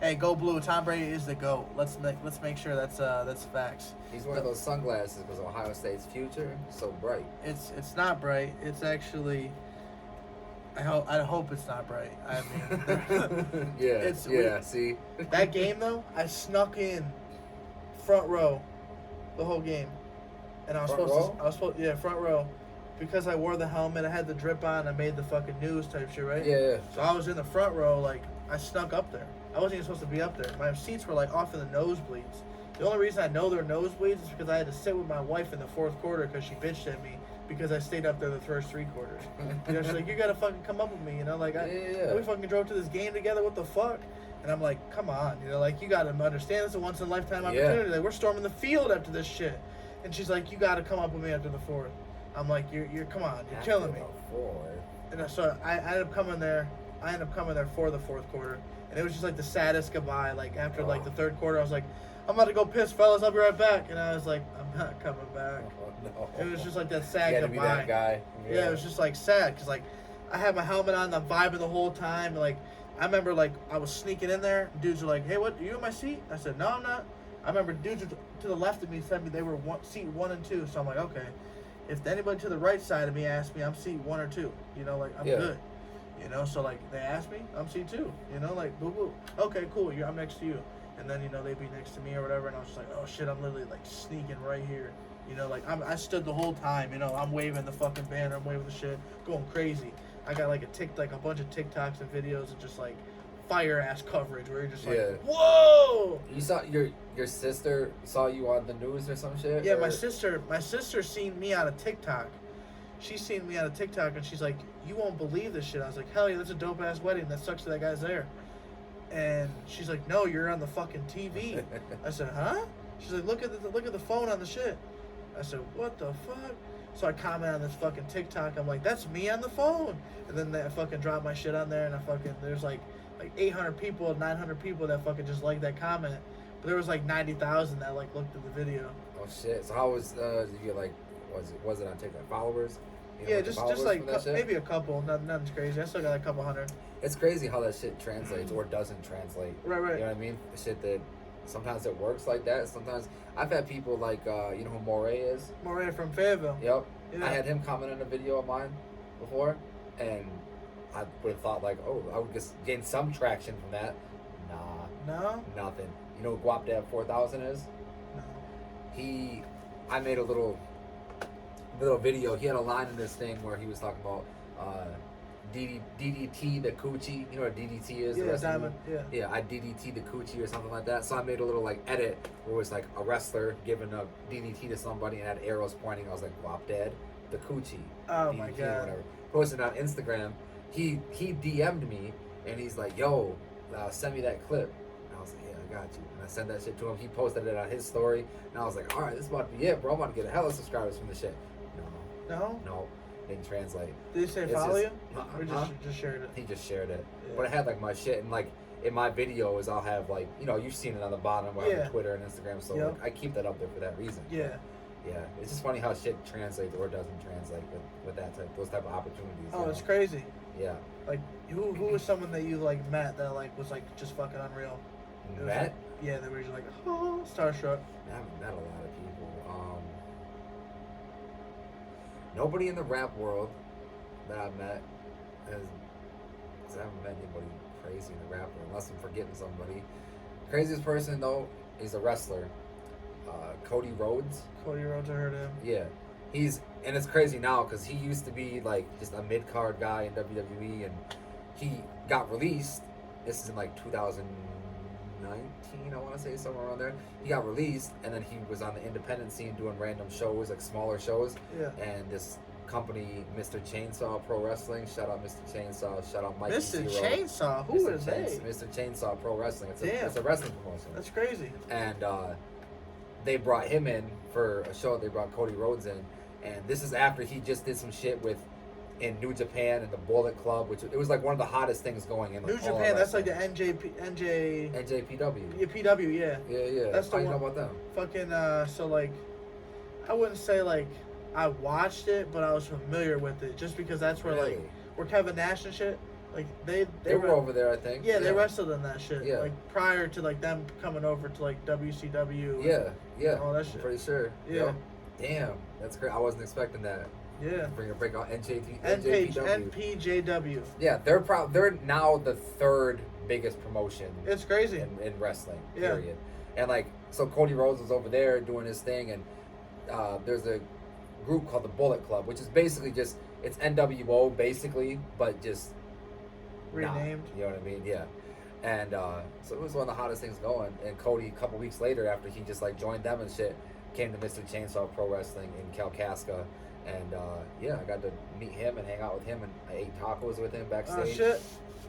Hey, go Blue. Tom Brady is the GOAT. Let's make sure that's facts.
He's wearing those sunglasses because Ohio State's future is so bright.
It's not bright. It's actually. I hope it's not bright. I mean,
Yeah. See
that game though, I snuck in front row, the whole game, and I was front row, because I wore the helmet. I had the drip on. I made the fucking news type shit, right?
Yeah.
So I was in the front row, like I snuck up there. I wasn't even supposed to be up there. My seats were like off in the nosebleeds. The only reason I know they're nosebleeds is because I had to sit with my wife in the fourth quarter because she bitched at me because I stayed up there the first 3 quarters. You know, she's like, you gotta fucking come up with me, you know, like we fucking drove to this game together. What the fuck? And I'm like, come on, you know, like you gotta understand this is a once in a lifetime opportunity. Like we're storming the field after this shit. And she's like, you gotta come up with me after the fourth. I'm like, you're come on, you're killing me. And so I ended up coming there. For the fourth quarter, and it was just like the saddest goodbye. Like after like the third quarter, I was like, I'm about to go piss, fellas. I'll be right back. And I was like, I'm not coming back.
Oh, no.
It was just like that sad
You had
goodbye.
to be that guy.
Yeah, it was just like sad because like I had my helmet on, I'm vibing the whole time. Like, I remember, like, I was sneaking in there. Dudes were like, hey, what, are you in my seat? I said, no, I'm not. I remember dudes to the left of me said me they were seat 1 and 2. So I'm like, okay. If anybody to the right side of me asks me, I'm seat 1 or 2. You know, like, I'm good. You know, so, like, they asked me, I'm seat 2. You know, like, boo boo. Okay, cool, I'm next to you. And then, you know, they'd be next to me or whatever. And I was just like, oh, shit, I'm literally, like, sneaking right here. You know, like, I stood the whole time. You know, I'm waving the fucking banner. I'm waving the shit. Going crazy. I got, like, a bunch of TikToks and videos of just, like, fire-ass coverage where you're just like, whoa!
You saw your sister saw you on the news or some shit?
Yeah,
or?
my sister seen me on a TikTok. She seen me on a TikTok and she's like, you won't believe this shit. I was like, hell yeah, that's a dope ass wedding. That sucks that guy's there. And she's like, no, you're on the fucking TV. I said, huh? She's like, look at the phone on the shit. I said, what the fuck? So I comment on this fucking TikTok. I'm like, that's me on the phone. And then I fucking drop my shit on there and there's like 800 people, 900 people that fucking just like that comment. But there was like 90,000 that like looked at the video.
Oh shit! So how was did you get like was it on TikTok followers? You know,
Yeah, just like maybe a couple. Nothing's crazy. I still got like a couple hundred.
It's crazy how that shit translates or doesn't translate.
Right.
You know what I mean? The shit that sometimes it works like that. Sometimes I've had people like you know who Moray is?
Moray from Fayetteville.
Yep.
Yeah.
I had him comment on a video of mine before, and I would have thought like, oh, I would just gain some traction from that. Nah.
No.
Nothing. You know what Guapdad 4000 is?
No.
I made a little video. He had a line in this thing where he was talking about DDT the coochie. You know what DDT is?
Yeah,
the wrestling
diamond.
move?
Yeah.
I DDT the coochie or something like that. So I made a little like edit where it was like a wrestler giving a DDT to somebody and had arrows pointing. I was like, Guapdad the coochie.
Oh
DDT,
my god.
whatever. Posted on Instagram. He DM'd me and he's like, yo, send me that clip. And I was like, yeah, I got you. And I sent that shit to him. He posted it on his story. And I was like, all right, this is about to be it, bro. I'm about to get a hell of subscribers from this shit. No, didn't translate.
Did he say
It's
follow
just-
you? Or just shared it?
He just shared it.
Yeah.
But it had like my shit and like in my videos I'll have like, you know, you've seen it on the bottom where I have Twitter and Instagram, so like, I keep that up there for that reason.
Yeah.
Yeah. It's just funny how shit translates or doesn't translate with those type of opportunities.
Oh,
you
it's
know?
crazy.
Yeah.
Like who was someone that you like met that like was like just fucking unreal? It was,
Met?
like, yeah, they were just like, oh, starstruck.
I haven't met a lot of people. Nobody in the rap world that I've met has, cause I haven't met anybody crazy in the rap world unless I'm forgetting somebody. Craziest person though is a wrestler, Cody Rhodes.
Cody Rhodes, I heard him.
Yeah, and it's crazy now because he used to be like just a mid card guy in WWE, and he got released. This is in like 2019, I want to say, somewhere around there. He got released, and then he was on the independent scene doing random shows, like smaller shows.
Yeah.
And this company, Mr. Chainsaw Pro Wrestling, shout out Mr. Chainsaw, shout out Mikey
Mr.
Zero.
Chainsaw, who is they?
Mr. Chainsaw Pro Wrestling. It's
Damn.
a wrestling promotion.
That's crazy.
And they brought him in for a show. They brought Cody Rhodes in, and this is after he just did some shit in New Japan and the Bullet Club, which it was like one of the hottest things going in. Like,
New Japan, that's like the NJPW.
NJPW.
PW, yeah.
Yeah.
That's the
How you
one.
know about them?
Fucking so like, I wouldn't say like I watched it, but I was familiar with it just because that's where
Really?
like where Kevin Nash and shit. Like they
were over there, I think.
Yeah, they wrestled in that shit.
Yeah.
Like prior to like them coming over to like WCW.
Yeah.
All that shit.
I'm pretty sure.
Yeah.
Yep. Damn, that's great. I wasn't expecting that.
Yeah.
Break out NJPW.
NPJW.
Yeah, they're now the third biggest promotion.
It's crazy.
In wrestling,
Yeah.
period. And like, so Cody Rhodes was over there doing his thing, and there's a group called the Bullet Club, which is basically just, it's NWO basically, but just
Renamed.
You know what I mean? Yeah. And so it was one of the hottest things going. And Cody, a couple weeks later, after he just like joined them and shit, came to Mr. Chainsaw Pro Wrestling in Kalkaska. And yeah, I got to meet him and hang out with him, and I ate tacos with him backstage.
Oh shit.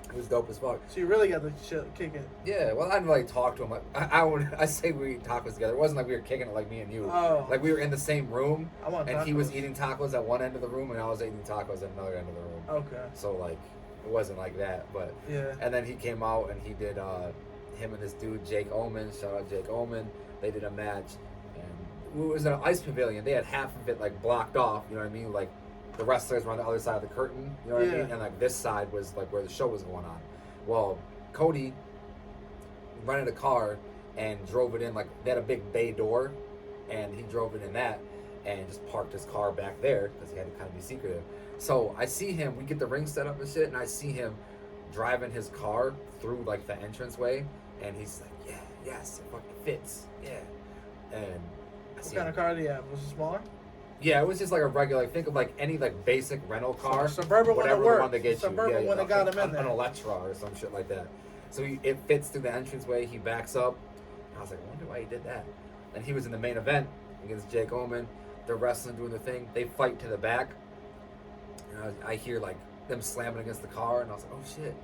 It was dope as fuck.
So you really got the shit kicking.
Yeah, well, I didn't like talk to him. Like, I say we eat tacos together. It wasn't like we were kicking it like me and you.
Oh.
Like we were in the same room,
I want
and he was
tacos.
eating tacos at one end of the room, and I was eating tacos at another end of the room.
Okay.
So like, it wasn't like that, but
Yeah.
And then he came out and he did him and this dude Jake Omen. Shout out Jake Omen. They did a match, and it was an ice pavilion. They had half of it like blocked off. You know what I mean? Like the wrestlers were on the other side of the curtain. You know what I
Yeah.
mean? And like this side was like where the show was going on. Well, Cody rented a car and drove it in, like they had a big bay door, and he drove it in that and just parked his car back there because he had to kind of be secretive. So I see him, we get the ring set up and shit, and I see him driving his car through like the entranceway, and he's like, yeah, yes, it fucking fits, yeah. And I
What
see
kind
him,
of car did he have? Was it smaller?
yeah, it was just like a regular, think of like any like basic rental car,
Suburban one that
whatever the
worked.
one that gets
Suburban
you,
one that got him in
an
there.
Electra or some shit like that. So it fits through the entranceway. He backs up. And I was like, I wonder why he did that. And he was in the main event against Jake Oman. They're wrestling, doing the thing. They fight to the back, and I hear like them slamming against the car, and I was like, oh shit.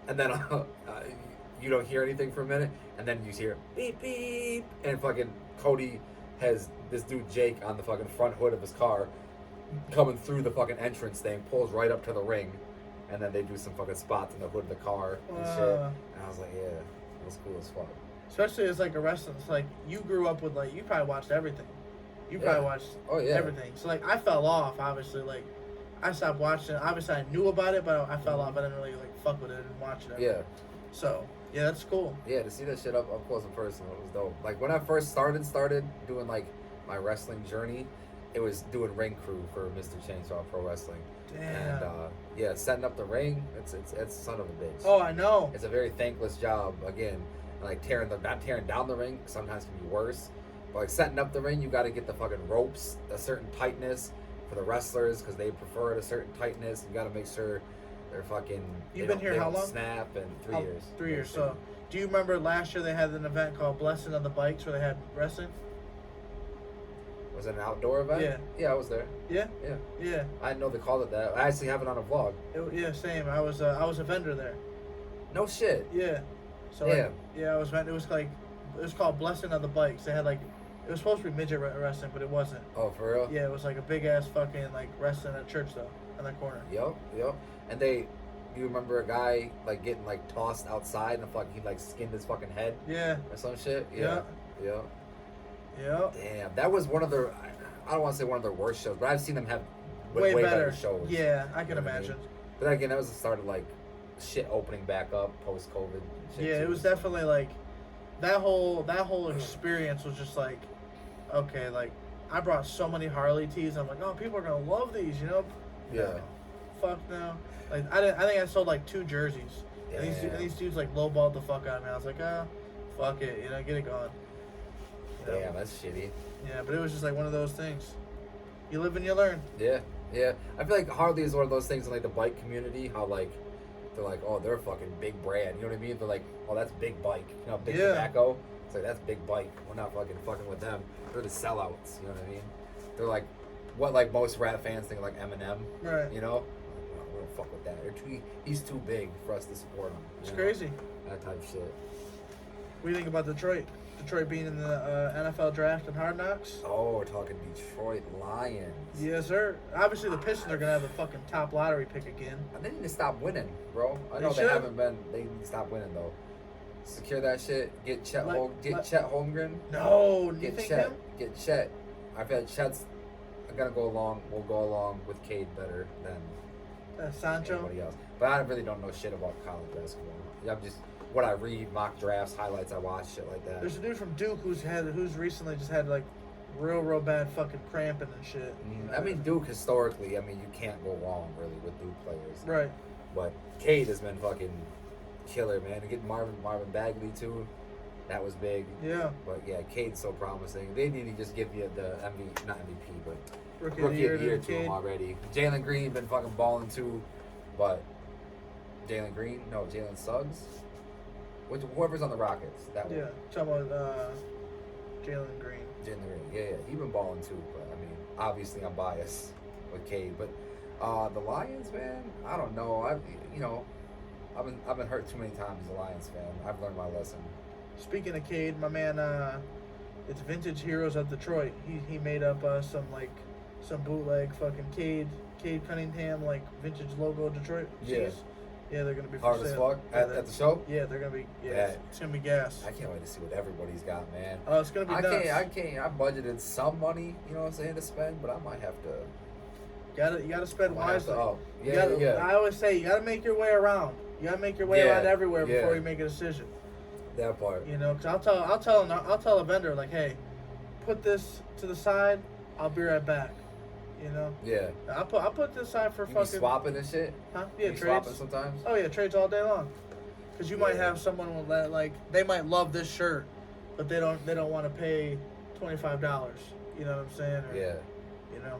And then you don't hear anything for a minute, and then you hear beep beep, and fucking Cody has this dude Jake on the fucking front hood of his car coming through the fucking entrance thing, pulls right up to the ring, and then they do some fucking spots in the hood of the car and shit. And I was like, yeah, it was cool as fuck.
Especially as like a wrestler, it's like you grew up with like you probably watched everything. You
Yeah.
probably watched
Yeah.
everything. So like I fell off, obviously. Like I stopped watching. Obviously I knew about it, but I fell off. I didn't really like fuck with it and watch it.
Yeah.
So yeah, that's cool.
Yeah, to see that shit up close and personal, it was dope. Like when I first started doing like my wrestling journey, it was doing ring crew for Mr. Chainsaw Pro Wrestling.
Damn.
And yeah, setting up the ring, it's son of a bitch.
Oh, I know.
It's a very thankless job again. And like not tearing down the ring sometimes can be worse. But like setting up the ring, you got to get the fucking ropes a certain tightness for the wrestlers because they prefer it a certain tightness. You got to make sure they're fucking.
You've been here
they
how
don't
long?
Snap in 3 years.
3 years. So do you remember last year they had an event called Blessing on the Bikes where they had wrestling?
Was it an outdoor event?
Yeah.
Yeah, I was there.
Yeah.
Yeah.
Yeah.
I didn't know they called it that. I actually have it on a vlog.
Yeah. Same. I was a vendor there.
No shit.
Yeah. So
Yeah.
like, yeah, I was. It was like, it was called Blessing on the Bikes. They had like, it was supposed to be midget wrestling, but it wasn't.
Oh, for real?
Yeah, it was like a big ass fucking like wrestling at church though, in that corner.
Yep. And you remember a guy like getting like tossed outside and he like skinned his fucking head
Yeah.
or some shit?
Yeah.
Yeah. Damn, that was one of their, I don't want to say one of their worst shows, but I've seen them have way better shows.
Yeah, I can
You know what I
imagine.
mean? But again, that was the start of like shit opening back up post COVID.
Yeah, it was definitely like that whole experience was just like, okay, like I brought so many Harley tees. I'm like, oh, people are gonna love these, you know?
Yeah.
No. Fuck no. Like I think I sold like 2 jerseys. And these dudes like lowballed the fuck out of me. I was like, fuck it, you know, get it going. You know?
Damn, that's shitty.
Yeah, but it was just like one of those things. You live and you learn.
Yeah. I feel like Harley is one of those things in like the bike community. How like they're like, oh, they're a fucking big brand. You know what I mean? They're like, oh, that's big bike. You know, big tobacco. It's like that's big bike. We're not fucking with them. They're the sellouts. You know what I mean? They're like what like most rap fans think of like Eminem.
Right.
You know? We don't fuck with that. He's too big for us to support him.
It's
know?
crazy.
That type of shit.
What do you think about Detroit? Detroit being in the NFL draft and Hard Knocks?
Oh, we're talking Detroit Lions.
Yes, sir. Obviously, the Pistons are gonna have the fucking top lottery pick again.
And they need to stop winning, bro. I
They
know they
should.
haven't been. They need to stop winning though. Secure that shit. Get Chet.
Let-
Chet Holmgren.
No, do you
Get
think
Chet.
him?
Get Chet. I feel like Chet's gonna go along. Will go along with Cade better than
Sancho?
anybody else. But I really don't know shit about college basketball. I'm just what I read, mock drafts, highlights I watch, shit like that.
There's a dude from Duke who's recently just had like real bad fucking cramping and shit.
I mean, Duke historically, I mean, you can't go wrong really with Duke players.
Right.
But Cade has been fucking killer, man. And getting Marvin Bagley too, that was big.
Yeah.
But yeah, Cade's so promising. They need to just give you the not MVP, but
Rookie
rookie of the year
to
to him
Cade.
already. Jalen Green been fucking balling too, but Jalen Suggs, whoever's on the Rockets, that one.
Yeah. Talking about Jalen Green.
Jalen Green, yeah, he been balling too. But I mean, obviously I'm biased with Cade, but the Lions, man, I don't know. I've been hurt too many times as a Lions fan. I've learned my lesson.
Speaking of Cade, my man, it's Vintage Heroes of Detroit. He made up some bootleg fucking Cade Cunningham like vintage logo Detroit.
Yeah.
Tees. Yeah, they're gonna be for
Hard as
sale.
fuck
Yeah,
at the show.
Yeah, they're gonna be. Yeah,
Yeah.
it's gonna be gas.
I can't wait to see what everybody's got, man.
Oh, it's gonna be nuts.
I budgeted some money, you know what I'm saying, to spend, but I might have to
You gotta spend wisely.
Yeah,
You gotta,
yeah.
I always say you gotta make your way around. You gotta make your way
Yeah,
around everywhere
yeah.
before you make a decision.
That part.
You know, because I'll tell a vendor like, hey, put this to the side. I'll be right back. You know.
Yeah.
I'll put this aside for
You
fucking.
be swapping and shit?
Huh?
You
Yeah,
be
trades.
swapping sometimes?
Oh yeah, trades all day long. Because you might
Yeah.
have someone that like they might love this shirt, but they don't want to pay $25. You know what I'm saying? Or,
Yeah.
You know,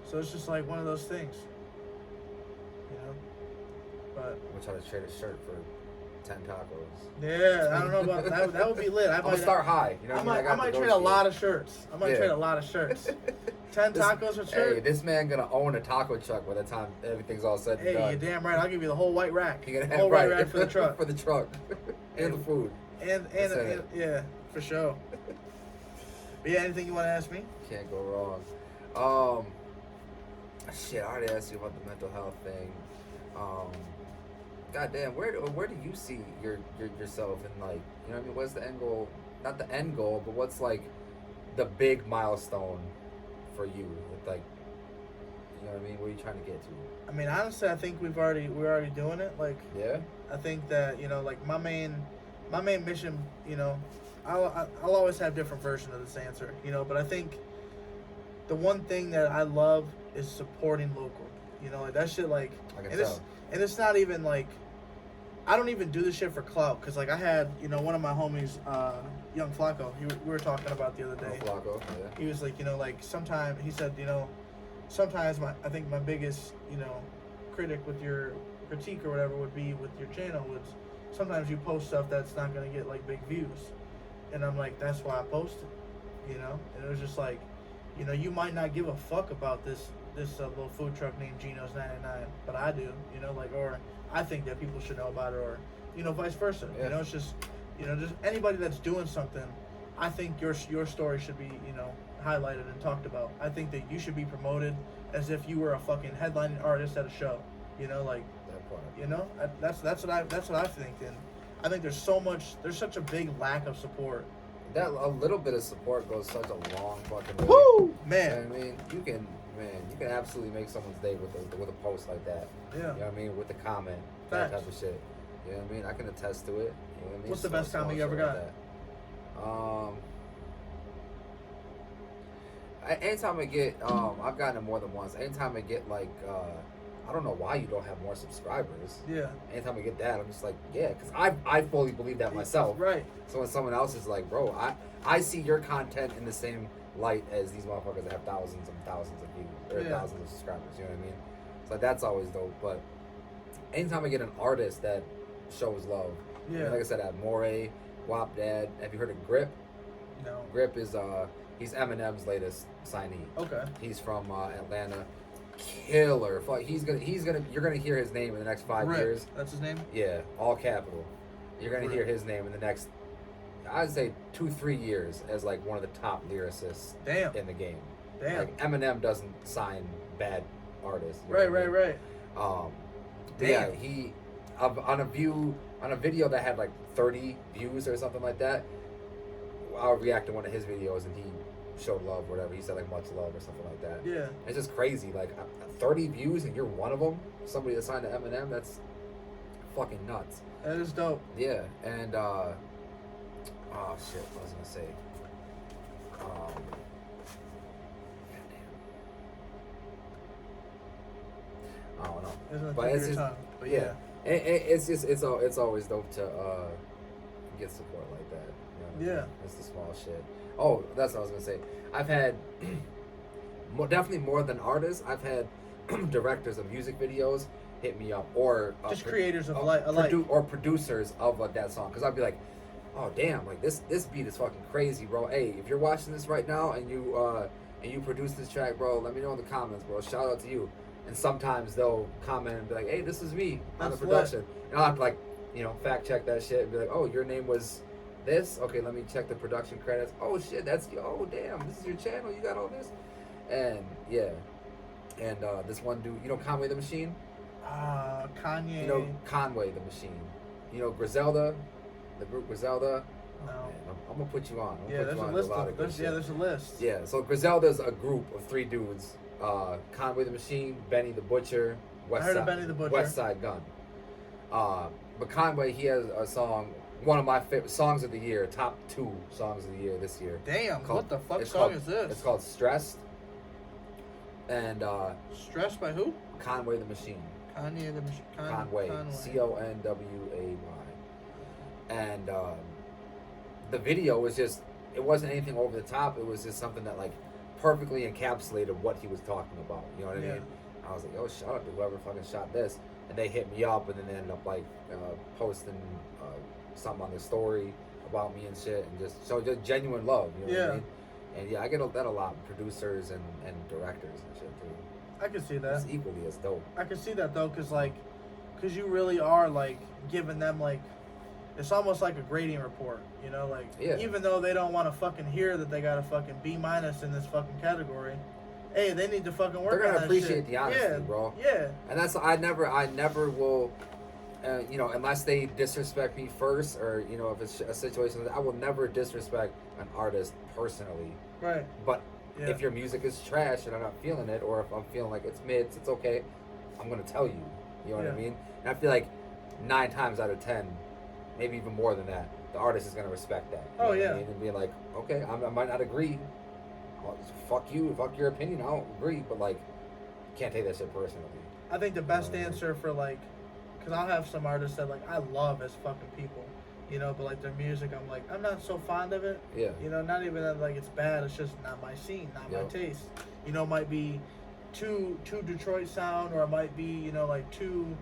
so it's just like one of those things. You know, but
I'm gonna try to trade a shirt for 10 tacos.
yeah, I don't know about that. That would be lit.
I'm gonna start high. You know what
I might trade a lot of shirts. I might
Yeah.
trade a lot of shirts. 10 tacos a shirt.
Hey, this man gonna own a taco truck by the time everything's all said and
Hey,
done.
you're damn right. I'll give you the whole white rack.
You're gonna
Whole
have
white rack for the truck.
for the truck. And the food.
And
That's it.
yeah, for sure. But yeah, anything you want to ask me?
Can't go wrong. Shit, I already asked you about the mental health thing. Goddamn, where do you see yourself in, like, you know what I mean? What's the end goal? Not the end goal, but what's like the big milestone for you? Like, you know what I mean? What are you trying to get to?
I mean, honestly, I think we're already doing it. Like,
Yeah.
I think that, you know, like my main mission, you know, I'll always have different versions of this answer, you know, but I think the one thing that I love is supporting local. You know, like that shit, like,
I can
and
tell.
it's not even like, I don't even do this shit for clout, because like I had, you know, one of my homies, Young Flacco, we were talking about the other day.
Flacco, yeah.
He was like, you know, like sometimes he said, you know, sometimes I think my biggest, you know, critic with your critique or whatever would be with your channel was sometimes you post stuff that's not gonna get like big views, and I'm like, that's why I posted, you know. And it was just like, you know, you might not give a fuck about this little food truck named Gino's 99, but I do, you know, like, or I think that people should know about it, or, you know, vice versa.
Yeah.
You know, it's just, you know, just anybody that's doing something, I think your story should be, you know, highlighted and talked about. I think that you should be promoted as if you were a fucking headlining artist at a show. You know, like,
That part.
you know, that's what I think. And I think there's such a big lack of support.
That a little bit of support goes such a long fucking way.
Woo,
You
man.
know what I mean, you can absolutely make someone's day with a post like that.
Yeah.
You know what I mean? With the comment, that
Facts.
type of shit. You know what I mean? I can attest to it. You know what I mean?
What's the
Small-
best comment
small
you ever
shit
got?
like that. Anytime I get, I've gotten it more than once. Anytime I get like, I don't know why you don't have more subscribers.
Yeah.
Anytime I get that, I'm just like, yeah, because I fully believe that myself.
Right.
So when someone else is like, bro, I see your content in the same light as these motherfuckers that have thousands and thousands of views or
Yeah.
thousands of subscribers. You know what I mean? So that's always dope. But anytime I get an artist that shows love, I mean,
Yeah.
like I said, I have Moray, Wop Dad. Have you heard of Grip?
No.
Grip is he's Eminem's latest signee.
Okay.
He's from Atlanta. Killer. Fuck, you're gonna hear his name in the next 5
Rip.
years.
That's his name?
Yeah, all capital. You're gonna
Rip.
hear his name in the next, I'd say 2-3 years as like one of the top lyricists
Damn.
in the game.
Damn.
Like Eminem doesn't sign bad artists. you know
Right,
what I
right,
mean?
right.
But yeah,
Damn.
he on a video that had like 30 views or something like that. I'll react to one of his videos and he showed love, or whatever. He said like much love or something like that.
Yeah.
It's just crazy. Like 30 views and you're one of them. Somebody that signed to Eminem. That's fucking nuts.
That is dope.
Yeah, and oh shit, what was I gonna say? I don't know.
Isn't it
But
tip
it's
of your
just,
tongue? But yeah.
it's always dope to get support like that. You know what I
Yeah.
mean? It's the small shit. Oh, that's what I was gonna say. I've had definitely more than artists. I've had directors of music videos hit me up, or
Just creators of alike.
or producers of that song, because I'd be like, oh damn, like this beat is fucking crazy, bro. Hey, if you're watching this right now and you produce this track, bro, let me know in the comments, bro. Shout out to you. And sometimes they'll comment and be like, hey, this is me on the
That's
production. And I'll have to, like, you know, fact check that shit and be like, oh, your name was this? Okay, let me check the production credits. Oh shit, that's you. Oh damn, this is your channel, you got all this? And yeah. And this one dude, you know Conway the Machine?
Kanye.
You know Conway the Machine. You know Griselda, the group Griselda.
No.
Man, I'm gonna put you on. I'm
Yeah,
gonna
there's
put
a
you on
list.
to a lot of good shit.
There's a list.
Yeah, so Griselda's a group of 3 dudes. Conway the Machine, Benny the Butcher,
I heard of Benny the Butcher.
West Side Gun. But Conway, he has a song, one of my favorite songs of the year, top 2 songs of the year this year.
Damn, what the fuck
it's
song
called-
is this?
It's called Stressed. And
Stressed by who?
Conway the Machine.
Kanye the Machine.
Conway. Conway. And the video was just, it wasn't anything over the top. It was just something that like perfectly encapsulated what he was talking about. You know what I
Yeah.
mean? I was like, yo, shout out to whoever fucking shot this. And they hit me up, and then they ended up like posting something on their story about me and shit, and just genuine love. You know what I mean? And yeah, I get that a lot with producers and directors and shit too.
I can see that.
It's equally as dope.
I can see that though, cause you really are like giving them like, it's almost like a grading report, you know, like
Yeah.
even though they don't want to fucking hear that they got a fucking B- in this fucking category, hey, they need to fucking work.
They're gonna
on that
appreciate
shit.
the honesty, bro.
Yeah.
And that's I never will, you know, unless they disrespect me first, or you know, if it's a situation, I will never disrespect an artist personally.
Right.
But
Yeah.
if your music is trash and I'm not feeling it, or if I'm feeling like it's mids, it's okay. I'm gonna tell you. You know what I
Yeah.
mean? And I feel like 9 times out of 10, maybe even more than that, the artist is gonna respect that. You know what I mean? And be like, okay, I might not agree. Well, fuck you, fuck your opinion. I don't agree, but like, can't take that shit personally.
I think the best answer for like, cause I'll have some artists that like I love as fucking people, you know, but like their music, I'm like, I'm not so fond of it.
Yeah.
You know, not even that like it's bad. It's just not my scene, not my taste. You know, it might be too Detroit sound, or it might be, you know, like too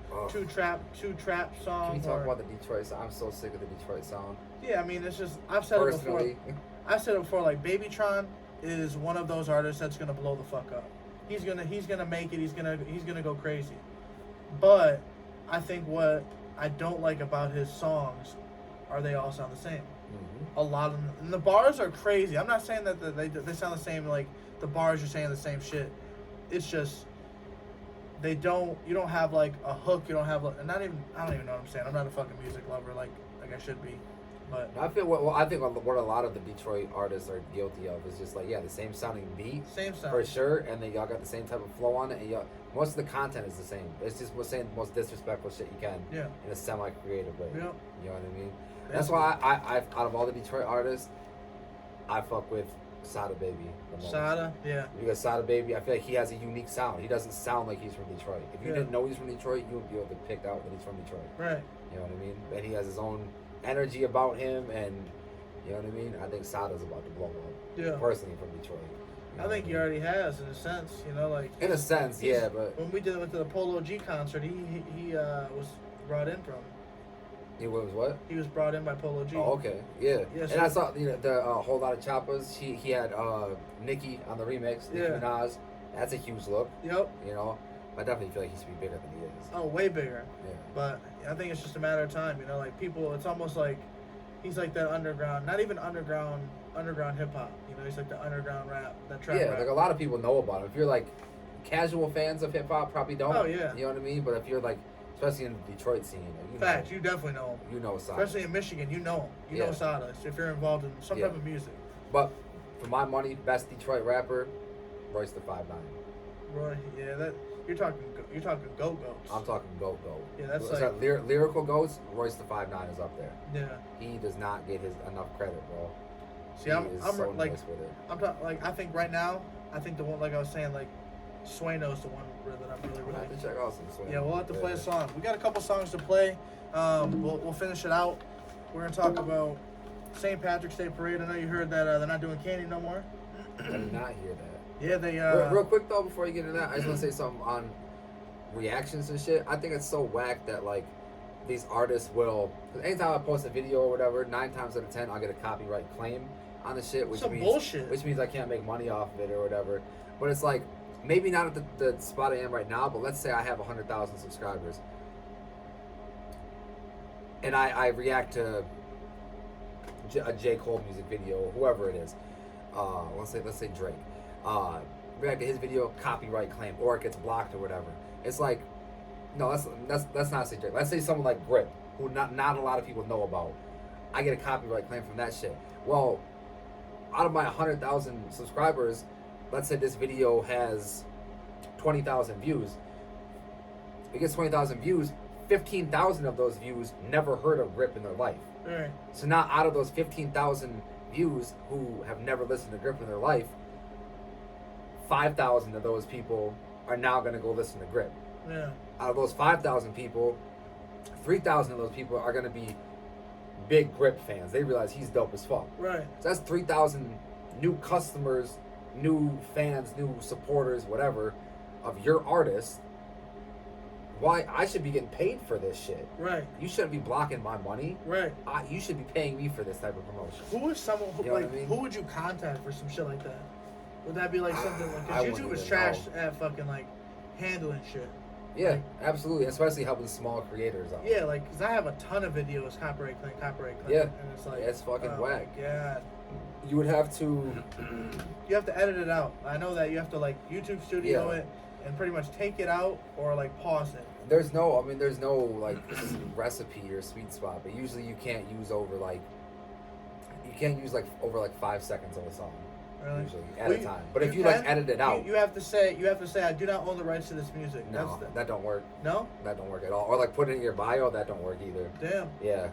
trap song.
Can we talk about the Detroit sound? I'm so sick of the Detroit sound.
Yeah, I mean, it's just, I've said
Personally.
it before. I've said it before. Like Babytron is one of those artists that's gonna blow the fuck up. He's gonna make it. He's gonna go crazy. But I think what I don't like about his songs are they all sound the same.
Mm-hmm.
A lot of them, and the bars are crazy. I'm not saying that they sound the same. Like the bars, you're saying the same shit. It's just you don't have like a hook. You don't have I don't even know what I'm saying. I'm not a fucking music lover like I should be. But
I think what a lot of the Detroit artists are guilty of is just like, yeah, the same sounding beat,
same sound
for sure, and then y'all got the same type of flow on it, and y'all, most of the content is the same. It's just we're saying the most disrespectful shit you can, in a semi-creative way.
Yeah.
You know what I mean? That's why I out of all the Detroit artists, I fuck with Sada Baby the most.
Sada, yeah.
Because Sada Baby, I feel like he has a unique sound. He doesn't sound like he's from Detroit. If you didn't know he's from Detroit, you would be able to pick out that he's from Detroit.
Right.
You know what I mean? And he has his own energy about him, and you know what I mean? I think Sada's about to blow up.
Yeah.
Personally from Detroit.
I think he already has, in a sense, you know, like
in a sense, yeah, but
when we went to the Polo G concert, he was brought in from.
He was what?
He was brought in by Polo G.
Oh, okay, yeah.
So,
and I saw the whole lot of choppers. He had Nicki on the remix, Nicki Minaj. That's a huge look.
Yep.
You know, I definitely feel like he should be bigger than he is.
Oh, way bigger.
Yeah.
But I think it's just a matter of time, you know, like people. It's almost like he's like that underground, not even underground hip hop. You know, he's like the underground rap, that trap rap.
Like a lot of people know about him. If you're like casual fans of hip hop, probably don't.
Oh yeah.
You know what I mean? But if you're like, especially in the Detroit scene, like,
you definitely know him.
You know Sada.
Especially in Michigan, you know him. You know Sada if you're involved in some type of music.
But for my money, best Detroit rapper, Royce the 5'9".
Roy, yeah, that you're talking goat goats.
I'm talking goat.
Yeah, that's
like
like
lyrical goats. Royce the 5'9" is up there.
Yeah.
He does not get his enough credit, bro.
See, I'm so like nice with it. I'm talking like I think right now, the one like I was saying like Sueno's the one that I'm really.
I have to check out some Sueno.
Yeah, we'll have to play a song. We got a couple songs to play. We'll finish it out. We're gonna talk about St. Patrick's Day Parade. I know you heard that they're not doing candy no more.
I did not hear that.
Yeah, they.
Real quick though, before you get into that, I just want to say something on reactions and shit. I think it's so whack that like these artists will. Cause anytime I post a video or whatever, 9 times out of 10 I'll get a copyright claim on the shit, which means
bullshit.
Which means I can't make money off of it or whatever. But it's like maybe not at the spot I am right now, but let's say I have 100,000 subscribers, and I react to a J. Cole music video, whoever it is. Let's say Drake. React to his video, copyright claim, or it gets blocked or whatever. It's like, no, let's not say Drake. Let's say someone like Grip, who not a lot of people know about. I get a copyright claim from that shit. Well, out of my 100,000 subscribers, let's say this video has 20,000 views. It gets 20,000 views. 15,000 of those views never heard of Grip in their life.
Right.
So now, out of those 15,000 views who have never listened to Grip in their life, 5,000 of those people are now going to go listen to Grip.
Yeah.
Out of those 5,000 people, 3,000 of those people are going to be big Grip fans. They realize he's dope as fuck.
Right.
So that's 3,000 new customers, new fans, new supporters, whatever, of your artist. Why I should be getting paid for this shit.
Right.
You shouldn't be blocking my money.
Right.
You should be paying me for this type of promotion.
Who is someone who,
You know
like,
what I mean?
who would you contact for some shit like that? Would that be like something like,
I
because YouTube
wouldn't
is
even
trash
know.
at fucking like handling shit.
Yeah,
Like,
absolutely. Especially helping small creators out.
yeah, like, cause I have a ton of videos copyright claim,
Yeah.
and it's like,
It's fucking
oh
whack.
my God.
You would have to.
You have to edit it out. I know that you have to like YouTube Studio
Yeah.
it and pretty much take it out or like pause it.
There's no like recipe or sweet spot, but usually you can't use over like 5 seconds of a song.
Really?
Usually at
Well,
a time. But if you like
can-
edit it out,
you have to say I do not own the rights to this music.
no,
That's
that don't work.
no?
That don't work at all. Or like put it in your bio, that don't work either.
Damn.
Yeah.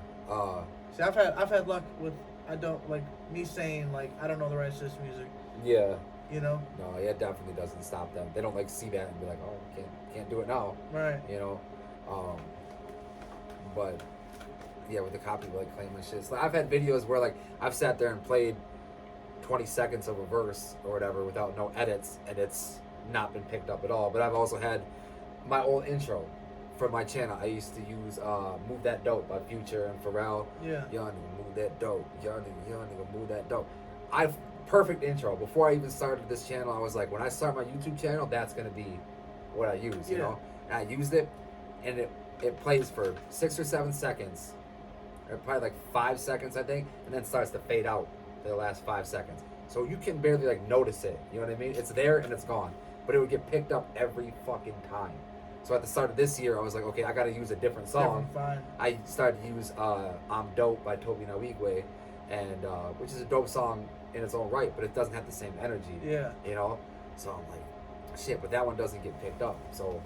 See, I've had luck with I don't like me saying like I don't know the rights to this music.
Yeah.
You know?
No, it definitely doesn't stop them. They don't like see that and be like, oh, can't do it now.
Right.
You know. But yeah, with the copyright claim and shit. So I've had videos where like I've sat there and played 20 seconds of a verse or whatever without no edits, and it's not been picked up at all. But I've also had my old intro for my channel. I used to use Move That Dope by Future and Pharrell.
Yeah.
Young nigga move that dope. Young nigga move that dope. Perfect intro. Before I even started this channel, I was like, when I start my YouTube channel, that's gonna be what I use, you
Yeah.
know? And I used it, and it plays for 6 or 7 seconds, or probably like 5 seconds, I think, and then starts to fade out for the last 5 seconds. So you can barely like notice it, you know what I mean? It's there and it's gone, but it would get picked up every fucking time. So at the start of this year, I was like, okay, I gotta use a different song.
Fine.
I started to use I'm Dope by Toby Nawigwe, and which is a dope song in its own right, but it doesn't have the same energy.
Yeah.
You know? So I'm like, shit, but that one doesn't get picked up. So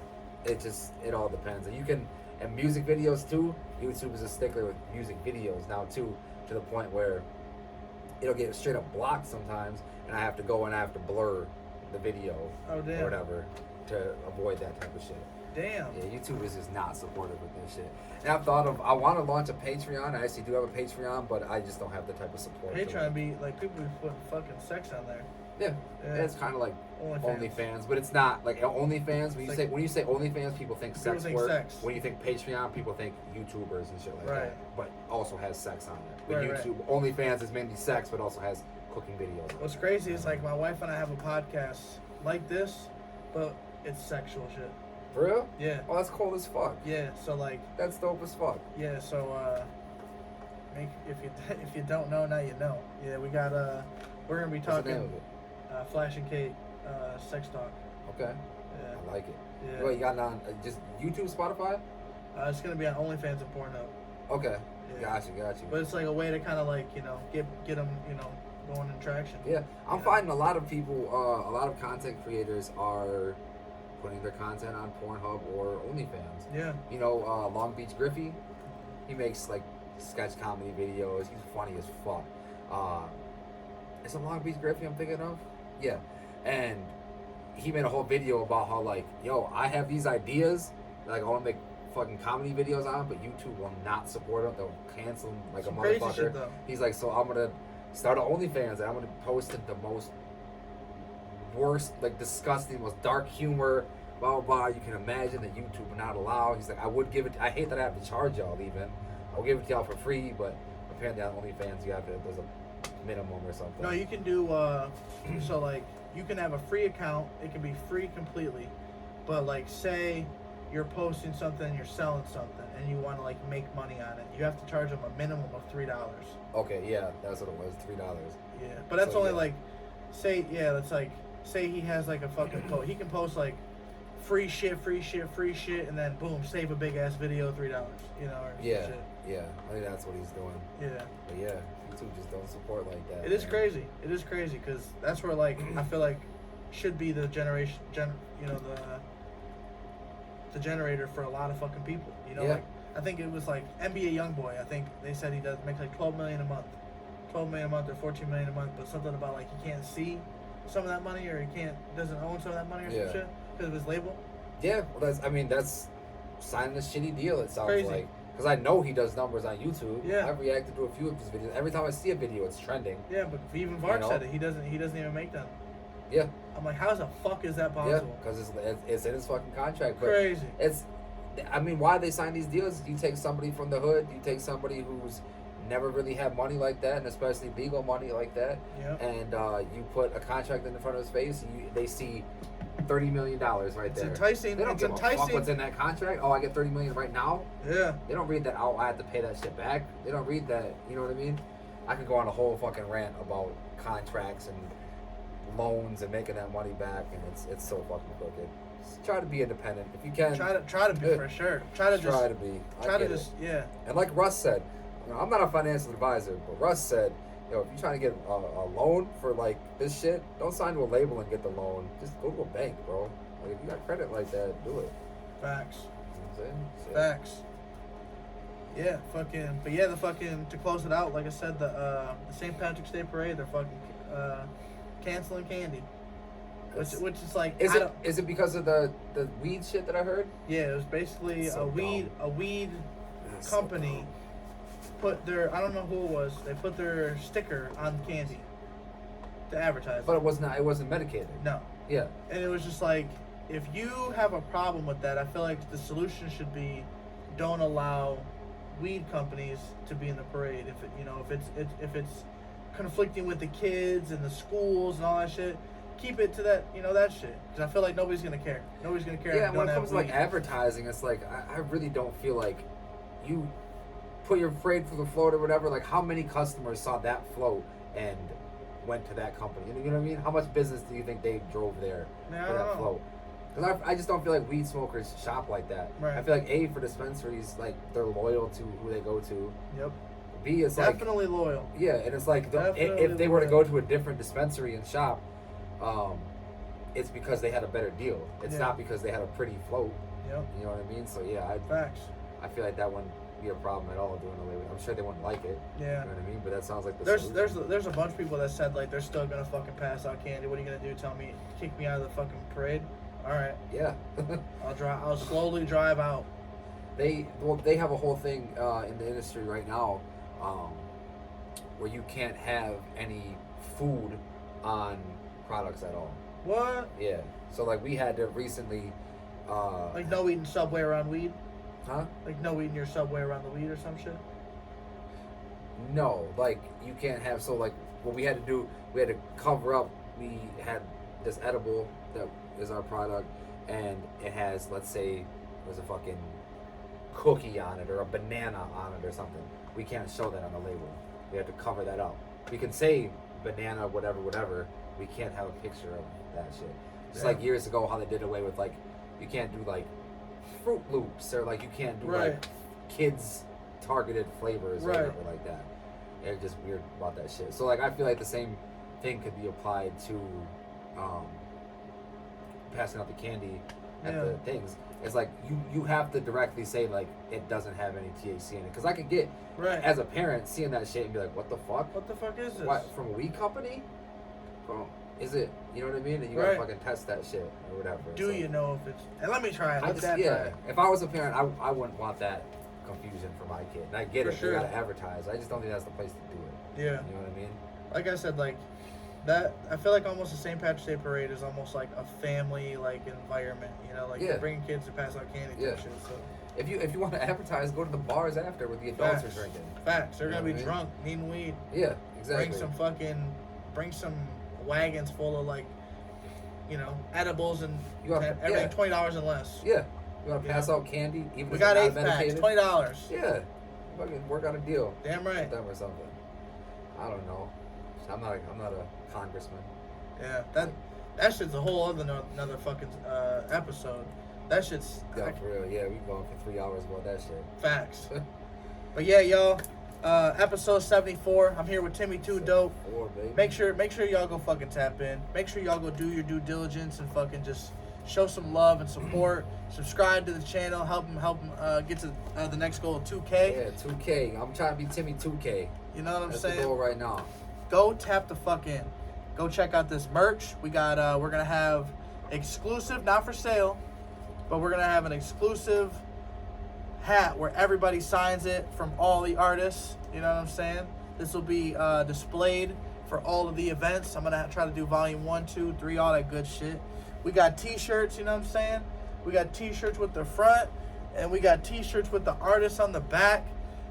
it all depends. And music videos too, YouTube is a stickler with music videos now too, to the point where it'll get straight up blocked sometimes, and I have to go and I have to blur the video
Oh damn.
or whatever to avoid that type of shit.
Damn.
Yeah, YouTube is just not supportive with this shit. And I've thought of, I want to launch a Patreon. I actually do have a Patreon, but I just don't have the type of support.
Patreon be like people be putting fucking sex on there.
Yeah,
Yeah.
it's kind of like
OnlyFans.
OnlyFans, but it's not like OnlyFans. When
It's
you say OnlyFans, people think
People
sex
think
work.
sex.
When you think Patreon, people think YouTubers and shit like
Right.
that. But also has sex on it. But
Right, right.
YouTube OnlyFans is mainly sex, but also has cooking videos.
What's crazy is like my wife and I have a podcast like this, but it's sexual shit.
For real?
Yeah.
Oh, that's cool as fuck.
Yeah. So like
That's dope as fuck.
yeah. So if you don't know, now you know. Yeah. We got we're gonna be
What's the name
talking
of it?
Flash and Kate sex talk.
Okay.
Yeah.
I like it.
Yeah.
What, you got it on just YouTube, Spotify?
It's gonna be on OnlyFans and Pornhub.
Okay.
Yeah.
Got you.
But it's like a way to kind of like get them going in traction.
Yeah, I'm
Yeah.
finding a lot of people, a lot of content creators are putting their content on Pornhub or OnlyFans.
Yeah.
You know, Long Beach Griffey, he makes like sketch comedy videos. He's funny as fuck. Is it Long Beach Griffey I'm thinking of? Yeah, and he made a whole video about how like, yo, I have these ideas, like I want to make fucking comedy videos on, but YouTube will not support them. They'll cancel them like
Some
a
crazy
motherfucker.
shit, though.
He's like, so I'm gonna start an OnlyFans and I'm gonna post the most worst, like disgusting, most dark humor, blah blah blah. You can imagine that YouTube would not allow. He's like, I hate that I have to charge y'all even. I'll give it to y'all for free, but apparently on OnlyFans there's a minimum or something.
No, you can do so like you can have a free account. It can be free completely, but like say you're posting something, you're selling something, and you want to like make money on it, you have to charge them a minimum of $3.
Okay, yeah, that's what it was, $3.
Yeah, but that's
So,
only
yeah.
like say he has like a fucking post. He can post like free shit, and then boom, save a big ass video, $3, you know, or some
Yeah,
shit.
yeah. I think that's what he's doing.
Yeah.
But yeah, YouTube just don't support like that.
It is
man.
crazy. It is crazy because that's where like I feel like should be the the generator for a lot of fucking people. You know,
Yeah.
like I think it was like NBA YoungBoy. I think they said he makes like $12 million a month, $12 million a month or $14 million a month, but something about like he can't see some of that money or he doesn't own some of that money or
Yeah.
some shit because of his label.
Yeah, well, that's signing a shitty deal. It sounds
Crazy.
like, because I know he does numbers on YouTube.
Yeah.
I've reacted to a few of his videos. Every time I see a video, it's trending.
Yeah, but even Vark
You know?
said it. He doesn't even make them.
Yeah,
I'm like, how the fuck is that
yeah,
possible?
because it's in his fucking contract. But
Crazy.
I mean, why they sign these deals? You take somebody from the hood, you take somebody who's never really had money like that, and especially legal money like that,
Yep.
and you put a contract in front of his face, they see $30 million right
It's
there.
enticing.
They don't
It's
give a fuck
enticing.
what's in that contract. Oh, I get $30 million right now.
Yeah.
They don't read that. Oh, I have to pay that shit back. They don't read that. You know what I mean? I could go on a whole fucking rant about contracts and loans and making that money back, and it's so fucking crooked. Just try to be independent if you can.
Try to be for sure. Try to
be.
Try to just yeah.
And like Russ said, you know, I'm not a financial advisor, but Russ said, you know, if you're trying to get a loan for like this shit, don't sign to a label and get the loan. Just go to a bank, bro. Like if you got credit like that, do it.
Facts.
You know what I'm saying? So,
Facts. Yeah, fucking. But yeah, to close it out, like I said, the St. Patrick's Day parade, they're fucking canceling candy, which is like
Is it because of the weed shit that I heard?
Yeah, it was basically
So
a weed
That's so
company put their, I don't know who it was, they put their sticker on the candy to advertise.
But it wasn't medicated.
No.
Yeah.
And it was just like, if you have a problem with that, I feel like the solution should be don't allow weed companies to be in the parade. If it's conflicting with the kids and the schools and all that shit, keep it to that, that shit. Because I feel like nobody's gonna care. Nobody's gonna care.
Yeah,
if you
when
don't
it comes to
have
like
weed.
advertising, it's like I really don't feel like you put your parade for the float or whatever. Like how many customers saw that float and went to that company? You know what I mean? How much business do you think they drove there
Yeah,
for
I
that
don't know.
float? Because I just don't feel like weed smokers shop like that.
Right.
I feel like for dispensaries, like they're loyal to who they go to.
Yep.
B is like
Definitely loyal.
yeah, and it's like
Definitely
if they were to go
loyal.
to a different dispensary and shop, it's because they had a better deal. It's
Yeah.
not because they had a pretty float.
Yep.
You know what I mean? So yeah,
Facts.
I feel like that wouldn't be a problem at all doing away with it. I'm sure they wouldn't like it.
Yeah.
You know what I mean? But that sounds like the
There's a bunch of people that said like they're still gonna fucking pass out candy. What are you gonna do? Tell me, kick me out of the fucking parade? All right,
yeah.
I'll slowly drive out.
They have a whole thing in the industry right now where you can't have any food on products at all.
What?
Yeah. So like we had to recently
Like no eating Subway around weed?
huh?
Like no eating your Subway around the weed or some shit?
No, like you can't have. So like what we had to do, we had to cover up. We had this edible that is our product, and it has, let's say, there's a fucking cookie on it or a banana on it or something. We can't show that on the label. We have to cover that up. We can say banana, whatever. We can't have a picture of that shit. Just
Yeah.
like years ago, how they did away with like, you can't do like Fruit Loops or like you can't do
Right.
like kids targeted flavors or
Right.
whatever like that. They're just weird about that shit. So like I feel like the same thing could be applied to passing out the candy at
Yeah.
the things. It's like you have to directly say like it doesn't have any THC in it, because I could get
Right.
as a parent seeing that shit and be like, what the fuck?
What the fuck is this?
What, from a weed company? From, is it, you know what I mean? And you
Right.
gotta fucking test that shit or whatever.
Do
So,
you know if it's? And let me try it.
I
Let
just,
that
yeah.
try it.
If I was a parent, I wouldn't want that confusion for my kid. And I get
For
it.
sure.
You gotta advertise. I just don't think that's the place to do it.
Yeah.
You know what I mean?
Like I said, like that. I feel like almost the St. Patrick's Day parade is almost like a family like environment. You know, like
Yeah.
you're bringing kids to pass out candy
Yeah.
and shit. So
If you want to advertise, go to the bars after where the adults
Facts.
are drinking.
facts. They're
You
gonna
know
be
what I mean?
drunk, needing weed.
Yeah, exactly.
Bring some wagons full of like, edibles and
You got-
everything
yeah.
$20 and less.
Yeah. You want to
You
pass
know?
out candy, even
We
if
got
it's
8
not
packs,
medicated?
$20.
Yeah. Fucking work out a deal.
Damn
With
right.
them or something. I don't know. I'm not a congressman.
Yeah, That shit's a whole other another fucking episode. That shit's
Yeah, for real. Yeah, we going for 3 hours about that shit.
facts. But yeah, y'all. Episode 74. I'm here with Timmy Too Dope.
Baby.
Make sure y'all go fucking tap in. Make sure y'all go do your due diligence and fucking just show some love and support. Subscribe to the channel. Help him get to the next goal of 2K.
Yeah, 2K. I'm trying to be Timmy 2K.
You know what I'm
That's
saying?
the goal right now.
Go tap the fuck in. Go check out this merch. We got we're gonna have exclusive, not for sale, but we're gonna have an exclusive hat where everybody signs it from all the artists. You know what I'm saying? This will be displayed for all of the events. I'm gonna try to do volume 1, 2, 3, all that good shit. We got t-shirts, you know what I'm saying? We got t-shirts with the front, and we got t-shirts with the artists on the back.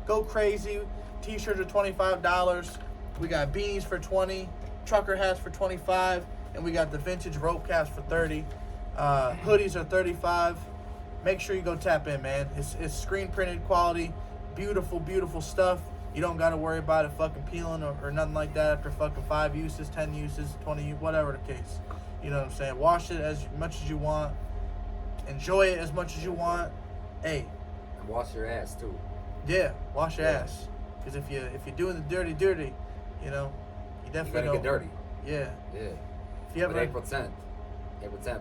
Go crazy. T-shirts are $25. We got beanies for $20, trucker hats for $25, and we got the vintage rope caps for $30. Hoodies are $35. Make sure you go tap in, man. It's screen printed quality, beautiful, beautiful stuff. You don't got to worry about it fucking peeling or nothing like that after fucking 5 uses, 10 uses, 20 uses, whatever the case. You know what I'm saying? Wash it as much as you want. Enjoy it as much as you want. Hey.
And wash your ass too.
Yeah, wash your ass. Because if you're doing the dirty, you know, you definitely
gotta get dirty.
Yeah.
Yeah.
If you ever,
but April 10th,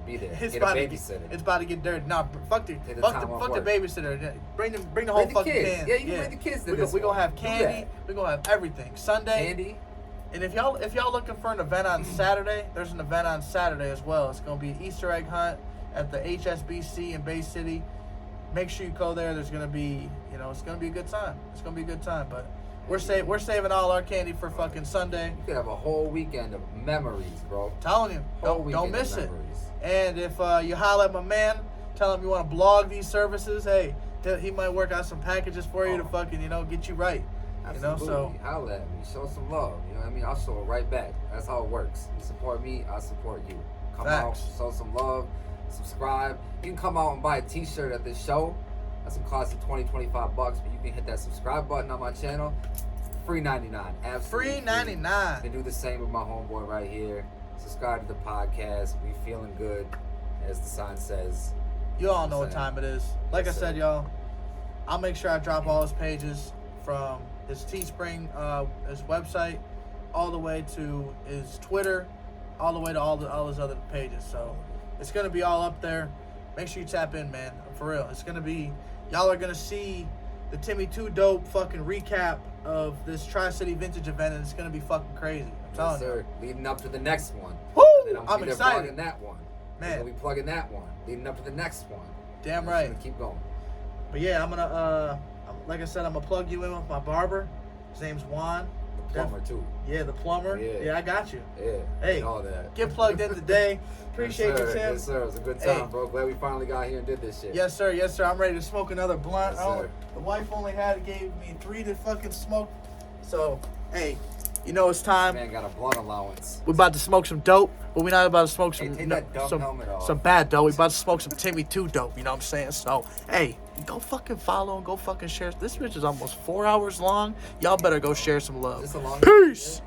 be there.
It's
Get a
about
babysitter.
It's about to get dirty. Nah, fuck the babysitter. Bring the whole
Bring the
fucking
kids.
can.
Yeah, you can bring the kids to this
We gonna
one.
have
Do
candy.
that.
We gonna have everything. Sunday.
Candy.
And if y'all looking for an event on Saturday, there's an event on Saturday as well. It's gonna be an Easter egg hunt at the HSBC in Bay City. Make sure you go there. There's gonna be, it's gonna be a good time. It's gonna be a good time. But we're saving all our candy for fucking Sunday.
You could have a whole weekend of memories, bro.
Telling you, don't
weekend
miss
of
it.
memories.
And if you holler at my man, tell him you want to blog these services. Hey, he might work out some packages for you to fucking get you right.
Absolutely.
So
Holler at me. Show some love. You know what I mean? I'll show it right back. That's how it works. You support me, I support you. Come
Facts.
out, show some love, subscribe. You can come out and buy a t-shirt at this show. That's gonna cost you $20-25, but you can hit that subscribe button on my channel. Free 99. Absolutely
free 99.
You can do the same with my homeboy right here. Subscribe to the podcast. We feeling good, as the sign says.
You all know what time it is. Like
Yes,
I said,
sir.
y'all, I'll make sure I drop all his pages from his Teespring, his website, all the way to his Twitter, all the way to all his other pages. So it's gonna be all up there. Make sure you tap in, man. For real. It's gonna be, y'all are gonna see the Timmy Too Dope fucking recap of this Tri-City Vintage event, and it's gonna be fucking crazy. I'm
Yes,
telling you.
sir. Leading up to the next one.
Woo!
And then
I'm
be there
excited.
plugging that one.
Man.
We'll be plugging that one. Leading up to the next one.
Damn
We're
right.
gonna keep going.
But yeah, I'm gonna like I said, I'm gonna plug you in with my barber. His name's Juan.
The plumber too.
Yeah, the plumber.
Yeah.
Yeah, I got you.
Yeah.
Hey,
and all that.
Get plugged in today. Appreciate
Yes,
you,
sir.
Tim.
Yes, sir. It was a good
Hey.
time, bro. Glad we finally got here and did this shit.
Yes, sir. Yes, sir. I'm ready to smoke another blunt.
Yes, sir.
The wife only gave me 3 to fucking smoke. So, hey, it's time.
Man got a blunt allowance.
We're about to smoke some dope, but we're not about to smoke some
take that dumb helmet off.
some bad dope. We're about to smoke some Timmy Too Dope. You know what I'm saying? So, hey, go fucking follow and go fucking share. This bitch is almost 4 hours long. Y'all better go share some love.
This a long
Peace.